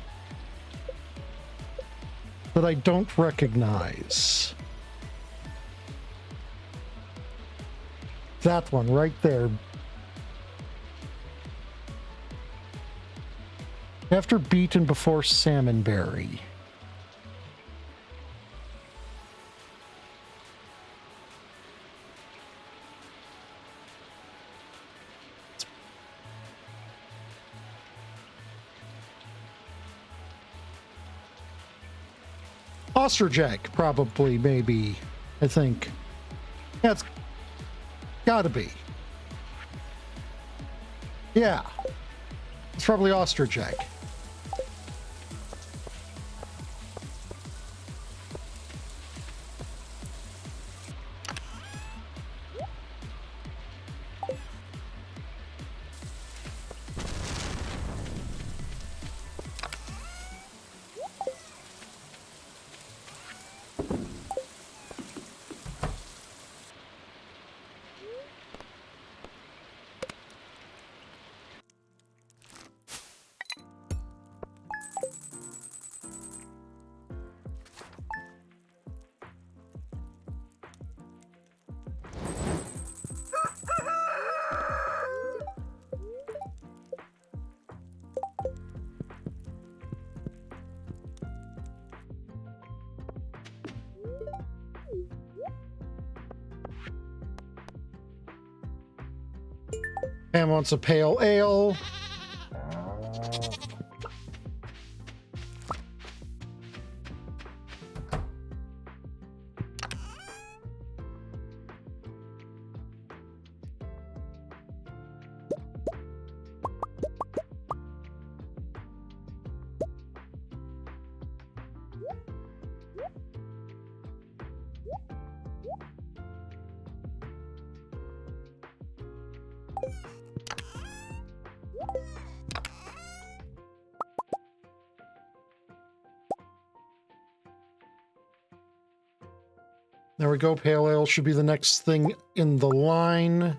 that I don't recognize? That one right there. After beet and before salmonberry. Ostrich egg, probably, maybe, I think. Yeah, it's gotta be. Yeah. It's probably ostrich egg. Pam wants a pale ale. There we go. Pale ale should be the next thing in the line.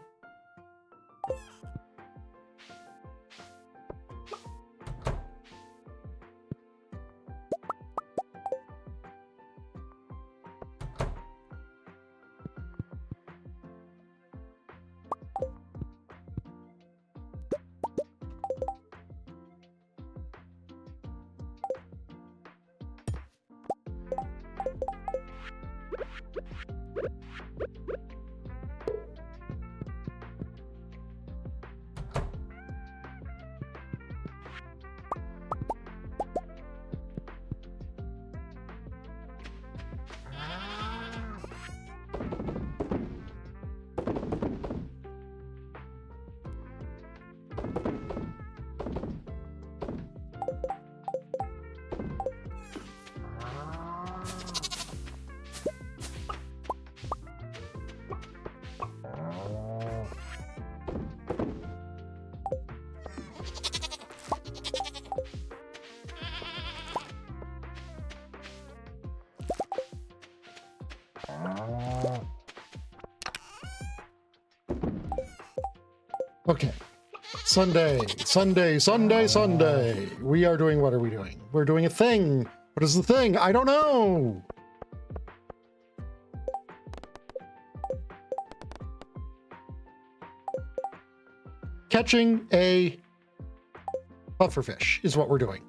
Okay. Sunday, Sunday, Sunday, Sunday. We are doing, what are we doing? We're doing a thing. What is the thing? I don't know. Catching a pufferfish is what we're doing.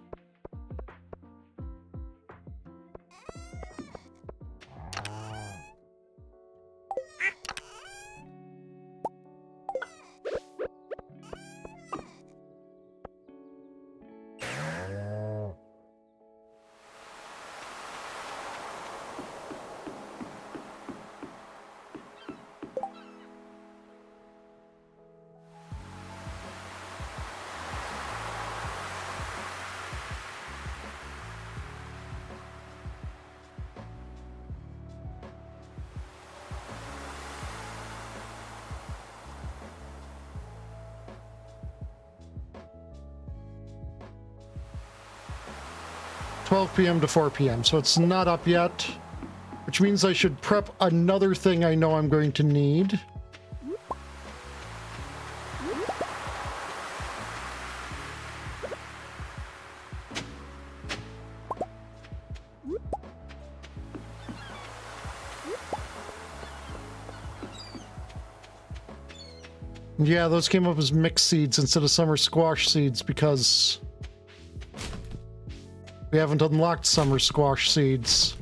p.m. to 4 p.m. So it's not up yet, which means I should prep another thing I know I'm going to need. Yeah, those came up as mixed seeds instead of summer squash seeds because we haven't unlocked summer squash seeds.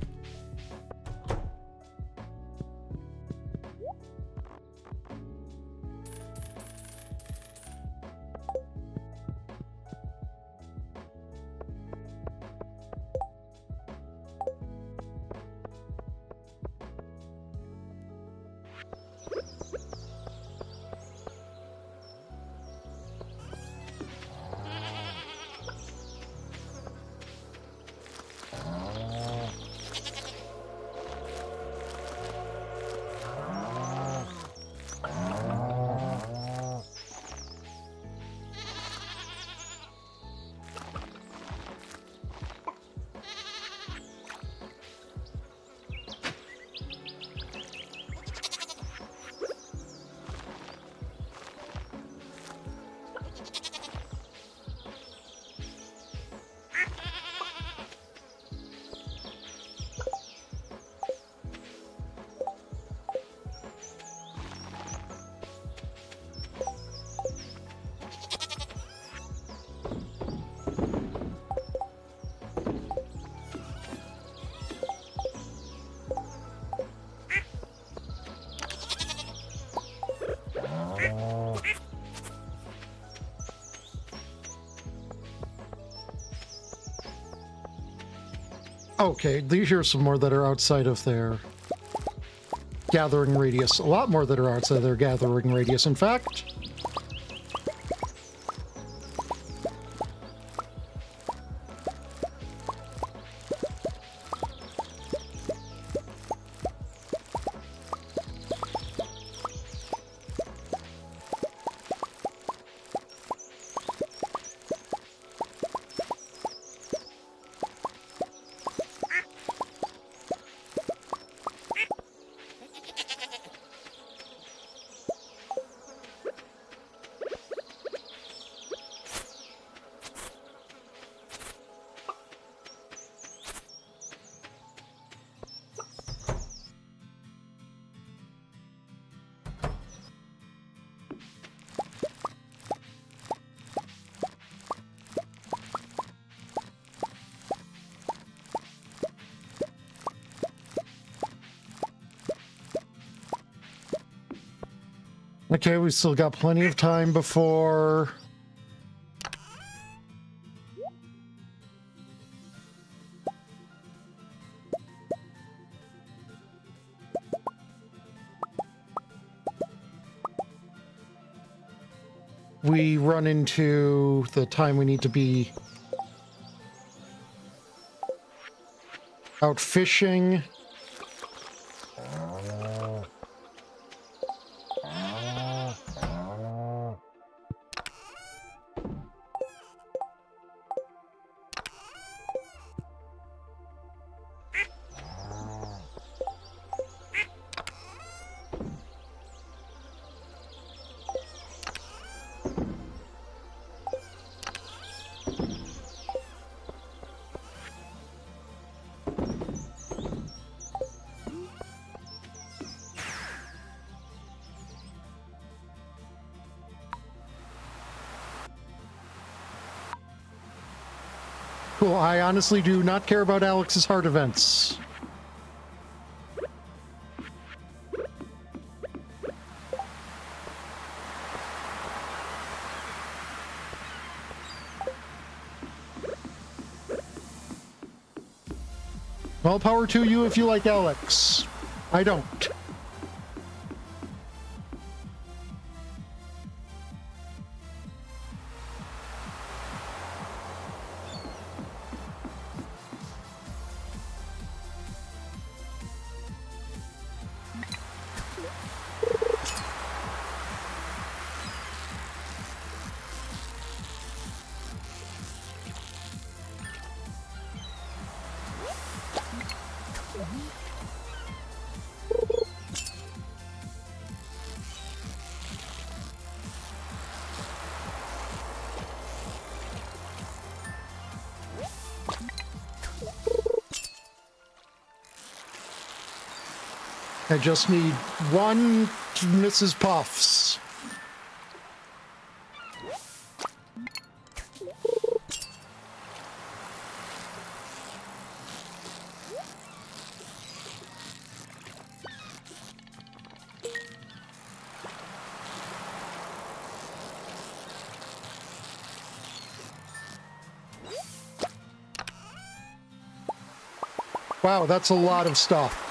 Okay, here's some more that are outside of their gathering radius. A lot more that are outside of their gathering radius, in fact. Okay, we still got plenty of time before... we run into the time we need to be out fishing. Cool, I honestly do not care about Alex's heart events. All power to you if you like Alex. I don't. I just need one Mrs. Puffs. Wow, that's a lot of stuff.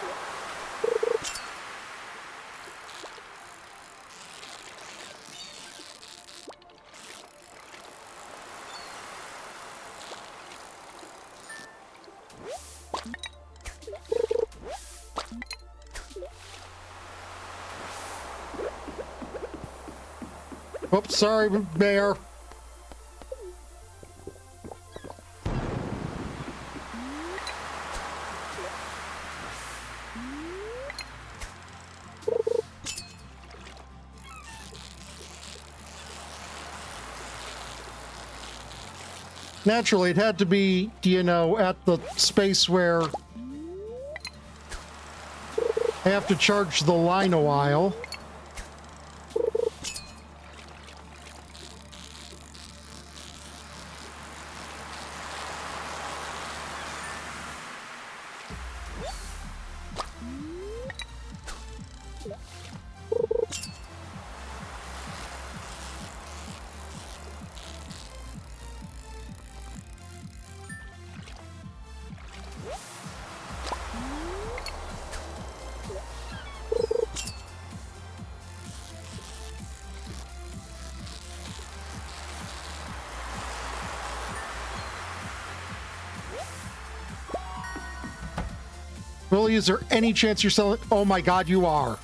Oops, sorry, Mayor. Naturally, it had to be, you know, at the space where I have to charge the line a while. Willie, is there any chance you're selling? Oh my God, you are.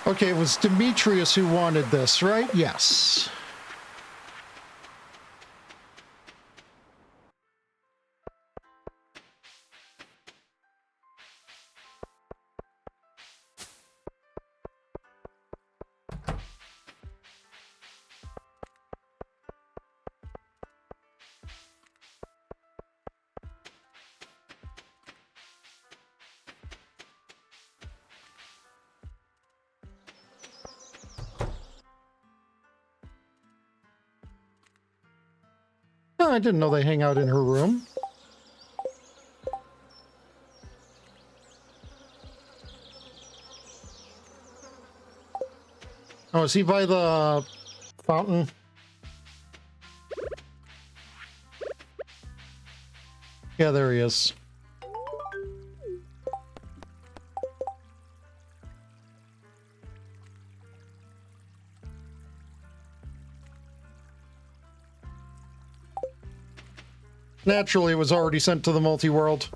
Okay, it was Demetrius who wanted this, right? Yes. Oh, I didn't know they hang out in her room. Oh, is he by the fountain? Yeah, there he is. Naturally, it was already sent to the multi-world.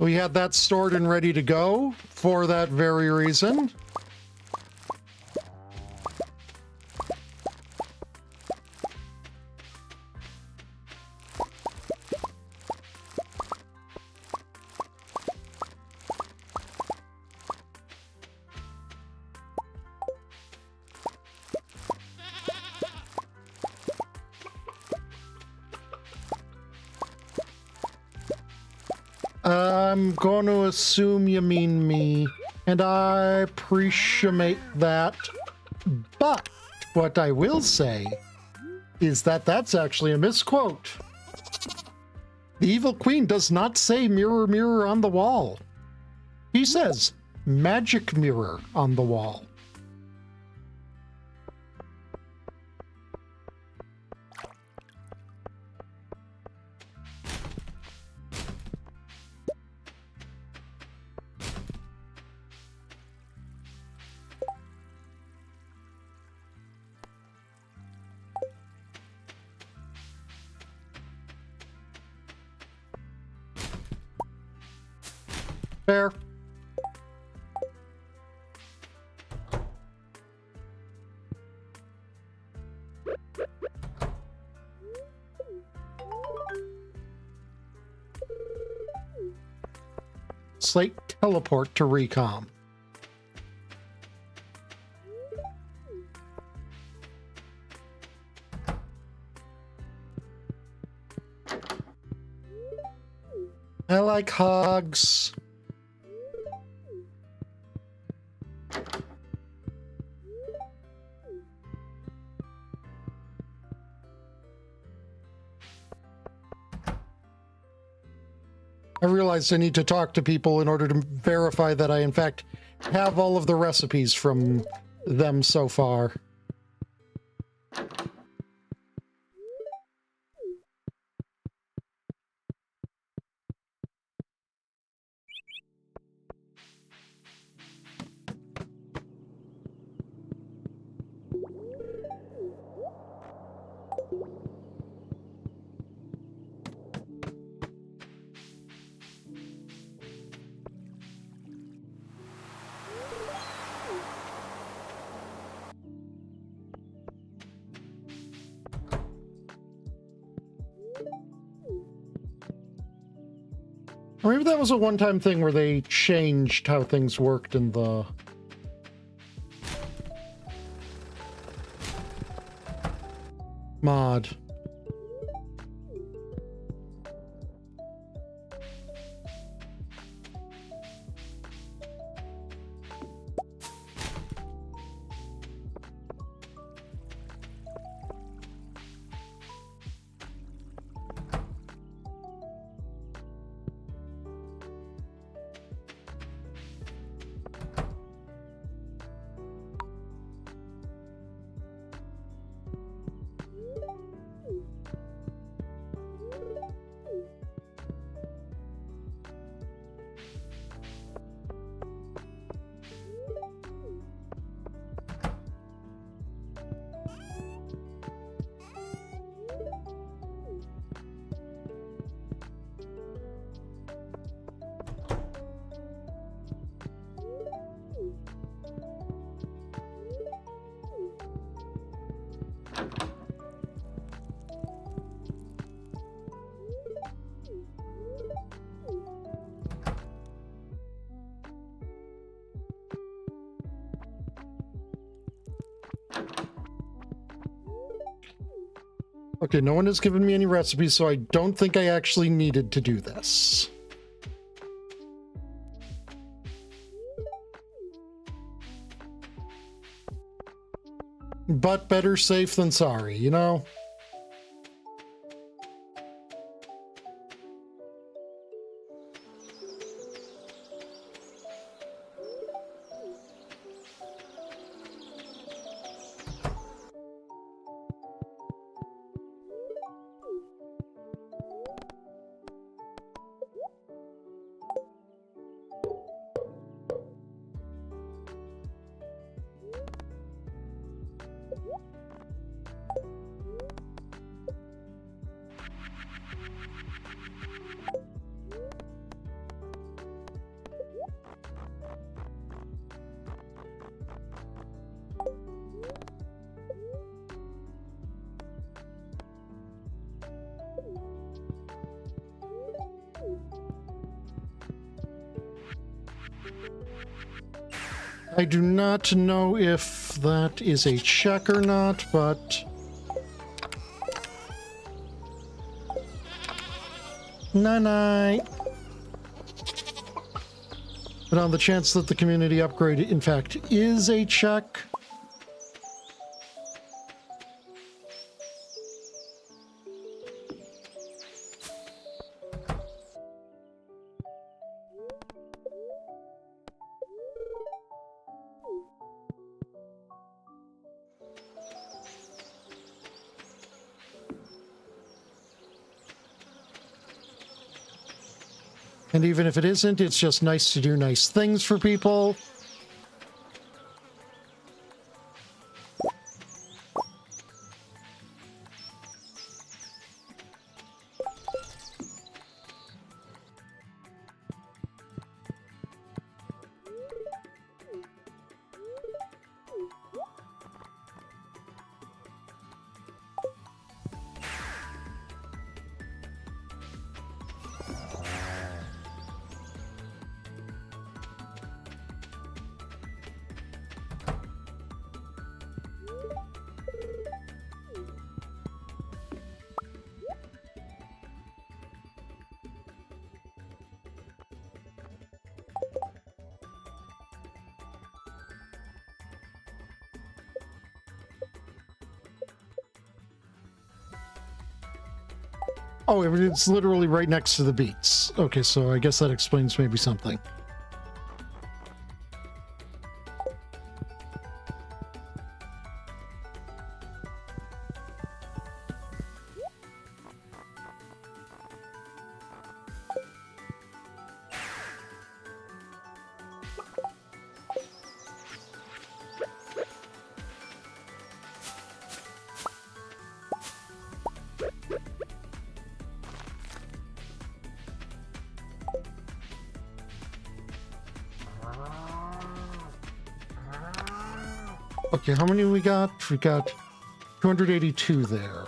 We had that stored and ready to go for that very reason. I'm going to assume you mean me, and I appreciate that. But what I will say is that that's actually a misquote. The Evil Queen does not say mirror, mirror on the wall. He says magic mirror on the wall. Fair. Slate teleport to recom. I like hugs. I realized I need to talk to people in order to verify that I, in fact, have all of the recipes from them so far. Or maybe that was a one-time thing where they changed how things worked in the... mod. Okay, no one has given me any recipes, so I don't think I actually needed to do this. But better safe than sorry, you know? I do not know if that is a check or not, but... Night-night. But on the chance that the community upgrade, in fact, is a check... And even if it isn't, it's just nice to do nice things for people. Oh, it's literally right next to the beats. Okay, so I guess that explains maybe something. Okay, how many we got? We got 282 there.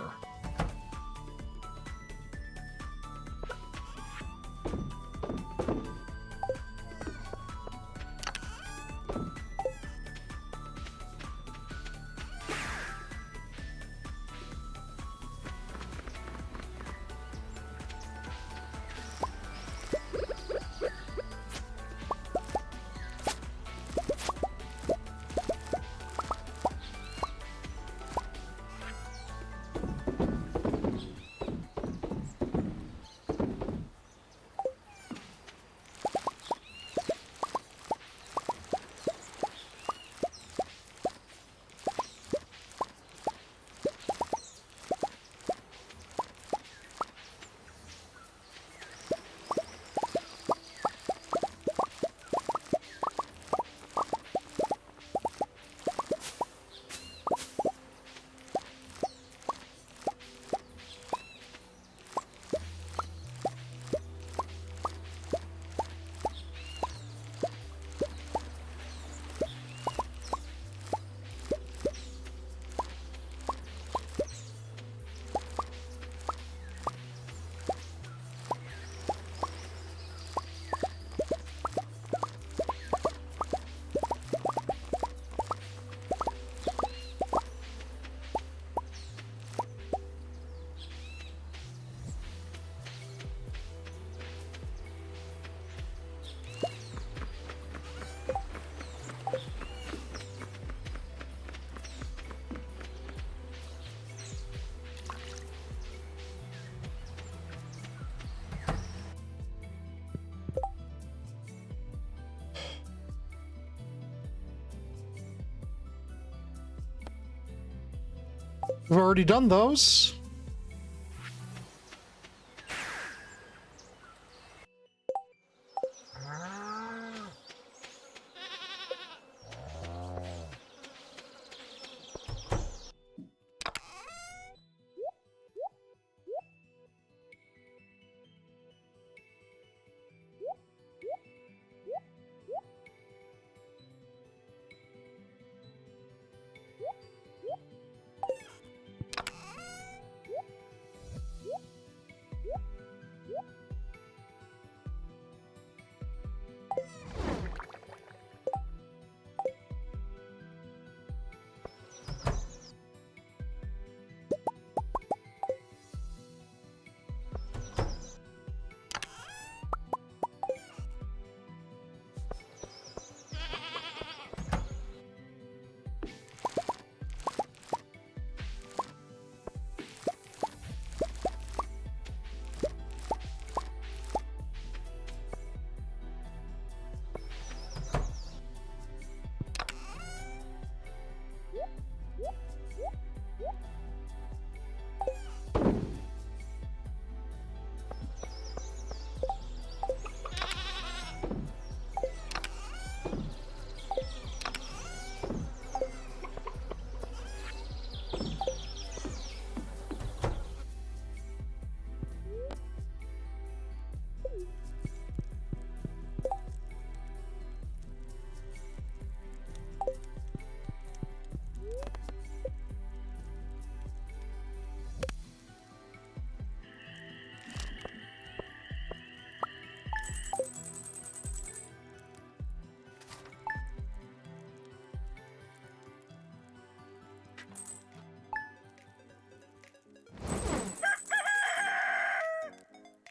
We've already done those.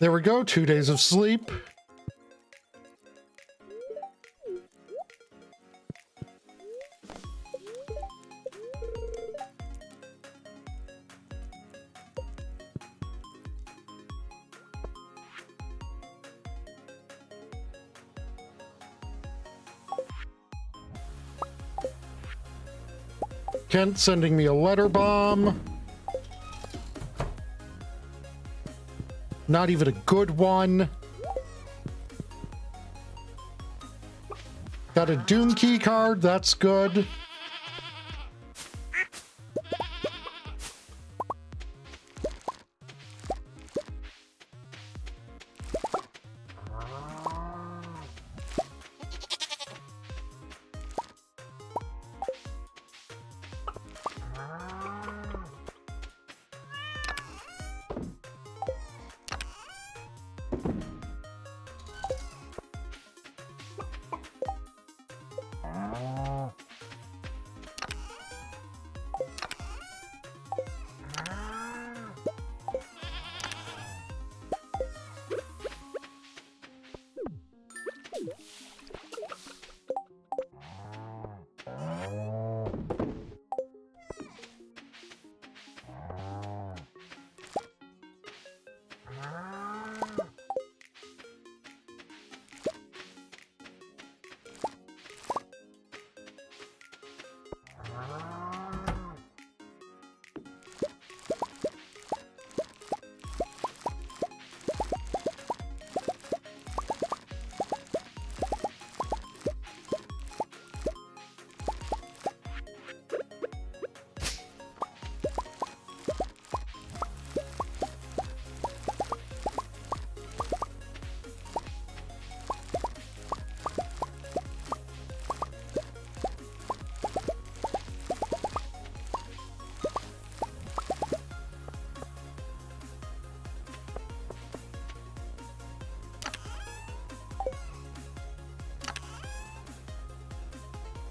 There we go, 2 days of sleep. Kent sending me a letter bomb. Not even a good one. Got a Doom key card. That's good.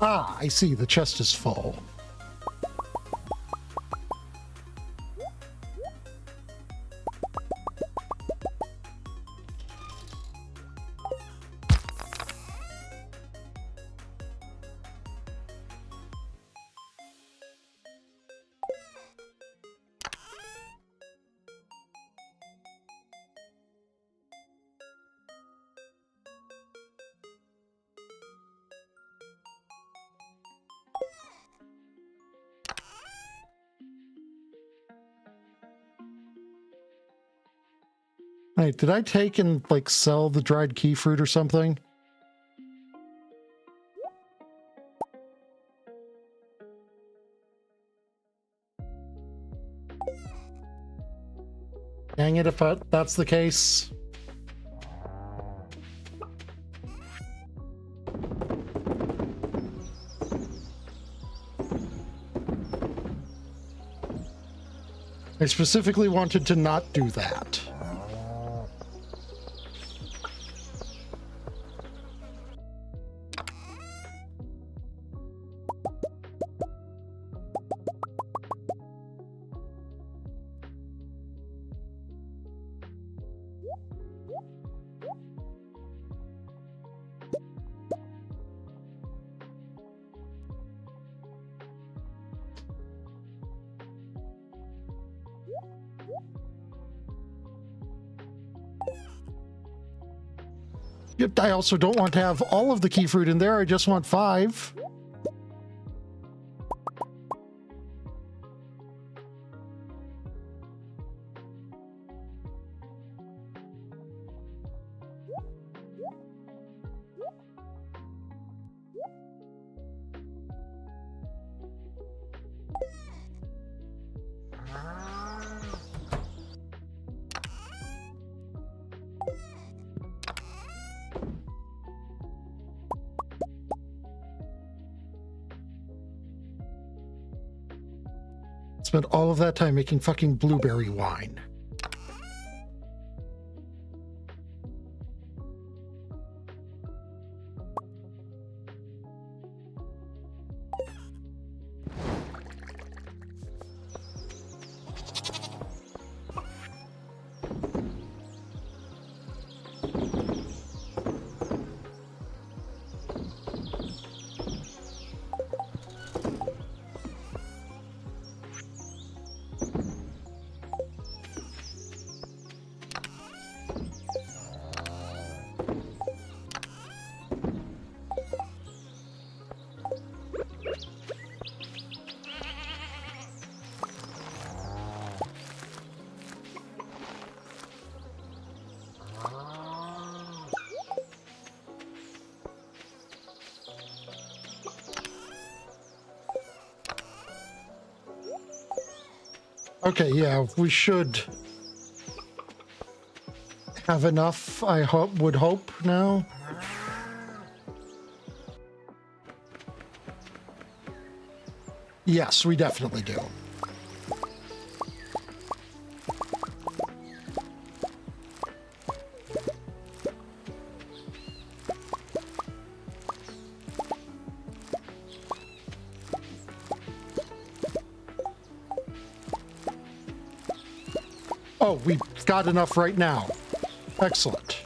Ah, I see. The chest is full. Wait, did I take and like sell the dried key fruit or something? Dang it, if that's the case. I specifically wanted to not do that. I also don't want to have all of the key fruit in there. I just want 5. Spent all of that time making fucking blueberry wine. Okay, yeah, we should have enough, I would hope now. Yes, we definitely do. Oh, we've got enough right now. Excellent.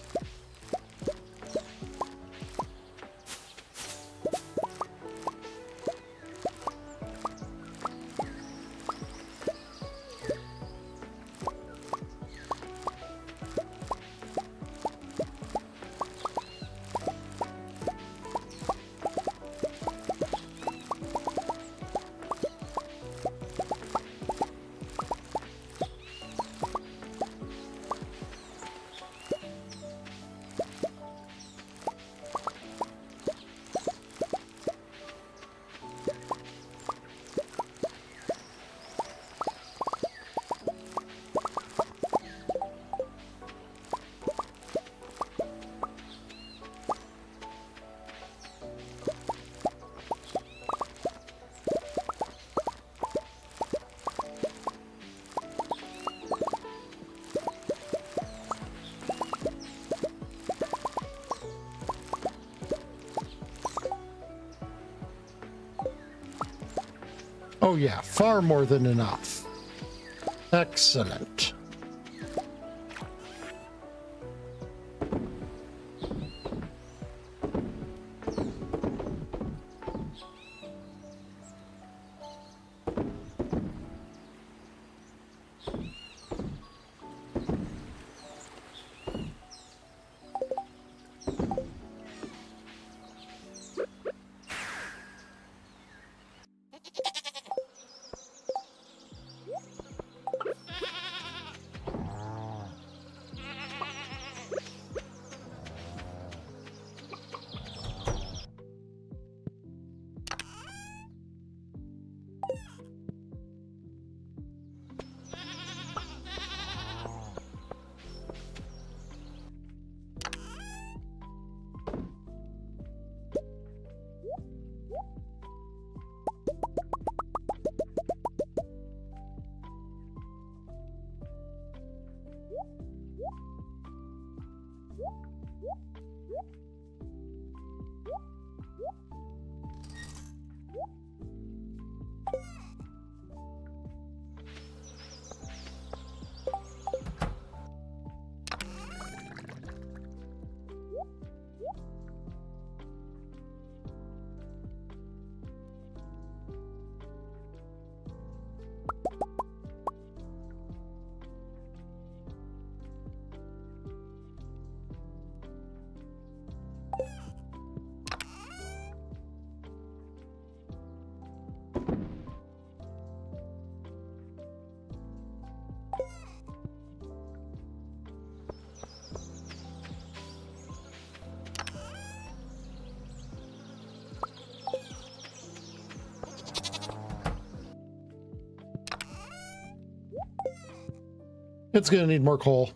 Oh yeah, far more than enough. Excellent. It's gonna need more coal.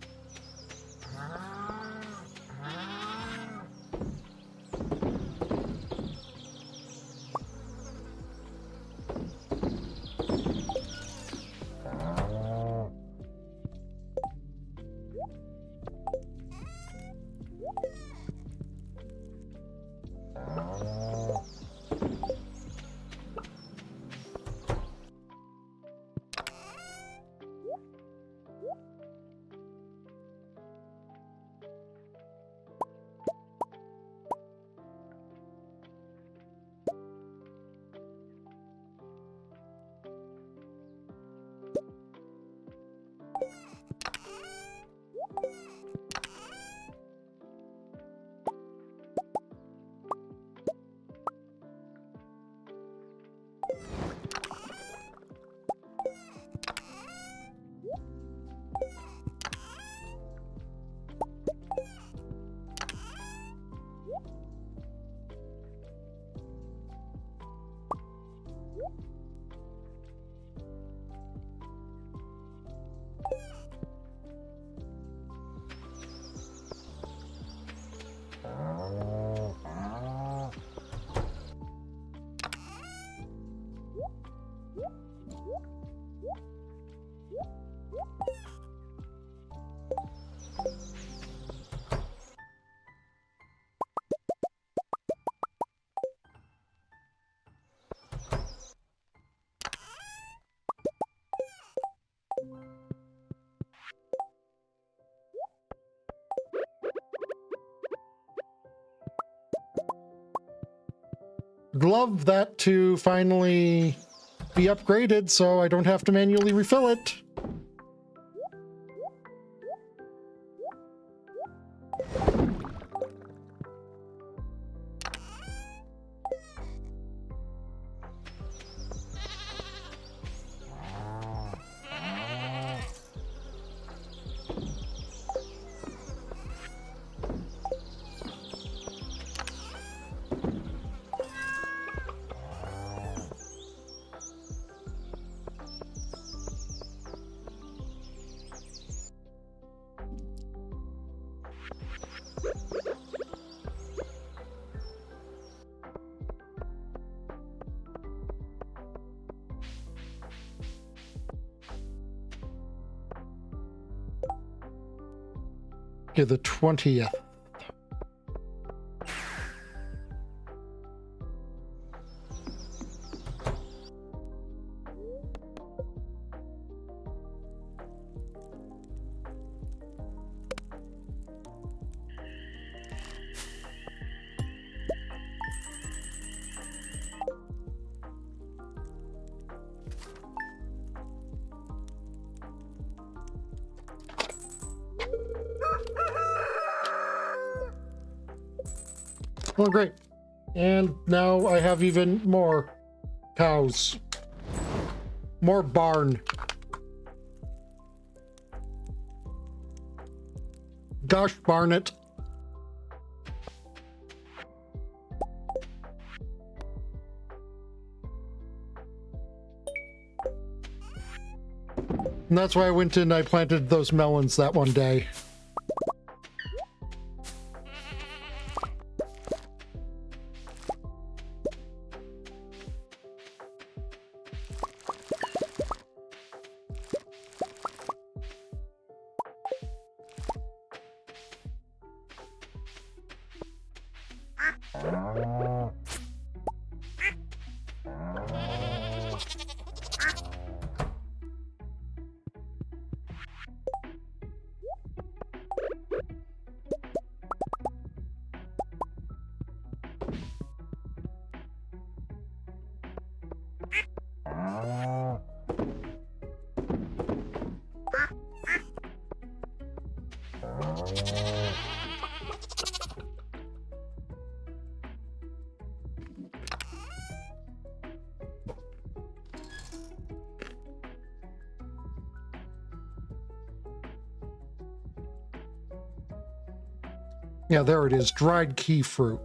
Love that to finally be upgraded so I don't have to manually refill it. Okay, the 20th. Oh, great. And now I have even more cows. More barn. Gosh darn it. And that's why I went and I planted those melons that one day. Yeah, there it is. Dried key fruit.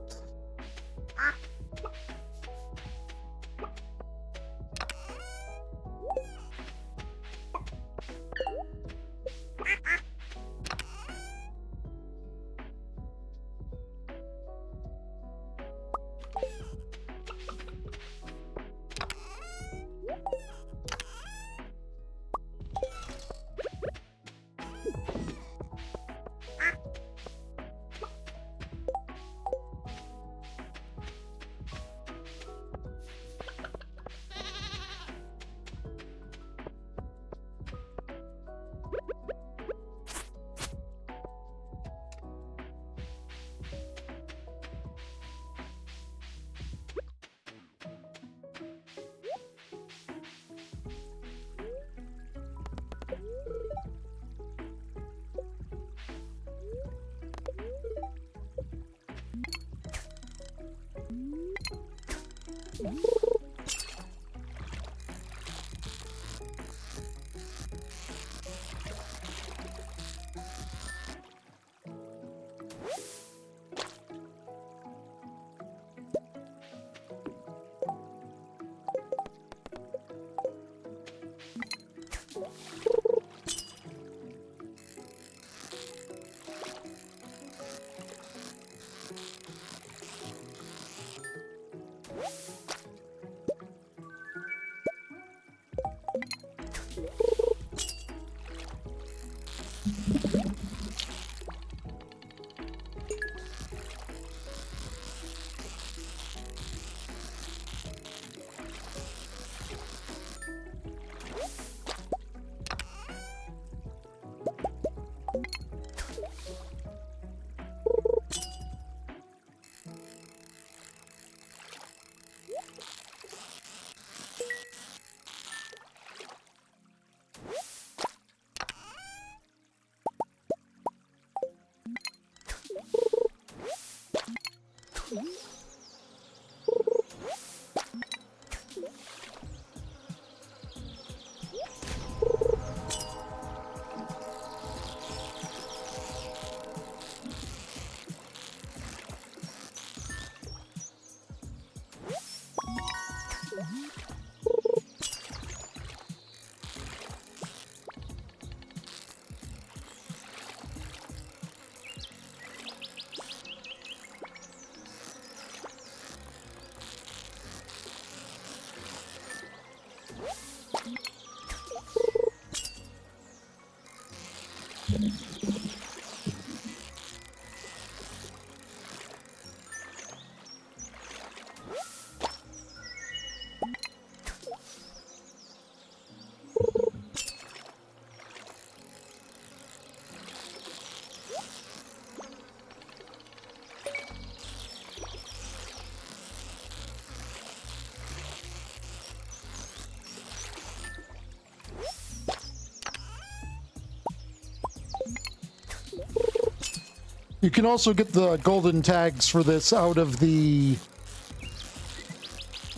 You can also get the golden tags for this out of the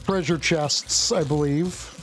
treasure chests, I believe.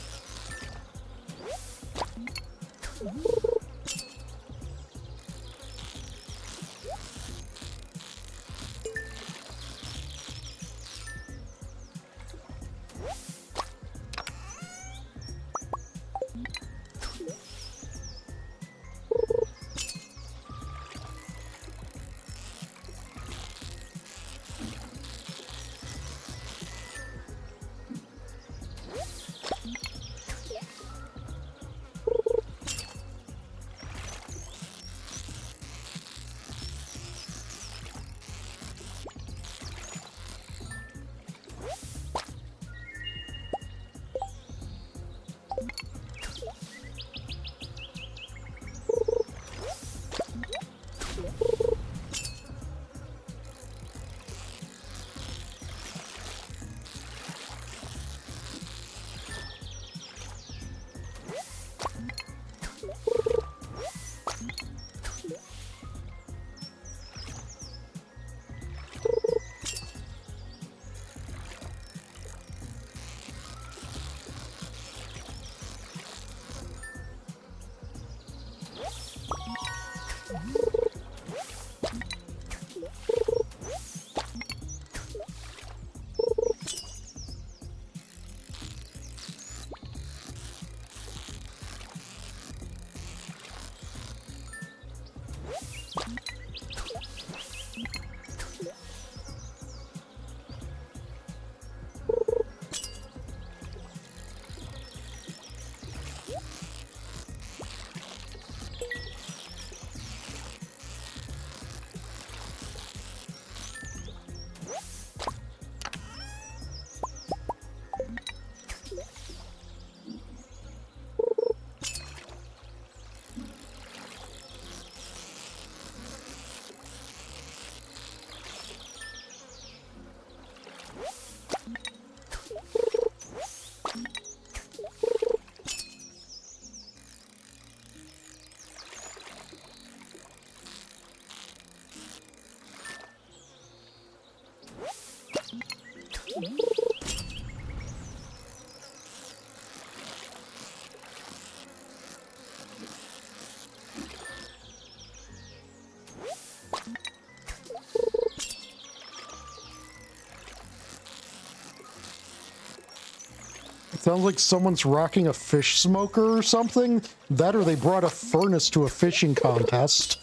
Sounds like someone's rocking a fish smoker or something. That or they brought a furnace to a fishing contest.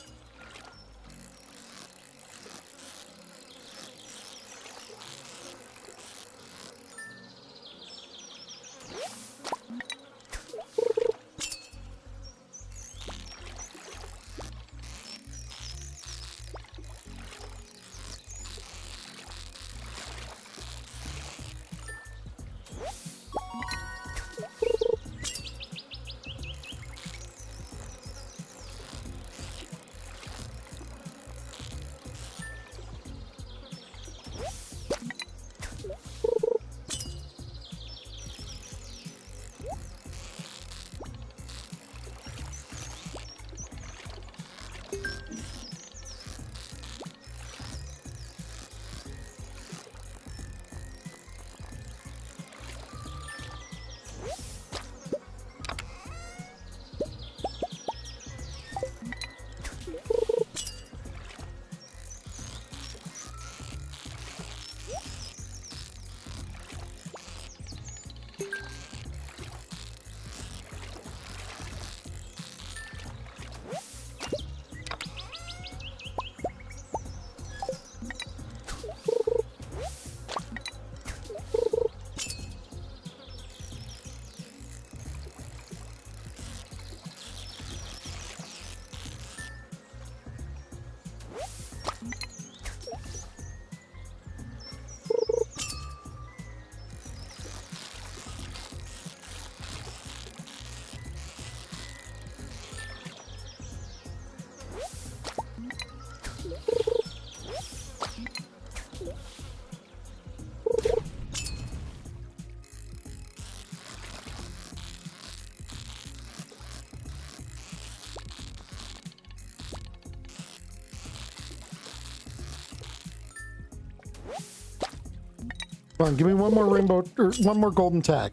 Come on, give me one more rainbow, or one more golden tag.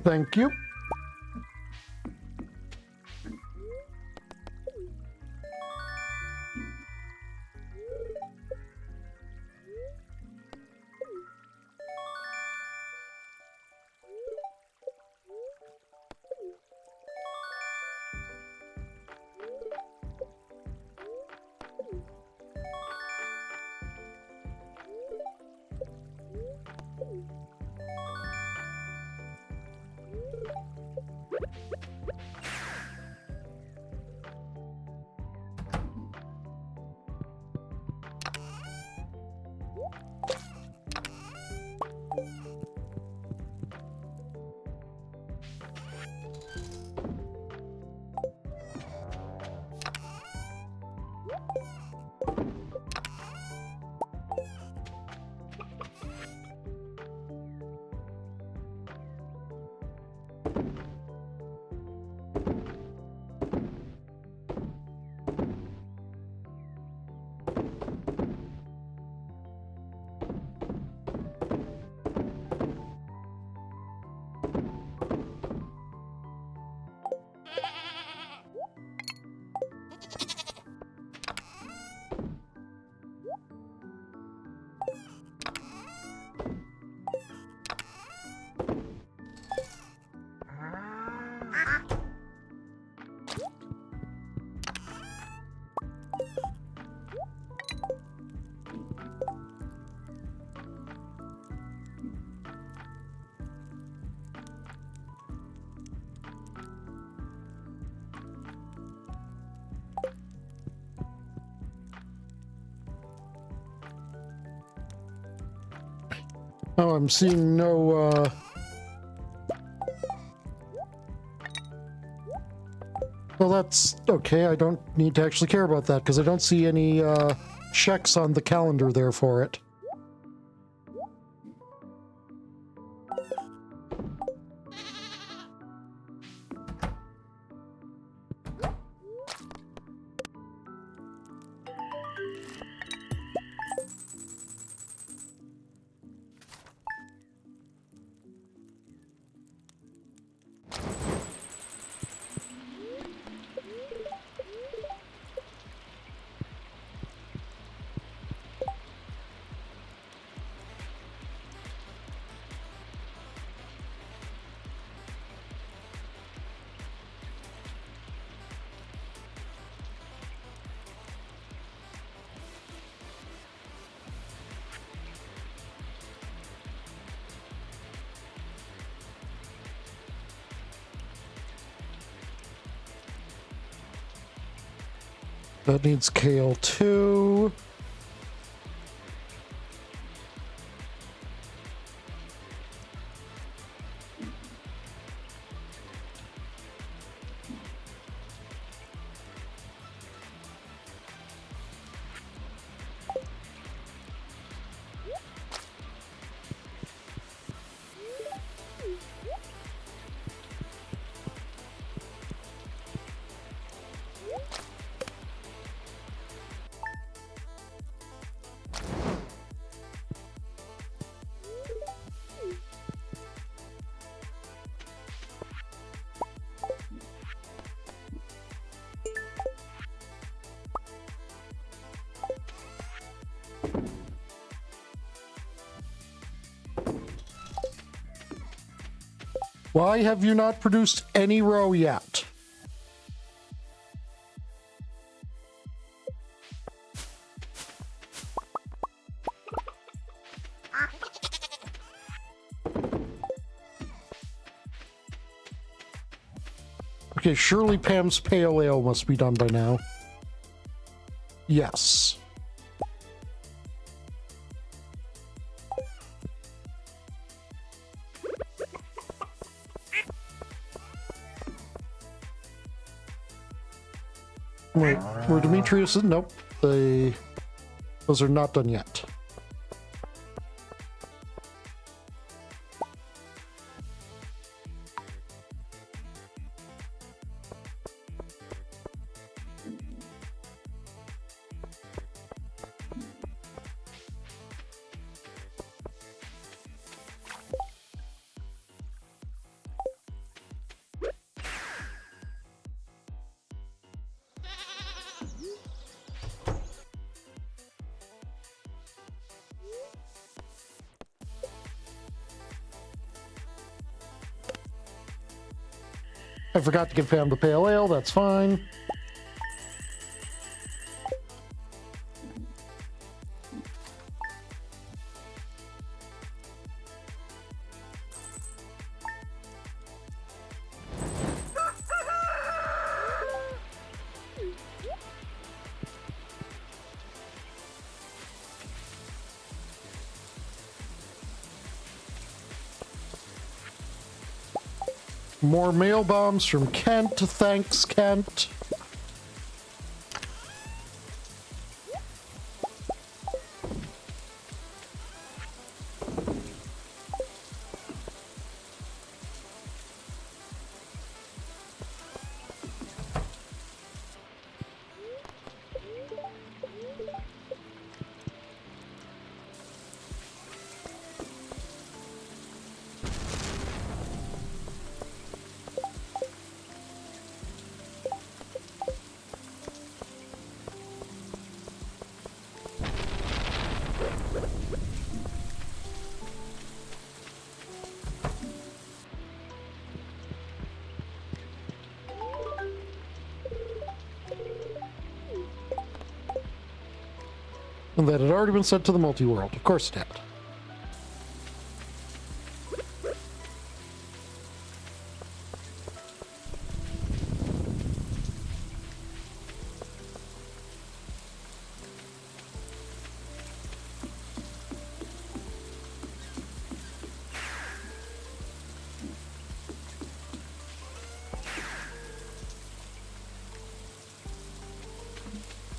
Thank you. Oh, I'm seeing no, well, that's okay. I don't need to actually care about that because I don't see any, checks on the calendar there for it. That needs kale too. Why have you not produced any row yet? Okay, surely Pam's Pale Ale must be done by now. Yes. Wait, where Demetrius is? Nope. Those are not done yet. I forgot to give Pam the pale ale. That's fine. More mail bombs from Kent. Thanks, Kent. And that had already been sent to the multi-world. Of course it had.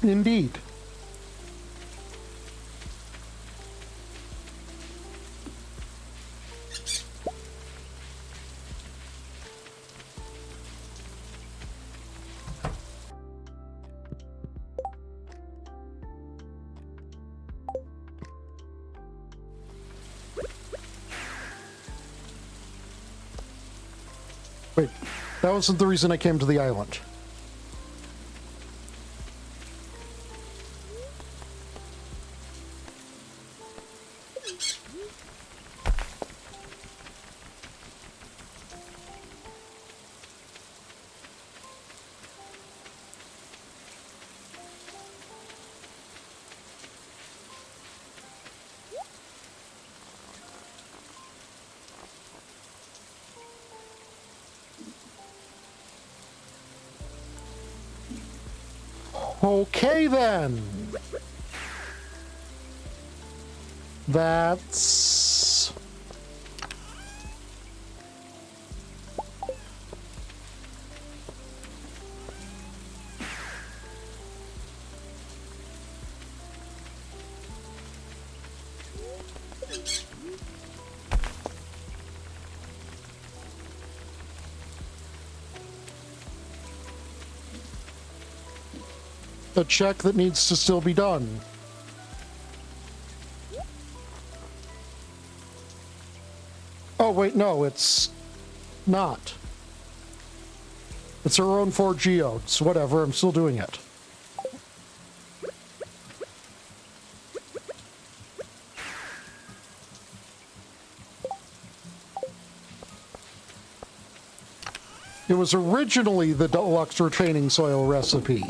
Indeed. Wait, that wasn't the reason I came to the island. Okay, then. That's... a check that needs to still be done. Oh, wait, no, it's not. It's our own 4 geodes. Whatever, I'm still doing it. It was originally the deluxe retaining soil recipe.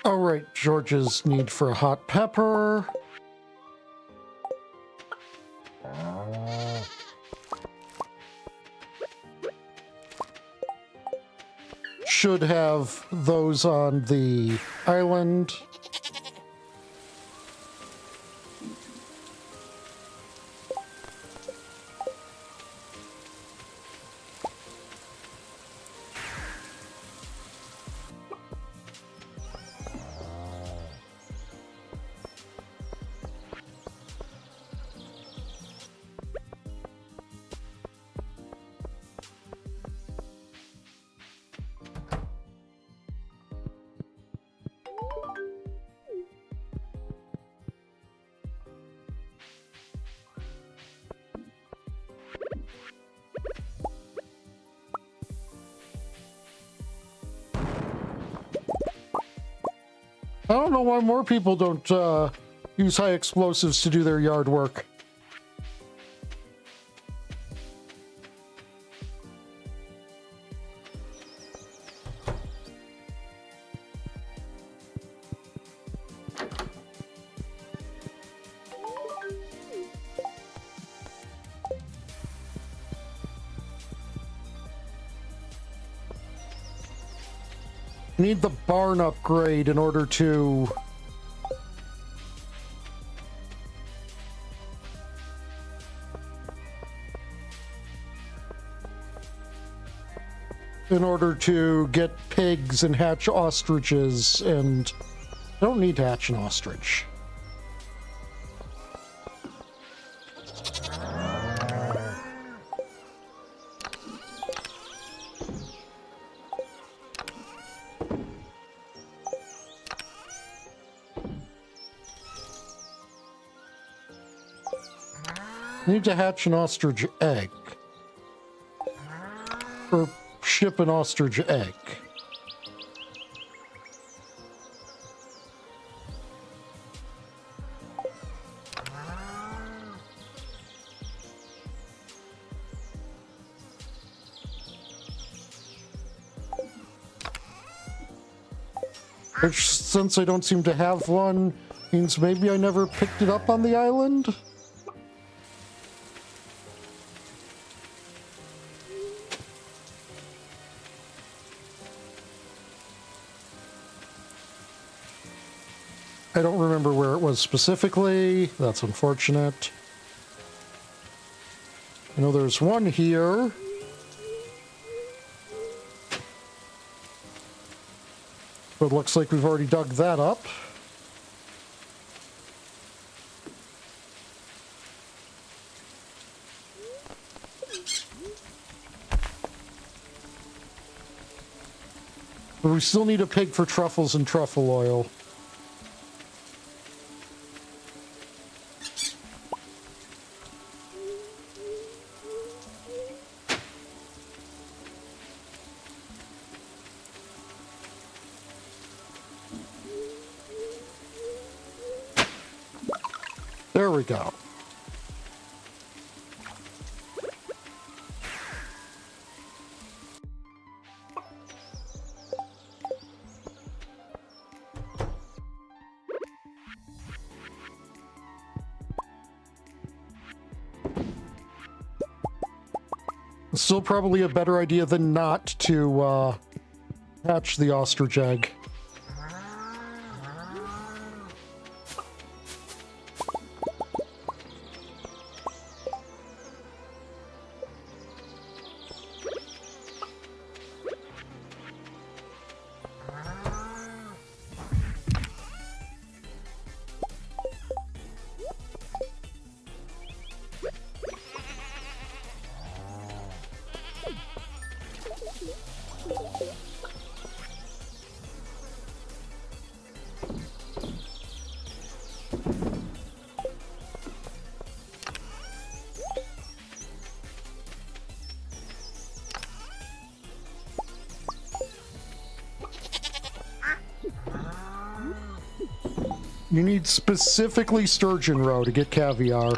All right, George's need for a hot pepper. Should have those on the island. I don't know why more people don't use high explosives to do their yard work. Need the barn upgrade in order to get pigs and hatch ostriches, and I don't need to hatch an ostrich. Need to hatch an ostrich egg. Or ship an ostrich egg. Which, since I don't seem to have one, means maybe I never picked it up on the island? I don't remember where it was specifically. That's unfortunate. I know there's one here. But it looks like we've already dug that up. But we still need a pig for truffles and truffle oil. There we go. Still probably a better idea than not to hatch the ostrich egg. You need specifically sturgeon roe to get caviar.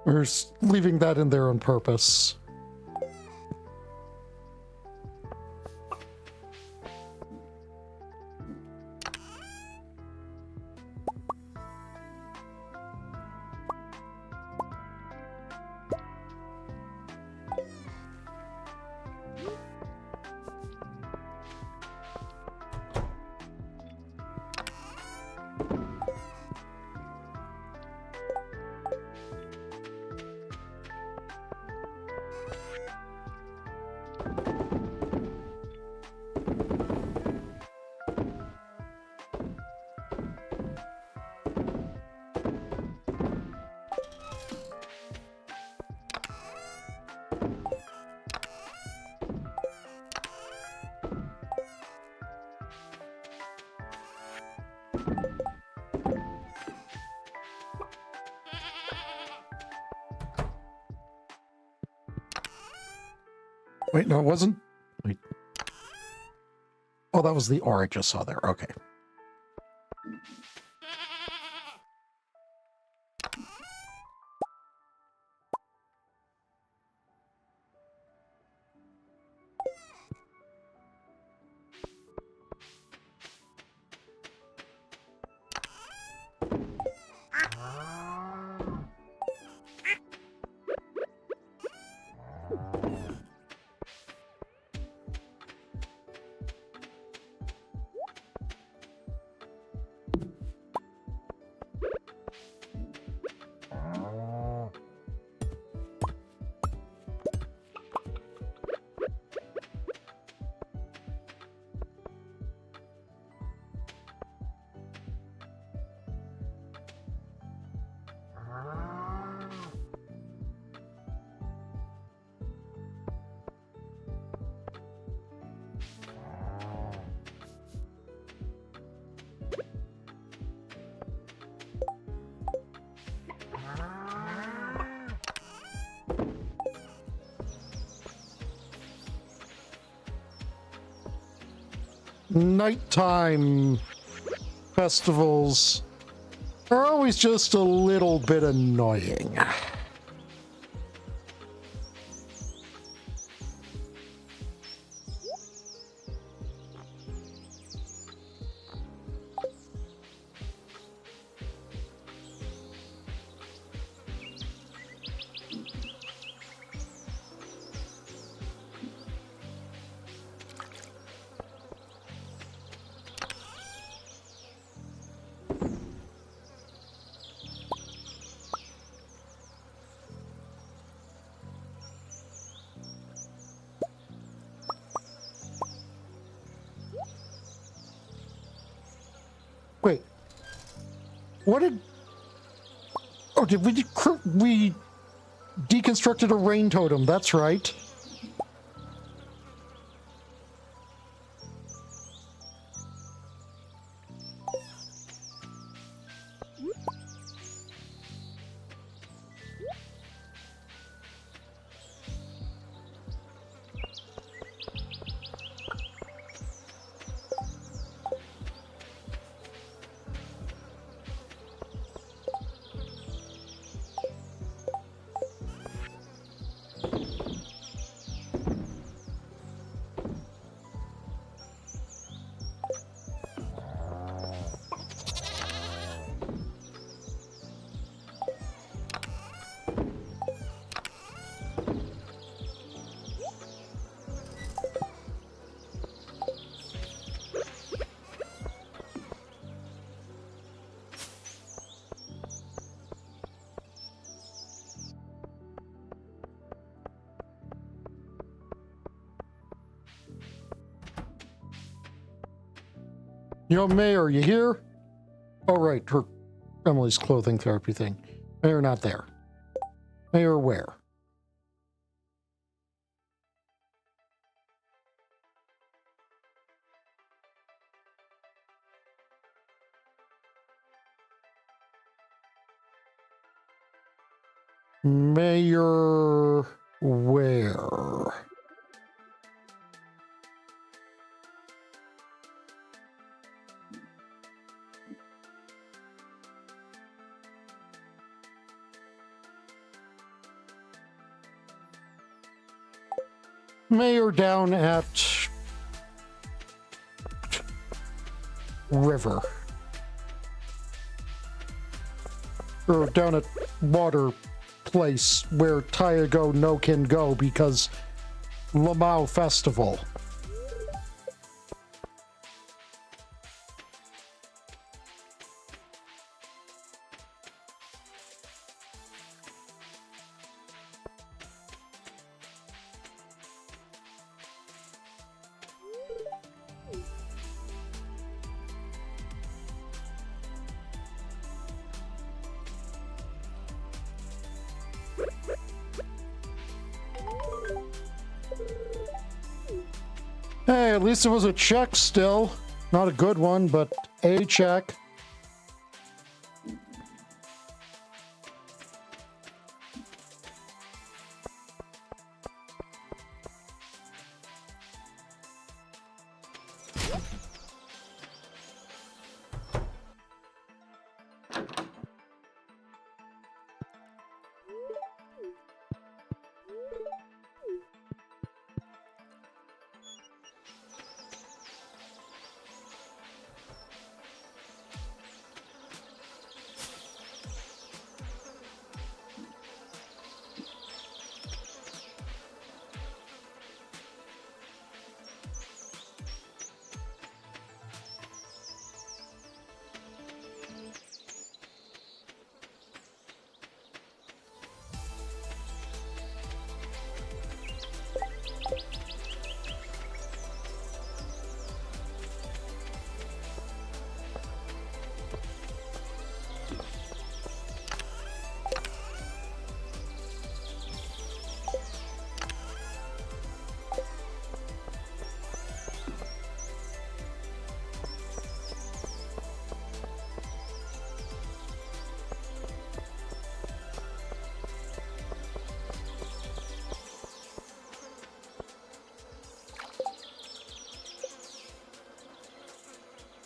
We're leaving that in there on purpose. Wait, no, it wasn't. Wait. Oh, that was the R I just saw there. Okay. Nighttime festivals are always just a little bit annoying. Wait, what did? Oh, did we deconstructed a rain totem? That's right. Yo, Mayor, you here? Oh, right, her Emily's clothing therapy thing. Mayor not there. Mayor where? Mayor where? Mayor down at River. Or down at Water Place where Tyago no can go because Lamau Festival. Hey, at least it was a check still. Not a good one, but a check.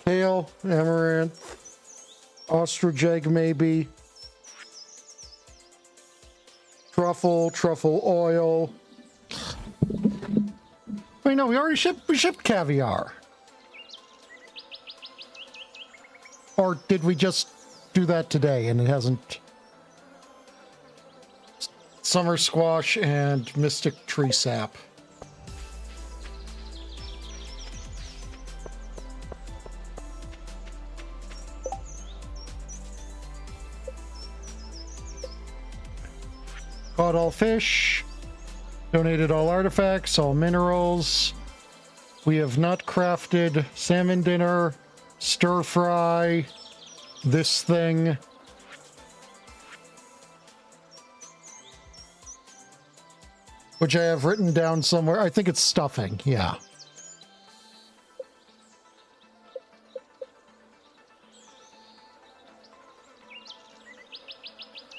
Kale, amaranth, ostrich egg maybe, truffle oil. Wait, no, we shipped caviar. Or did we just do that today and it hasn't? Summer squash and mystic tree sap. Caught all fish, donated all artifacts, all minerals. We have not crafted salmon dinner, stir fry, this thing. Which I have written down somewhere. I think it's stuffing, yeah.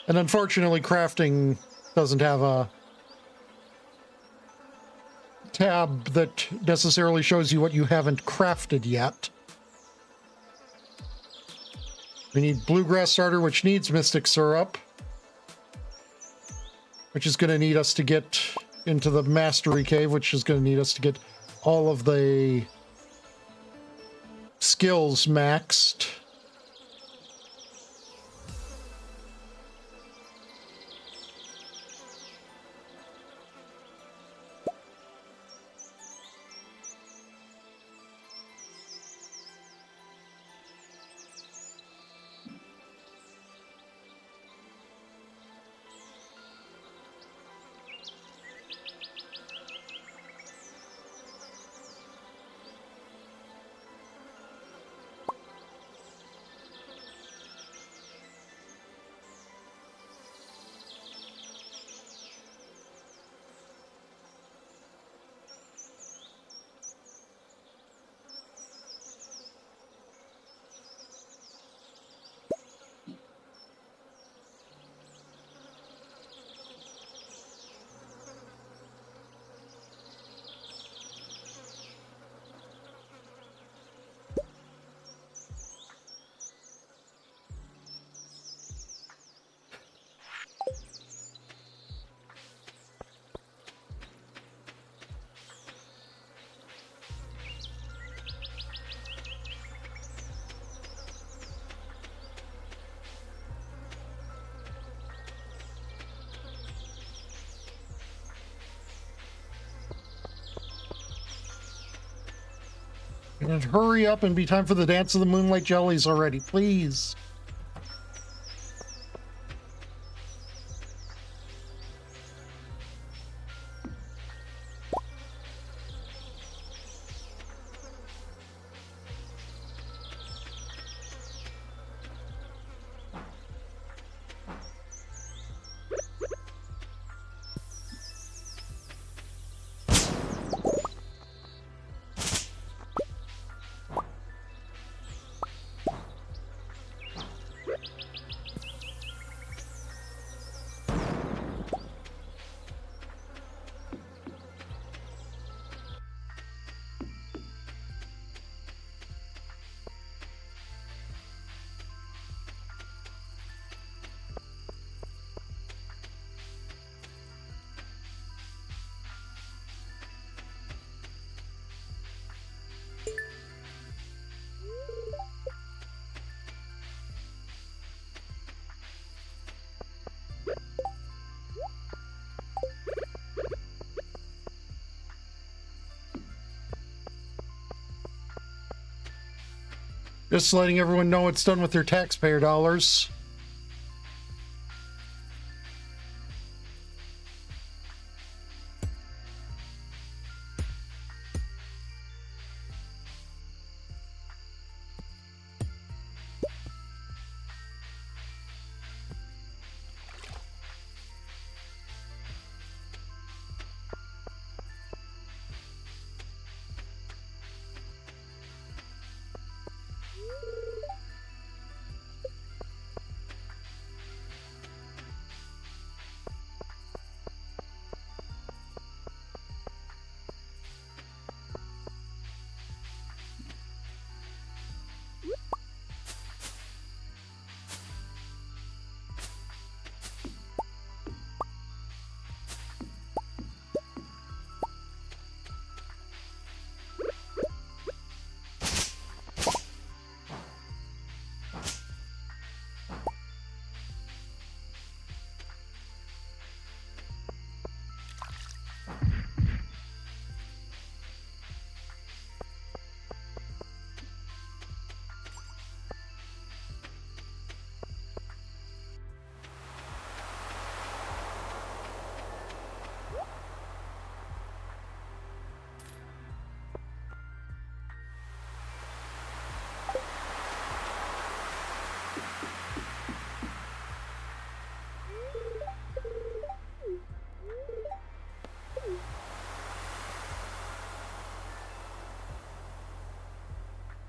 And unfortunately, crafting doesn't have a tab that necessarily shows you what you haven't crafted yet. We need bluegrass starter, which needs mystic syrup, which is going to need us to get into the mastery cave, which is going to need us to get all of the skills maxed. And hurry up and be time for the Dance of the Moonlight Jellies already, please. Just letting everyone know it's done with their taxpayer dollars.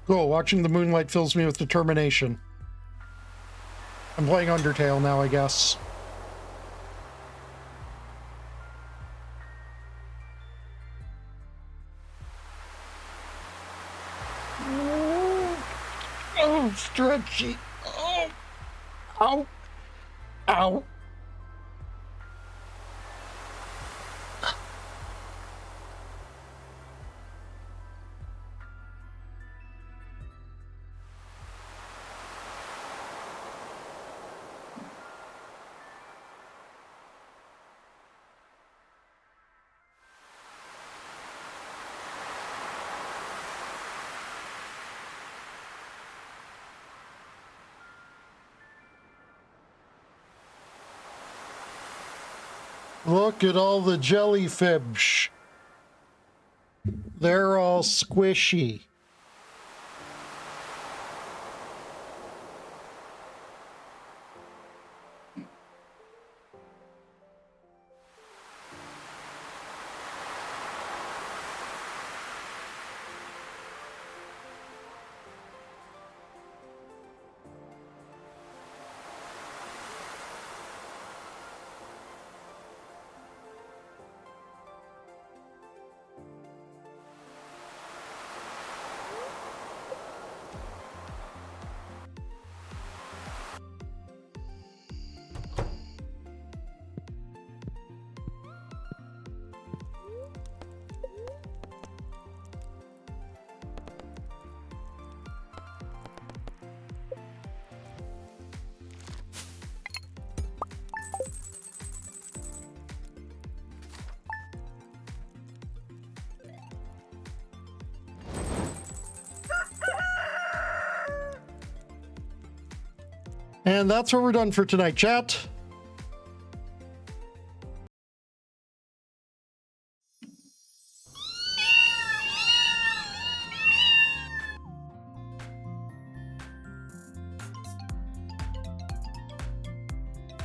Cool, watching the moonlight fills me with determination. I'm playing Undertale now, I guess. Oh, stretchy. Oh, ow, ow. Look at all the jellyfish. They're all squishy. And that's where we're done for tonight, chat.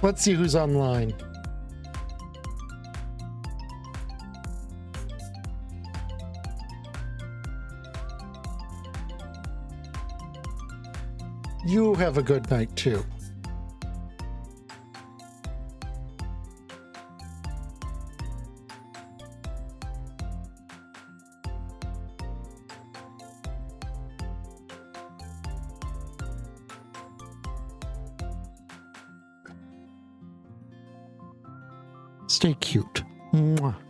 Let's see who's online. You have a good night too. Stay cute. Mwah.